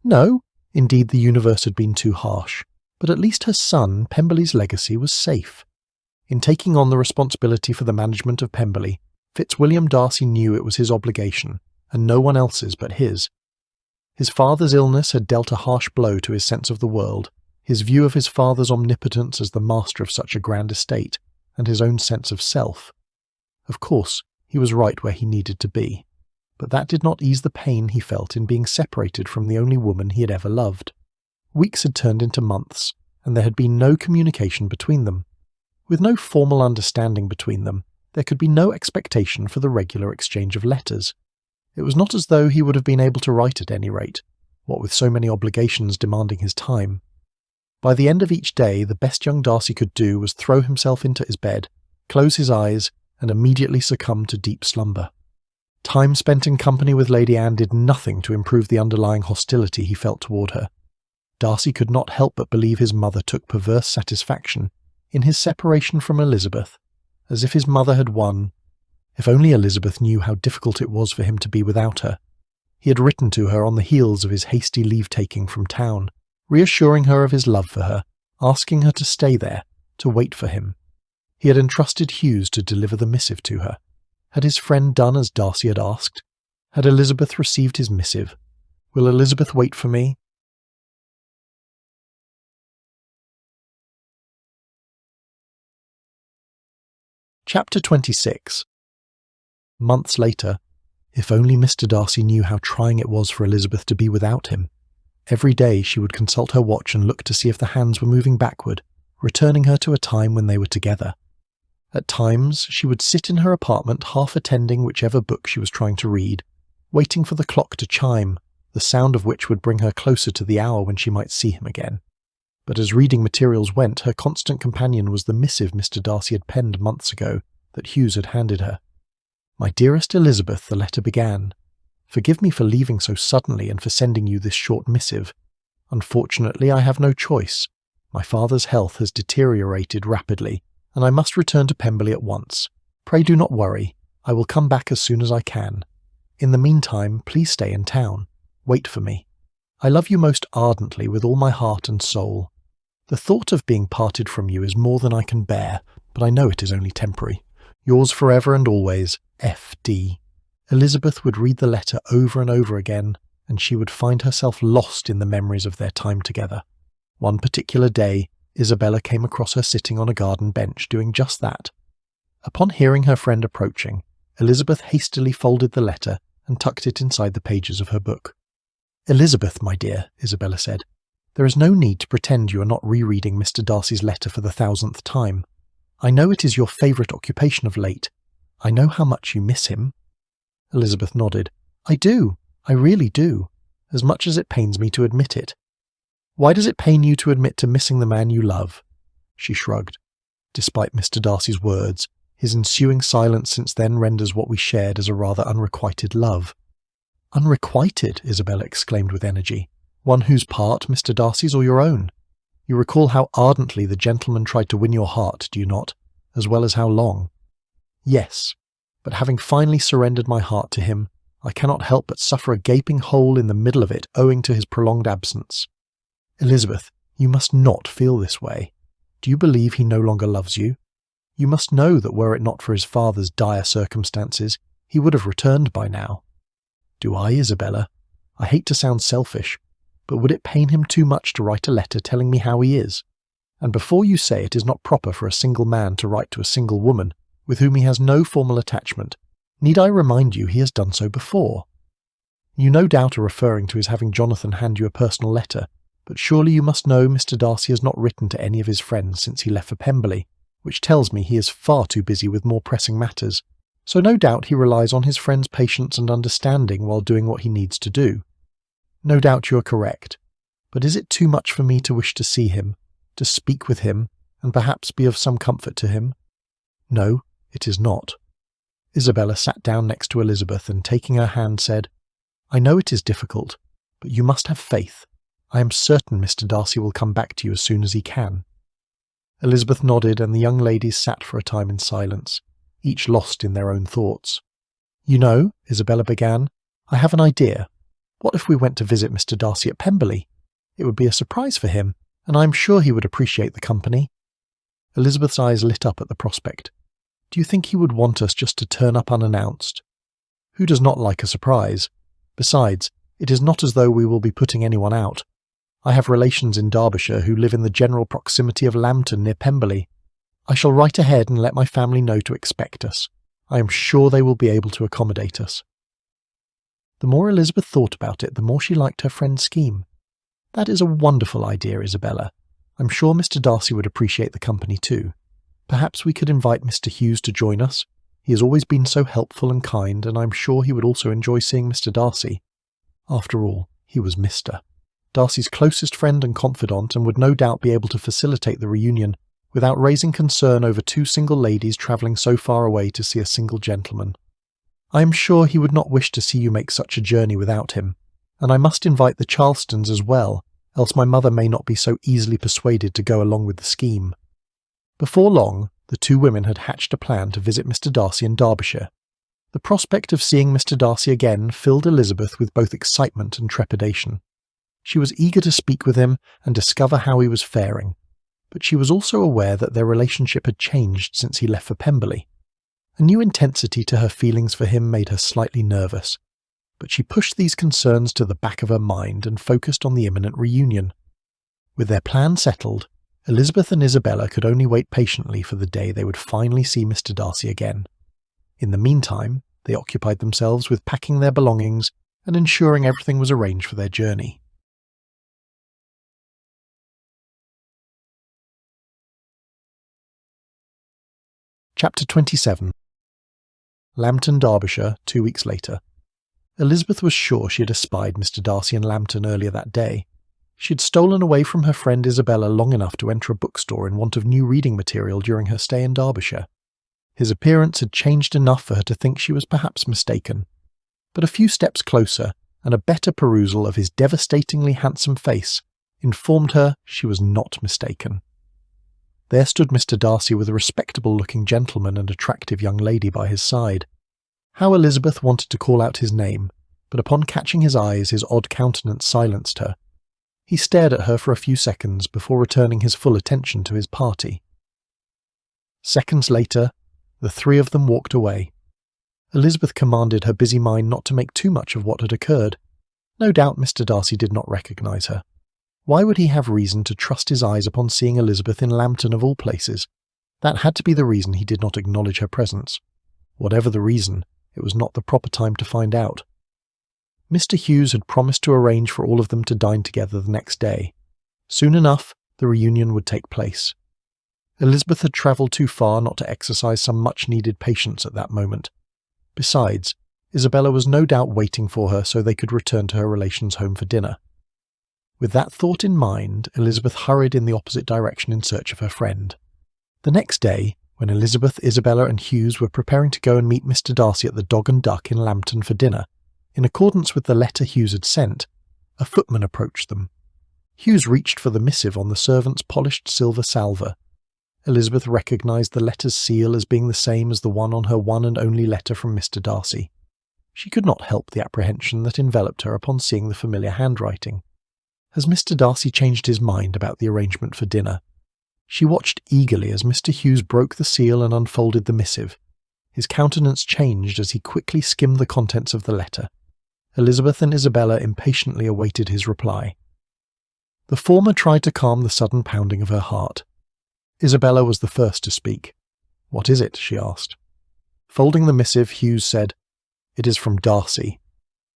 A: No, indeed the universe had been too harsh, but at least her son, Pemberley's legacy, was safe. In taking on the responsibility for the management of Pemberley, Fitzwilliam Darcy knew it was his obligation, and no one else's but his. His father's illness had dealt a harsh blow to his sense of the world, his view of his father's omnipotence as the master of such a grand estate, and his own sense of self. Of course, he was right where he needed to be, but that did not ease the pain he felt in being separated from the only woman he had ever loved. Weeks had turned into months, and there had been no communication between them. With no formal understanding between them, there could be no expectation for the regular exchange of letters. It was not as though he would have been able to write at any rate, what with so many obligations demanding his time. By the end of each day, the best young Darcy could do was throw himself into his bed, close his eyes, and immediately succumb to deep slumber. Time spent in company with Lady Anne did nothing to improve the underlying hostility he felt toward her. Darcy could not help but believe his mother took perverse satisfaction in his separation from Elizabeth, as if his mother had won. If only Elizabeth knew how difficult it was for him to be without her. He had written to her on the heels of his hasty leave-taking from town, reassuring her of his love for her, asking her to stay there, to wait for him. He had entrusted Hughes to deliver the missive to her. Had his friend done as Darcy had asked? Had Elizabeth received his missive? Will Elizabeth wait for me? Chapter 26. Months later, if only Mr. Darcy knew how trying it was for Elizabeth to be without him. Every day she would consult her watch and look to see if the hands were moving backward, returning her to a time when they were together. At times she would sit in her apartment half attending whichever book she was trying to read, waiting for the clock to chime, the sound of which would bring her closer to the hour when she might see him again. But as reading materials went, her constant companion was the missive Mr. Darcy had penned months ago that Hughes had handed her. "My dearest Elizabeth," the letter began, "forgive me for leaving so suddenly and for sending you this short missive. Unfortunately, I have no choice. My father's health has deteriorated rapidly, and I must return to Pemberley at once. Pray do not worry. I will come back as soon as I can. In the meantime, please stay in town. Wait for me. I love you most ardently with all my heart and soul. The thought of being parted from you is more than I can bear, but I know it is only temporary. Yours forever and always, F.D." Elizabeth would read the letter over and over again, and she would find herself lost in the memories of their time together. One particular day, Isabella came across her sitting on a garden bench doing just that. Upon hearing her friend approaching, Elizabeth hastily folded the letter and tucked it inside the pages of her book. "Elizabeth, my dear," Isabella said, "there is no need to pretend you are not rereading Mr. Darcy's letter for the 1000th time. I know it is your favourite occupation of late. I know how much you miss him." Elizabeth nodded. "I do. I really do. As much as it pains me to admit it." "Why does it pain you to admit to missing the man you love?" She shrugged. Despite Mr. Darcy's words, his ensuing silence since then renders what we shared as a rather unrequited love. "Unrequited?" Isabella exclaimed with energy. "One whose part, Mr. Darcy's or your own? You recall how ardently the gentleman tried to win your heart, do you not? As well as how long?" "Yes, but having finally surrendered my heart to him, I cannot help but suffer a gaping hole in the middle of it owing to his prolonged absence." "Elizabeth, you must not feel this way. Do you believe he no longer loves you? You must know that were it not for his father's dire circumstances, he would have returned by now." "Do I, Isabella? I hate to sound selfish, but would it pain him too much to write a letter telling me how he is? And before you say it is not proper for a single man to write to a single woman with whom he has no formal attachment, need I remind you he has done so before? You no doubt are referring to his having Jonathan hand you a personal letter, but surely you must know Mr. Darcy has not written to any of his friends since he left for Pemberley, which tells me he is far too busy with more pressing matters, so no doubt he relies on his friends' patience and understanding while doing what he needs to do. No doubt you are correct, but is it too much for me to wish to see him, to speak with him, and perhaps be of some comfort to him?" "No, it is not." Isabella sat down next to Elizabeth and taking her hand said, "I know it is difficult, but you must have faith. I am certain Mr. Darcy will come back to you as soon as he can." Elizabeth nodded, and the young ladies sat for a time in silence, each lost in their own thoughts. "You know," Isabella began, "I have an idea. What if we went to visit Mr. Darcy at Pemberley? It would be a surprise for him, and I am sure he would appreciate the company." Elizabeth's eyes lit up at the prospect. "Do you think he would want us just to turn up unannounced? Who does not like a surprise? Besides, it is not as though we will be putting anyone out. I have relations in Derbyshire who live in the general proximity of Lambton near Pemberley. I shall write ahead and let my family know to expect us. I am sure they will be able to accommodate us." The more Elizabeth thought about it, the more she liked her friend's scheme. "That is a wonderful idea, Isabella. I'm sure Mr. Darcy would appreciate the company too. Perhaps we could invite Mr. Hughes to join us. He has always been so helpful and kind, and I'm sure he would also enjoy seeing Mr. Darcy. After all, he was Mr. Darcy's closest friend and confidant, and would no doubt be able to facilitate the reunion without raising concern over two single ladies travelling so far away to see a single gentleman. I am sure he would not wish to see you make such a journey without him, and I must invite the Charlestons as well, else my mother may not be so easily persuaded to go along with the scheme." Before long, the two women had hatched a plan to visit Mr. Darcy in Derbyshire. The prospect of seeing Mr. Darcy again filled Elizabeth with both excitement and trepidation. She was eager to speak with him and discover how he was faring, but she was also aware that their relationship had changed since he left for Pemberley. A new intensity to her feelings for him made her slightly nervous, but she pushed these concerns to the back of her mind and focused on the imminent reunion. With their plan settled, Elizabeth and Isabella could only wait patiently for the day they would finally see Mr. Darcy again. In the meantime, they occupied themselves with packing their belongings and ensuring everything was arranged for their journey. Chapter 27. Lambton, Derbyshire, 2 weeks later. Elizabeth was sure she had espied Mr. Darcy in Lambton earlier that day. She had stolen away from her friend Isabella long enough to enter a bookstore in want of new reading material during her stay in Derbyshire. His appearance had changed enough for her to think she was perhaps mistaken, but a few steps closer, and a better perusal of his devastatingly handsome face, informed her she was not mistaken. There stood Mr. Darcy with a respectable-looking gentleman and attractive young lady by his side. How Elizabeth wanted to call out his name, but upon catching his eyes his odd countenance silenced her. He stared at her for a few seconds before returning his full attention to his party. Seconds later, the three of them walked away. Elizabeth commanded her busy mind not to make too much of what had occurred. No doubt Mr. Darcy did not recognise her. Why would he have reason to trust his eyes upon seeing Elizabeth in Lambton of all places? That had to be the reason he did not acknowledge her presence. Whatever the reason, it was not the proper time to find out. Mr. Hughes had promised to arrange for all of them to dine together the next day. Soon enough, the reunion would take place. Elizabeth had travelled too far not to exercise some much-needed patience at that moment. Besides, Isabella was no doubt waiting for her so they could return to her relations' home for dinner. With that thought in mind, Elizabeth hurried in the opposite direction in search of her friend. The next day, when Elizabeth, Isabella and Hughes were preparing to go and meet Mr. Darcy at the Dog and Duck in Lambton for dinner, in accordance with the letter Hughes had sent, a footman approached them. Hughes reached for the missive on the servant's polished silver salver. Elizabeth recognised the letter's seal as being the same as the one on her one and only letter from Mr. Darcy. She could not help the apprehension that enveloped her upon seeing the familiar handwriting. Has Mr. Darcy changed his mind about the arrangement for dinner? She watched eagerly as Mr. Hughes broke the seal and unfolded the missive. His countenance changed as he quickly skimmed the contents of the letter. Elizabeth and Isabella impatiently awaited his reply. The former tried to calm the sudden pounding of her heart. Isabella was the first to speak. "What is it?" she asked. Folding the missive, Hughes said, "It is from Darcy.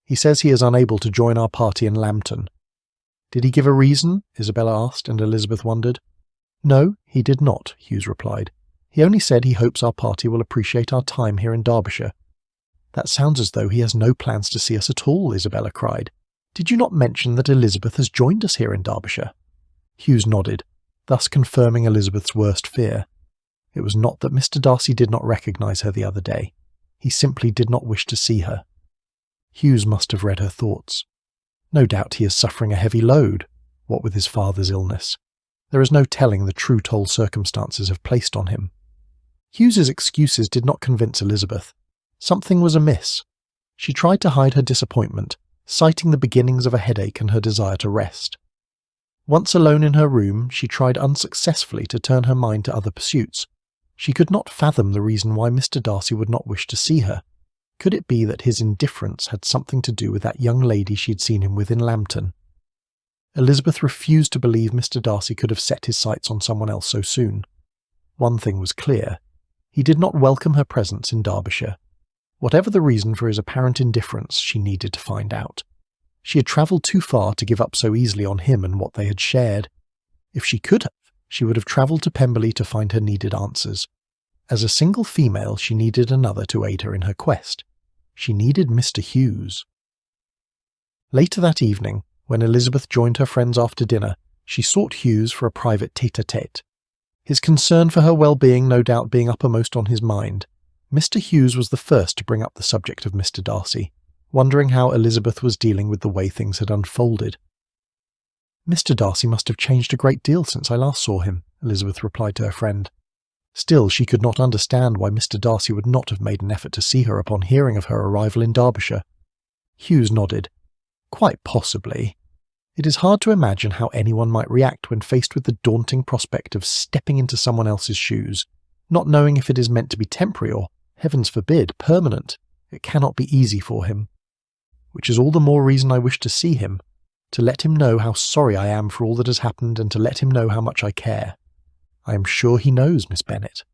A: He says he is unable to join our party in Lambton." "Did he give a reason?" Isabella asked, and Elizabeth wondered. "No, he did not," Hughes replied. "He only said he hopes our party will appreciate our time here in Derbyshire." "That sounds as though he has no plans to see us at all," Isabella cried. "Did you not mention that Elizabeth has joined us here in Derbyshire?" Hughes nodded, thus confirming Elizabeth's worst fear. It was not that Mr. Darcy did not recognise her the other day. He simply did not wish to see her. Hughes must have read her thoughts. No doubt he is suffering a heavy load, what with his father's illness. There is no telling the true toll circumstances have placed on him. Hughes's excuses did not convince Elizabeth. Something was amiss. She tried to hide her disappointment, citing the beginnings of a headache and her desire to rest. Once alone in her room, she tried unsuccessfully to turn her mind to other pursuits. She could not fathom the reason why Mr. Darcy would not wish to see her. Could it be that his indifference had something to do with that young lady she had seen him with in Lambton? Elizabeth refused to believe Mr. Darcy could have set his sights on someone else so soon. One thing was clear. He did not welcome her presence in Derbyshire. Whatever the reason for his apparent indifference, she needed to find out. She had travelled too far to give up so easily on him and what they had shared. If she could have, she would have travelled to Pemberley to find her needed answers. As a single female, she needed another to aid her in her quest. She needed Mr. Hughes. Later that evening, when Elizabeth joined her friends after dinner, she sought Hughes for a private tête-à-tête. His concern for her well-being no doubt being uppermost on his mind, Mr. Hughes was the first to bring up the subject of Mr. Darcy, wondering how Elizabeth was dealing with the way things had unfolded. "Mr. Darcy must have changed a great deal since I last saw him," Elizabeth replied to her friend. Still, she could not understand why Mr. Darcy would not have made an effort to see her upon hearing of her arrival in Derbyshire. Hughes nodded. "Quite possibly. It is hard to imagine how anyone might react when faced with the daunting prospect of stepping into someone else's shoes, not knowing if it is meant to be temporary or, heavens forbid, permanent. It cannot be easy for him. Which is all the more reason I wish to see him, to let him know how sorry I am for all that has happened and to let him know how much I care. I am sure he knows, Miss Bennet.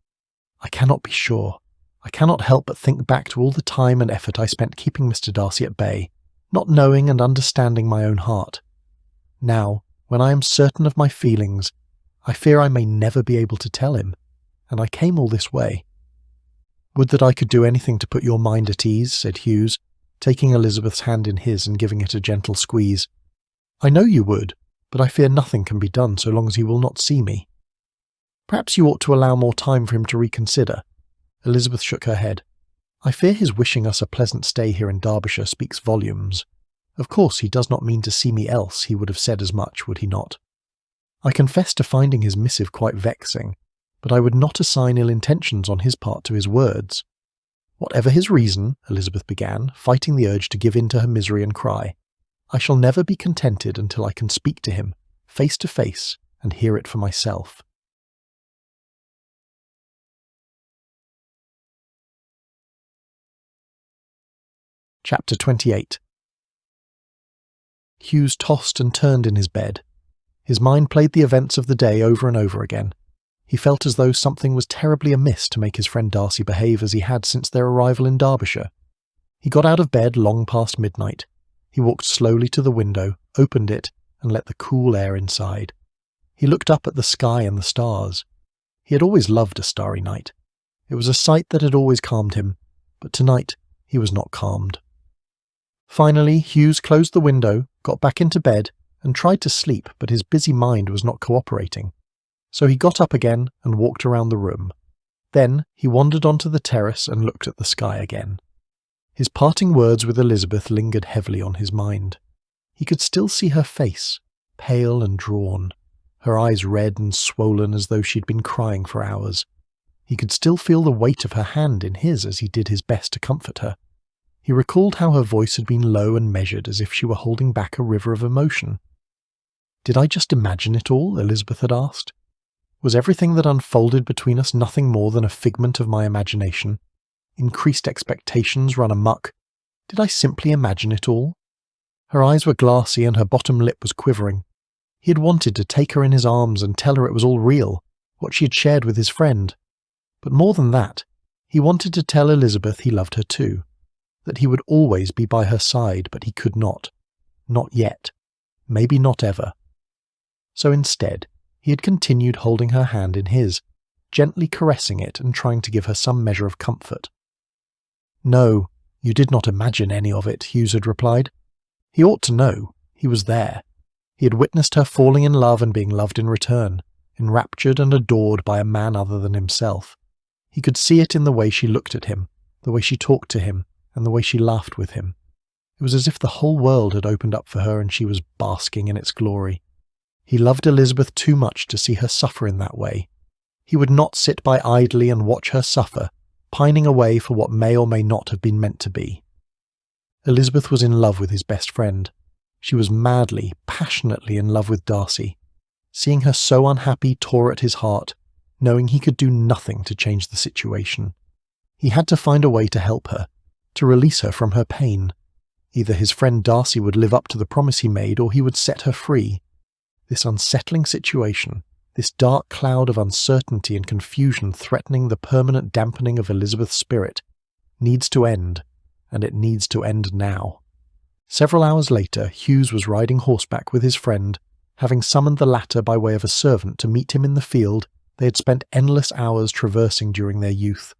A: I cannot be sure. I cannot help but think back to all the time and effort I spent keeping Mr. Darcy at bay, not knowing and understanding my own heart. Now, when I am certain of my feelings, I fear I may never be able to tell him, and I came all this way." "Would that I could do anything to put your mind at ease," said Hughes, taking Elizabeth's hand in his and giving it a gentle squeeze. "I know you would, but I fear nothing can be done so long as he will not see me." "Perhaps you ought to allow more time for him to reconsider." Elizabeth shook her head. "I fear his wishing us a pleasant stay here in Derbyshire speaks volumes. Of course he does not mean to see me, else he would have said as much, would he not? I confess to finding his missive quite vexing, but I would not assign ill intentions on his part to his words. Whatever his reason," Elizabeth began, fighting the urge to give in to her misery and cry, "I shall never be contented until I can speak to him, face to face, and hear it for myself." Chapter 28. Hughes tossed and turned in his bed. His mind played the events of the day over and over again. He felt as though something was terribly amiss to make his friend Darcy behave as he had since their arrival in Derbyshire. He got out of bed long past midnight. He walked slowly to the window, opened it, and let the cool air inside. He looked up at the sky and the stars. He had always loved a starry night. It was a sight that had always calmed him, but tonight he was not calmed. Finally, Hughes closed the window, got back into bed, and tried to sleep, but his busy mind was not cooperating. So he got up again and walked around the room. Then he wandered onto the terrace and looked at the sky again. His parting words with Elizabeth lingered heavily on his mind. He could still see her face, pale and drawn, her eyes red and swollen as though she'd been crying for hours. He could still feel the weight of her hand in his as he did his best to comfort her. He recalled how her voice had been low and measured, as if she were holding back a river of emotion. "Did I just imagine it all?" Elizabeth had asked. "Was everything that unfolded between us nothing more than a figment of my imagination? Increased expectations run amok. Did I simply imagine it all?" Her eyes were glassy and her bottom lip was quivering. He had wanted to take her in his arms and tell her it was all real, what she had shared with his friend. But more than that, he wanted to tell Elizabeth he loved her too, that he would always be by her side, but he could not. Not yet. Maybe not ever. So instead, he had continued holding her hand in his, gently caressing it and trying to give her some measure of comfort. "No, you did not imagine any of it," Hughes had replied. He ought to know. He was there. He had witnessed her falling in love and being loved in return, enraptured and adored by a man other than himself. He could see it in the way she looked at him, the way she talked to him, and the way she laughed with him. It was as if the whole world had opened up for her and she was basking in its glory. He loved Elizabeth too much to see her suffer in that way. He would not sit by idly and watch her suffer, pining away for what may or may not have been meant to be. Elizabeth was in love with his best friend. She was madly, passionately in love with Darcy. Seeing her so unhappy tore at his heart, knowing he could do nothing to change the situation. He had to find a way to help her, to release her from her pain. Either his friend Darcy would live up to the promise he made, or he would set her free. This unsettling situation, this dark cloud of uncertainty and confusion threatening the permanent dampening of Elizabeth's spirit, needs to end, and it needs to end now. Several hours later, Hughes was riding horseback with his friend, having summoned the latter by way of a servant to meet him in the field they had spent endless hours traversing during their youth.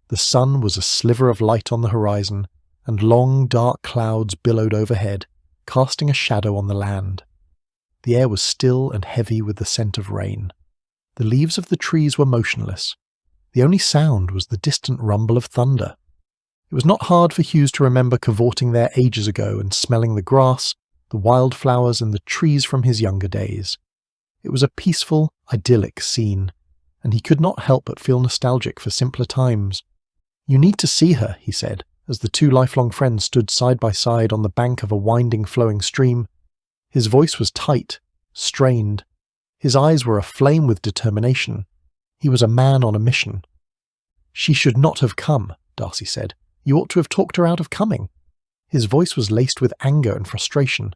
A: The sun was a sliver of light on the horizon, and long dark clouds billowed overhead, casting a shadow on the land. The air was still and heavy with the scent of rain. The leaves of the trees were motionless. The only sound was the distant rumble of thunder. It was not hard for Hughes to remember cavorting there ages ago and smelling the grass, the wildflowers and the trees from his younger days. It was a peaceful, idyllic scene, and he could not help but feel nostalgic for simpler times. "You need to see her," he said, as the two lifelong friends stood side by side on the bank of a winding flowing stream. His voice was tight, strained. His eyes were aflame with determination. He was a man on a mission. "She should not have come," Darcy said. "You ought to have talked her out of coming." His voice was laced with anger and frustration.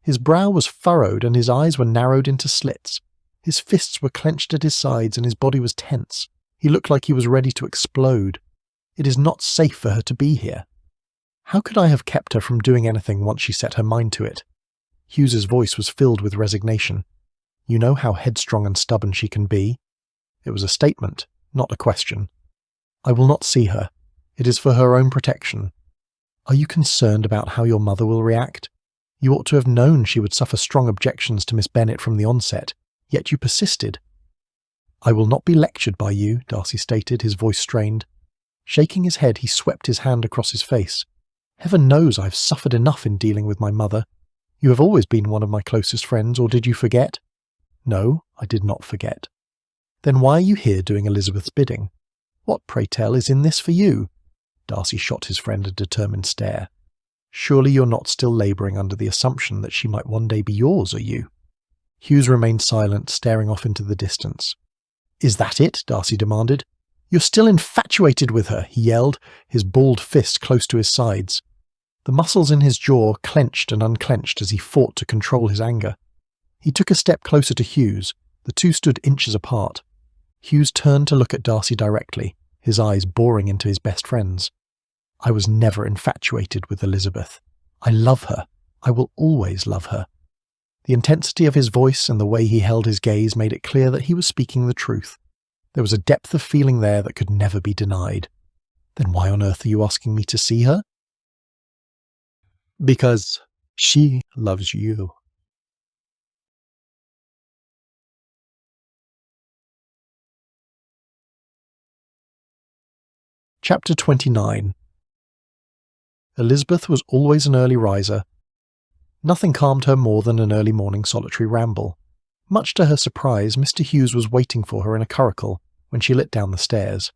A: His brow was furrowed and his eyes were narrowed into slits. His fists were clenched at his sides and his body was tense. He looked like he was ready to explode. "It is not safe for her to be here." "How could I have kept her from doing anything once she set her mind to it?" Hughes's voice was filled with resignation. "You know how headstrong and stubborn she can be." It was a statement, not a question. "I will not see her. It is for her own protection." "Are you concerned about how your mother will react? You ought to have known she would suffer strong objections to Miss Bennet from the onset, yet you persisted." "I will not be lectured by you," Darcy stated, his voice strained. Shaking his head, he swept his hand across his face. "Heaven knows I have suffered enough in dealing with my mother. You have always been one of my closest friends, or did you forget?" "No, I did not forget." "Then why are you here doing Elizabeth's bidding? What, pray tell, is in this for you?" Darcy shot his friend a determined stare. "Surely you're not still labouring under the assumption that she might one day be yours, are you?" Hughes remained silent, staring off into the distance. "Is that it?" Darcy demanded. "You're still infatuated with her," he yelled, his balled fist close to his sides. The muscles in his jaw clenched and unclenched as he fought to control his anger. He took a step closer to Hughes. The two stood inches apart. Hughes turned to look at Darcy directly, his eyes boring into his best friend's. "I was never infatuated with Elizabeth. I love her. I will always love her." The intensity of his voice and the way he held his gaze made it clear that he was speaking the truth. There was a depth of feeling there that could never be denied. "Then why on earth are you asking me to see her?" "Because she loves you." Chapter 29. Elizabeth was always an early riser. Nothing calmed her more than an early morning solitary ramble. Much to her surprise, Mr. Hughes was waiting for her in a curricle when she lit down the stairs.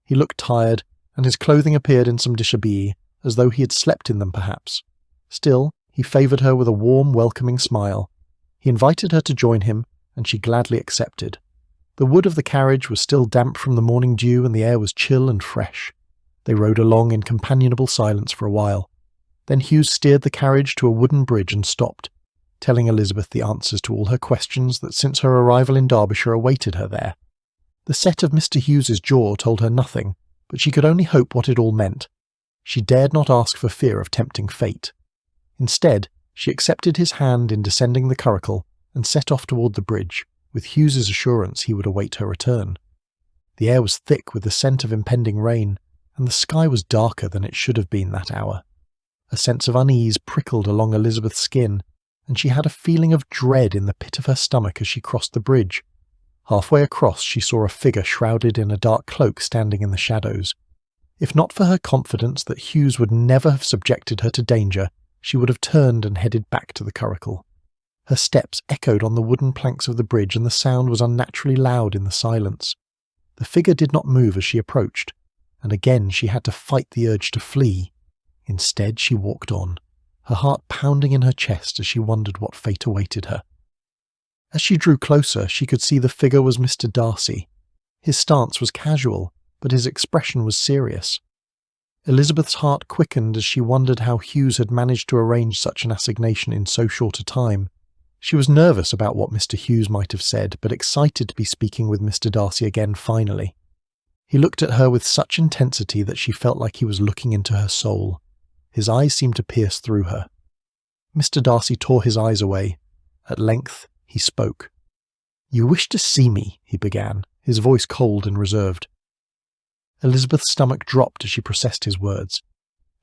A: He looked tired, and his clothing appeared in some dishabille, as though he had slept in them perhaps. Still, he favoured her with a warm, welcoming smile. He invited her to join him, and she gladly accepted. The wood of the carriage was still damp from the morning dew, and the air was chill and fresh. They rode along in companionable silence for a while. Then Hughes steered the carriage to a wooden bridge and stopped, telling Elizabeth the answers to all her questions that since her arrival in Derbyshire awaited her there. The set of Mr. Hughes's jaw told her nothing, but she could only hope what it all meant. She dared not ask for fear of tempting fate. Instead, she accepted his hand in descending the curricle and set off toward the bridge, with Hughes's assurance he would await her return. The air was thick with the scent of impending rain, and the sky was darker than it should have been that hour. A sense of unease prickled along Elizabeth's skin, and she had a feeling of dread in the pit of her stomach as she crossed the bridge. Halfway across she saw a figure shrouded in a dark cloak standing in the shadows. If not for her confidence that Hughes would never have subjected her to danger, she would have turned and headed back to the curricle. Her steps echoed on the wooden planks of the bridge, and the sound was unnaturally loud in the silence. The figure did not move as she approached, and again she had to fight the urge to flee. Instead she walked on, her heart pounding in her chest as she wondered what fate awaited her. As she drew closer, she could see the figure was Mr. Darcy. His stance was casual, but his expression was serious. Elizabeth's heart quickened as she wondered how Hughes had managed to arrange such an assignation in so short a time. She was nervous about what Mr. Hughes might have said, but excited to be speaking with Mr. Darcy again finally. He looked at her with such intensity that she felt like he was looking into her soul. His eyes seemed to pierce through her. Mr. Darcy tore his eyes away. At length, he spoke. "You wish to see me," he began, his voice cold and reserved. Elizabeth's stomach dropped as she processed his words.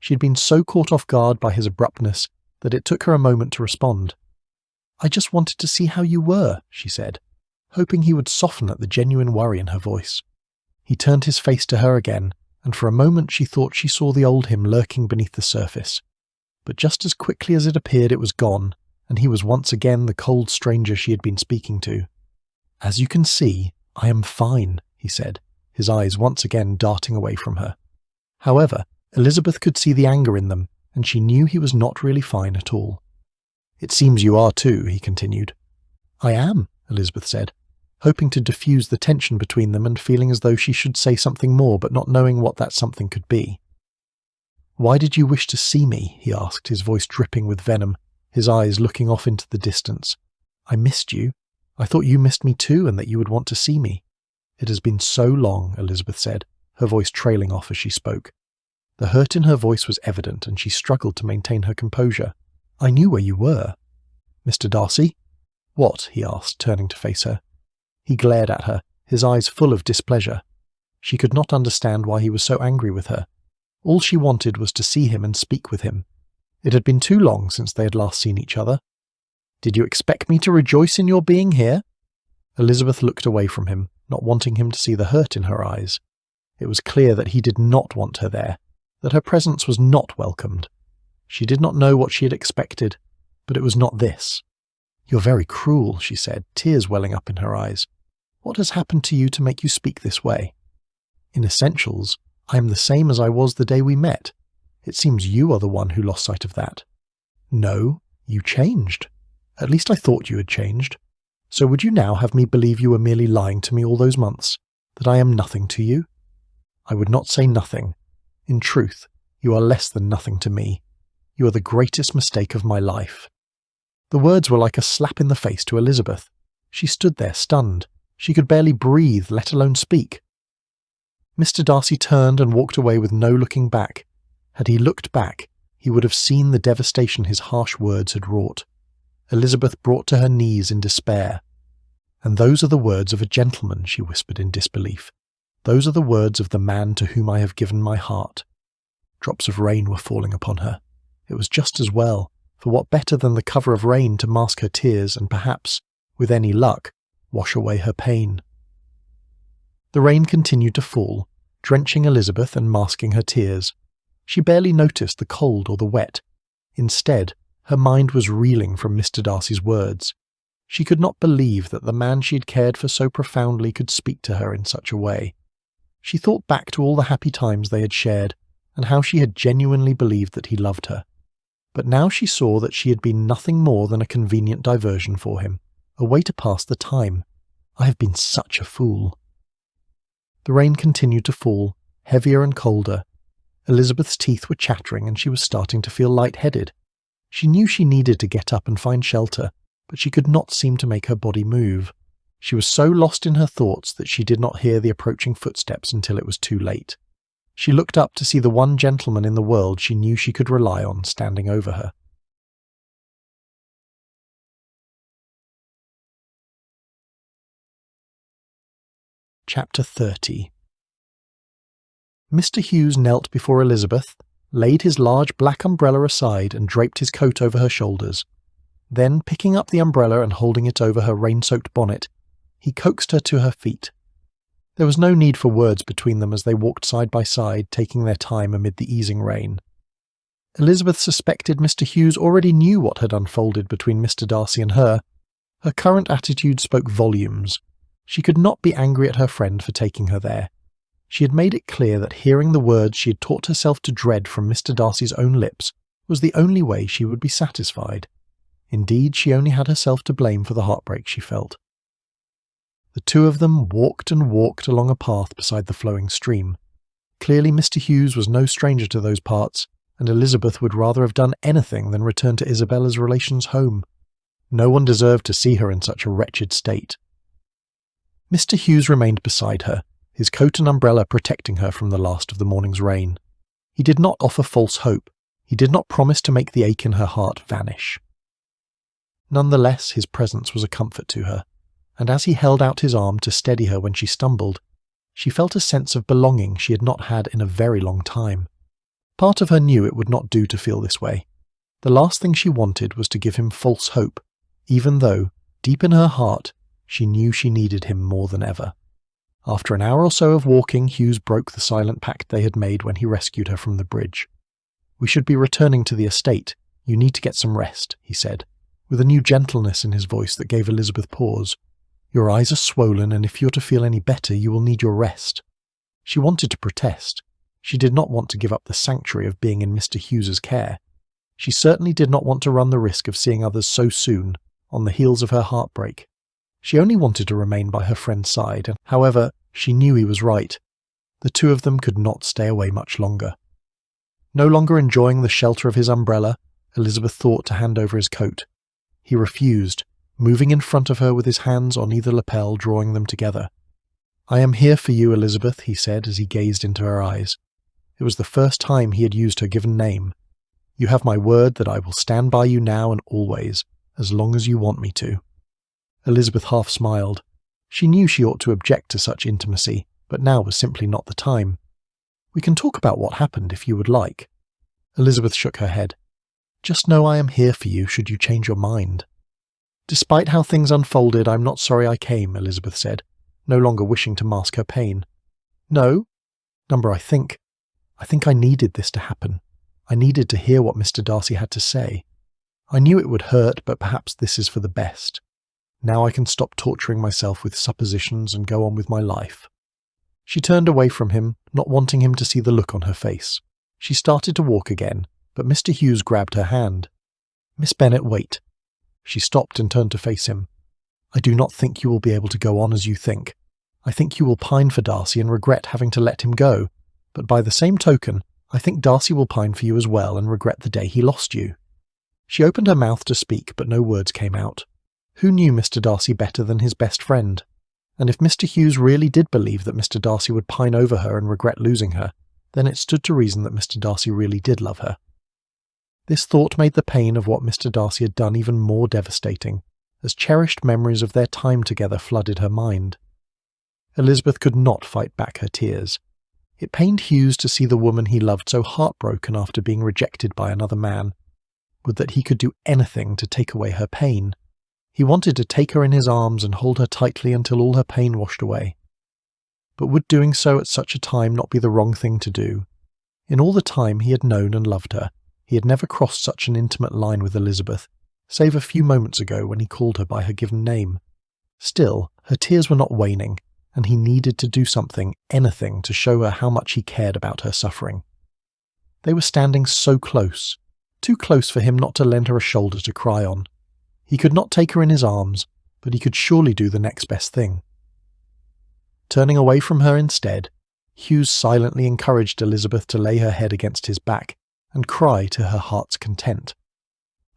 A: She had been so caught off guard by his abruptness that it took her a moment to respond. "I just wanted to see how you were," she said, hoping he would soften at the genuine worry in her voice. He turned his face to her again, and for a moment she thought she saw the old him lurking beneath the surface. But just as quickly as it appeared it was gone, and he was once again the cold stranger she had been speaking to. "As you can see, I am fine," he said, his eyes once again darting away from her. However, Elizabeth could see the anger in them, and she knew he was not really fine at all. "It seems you are too," he continued. "I am," Elizabeth said, hoping to diffuse the tension between them and feeling as though she should say something more but not knowing what that something could be. "Why did you wish to see me?" he asked, his voice dripping with venom, his eyes looking off into the distance. "I missed you. I thought you missed me too and that you would want to see me." "It has been so long," Elizabeth said, her voice trailing off as she spoke. The hurt in her voice was evident, and she struggled to maintain her composure. "I knew where you were." "Mr. Darcy?" "What?" he asked, turning to face her. He glared at her, his eyes full of displeasure. She could not understand why he was so angry with her. All she wanted was to see him and speak with him. It had been too long since they had last seen each other. "Did you expect me to rejoice in your being here?" Elizabeth looked away from him, not wanting him to see the hurt in her eyes. It was clear that he did not want her there, that her presence was not welcomed. She did not know what she had expected, but it was not this. "You're very cruel," she said, tears welling up in her eyes. "What has happened to you to make you speak this way?" "In essentials, I am the same as I was the day we met. It seems you are the one who lost sight of that." "No, you changed. At least I thought you had changed. So would you now have me believe you were merely lying to me all those months, that I am nothing to you?" "I would not say nothing. In truth, you are less than nothing to me. You are the greatest mistake of my life." The words were like a slap in the face to Elizabeth. She stood there stunned. She could barely breathe, let alone speak. Mr. Darcy turned and walked away with no looking back. Had he looked back, he would have seen the devastation his harsh words had wrought. Elizabeth brought to her knees in despair. "And those are the words of a gentleman," she whispered in disbelief. "Those are the words of the man to whom I have given my heart." Drops of rain were falling upon her. It was just as well, for what better than the cover of rain to mask her tears and perhaps, with any luck, wash away her pain? The rain continued to fall, drenching Elizabeth and masking her tears. She barely noticed the cold or the wet. Instead, her mind was reeling from Mr. Darcy's words. She could not believe that the man she had cared for so profoundly could speak to her in such a way. She thought back to all the happy times they had shared, and how she had genuinely believed that he loved her. But now she saw that she had been nothing more than a convenient diversion for him, a way to pass the time. I have been such a fool. The rain continued to fall, heavier and colder. Elizabeth's teeth were chattering and she was starting to feel lightheaded. She knew she needed to get up and find shelter, but she could not seem to make her body move. She was so lost in her thoughts that she did not hear the approaching footsteps until it was too late. She looked up to see the one gentleman in the world she knew she could rely on standing over her. Chapter 30. Mr. Hughes knelt before Elizabeth, laid his large black umbrella aside and draped his coat over her shoulders. Then, picking up the umbrella and holding it over her rain-soaked bonnet, he coaxed her to her feet. There was no need for words between them as they walked side by side, taking their time amid the easing rain. Elizabeth suspected Mr. Hughes already knew what had unfolded between Mr. Darcy and her. Her current attitude spoke volumes. She could not be angry at her friend for taking her there. She had made it clear that hearing the words she had taught herself to dread from Mr. Darcy's own lips was the only way she would be satisfied. Indeed, she only had herself to blame for the heartbreak she felt. The two of them walked and walked along a path beside the flowing stream. Clearly Mr. Hughes was no stranger to those parts, and Elizabeth would rather have done anything than return to Isabella's relations' home. No one deserved to see her in such a wretched state. Mr. Hughes remained beside her, his coat and umbrella protecting her from the last of the morning's rain. He did not offer false hope. He did not promise to make the ache in her heart vanish. Nonetheless, his presence was a comfort to her, and as he held out his arm to steady her when she stumbled, she felt a sense of belonging she had not had in a very long time. Part of her knew it would not do to feel this way. The last thing she wanted was to give him false hope, even though, deep in her heart, she knew she needed him more than ever. After an hour or so of walking, Hughes broke the silent pact they had made when he rescued her from the bridge. "We should be returning to the estate. You need to get some rest," he said, with a new gentleness in his voice that gave Elizabeth pause. "Your eyes are swollen, and if you're to feel any better, you will need your rest." She wanted to protest. She did not want to give up the sanctuary of being in Mr. Hughes's care. She certainly did not want to run the risk of seeing others so soon, on the heels of her heartbreak. She only wanted to remain by her friend's side, and however, she knew he was right. The two of them could not stay away much longer. No longer enjoying the shelter of his umbrella, Elizabeth thought to hand over his coat. He refused, moving in front of her with his hands on either lapel, drawing them together. "I am here for you, Elizabeth," he said as he gazed into her eyes. It was the first time he had used her given name. "You have my word that I will stand by you now and always, as long as you want me to." Elizabeth half smiled. She knew she ought to object to such intimacy, but now was simply not the time. "We can talk about what happened if you would like." Elizabeth shook her head. "Just know I am here for you should you change your mind." "Despite how things unfolded, I'm not sorry I came," Elizabeth said, no longer wishing to mask her pain. "No? I think I needed this to happen. I needed to hear what Mr. Darcy had to say. I knew it would hurt, but perhaps this is for the best. Now I can stop torturing myself with suppositions and go on with my life." She turned away from him, not wanting him to see the look on her face. She started to walk again, but Mr. Hughes grabbed her hand. "Miss Bennet, wait." She stopped and turned to face him. "I do not think you will be able to go on as you think. I think you will pine for Darcy and regret having to let him go, but by the same token, I think Darcy will pine for you as well and regret the day he lost you." She opened her mouth to speak, but no words came out. Who knew Mr. Darcy better than his best friend? And if Mr. Hughes really did believe that Mr. Darcy would pine over her and regret losing her, then it stood to reason that Mr. Darcy really did love her. This thought made the pain of what Mr. Darcy had done even more devastating, as cherished memories of their time together flooded her mind. Elizabeth could not fight back her tears. It pained Hughes to see the woman he loved so heartbroken after being rejected by another man. Would that he could do anything to take away her pain. He wanted to take her in his arms and hold her tightly until all her pain washed away. But would doing so at such a time not be the wrong thing to do? In all the time he had known and loved her, he had never crossed such an intimate line with Elizabeth, save a few moments ago when he called her by her given name. Still, her tears were not waning, and he needed to do something, anything, to show her how much he cared about her suffering. They were standing so close, too close for him not to lend her a shoulder to cry on. He could not take her in his arms, but he could surely do the next best thing. Turning away from her instead, Hughes silently encouraged Elizabeth to lay her head against his back and cry to her heart's content.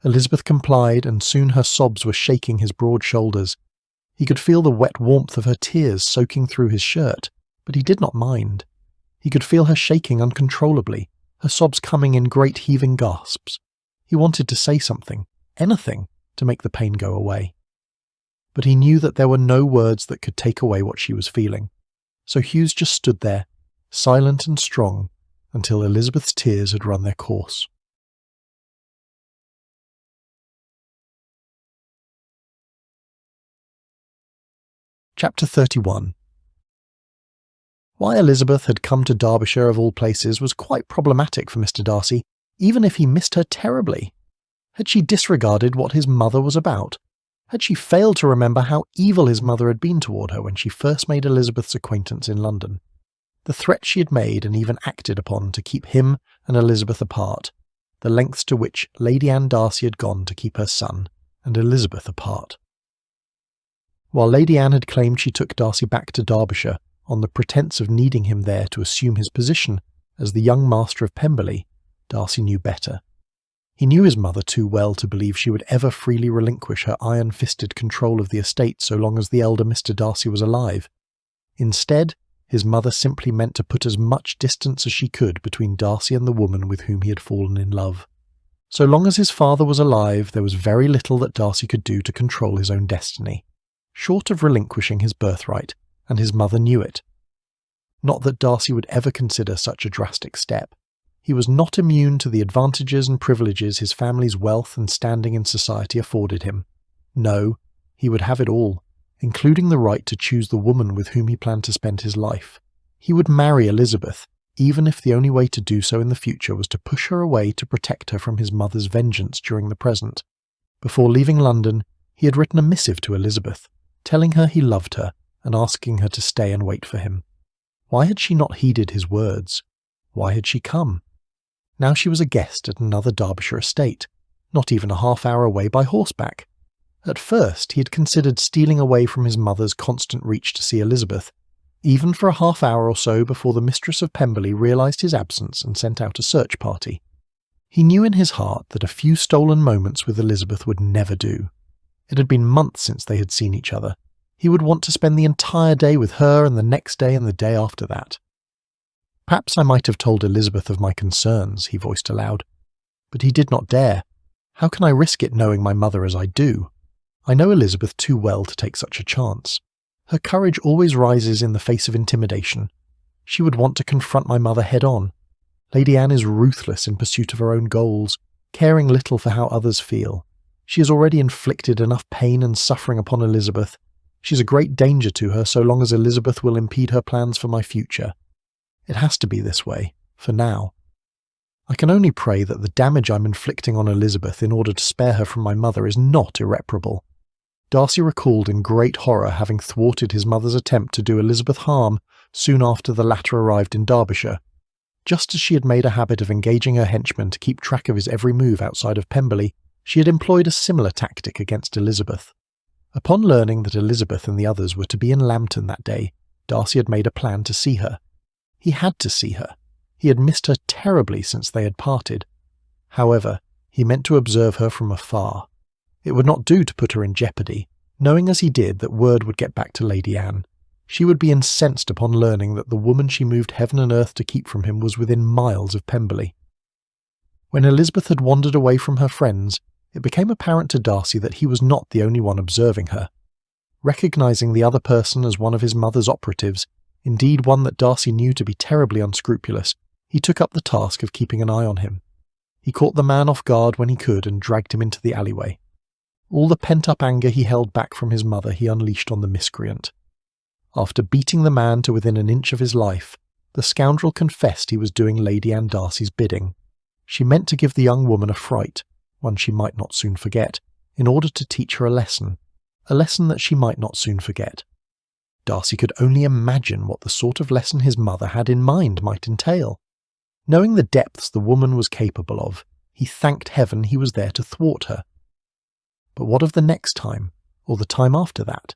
A: Elizabeth complied, and soon her sobs were shaking his broad shoulders. He could feel the wet warmth of her tears soaking through his shirt, but he did not mind. He could feel her shaking uncontrollably, her sobs coming in great heaving gasps. He wanted to say something, anything, to make the pain go away. But he knew that there were no words that could take away what she was feeling. So Hughes just stood there, silent and strong, until Elizabeth's tears had run their course. Chapter 31. Why Elizabeth had come to Derbyshire of all places was quite problematic for Mr. Darcy, even if he missed her terribly. Had she disregarded what his mother was about? Had she failed to remember how evil his mother had been toward her when she first made Elizabeth's acquaintance in London? The threat she had made and even acted upon to keep him and Elizabeth apart, the lengths to which Lady Anne Darcy had gone to keep her son and Elizabeth apart. While Lady Anne had claimed she took Darcy back to Derbyshire on the pretence of needing him there to assume his position as the young master of Pemberley, Darcy knew better. He knew his mother too well to believe she would ever freely relinquish her iron-fisted control of the estate so long as the elder Mr. Darcy was alive. Instead, his mother simply meant to put as much distance as she could between Darcy and the woman with whom he had fallen in love. So long as his father was alive, there was very little that Darcy could do to control his own destiny, short of relinquishing his birthright, and his mother knew it. Not that Darcy would ever consider such a drastic step. He was not immune to the advantages and privileges his family's wealth and standing in society afforded him. No, he would have it all, including the right to choose the woman with whom he planned to spend his life. He would marry Elizabeth, even if the only way to do so in the future was to push her away to protect her from his mother's vengeance during the present. Before leaving London, he had written a missive to Elizabeth, telling her he loved her and asking her to stay and wait for him. Why had she not heeded his words? Why had she come? Now she was a guest at another Derbyshire estate, not even a half-hour away by horseback. At first he had considered stealing away from his mother's constant reach to see Elizabeth, even for a half-hour or so before the mistress of Pemberley realised his absence and sent out a search party. He knew in his heart that a few stolen moments with Elizabeth would never do. It had been months since they had seen each other. He would want to spend the entire day with her and the next day and the day after that. Perhaps I might have told Elizabeth of my concerns, he voiced aloud. But he did not dare. How can I risk it knowing my mother as I do? I know Elizabeth too well to take such a chance. Her courage always rises in the face of intimidation. She would want to confront my mother head-on. Lady Anne is ruthless in pursuit of her own goals, caring little for how others feel. She has already inflicted enough pain and suffering upon Elizabeth. She is a great danger to her so long as Elizabeth will impede her plans for my future. It has to be this way, for now. I can only pray that the damage I'm inflicting on Elizabeth in order to spare her from my mother is not irreparable. Darcy recalled in great horror having thwarted his mother's attempt to do Elizabeth harm soon after the latter arrived in Derbyshire. Just as she had made a habit of engaging her henchmen to keep track of his every move outside of Pemberley, she had employed a similar tactic against Elizabeth. Upon learning that Elizabeth and the others were to be in Lambton that day, Darcy had made a plan to see her. He had to see her. He had missed her terribly since they had parted. However, He meant to observe her from afar. It would not do to put her in jeopardy, knowing as he did that word would get back to Lady Anne. She would be incensed upon learning that the woman she moved heaven and earth to keep from him was within miles of Pemberley. When Elizabeth had wandered away from her friends, it became apparent to Darcy that he was not the only one observing her. Recognising the other person as one of his mother's operatives, indeed one that Darcy knew to be terribly unscrupulous, he took up the task of keeping an eye on him. He caught the man off guard when he could and dragged him into the alleyway. All the pent-up anger he held back from his mother he unleashed on the miscreant. After beating the man to within an inch of his life, the scoundrel confessed he was doing Lady Anne Darcy's bidding. She meant to give the young woman a fright, one she might not soon forget, in order to teach her a lesson that she might not soon forget. Darcy could only imagine what the sort of lesson his mother had in mind might entail. Knowing the depths the woman was capable of, he thanked heaven he was there to thwart her. But what of the next time, or the time after that?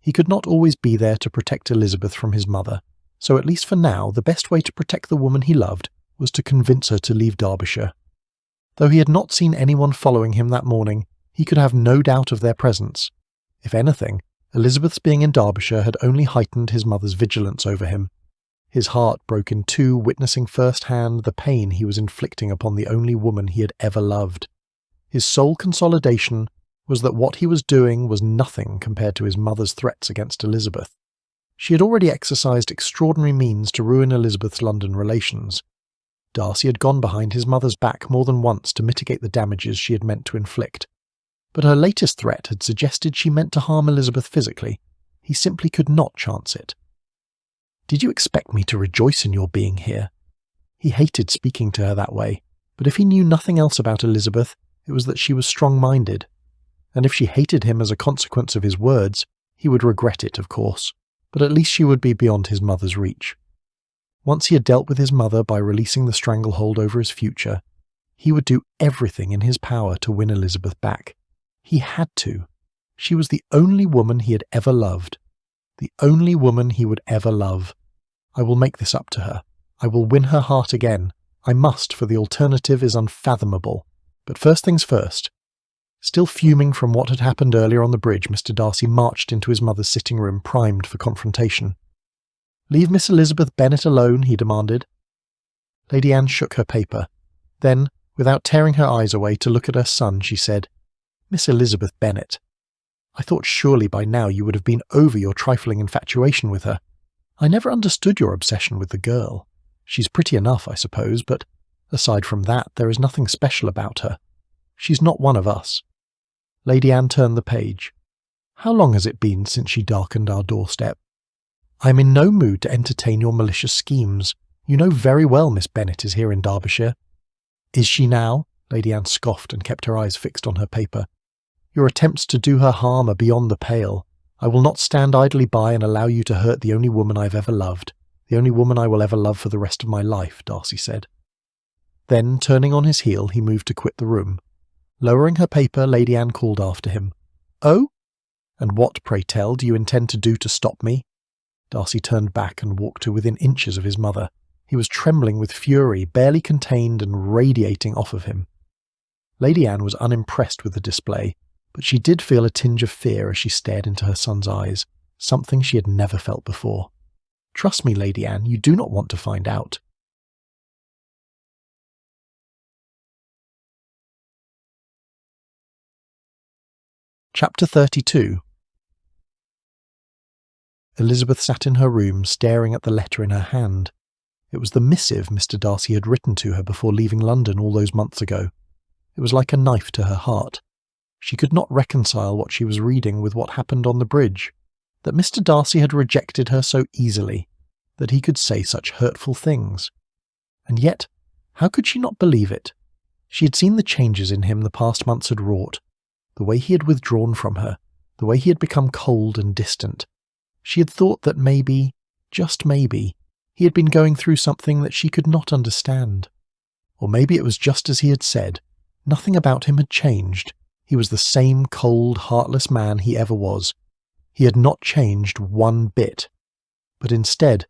A: He could not always be there to protect Elizabeth from his mother, so at least for now the best way to protect the woman he loved was to convince her to leave Derbyshire. Though he had not seen anyone following him that morning, he could have no doubt of their presence. If anything, Elizabeth's being in Derbyshire had only heightened his mother's vigilance over him. His heart broke in two, witnessing firsthand the pain he was inflicting upon the only woman he had ever loved. His sole consolidation was that what he was doing was nothing compared to his mother's threats against Elizabeth. She had already exercised extraordinary means to ruin Elizabeth's London relations. Darcy had gone behind his mother's back more than once to mitigate the damages she had meant to inflict. But her latest threat had suggested she meant to harm Elizabeth physically. He simply could not chance it. "Did you expect me to rejoice in your being here?" He hated speaking to her that way, but if he knew nothing else about Elizabeth, it was that she was strong-minded. And if she hated him as a consequence of his words, he would regret it, of course, but at least she would be beyond his mother's reach. Once he had dealt with his mother by releasing the stranglehold over his future, he would do everything in his power to win Elizabeth back. He had to. She was the only woman he had ever loved. The only woman he would ever love. I will make this up to her. I will win her heart again. I must, for the alternative is unfathomable. But first things first. Still fuming from what had happened earlier on the bridge, Mr. Darcy marched into his mother's sitting room primed for confrontation. "Leave Miss Elizabeth Bennet alone," he demanded. Lady Anne shook her paper. Then, without tearing her eyes away to look at her son, she said, "Miss Elizabeth Bennet. I thought surely by now you would have been over your trifling infatuation with her. I never understood your obsession with the girl. She's pretty enough, I suppose, but aside from that, there is nothing special about her. She's not one of us." Lady Anne turned the page. "How long has it been since she darkened our doorstep? I am in no mood to entertain your malicious schemes. You know very well Miss Bennet is here in Derbyshire." "Is she now?" Lady Anne scoffed and kept her eyes fixed on her paper. "Your attempts to do her harm are beyond the pale. I will not stand idly by and allow you to hurt the only woman I have ever loved, the only woman I will ever love for the rest of my life," Darcy said. Then, turning on his heel, he moved to quit the room. Lowering her paper, Lady Anne called after him. "Oh? And what, pray tell, do you intend to do to stop me?" Darcy turned back and walked to within inches of his mother. He was trembling with fury, barely contained and radiating off of him. Lady Anne was unimpressed with the display, but she did feel a tinge of fear as she stared into her son's eyes, something she had never felt before. "Trust me, Lady Anne, you do not want to find out." Chapter 32. Elizabeth sat in her room, staring at the letter in her hand. It was the missive Mr. Darcy had written to her before leaving London all those months ago. It was like a knife to her heart. She could not reconcile what she was reading with what happened on the bridge, that Mr. Darcy had rejected her so easily, that he could say such hurtful things. And yet, how could she not believe it? She had seen the changes in him the past months had wrought, the way he had withdrawn from her, the way he had become cold and distant. She had thought that maybe, just maybe, he had been going through something that she could not understand. Or maybe it was just as he had said. Nothing about him had changed. He was the same cold, heartless man he ever was. He had not changed one bit. But instead,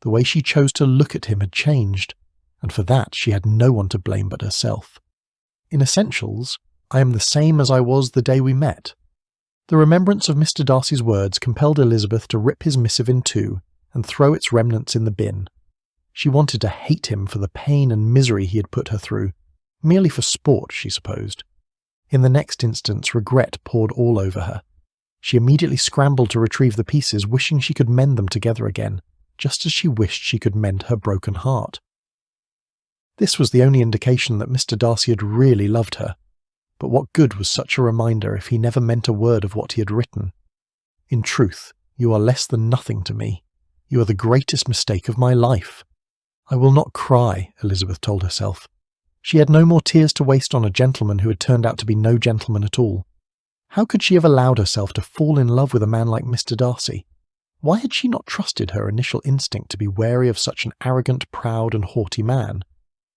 A: the way she chose to look at him had changed, and for that she had no one to blame but herself. In essentials, I am the same as I was the day we met. The remembrance of Mr. Darcy's words compelled Elizabeth to rip his missive in two and throw its remnants in the bin. She wanted to hate him for the pain and misery he had put her through, merely for sport, she supposed. In the next instance, regret poured all over her. She immediately scrambled to retrieve the pieces, wishing she could mend them together again, just as she wished she could mend her broken heart. This was the only indication that Mr. Darcy had really loved her. But what good was such a reminder if he never meant a word of what he had written? In truth, you are less than nothing to me. You are the greatest mistake of my life. I will not cry, Elizabeth told herself. She had no more tears to waste on a gentleman who had turned out to be no gentleman at all. How could she have allowed herself to fall in love with a man like Mr. Darcy? Why had she not trusted her initial instinct to be wary of such an arrogant, proud and haughty man?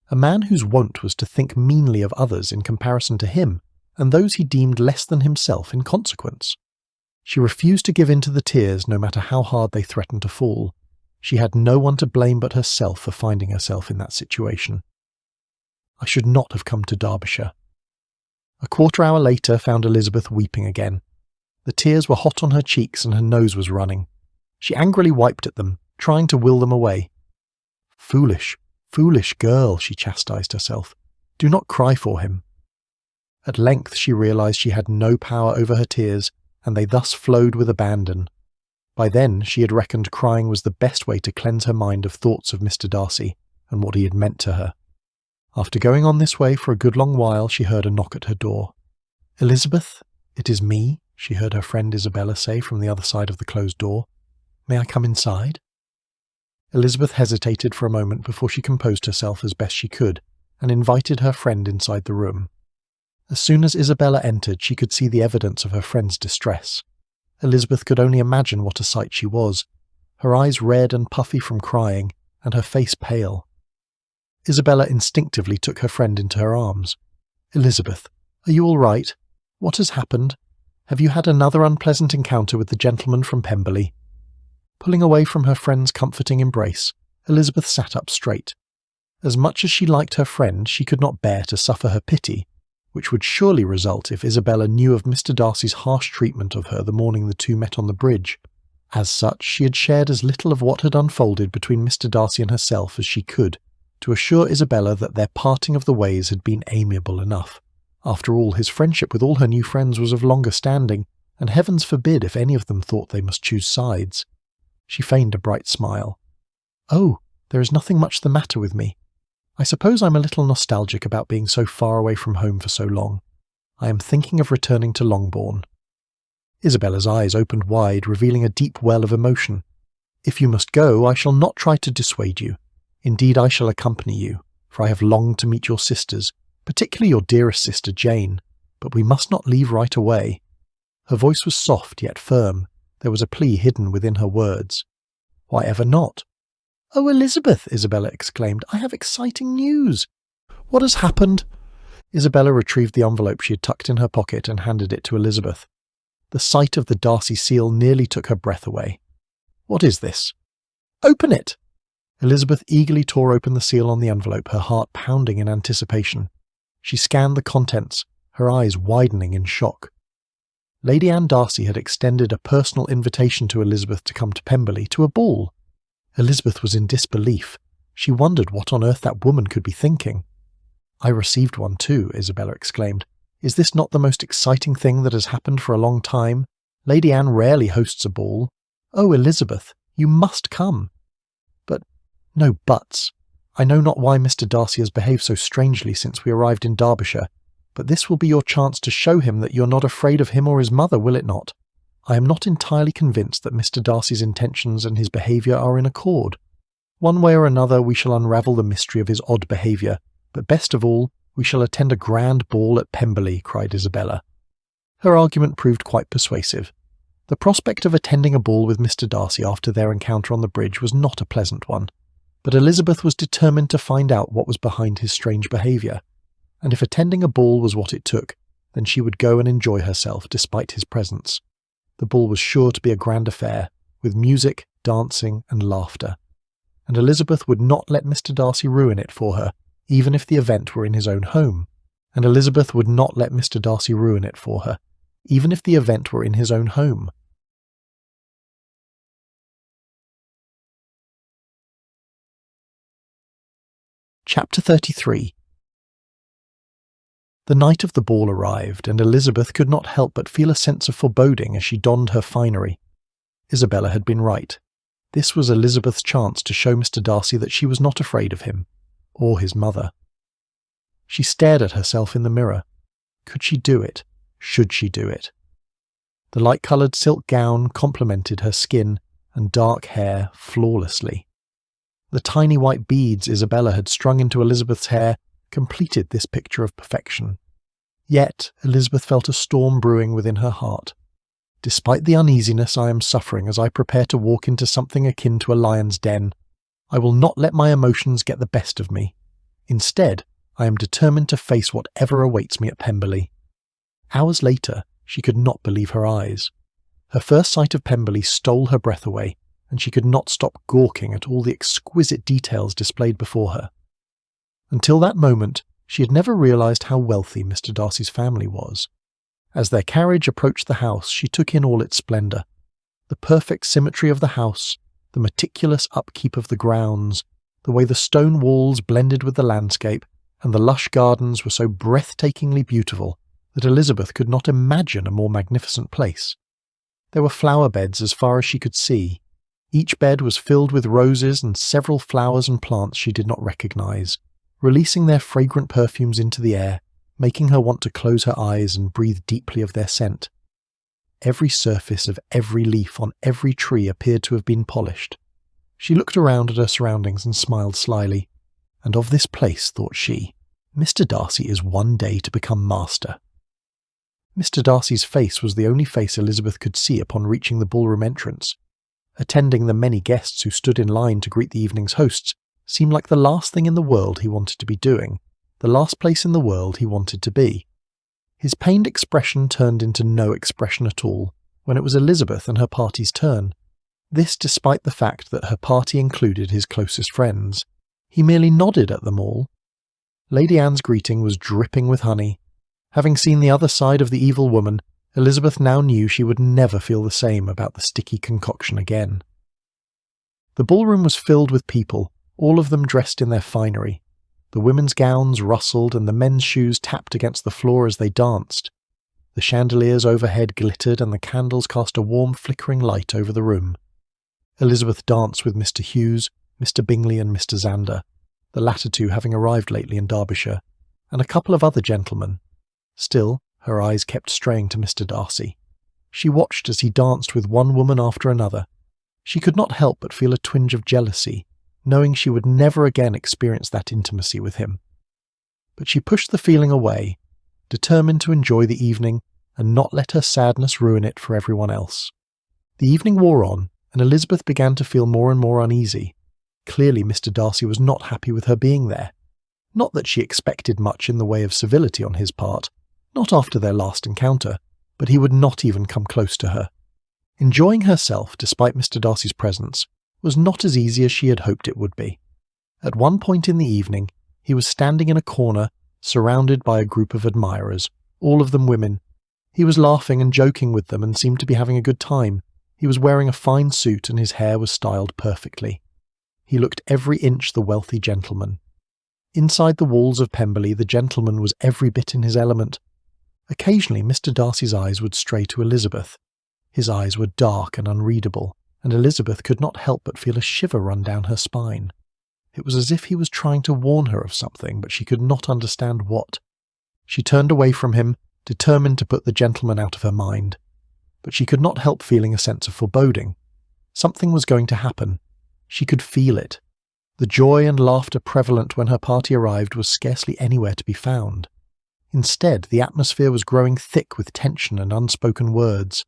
A: A man whose wont was to think meanly of others in comparison to him, and those he deemed less than himself in consequence. She refused to give in to the tears no matter how hard they threatened to fall. She had no one to blame but herself for finding herself in that situation. I should not have come to Derbyshire. A quarter-hour later found Elizabeth weeping again. The tears were hot on her cheeks and her nose was running. She angrily wiped at them, trying to will them away. Foolish, foolish girl, she chastised herself. Do not cry for him. At length she realized she had no power over her tears, and they thus flowed with abandon. By then she had reckoned crying was the best way to cleanse her mind of thoughts of Mr. Darcy and what he had meant to her. After going on this way for a good long while, she heard a knock at her door. "Elizabeth, it is me," she heard her friend Isabella say from the other side of the closed door. "May I come inside?" Elizabeth hesitated for a moment before she composed herself as best she could, and invited her friend inside the room. As soon as Isabella entered, she could see the evidence of her friend's distress. Elizabeth could only imagine what a sight she was, her eyes red and puffy from crying, and her face pale. Isabella instinctively took her friend into her arms. "Elizabeth, are you all right? What has happened? Have you had another unpleasant encounter with the gentleman from Pemberley?" Pulling away from her friend's comforting embrace, Elizabeth sat up straight. As much as she liked her friend, she could not bear to suffer her pity, which would surely result if Isabella knew of Mr. Darcy's harsh treatment of her the morning the two met on the bridge. As such, she had shared as little of what had unfolded between Mr. Darcy and herself as she could, to assure Isabella that their parting of the ways had been amiable enough. After all, his friendship with all her new friends was of longer standing, and heavens forbid if any of them thought they must choose sides. She feigned a bright smile. "Oh, there is nothing much the matter with me. I suppose I'm a little nostalgic about being so far away from home for so long. I am thinking of returning to Longbourn." Isabella's eyes opened wide, revealing a deep well of emotion. "If you must go, I shall not try to dissuade you. Indeed, I shall accompany you, for I have longed to meet your sisters, particularly your dearest sister Jane, but we must not leave right away." Her voice was soft yet firm. There was a plea hidden within her words. "Why ever not?" "Oh, Elizabeth," Isabella exclaimed, "I have exciting news." "What has happened?" Isabella retrieved the envelope she had tucked in her pocket and handed it to Elizabeth. The sight of the Darcy seal nearly took her breath away. "What is this?" "Open it!" Elizabeth eagerly tore open the seal on the envelope, her heart pounding in anticipation. She scanned the contents, her eyes widening in shock. Lady Anne Darcy had extended a personal invitation to Elizabeth to come to Pemberley, to a ball. Elizabeth was in disbelief. She wondered what on earth that woman could be thinking. "I received one too," Isabella exclaimed. "Is this not the most exciting thing that has happened for a long time? Lady Anne rarely hosts a ball. Oh, Elizabeth, you must come." "But, no buts. I know not why Mr. Darcy has behaved so strangely since we arrived in Derbyshire, but this will be your chance to show him that you're not afraid of him or his mother, will it not? I am not entirely convinced that Mr. Darcy's intentions and his behaviour are in accord. One way or another we shall unravel the mystery of his odd behaviour, but best of all, we shall attend a grand ball at Pemberley," cried Isabella. Her argument proved quite persuasive. The prospect of attending a ball with Mr. Darcy after their encounter on the bridge was not a pleasant one, but Elizabeth was determined to find out what was behind his strange behaviour, and if attending a ball was what it took, then she would go and enjoy herself despite his presence. The ball was sure to be a grand affair, with music, dancing, and laughter, and Elizabeth would not let Mr. Darcy ruin it for her, even if the event were in his own home, and Elizabeth would not let Mr. Darcy ruin it for her, even if the event were in his own home. Chapter 33. The night of the ball arrived, and Elizabeth could not help but feel a sense of foreboding as she donned her finery. Isabella had been right. This was Elizabeth's chance to show Mr. Darcy that she was not afraid of him, or his mother. She stared at herself in the mirror. Could she do it? Should she do it? The light-coloured silk gown complemented her skin and dark hair flawlessly. The tiny white beads Isabella had strung into Elizabeth's hair completed this picture of perfection. Yet Elizabeth felt a storm brewing within her heart. Despite the uneasiness I am suffering as I prepare to walk into something akin to a lion's den, I will not let my emotions get the best of me. Instead, I am determined to face whatever awaits me at Pemberley. Hours later, she could not believe her eyes. Her first sight of Pemberley stole her breath away, and she could not stop gawking at all the exquisite details displayed before her. Until that moment, she had never realised how wealthy Mr. Darcy's family was. As their carriage approached the house, she took in all its splendour. The perfect symmetry of the house, the meticulous upkeep of the grounds, the way the stone walls blended with the landscape, and the lush gardens were so breathtakingly beautiful that Elizabeth could not imagine a more magnificent place. There were flower beds as far as she could see. Each bed was filled with roses and several flowers and plants she did not recognise, releasing their fragrant perfumes into the air, making her want to close her eyes and breathe deeply of their scent. Every surface of every leaf on every tree appeared to have been polished. She looked around at her surroundings and smiled slyly. And of this place, thought she, Mr. Darcy is one day to become master. Mr. Darcy's face was the only face Elizabeth could see upon reaching the ballroom entrance. Attending the many guests who stood in line to greet the evening's hosts seemed like the last thing in the world he wanted to be doing, the last place in the world he wanted to be. His pained expression turned into no expression at all when it was Elizabeth and her party's turn. This despite the fact that her party included his closest friends. He merely nodded at them all. Lady Anne's greeting was dripping with honey. Having seen the other side of the evil woman, Elizabeth now knew she would never feel the same about the sticky concoction again. The ballroom was filled with people, all of them dressed in their finery. The women's gowns rustled and the men's shoes tapped against the floor as they danced. The chandeliers overhead glittered and the candles cast a warm flickering light over the room. Elizabeth danced with Mr. Hughes, Mr. Bingley and Mr. Zander, the latter two having arrived lately in Derbyshire, and a couple of other gentlemen. Still, her eyes kept straying to Mr. Darcy. She watched as he danced with one woman after another. She could not help but feel a twinge of jealousy, knowing she would never again experience that intimacy with him. But she pushed the feeling away, determined to enjoy the evening and not let her sadness ruin it for everyone else. The evening wore on, and Elizabeth began to feel more and more uneasy. Clearly Mr. Darcy was not happy with her being there. Not that she expected much in the way of civility on his part, not after their last encounter, but he would not even come close to her. Enjoying herself, despite Mr. Darcy's presence, was not as easy as she had hoped it would be. At one point in the evening, he was standing in a corner, surrounded by a group of admirers, all of them women. He was laughing and joking with them and seemed to be having a good time. He was wearing a fine suit and his hair was styled perfectly. He looked every inch the wealthy gentleman. Inside the walls of Pemberley, the gentleman was every bit in his element. Occasionally Mr. Darcy's eyes would stray to Elizabeth. His eyes were dark and unreadable, and Elizabeth could not help but feel a shiver run down her spine. It was as if he was trying to warn her of something, but she could not understand what. She turned away from him, determined to put the gentleman out of her mind. But she could not help feeling a sense of foreboding. Something was going to happen. She could feel it. The joy and laughter prevalent when her party arrived was scarcely anywhere to be found. Instead, the atmosphere was growing thick with tension and unspoken words.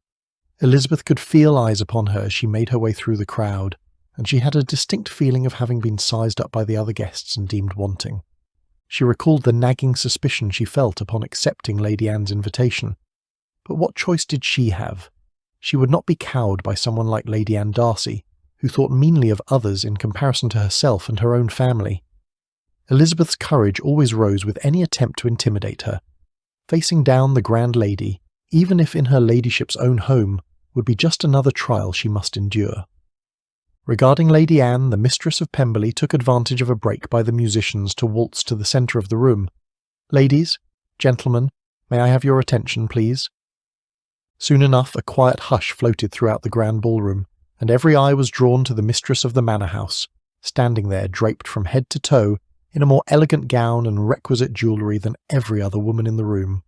A: Elizabeth could feel eyes upon her as she made her way through the crowd, and she had a distinct feeling of having been sized up by the other guests and deemed wanting. She recalled the nagging suspicion she felt upon accepting Lady Anne's invitation. But what choice did she have? She would not be cowed by someone like Lady Anne Darcy, who thought meanly of others in comparison to herself and her own family. Elizabeth's courage always rose with any attempt to intimidate her. Facing down the grand lady, even if in her ladyship's own home, would be just another trial she must endure. Regarding Lady Anne, the mistress of Pemberley took advantage of a break by the musicians to waltz to the centre of the room. "Ladies, gentlemen, may I have your attention, please?" Soon enough, a quiet hush floated throughout the grand ballroom, and every eye was drawn to the mistress of the manor house, standing there draped from head to toe in a more elegant gown and requisite jewellery than every other woman in the room.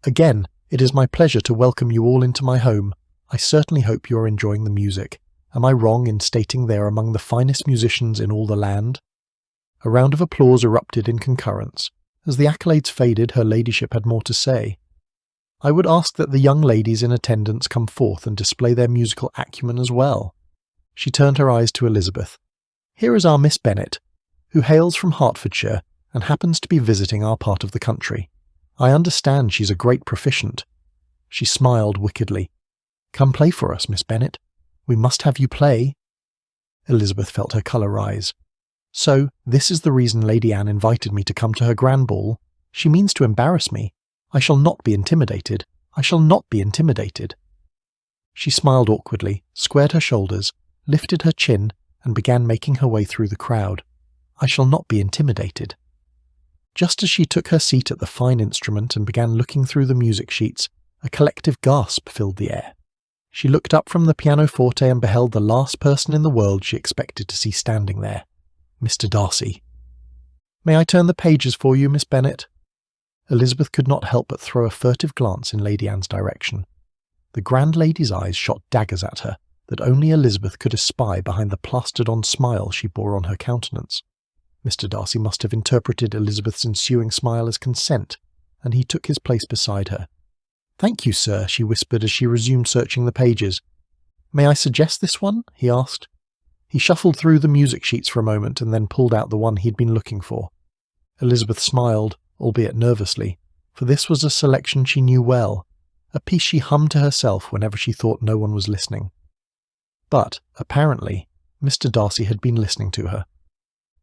A: "Again, it is my pleasure to welcome you all into my home. I certainly hope you are enjoying the music. Am I wrong in stating they are among the finest musicians in all the land?" A round of applause erupted in concurrence. As the accolades faded, her ladyship had more to say. "I would ask that the young ladies in attendance come forth and display their musical acumen as well." She turned her eyes to Elizabeth. "Here is our Miss Bennet, who hails from Hertfordshire and happens to be visiting our part of the country. I understand she's a great proficient." She smiled wickedly. "Come play for us, Miss Bennet. We must have you play." Elizabeth felt her colour rise. "So, this is the reason Lady Anne invited me to come to her grand ball? She means to embarrass me. I shall not be intimidated. I shall not be intimidated." She smiled awkwardly, squared her shoulders, lifted her chin, and began making her way through the crowd. "I shall not be intimidated." Just as she took her seat at the fine instrument and began looking through the music sheets, a collective gasp filled the air. She looked up from the pianoforte and beheld the last person in the world she expected to see standing there, Mr. Darcy. "May I turn the pages for you, Miss Bennet?" Elizabeth could not help but throw a furtive glance in Lady Anne's direction. The grand lady's eyes shot daggers at her that only Elizabeth could espy behind the plastered-on smile she bore on her countenance. Mr. Darcy must have interpreted Elizabeth's ensuing smile as consent, and he took his place beside her. "Thank you, sir," she whispered as she resumed searching the pages. "May I suggest this one?" he asked. He shuffled through the music sheets for a moment and then pulled out the one he'd been looking for. Elizabeth smiled, albeit nervously, for this was a selection she knew well, a piece she hummed to herself whenever she thought no one was listening. But, apparently, Mr. Darcy had been listening to her.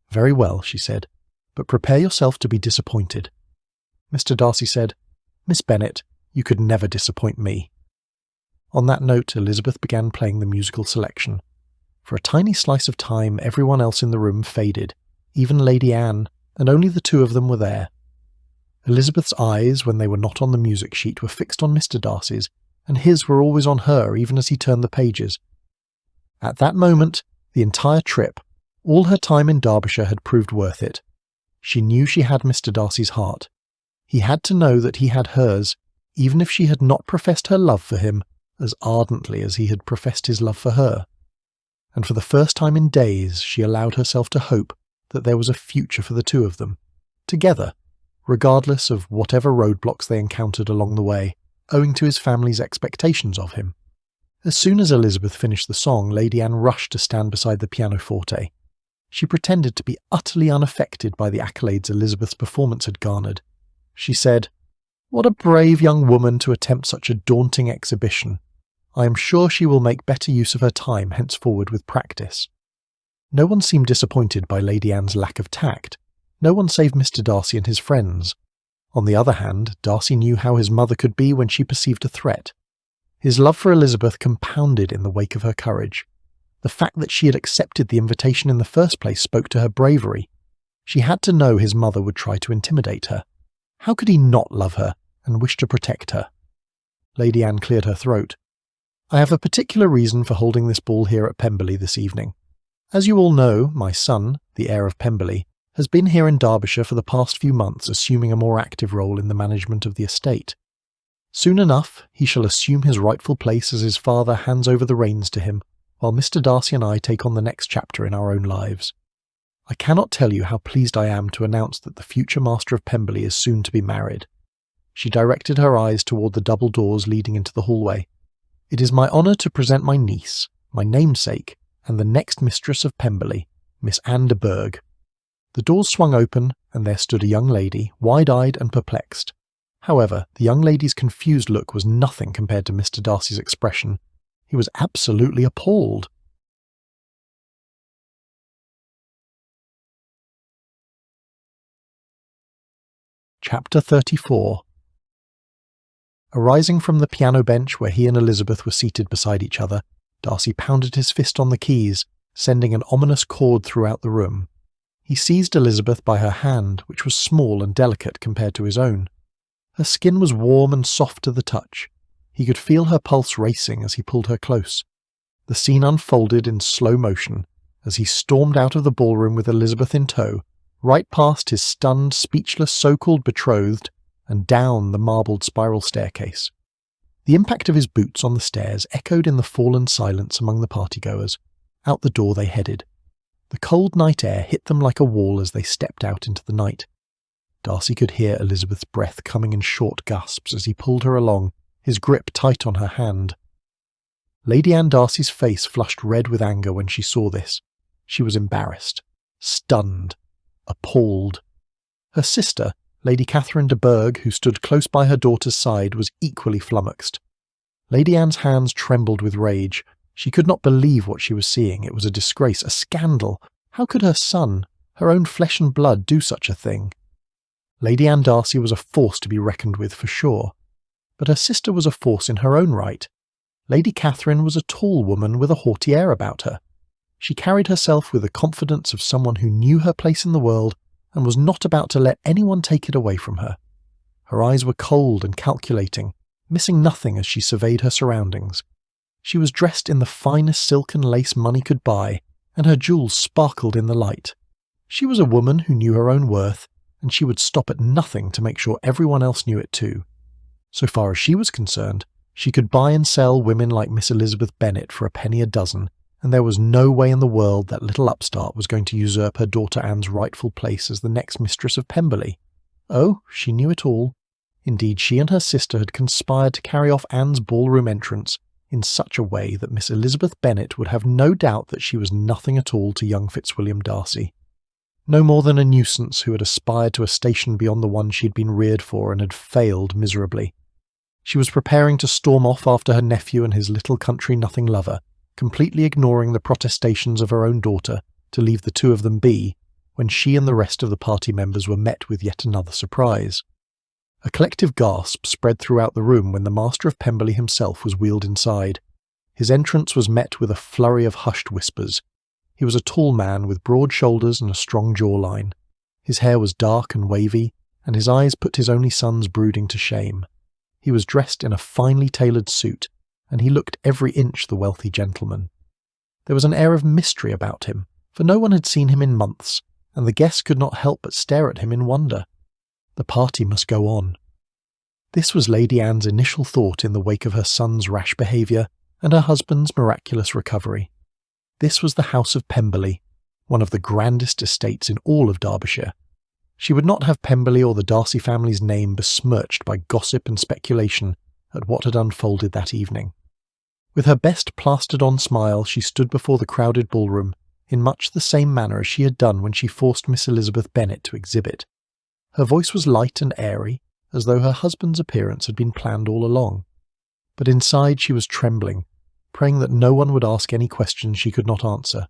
A: "Very well," she said, "but prepare yourself to be disappointed." Mr. Darcy said, "Miss Bennet, you could never disappoint me." On that note, Elizabeth began playing the musical selection. For a tiny slice of time, everyone else in the room faded, even Lady Anne, and only the two of them were there. Elizabeth's eyes, when they were not on the music sheet, were fixed on Mr. Darcy's, and his were always on her even as he turned the pages. At that moment, the entire trip, all her time in Derbyshire had proved worth it. She knew she had Mr. Darcy's heart. He had to know that he had hers, even if she had not professed her love for him as ardently as he had professed his love for her. And for the first time in days she allowed herself to hope that there was a future for the two of them, together, regardless of whatever roadblocks they encountered along the way, owing to his family's expectations of him. As soon as Elizabeth finished the song, Lady Anne rushed to stand beside the pianoforte. She pretended to be utterly unaffected by the accolades Elizabeth's performance had garnered. She said, "What a brave young woman to attempt such a daunting exhibition. I am sure she will make better use of her time henceforward with practice." No one seemed disappointed by Lady Anne's lack of tact. No one save Mr. Darcy and his friends. On the other hand, Darcy knew how his mother could be when she perceived a threat. His love for Elizabeth compounded in the wake of her courage. The fact that she had accepted the invitation in the first place spoke to her bravery. She had to know his mother would try to intimidate her. How could he not love her and wish to protect her? Lady Anne cleared her throat. "I have a particular reason for holding this ball here at Pemberley this evening. As you all know, my son, the heir of Pemberley, has been here in Derbyshire for the past few months, assuming a more active role in the management of the estate. Soon enough, he shall assume his rightful place as his father hands over the reins to him, while Mr. Darcy and I take on the next chapter in our own lives. I cannot tell you how pleased I am to announce that the future master of Pemberley is soon to be married." She directed her eyes toward the double doors leading into the hallway. "It is my honour to present my niece, my namesake, and the next mistress of Pemberley, Miss Anne de Bourgh." The doors swung open, and there stood a young lady, wide-eyed and perplexed. However, the young lady's confused look was nothing compared to Mr. Darcy's expression. He was absolutely appalled. Chapter 34. Arising from the piano bench where he and Elizabeth were seated beside each other, Darcy pounded his fist on the keys, sending an ominous chord throughout the room. He seized Elizabeth by her hand, which was small and delicate compared to his own. Her skin was warm and soft to the touch. He could feel her pulse racing as he pulled her close. The scene unfolded in slow motion as he stormed out of the ballroom with Elizabeth in tow, right past his stunned, speechless so-called betrothed, and down the marbled spiral staircase. The impact of his boots on the stairs echoed in the fallen silence among the partygoers. Out the door they headed. The cold night air hit them like a wall as they stepped out into the night. Darcy could hear Elizabeth's breath coming in short gasps as he pulled her along, his grip tight on her hand. Lady Anne Darcy's face flushed red with anger when she saw this. She was embarrassed, stunned, appalled. Her sister, Lady Catherine de Bourgh, who stood close by her daughter's side, was equally flummoxed. Lady Anne's hands trembled with rage. She could not believe what she was seeing. It was a disgrace, a scandal. How could her son, her own flesh and blood, do such a thing? Lady Anne Darcy was a force to be reckoned with for sure. But her sister was a force in her own right. Lady Catherine was a tall woman with a haughty air about her. She carried herself with the confidence of someone who knew her place in the world and was not about to let anyone take it away from her. Her eyes were cold and calculating, missing nothing as she surveyed her surroundings. She was dressed in the finest silk and lace money could buy, and her jewels sparkled in the light. She was a woman who knew her own worth, and she would stop at nothing to make sure everyone else knew it too. So far as she was concerned, she could buy and sell women like Miss Elizabeth Bennet for a penny a dozen, and there was no way in the world that little upstart was going to usurp her daughter Anne's rightful place as the next mistress of Pemberley. Oh, she knew it all. Indeed, she and her sister had conspired to carry off Anne's ballroom entrance in such a way that Miss Elizabeth Bennet would have no doubt that she was nothing at all to young Fitzwilliam Darcy. No more than a nuisance who had aspired to a station beyond the one she had been reared for and had failed miserably. She was preparing to storm off after her nephew and his little country-nothing lover, completely ignoring the protestations of her own daughter to leave the two of them be, when she and the rest of the party members were met with yet another surprise. A collective gasp spread throughout the room when the Master of Pemberley himself was wheeled inside. His entrance was met with a flurry of hushed whispers. He was a tall man with broad shoulders and a strong jawline. His hair was dark and wavy, and his eyes put his only son's brooding to shame. He was dressed in a finely tailored suit, and he looked every inch the wealthy gentleman. There was an air of mystery about him, for no one had seen him in months, and the guests could not help but stare at him in wonder. The party must go on. This was Lady Anne's initial thought in the wake of her son's rash behaviour and her husband's miraculous recovery. This was the House of Pemberley, one of the grandest estates in all of Derbyshire. She would not have Pemberley or the Darcy family's name besmirched by gossip and speculation at what had unfolded that evening. With her best plastered-on smile, she stood before the crowded ballroom in much the same manner as she had done when she forced Miss Elizabeth Bennet to exhibit. Her voice was light and airy, as though her husband's appearance had been planned all along. But inside she was trembling, praying that no one would ask any questions she could not answer.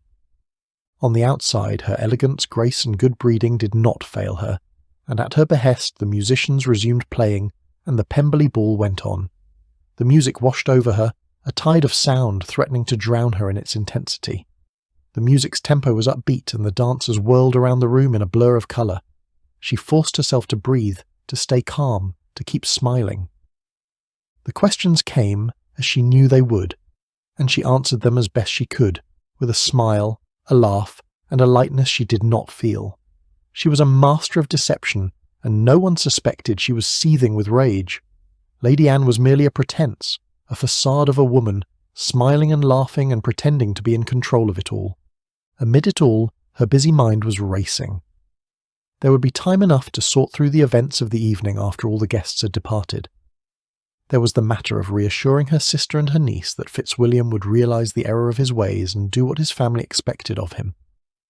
A: On the outside, her elegance, grace and good breeding did not fail her, and at her behest the musicians resumed playing, and the Pemberley ball went on. The music washed over her, a tide of sound threatening to drown her in its intensity. The music's tempo was upbeat, and the dancers whirled around the room in a blur of colour. She forced herself to breathe, to stay calm, to keep smiling. The questions came, as she knew they would, and she answered them as best she could, with a smile, a laugh, and a lightness she did not feel. She was a master of deception, and no one suspected she was seething with rage. Lady Anne was merely a pretence, a facade of a woman, smiling and laughing and pretending to be in control of it all. Amid it all, her busy mind was racing. There would be time enough to sort through the events of the evening after all the guests had departed. There was the matter of reassuring her sister and her niece that Fitzwilliam would realise the error of his ways and do what his family expected of him.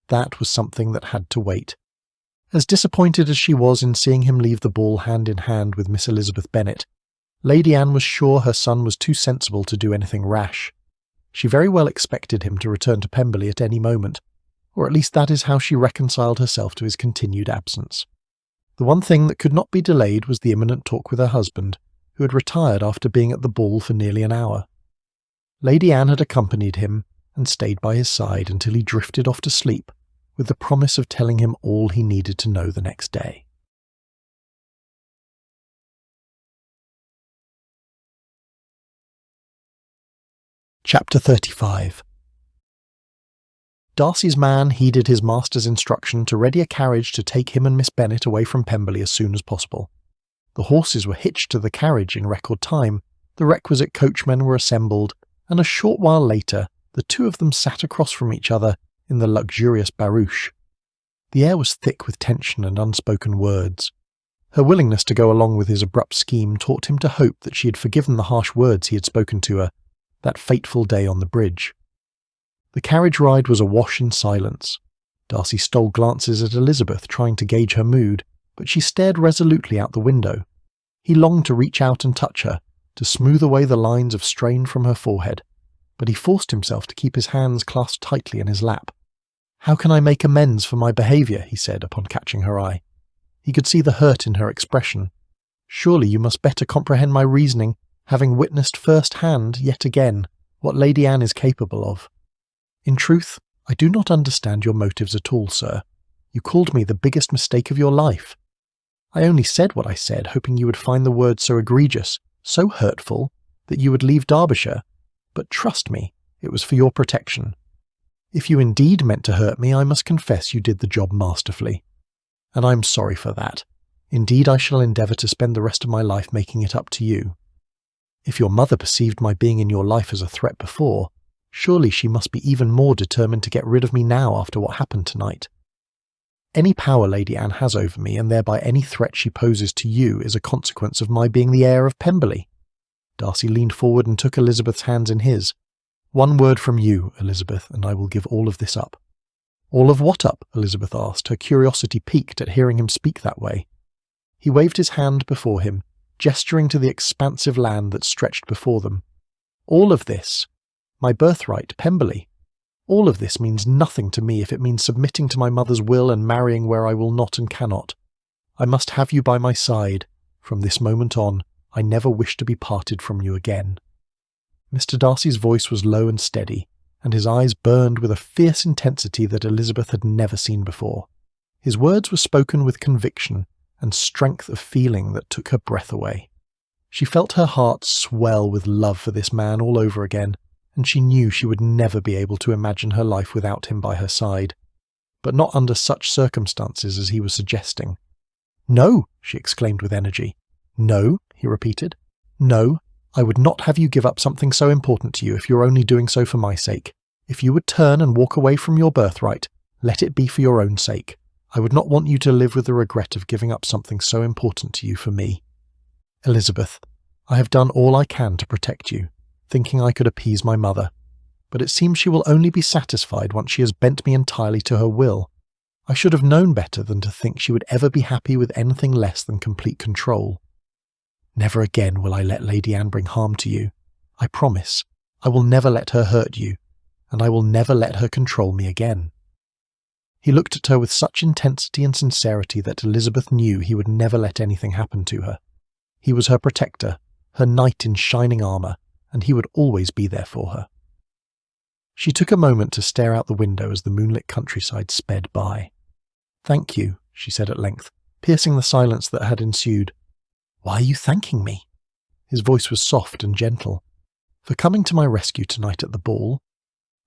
A: That was something that had to wait. As disappointed as she was in seeing him leave the ball hand in hand with Miss Elizabeth Bennet, Lady Anne was sure her son was too sensible to do anything rash. She very well expected him to return to Pemberley at any moment, or at least that is how she reconciled herself to his continued absence. The one thing that could not be delayed was the imminent talk with her husband, who had retired after being at the ball for nearly an hour. Lady Anne had accompanied him and stayed by his side until he drifted off to sleep, with the promise of telling him all he needed to know the next day. Chapter 35. Darcy's man heeded his master's instruction to ready a carriage to take him and Miss Bennet away from Pemberley as soon as possible. The horses were hitched to the carriage in record time, the requisite coachmen were assembled, and a short while later the two of them sat across from each other in the luxurious barouche. The air was thick with tension and unspoken words. Her willingness to go along with his abrupt scheme taught him to hope that she had forgiven the harsh words he had spoken to her that fateful day on the bridge. The carriage ride was awash in silence. Darcy stole glances at Elizabeth, trying to gauge her mood, but she stared resolutely out the window. He longed to reach out and touch her, to smooth away the lines of strain from her forehead, but he forced himself to keep his hands clasped tightly in his lap. "How can I make amends for my behaviour?" he said upon catching her eye. He could see the hurt in her expression. "Surely you must better comprehend my reasoning, having witnessed first-hand, yet again, what Lady Anne is capable of. In truth, I do not understand your motives at all, sir. You called me the biggest mistake of your life. I only said what I said, hoping you would find the words so egregious, so hurtful, that you would leave Derbyshire, but trust me, it was for your protection. If you indeed meant to hurt me, I must confess you did the job masterfully. And I am sorry for that. Indeed, I shall endeavour to spend the rest of my life making it up to you. If your mother perceived my being in your life as a threat before, surely she must be even more determined to get rid of me now after what happened tonight. Any power Lady Anne has over me, and thereby any threat she poses to you, is a consequence of my being the heir of Pemberley." Darcy leaned forward and took Elizabeth's hands in his. "One word from you, Elizabeth, and I will give all of this up." "All of what up?" Elizabeth asked, her curiosity piqued at hearing him speak that way. He waved his hand before him, gesturing to the expansive land that stretched before them. "All of this. My birthright, Pemberley. All of this means nothing to me if it means submitting to my mother's will and marrying where I will not and cannot. I must have you by my side. From this moment on, I never wish to be parted from you again." Mr. Darcy's voice was low and steady, and his eyes burned with a fierce intensity that Elizabeth had never seen before. His words were spoken with conviction and strength of feeling that took her breath away. She felt her heart swell with love for this man all over again, and she knew she would never be able to imagine her life without him by her side. But not under such circumstances as he was suggesting. "No!" she exclaimed with energy. "No," he repeated. "No, I would not have you give up something so important to you if you're only doing so for my sake. If you would turn and walk away from your birthright, let it be for your own sake. I would not want you to live with the regret of giving up something so important to you for me. Elizabeth, I have done all I can to protect you, thinking I could appease my mother, but it seems she will only be satisfied once she has bent me entirely to her will. I should have known better than to think she would ever be happy with anything less than complete control. Never again will I let Lady Anne bring harm to you. I promise. I will never let her hurt you, and I will never let her control me again." He looked at her with such intensity and sincerity that Elizabeth knew he would never let anything happen to her. He was her protector, her knight in shining armour, and he would always be there for her. She took a moment to stare out the window as the moonlit countryside sped by. "Thank you," she said at length, piercing the silence that had ensued. "Why are you thanking me?" His voice was soft and gentle. "For coming to my rescue tonight at the ball."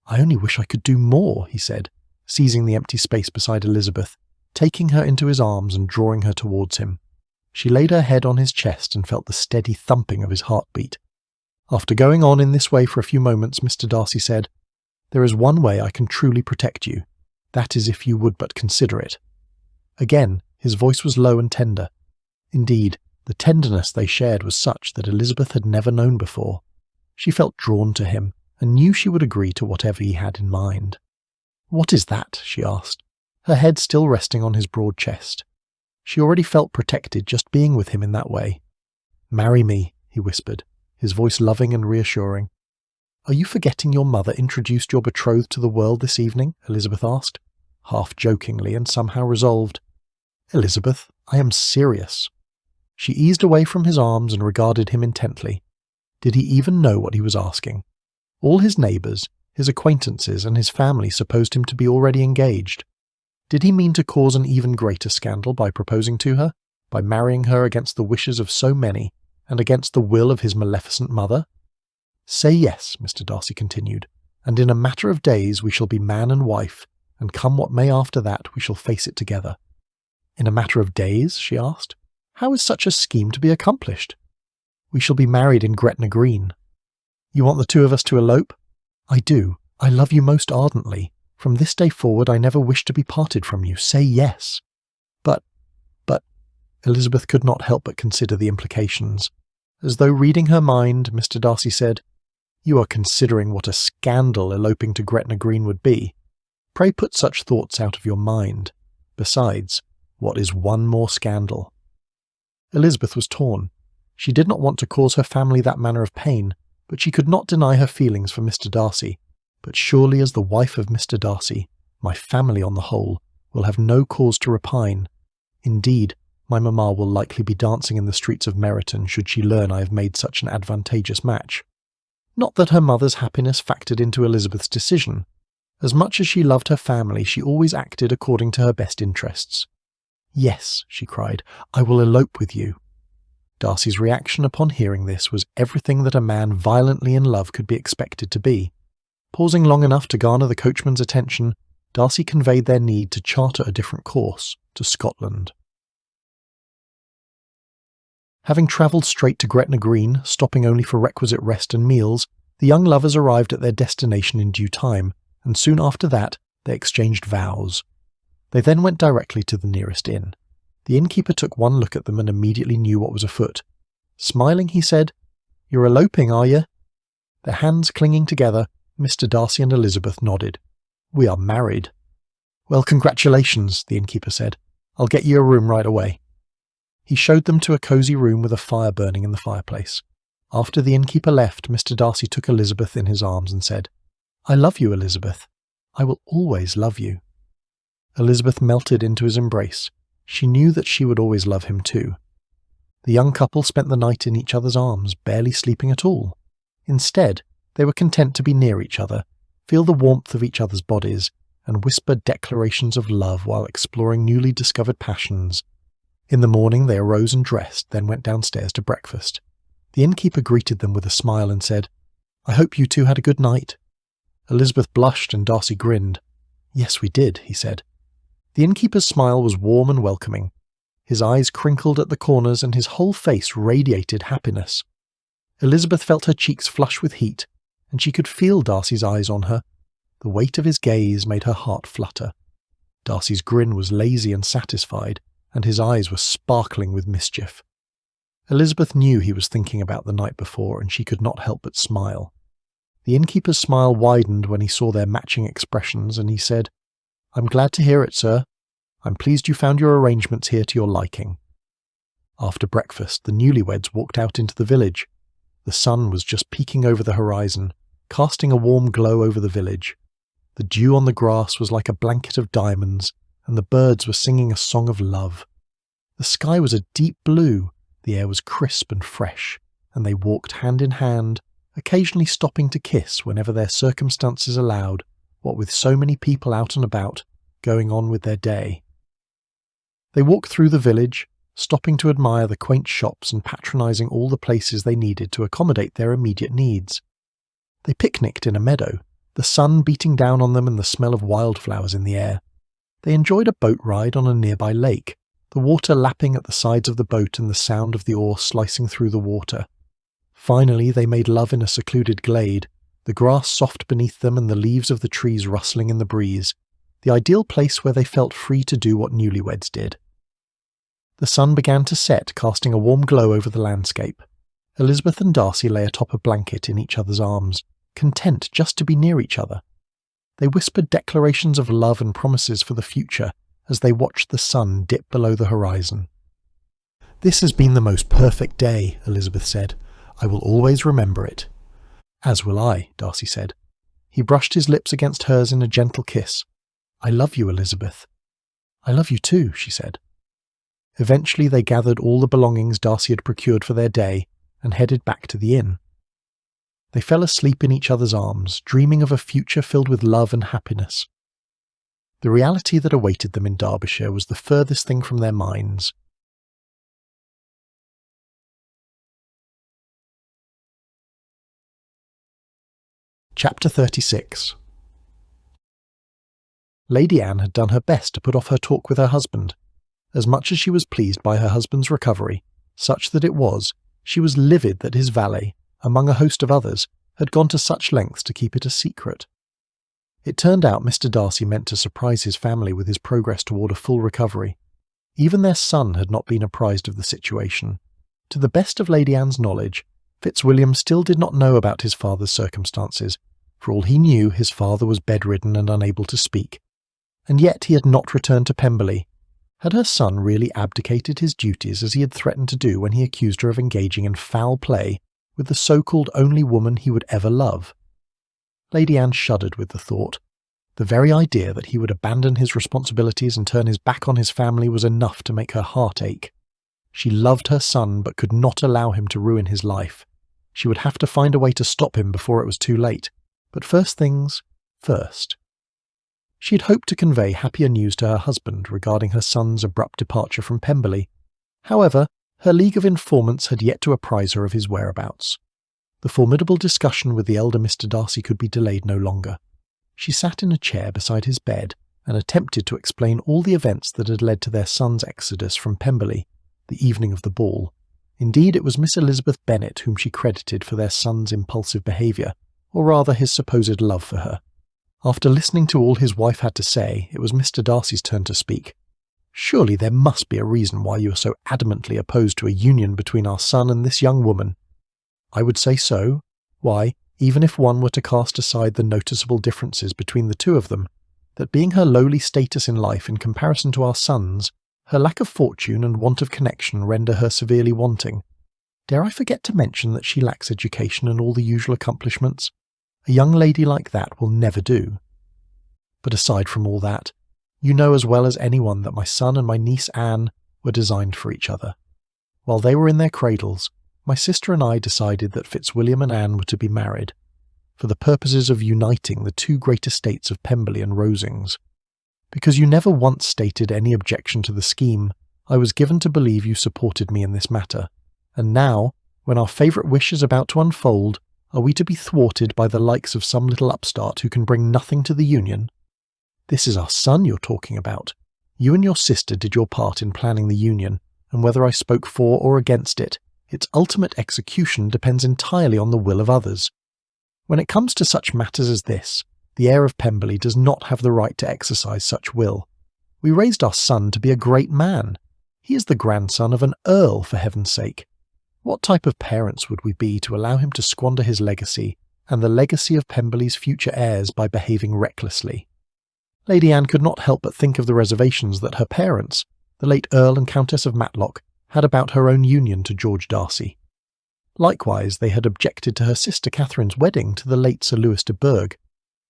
A: "I only wish I could do more," he said, seizing the empty space beside Elizabeth, taking her into his arms and drawing her towards him. She laid her head on his chest and felt the steady thumping of his heartbeat. After going on in this way for a few moments, Mr. Darcy said, "There is one way I can truly protect you. That is if you would but consider it." Again, his voice was low and tender. Indeed, the tenderness they shared was such that Elizabeth had never known before. She felt drawn to him, and knew she would agree to whatever he had in mind. "What is that?" she asked, her head still resting on his broad chest. She already felt protected just being with him in that way. "Marry me," he whispered, his voice loving and reassuring. "Are you forgetting your mother introduced your betrothed to the world this evening?" Elizabeth asked, half jokingly and somehow resolved. "Elizabeth," I am serious." She eased away from his arms and regarded him intently. Did he even know what he was asking? All his neighbours, his acquaintances, and his family supposed him to be already engaged. Did he mean to cause an even greater scandal by proposing to her, by marrying her against the wishes of so many, and against the will of his maleficent mother? "Say yes," Mr. Darcy continued, "and in a matter of days we shall be man and wife, and come what may after that, we shall face it together." "In a matter of days?" she asked. "How is such a scheme to be accomplished?" "We shall be married in Gretna Green." "You want the two of us to elope?" "I do. I love you most ardently. From this day forward I never wish to be parted from you. Say yes." But, Elizabeth could not help but consider the implications. As though reading her mind, Mr. Darcy said, "You are considering what a scandal eloping to Gretna Green would be. Pray put such thoughts out of your mind. Besides, what is one more scandal?" Elizabeth was torn. She did not want to cause her family that manner of pain, but she could not deny her feelings for Mr. Darcy. But surely as the wife of Mr. Darcy, my family on the whole, will have no cause to repine. Indeed, my mamma will likely be dancing in the streets of Meryton should she learn I have made such an advantageous match. Not that her mother's happiness factored into Elizabeth's decision. As much as she loved her family, she always acted according to her best interests. "Yes," she cried, "I will elope with you." Darcy's reaction upon hearing this was everything that a man violently in love could be expected to be. Pausing long enough to garner the coachman's attention, Darcy conveyed their need to charter a different course, to Scotland. Having travelled straight to Gretna Green, stopping only for requisite rest and meals, the young lovers arrived at their destination in due time, and soon after that they exchanged vows. They then went directly to the nearest inn. The innkeeper took one look at them and immediately knew what was afoot. Smiling, he said, "You're eloping, are you?" Their hands clinging together, Mr. Darcy and Elizabeth nodded. "We are married." "Well, congratulations," the innkeeper said. "I'll get you a room right away." He showed them to a cosy room with a fire burning in the fireplace. After the innkeeper left, Mr. Darcy took Elizabeth in his arms and said, "I love you, Elizabeth. I will always love you." Elizabeth melted into his embrace. She knew that she would always love him too. The young couple spent the night in each other's arms, barely sleeping at all. Instead, they were content to be near each other, feel the warmth of each other's bodies, and whisper declarations of love while exploring newly discovered passions. In the morning they arose and dressed, then went downstairs to breakfast. The innkeeper greeted them with a smile and said, "I hope you two had a good night." Elizabeth blushed and Darcy grinned. "Yes, we did," he said. The innkeeper's smile was warm and welcoming. His eyes crinkled at the corners and his whole face radiated happiness. Elizabeth felt her cheeks flush with heat, and she could feel Darcy's eyes on her. The weight of his gaze made her heart flutter. Darcy's grin was lazy and satisfied, and his eyes were sparkling with mischief. Elizabeth knew he was thinking about the night before, and she could not help but smile. The innkeeper's smile widened when he saw their matching expressions, and he said, "I'm glad to hear it, sir. I'm pleased you found your arrangements here to your liking." After breakfast, the newlyweds walked out into the village. The sun was just peeking over the horizon, casting a warm glow over the village. The dew on the grass was like a blanket of diamonds, and the birds were singing a song of love. The sky was a deep blue, the air was crisp and fresh, and they walked hand in hand, occasionally stopping to kiss whenever their circumstances allowed, what with so many people out and about, going on with their day. They walked through the village, stopping to admire the quaint shops and patronising all the places they needed to accommodate their immediate needs. They picnicked in a meadow, the sun beating down on them and the smell of wildflowers in the air. They enjoyed a boat ride on a nearby lake, the water lapping at the sides of the boat and the sound of the oar slicing through the water. Finally, they made love in a secluded glade, the grass soft beneath them and the leaves of the trees rustling in the breeze, the ideal place where they felt free to do what newlyweds did. The sun began to set, casting a warm glow over the landscape. Elizabeth and Darcy lay atop a blanket in each other's arms, content just to be near each other. They whispered declarations of love and promises for the future as they watched the sun dip below the horizon. "This has been the most perfect day," Elizabeth said. "I will always remember it." "As will I," Darcy said. He brushed his lips against hers in a gentle kiss. "I love you, Elizabeth." "I love you too," she said. Eventually they gathered all the belongings Darcy had procured for their day and headed back to the inn. They fell asleep in each other's arms, dreaming of a future filled with love and happiness. The reality that awaited them in Derbyshire was the furthest thing from their minds. Chapter 36. Lady Anne had done her best to put off her talk with her husband. As much as she was pleased by her husband's recovery, such that it was, she was livid that his valet, among a host of others, had gone to such lengths to keep it a secret. It turned out Mr. Darcy meant to surprise his family with his progress toward a full recovery. Even their son had not been apprised of the situation. To the best of Lady Anne's knowledge, Fitzwilliam still did not know about his father's circumstances. For all he knew, his father was bedridden and unable to speak. And yet he had not returned to Pemberley. Had her son really abdicated his duties as he had threatened to do when he accused her of engaging in foul play with the so-called only woman he would ever love? Lady Anne shuddered with the thought. The very idea that he would abandon his responsibilities and turn his back on his family was enough to make her heart ache. She loved her son but could not allow him to ruin his life. She would have to find a way to stop him before it was too late. But first things first. She had hoped to convey happier news to her husband regarding her son's abrupt departure from Pemberley. However, her league of informants had yet to apprise her of his whereabouts. The formidable discussion with the elder Mr. Darcy could be delayed no longer. She sat in a chair beside his bed and attempted to explain all the events that had led to their son's exodus from Pemberley, the evening of the ball. Indeed, it was Miss Elizabeth Bennet whom she credited for their son's impulsive behaviour, or rather his supposed love for her. After listening to all his wife had to say, it was Mr. Darcy's turn to speak. "Surely there must be a reason why you are so adamantly opposed to a union between our son and this young woman." "I would say so. Why, even if one were to cast aside the noticeable differences between the two of them, that being her lowly status in life in comparison to our son's, her lack of fortune and want of connection render her severely wanting. Dare I forget to mention that she lacks education and all the usual accomplishments? A young lady like that will never do. But aside from all that, you know as well as anyone that my son and my niece Anne were designed for each other. While they were in their cradles, my sister and I decided that Fitzwilliam and Anne were to be married, for the purposes of uniting the two great estates of Pemberley and Rosings. Because you never once stated any objection to the scheme, I was given to believe you supported me in this matter, and now, when our favourite wish is about to unfold, are we to be thwarted by the likes of some little upstart who can bring nothing to the union? This is our son you're talking about. You and your sister did your part in planning the union, and whether I spoke for or against it, its ultimate execution depends entirely on the will of others. When it comes to such matters as this, the heir of Pemberley does not have the right to exercise such will. We raised our son to be a great man. He is the grandson of an earl, for heaven's sake. What type of parents would we be to allow him to squander his legacy, and the legacy of Pemberley's future heirs by behaving recklessly? Lady Anne could not help but think of the reservations that her parents, the late Earl and Countess of Matlock, had about her own union to George Darcy. Likewise, they had objected to her sister Catherine's wedding to the late Sir Lewis de Bourgh.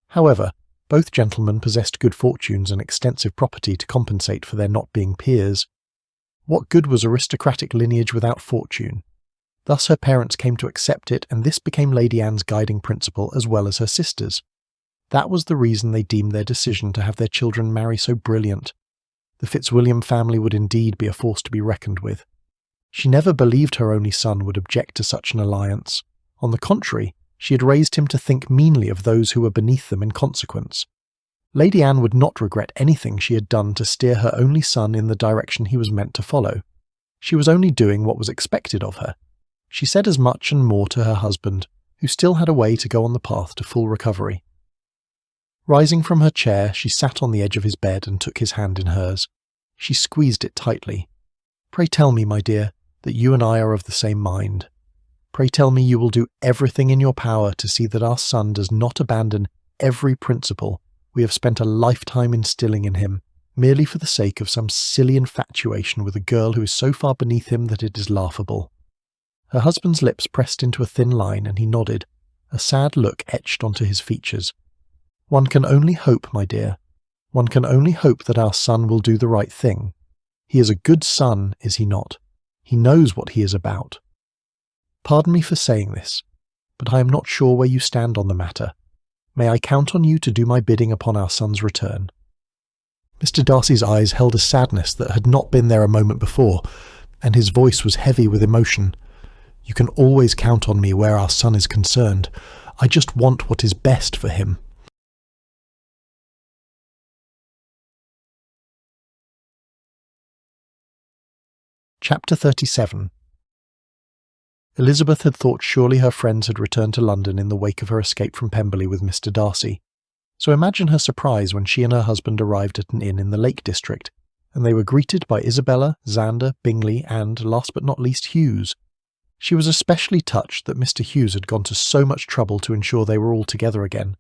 A: However, both gentlemen possessed good fortunes and extensive property to compensate for their not being peers. What good was aristocratic lineage without fortune? Thus her parents came to accept it, and this became Lady Anne's guiding principle as well as her sister's. That was the reason they deemed their decision to have their children marry so brilliant. The Fitzwilliam family would indeed be a force to be reckoned with. She never believed her only son would object to such an alliance. On the contrary, she had raised him to think meanly of those who were beneath them in consequence. Lady Anne would not regret anything she had done to steer her only son in the direction he was meant to follow. She was only doing what was expected of her. She said as much and more to her husband, who still had a way to go on the path to full recovery. Rising from her chair, she sat on the edge of his bed and took his hand in hers. She squeezed it tightly. "Pray tell me, my dear, that you and I are of the same mind. Pray tell me you will do everything in your power to see that our son does not abandon every principle we have spent a lifetime instilling in him, merely for the sake of some silly infatuation with a girl who is so far beneath him that it is laughable." Her husband's lips pressed into a thin line, and he nodded, a sad look etched onto his features. "One can only hope, my dear. One can only hope that our son will do the right thing. He is a good son, is he not? He knows what he is about. Pardon me for saying this, but I am not sure where you stand on the matter. May I count on you to do my bidding upon our son's return?" Mr. Darcy's eyes held a sadness that had not been there a moment before, and his voice was heavy with emotion. "You can always count on me where our son is concerned. I just want what is best for him." Chapter 37. Elizabeth had thought surely her friends had returned to London in the wake of her escape from Pemberley with Mr. Darcy. So imagine her surprise when she and her husband arrived at an inn in the Lake District, and they were greeted by Isabella, Xander, Bingley, and, last but not least, Hughes. She was especially touched that Mr. Hughes had gone to so much trouble to ensure they were all together again.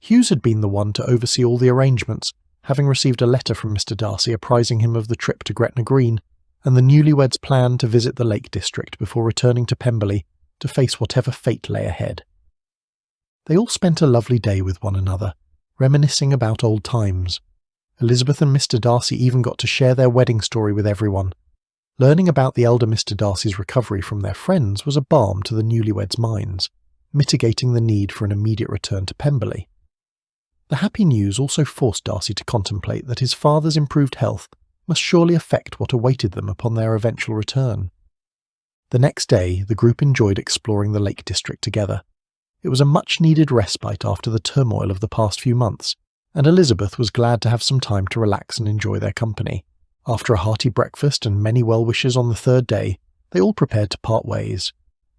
A: Hughes had been the one to oversee all the arrangements, having received a letter from Mr. Darcy apprising him of the trip to Gretna Green, and the newlyweds' plan to visit the Lake District before returning to Pemberley to face whatever fate lay ahead. They all spent a lovely day with one another, reminiscing about old times. Elizabeth and Mr. Darcy even got to share their wedding story with everyone. Learning about the elder Mr. Darcy's recovery from their friends was a balm to the newlyweds' minds, mitigating the need for an immediate return to Pemberley. The happy news also forced Darcy to contemplate that his father's improved health must surely affect what awaited them upon their eventual return. The next day, the group enjoyed exploring the Lake District together. It was a much-needed respite after the turmoil of the past few months, and Elizabeth was glad to have some time to relax and enjoy their company. After a hearty breakfast and many well-wishes on the third day, they all prepared to part ways.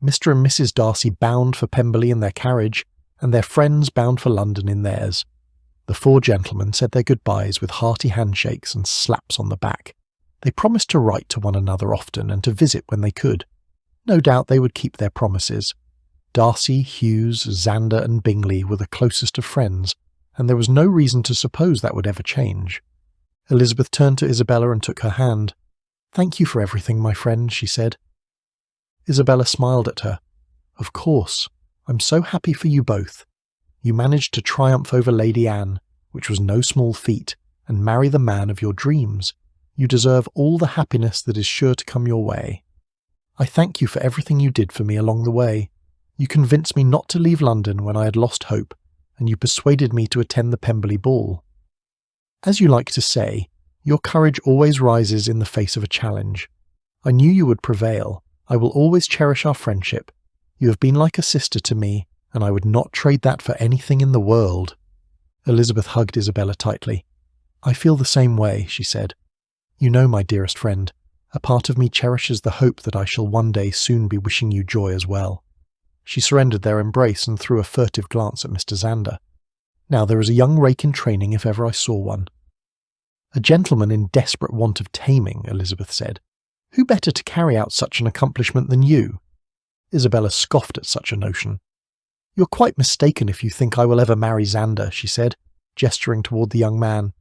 A: Mr. and Mrs. Darcy bound for Pemberley in their carriage, and their friends bound for London in theirs. The four gentlemen said their goodbyes with hearty handshakes and slaps on the back. They promised to write to one another often and to visit when they could. No doubt they would keep their promises. Darcy, Hughes, Xander and Bingley were the closest of friends, and there was no reason to suppose that would ever change. Elizabeth turned to Isabella and took her hand. "Thank you for everything, my friend," she said. Isabella smiled at her. "Of course. I'm so happy for you both. You managed to triumph over Lady Anne, which was no small feat, and marry the man of your dreams. You deserve all the happiness that is sure to come your way. I thank you for everything you did for me along the way. You convinced me not to leave London when I had lost hope, and you persuaded me to attend the Pemberley ball. As you like to say, your courage always rises in the face of a challenge. I knew you would prevail. I will always cherish our friendship. You have been like a sister to me, and I would not trade that for anything in the world." Elizabeth hugged Isabella tightly. "I feel the same way," she said. "You know, my dearest friend, a part of me cherishes the hope that I shall one day soon be wishing you joy as well." She surrendered their embrace and threw a furtive glance at Mr. Xander. "Now there is a young rake in training if ever I saw one." "A gentleman in desperate want of taming," Elizabeth said. "Who better to carry out such an accomplishment than you?" Isabella scoffed at such a notion. "You're quite mistaken if you think I will ever marry Xander," she said, gesturing toward the young man.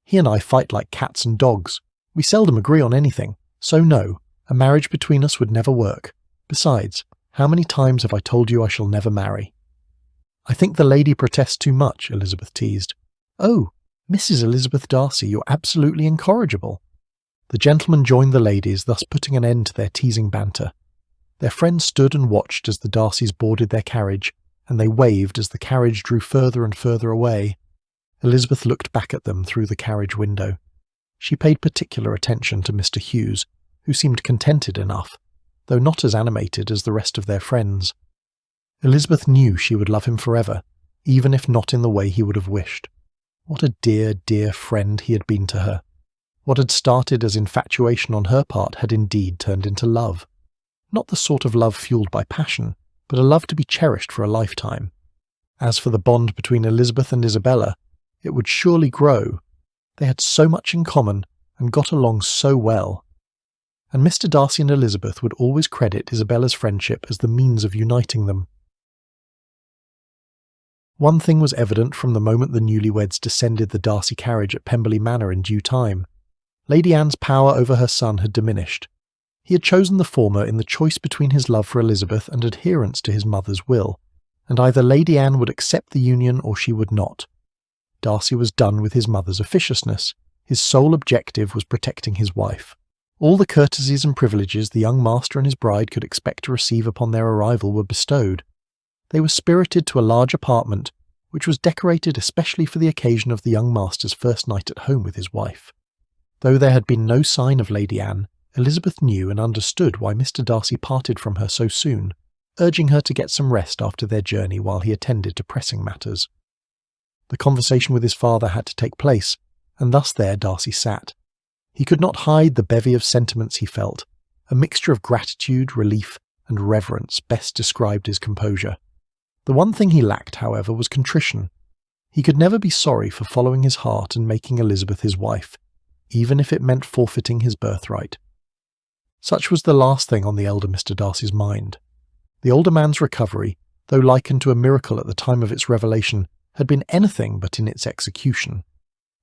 A: "He and I fight like cats and dogs. We seldom agree on anything, so no, a marriage between us would never work. Besides, how many times have I told you I shall never marry?" "I think the lady protests too much," Elizabeth teased. "Oh, Mrs. Elizabeth Darcy, you're absolutely incorrigible." The gentlemen joined the ladies, thus putting an end to their teasing banter. Their friends stood and watched as the Darcys boarded their carriage, and they waved as the carriage drew further and further away. Elizabeth looked back at them through the carriage window. She paid particular attention to Mr. Hughes, who seemed contented enough, though not as animated as the rest of their friends. Elizabeth knew she would love him forever, even if not in the way he would have wished. What a dear, dear friend he had been to her. What had started as infatuation on her part had indeed turned into love. Not the sort of love fueled by passion, but a love to be cherished for a lifetime. As for the bond between Elizabeth and Isabella, it would surely grow. They had so much in common and got along so well. And Mr. Darcy and Elizabeth would always credit Isabella's friendship as the means of uniting them. One thing was evident from the moment the newlyweds descended the Darcy carriage at Pemberley Manor in due time. Lady Anne's power over her son had diminished. He had chosen the former in the choice between his love for Elizabeth and adherence to his mother's will, and either Lady Anne would accept the union or she would not. Darcy was done with his mother's officiousness. His sole objective was protecting his wife. All the courtesies and privileges the young master and his bride could expect to receive upon their arrival were bestowed. They were spirited to a large apartment, which was decorated especially for the occasion of the young master's first night at home with his wife. Though there had been no sign of Lady Anne, Elizabeth knew and understood why Mr. Darcy parted from her so soon, urging her to get some rest after their journey while he attended to pressing matters. The conversation with his father had to take place, and thus there Darcy sat. He could not hide the bevy of sentiments he felt. A mixture of gratitude, relief, and reverence best described his composure. The one thing he lacked, however, was contrition. He could never be sorry for following his heart and making Elizabeth his wife, even if it meant forfeiting his birthright. Such was the last thing on the elder Mr. Darcy's mind. The older man's recovery, though likened to a miracle at the time of its revelation, had been anything but in its execution.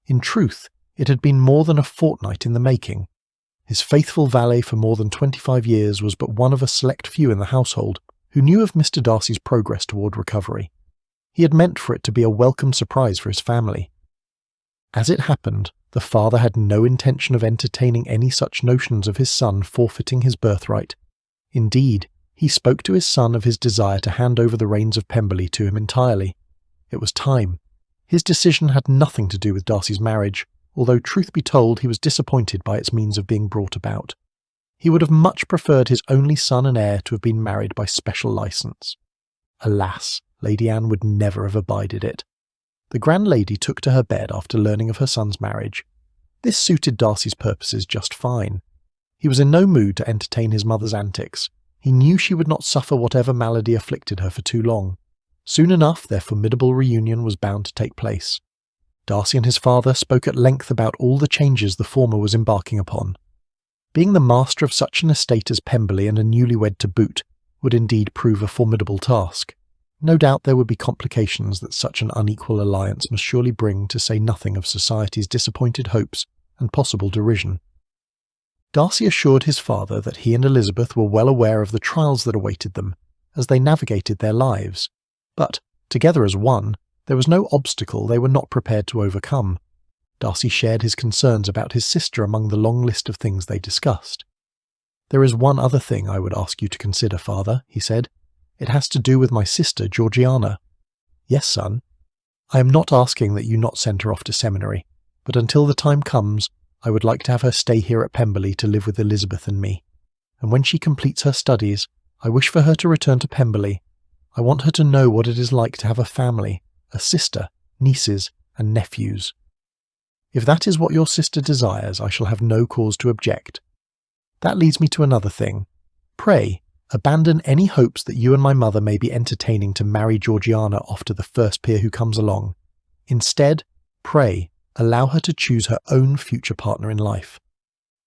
A: In truth, it had been more than a fortnight in the making. His faithful valet for more than 25 years was but one of a select few in the household who knew of Mr. Darcy's progress toward recovery. He had meant for it to be a welcome surprise for his family. As it happened, the father had no intention of entertaining any such notions of his son forfeiting his birthright. Indeed, he spoke to his son of his desire to hand over the reins of Pemberley to him entirely. It was time. His decision had nothing to do with Darcy's marriage, although truth be told he was disappointed by its means of being brought about. He would have much preferred his only son and heir to have been married by special licence. Alas, Lady Anne would never have abided it. The grand lady took to her bed after learning of her son's marriage. This suited Darcy's purposes just fine. He was in no mood to entertain his mother's antics. He knew she would not suffer whatever malady afflicted her for too long. Soon enough their formidable reunion was bound to take place. Darcy and his father spoke at length about all the changes the former was embarking upon. Being the master of such an estate as Pemberley and a newlywed to boot would indeed prove a formidable task. No doubt there would be complications that such an unequal alliance must surely bring, to say nothing of society's disappointed hopes and possible derision. Darcy assured his father that he and Elizabeth were well aware of the trials that awaited them as they navigated their lives, but, together as one, there was no obstacle they were not prepared to overcome. Darcy shared his concerns about his sister among the long list of things they discussed. "There is one other thing I would ask you to consider, father," he said. "It has to do with my sister, Georgiana." "Yes, son." "I am not asking that you not send her off to seminary, but until the time comes, I would like to have her stay here at Pemberley to live with Elizabeth and me. And when she completes her studies, I wish for her to return to Pemberley. I want her to know what it is like to have a family, a sister, nieces, and nephews. If that is what your sister desires, I shall have no cause to object. That leads me to another thing. Pray, abandon any hopes that you and my mother may be entertaining to marry Georgiana off to the first peer who comes along. Instead, pray, allow her to choose her own future partner in life.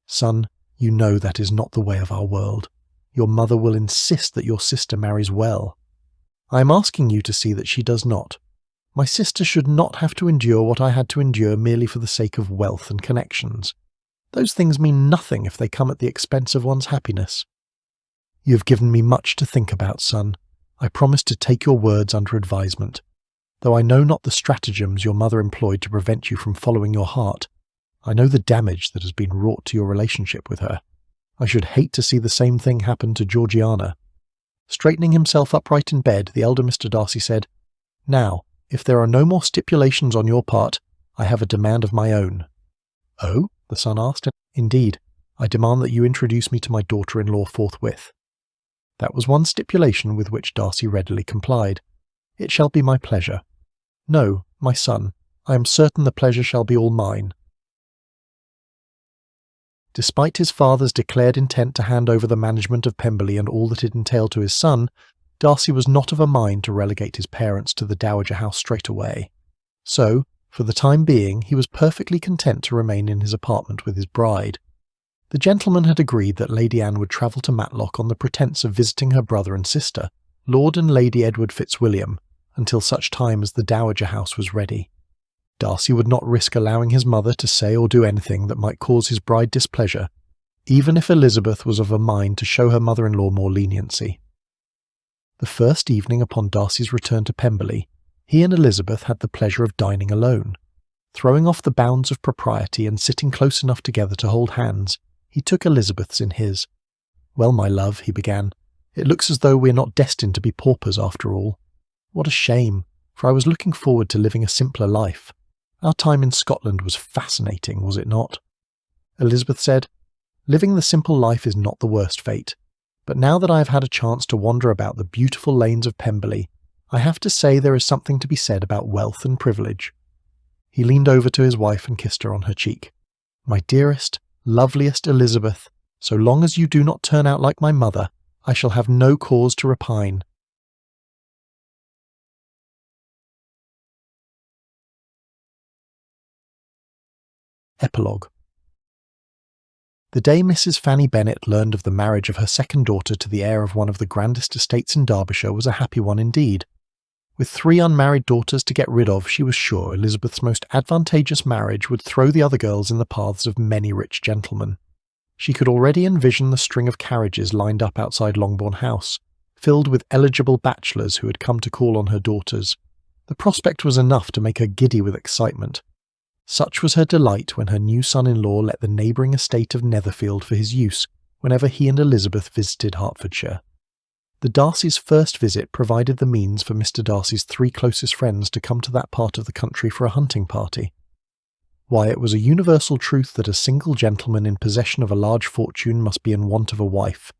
A: Son, you know that is not the way of our world. Your mother will insist that your sister marries well. I am asking you to see that she does not. My sister should not have to endure what I had to endure merely for the sake of wealth and connections. Those things mean nothing if they come at the expense of one's happiness. You have given me much to think about, son. I promise to take your words under advisement. Though I know not the stratagems your mother employed to prevent you from following your heart, I know the damage that has been wrought to your relationship with her. I should hate to see the same thing happen to Georgiana." Straightening himself upright in bed, the elder Mr. Darcy said, "Now, if there are no more stipulations on your part, I have a demand of my own." "Oh?" the son asked. "Indeed, I demand that you introduce me to my daughter-in-law forthwith." That was one stipulation with which Darcy readily complied. "It shall be my pleasure." "No, my son, I am certain the pleasure shall be all mine." Despite his father's declared intent to hand over the management of Pemberley and all that it entailed to his son, Darcy was not of a mind to relegate his parents to the dowager house straight away. So, for the time being, he was perfectly content to remain in his apartment with his bride. The gentleman had agreed that Lady Anne would travel to Matlock on the pretence of visiting her brother and sister, Lord and Lady Edward Fitzwilliam, until such time as the dowager house was ready. Darcy would not risk allowing his mother to say or do anything that might cause his bride displeasure, even if Elizabeth was of a mind to show her mother-in-law more leniency. The first evening upon Darcy's return to Pemberley, he and Elizabeth had the pleasure of dining alone. Throwing off the bounds of propriety and sitting close enough together to hold hands, he took Elizabeth's in his. "Well, my love," he began, "it looks as though we are not destined to be paupers after all. What a shame, for I was looking forward to living a simpler life. Our time in Scotland was fascinating, was it not?" Elizabeth said, "Living the simple life is not the worst fate, but now that I have had a chance to wander about the beautiful lanes of Pemberley, I have to say there is something to be said about wealth and privilege." He leaned over to his wife and kissed her on her cheek. "My dearest, loveliest Elizabeth, so long as you do not turn out like my mother, I shall have no cause to repine." Epilogue. The day Mrs. Fanny Bennet learned of the marriage of her second daughter to the heir of one of the grandest estates in Derbyshire was a happy one indeed. With 3 unmarried daughters to get rid of, she was sure Elizabeth's most advantageous marriage would throw the other girls in the paths of many rich gentlemen. She could already envision the string of carriages lined up outside Longbourn House, filled with eligible bachelors who had come to call on her daughters. The prospect was enough to make her giddy with excitement. Such was her delight when her new son-in-law let the neighbouring estate of Netherfield for his use whenever he and Elizabeth visited Hertfordshire. The Darcys' first visit provided the means for Mr. Darcy's 3 closest friends to come to that part of the country for a hunting party. Why, it was a universal truth that a single gentleman in possession of a large fortune must be in want of a wife,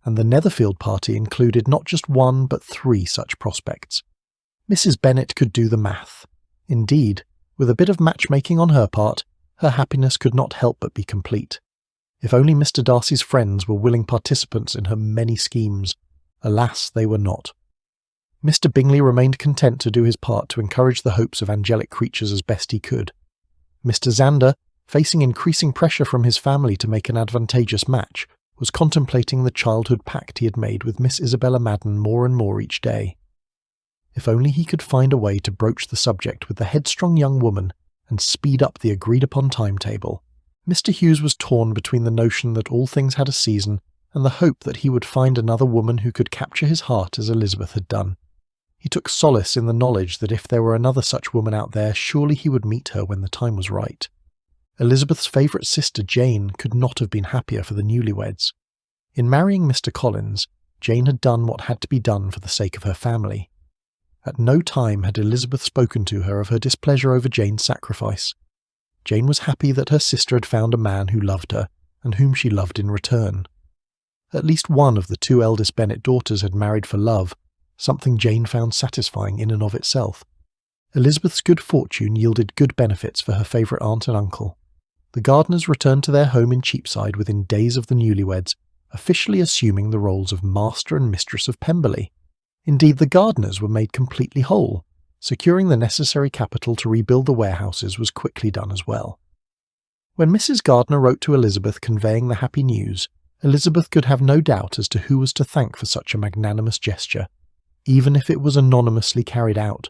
A: and the Netherfield party included not just 1 but 3 such prospects. Mrs. Bennet could do the math. Indeed, with a bit of matchmaking on her part, her happiness could not help but be complete. If only Mr. Darcy's friends were willing participants in her many schemes. Alas, they were not. Mr. Bingley remained content to do his part to encourage the hopes of angelic creatures as best he could. Mr. Xander, facing increasing pressure from his family to make an advantageous match, was contemplating the childhood pact he had made with Miss Isabella Madden more and more each day. If only he could find a way to broach the subject with the headstrong young woman and speed up the agreed-upon timetable. Mr. Hughes was torn between the notion that all things had a season and the hope that he would find another woman who could capture his heart as Elizabeth had done. He took solace in the knowledge that if there were another such woman out there, surely he would meet her when the time was right. Elizabeth's favourite sister Jane could not have been happier for the newlyweds. In marrying Mr. Collins, Jane had done what had to be done for the sake of her family. At no time had Elizabeth spoken to her of her displeasure over Jane's sacrifice. Jane was happy that her sister had found a man who loved her, and whom she loved in return. At least one of the 2 eldest Bennet daughters had married for love, something Jane found satisfying in and of itself. Elizabeth's good fortune yielded good benefits for her favourite aunt and uncle. The Gardiners returned to their home in Cheapside within days of the newlyweds, officially assuming the roles of master and mistress of Pemberley. Indeed, the Gardiners were made completely whole. Securing the necessary capital to rebuild the warehouses was quickly done as well. When Mrs. Gardiner wrote to Elizabeth conveying the happy news, Elizabeth could have no doubt as to who was to thank for such a magnanimous gesture, even if it was anonymously carried out.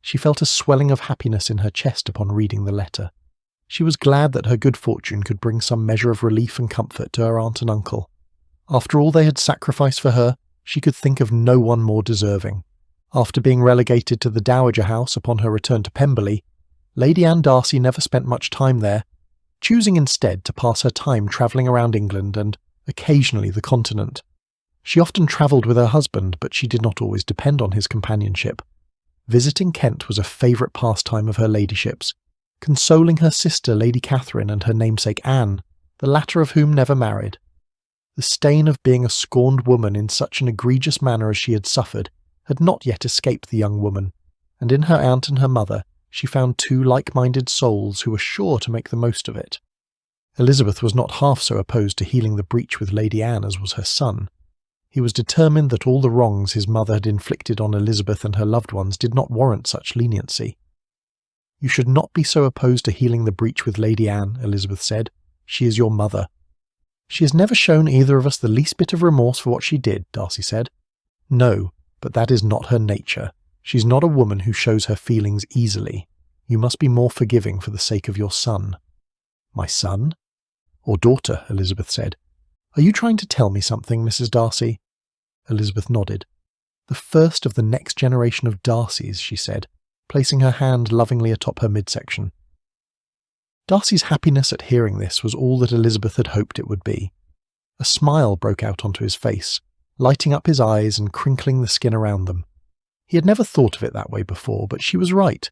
A: She felt a swelling of happiness in her chest upon reading the letter. She was glad that her good fortune could bring some measure of relief and comfort to her aunt and uncle. After all they had sacrificed for her, she could think of no one more deserving. After being relegated to the Dowager House upon her return to Pemberley, Lady Anne Darcy never spent much time there, choosing instead to pass her time travelling around England and, occasionally, the Continent. She often travelled with her husband, but she did not always depend on his companionship. Visiting Kent was a favourite pastime of her ladyship's, consoling her sister Lady Catherine and her namesake Anne, the latter of whom never married. The stain of being a scorned woman in such an egregious manner as she had suffered had not yet escaped the young woman, and in her aunt and her mother she found 2 like-minded souls who were sure to make the most of it. Elizabeth was not half so opposed to healing the breach with Lady Anne as was her son. He was determined that all the wrongs his mother had inflicted on Elizabeth and her loved ones did not warrant such leniency. "You should not be so opposed to healing the breach with Lady Anne," Elizabeth said. "She is your mother." "She has never shown either of us the least bit of remorse for what she did," Darcy said. "No, but that is not her nature. She's not a woman who shows her feelings easily. You must be more forgiving for the sake of your son." "My son?" "Or daughter," Elizabeth said. "Are you trying to tell me something, Mrs. Darcy?" Elizabeth nodded. "The first of the next generation of Darcys," she said. placing her hand lovingly atop her midsection. Darcy's happiness at hearing this was all that Elizabeth had hoped it would be. A smile broke out onto his face, lighting up his eyes and crinkling the skin around them. He had never thought of it that way before, but she was right.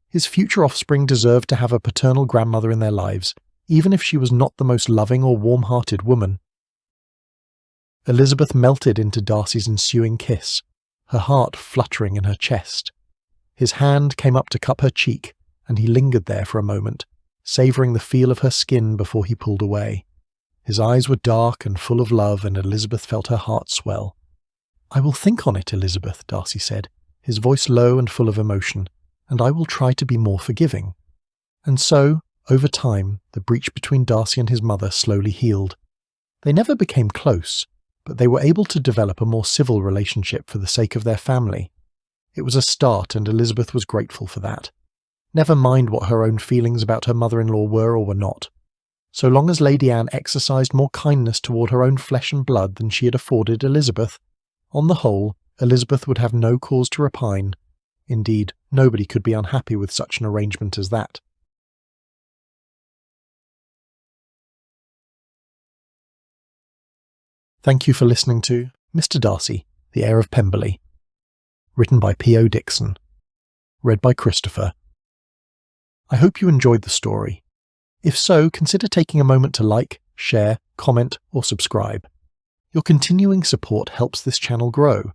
A: His future offspring deserved to have a paternal grandmother in their lives, even if she was not the most loving or warm-hearted woman. Elizabeth melted into Darcy's ensuing kiss, her heart fluttering in her chest. His hand came up to cup her cheek, and he lingered there for a moment, savouring the feel of her skin before he pulled away. His eyes were dark and full of love, and Elizabeth felt her heart swell. "I will think on it, Elizabeth," Darcy said, his voice low and full of emotion, "and I will try to be more forgiving." And so, over time, the breach between Darcy and his mother slowly healed. They never became close, but they were able to develop a more civil relationship for the sake of their family. It was a start, and Elizabeth was grateful for that. Never mind what her own feelings about her mother-in-law were or were not. So long as Lady Anne exercised more kindness toward her own flesh and blood than she had afforded Elizabeth, on the whole, Elizabeth would have no cause to repine. Indeed, nobody could be unhappy with such an arrangement as that. Thank you for listening to Mr. Darcy, the Heir of Pemberley, written by P.O. Dixon, read by Christopher. I hope you enjoyed the story. If so, consider taking a moment to like, share, comment, or subscribe. Your continuing support helps this channel grow,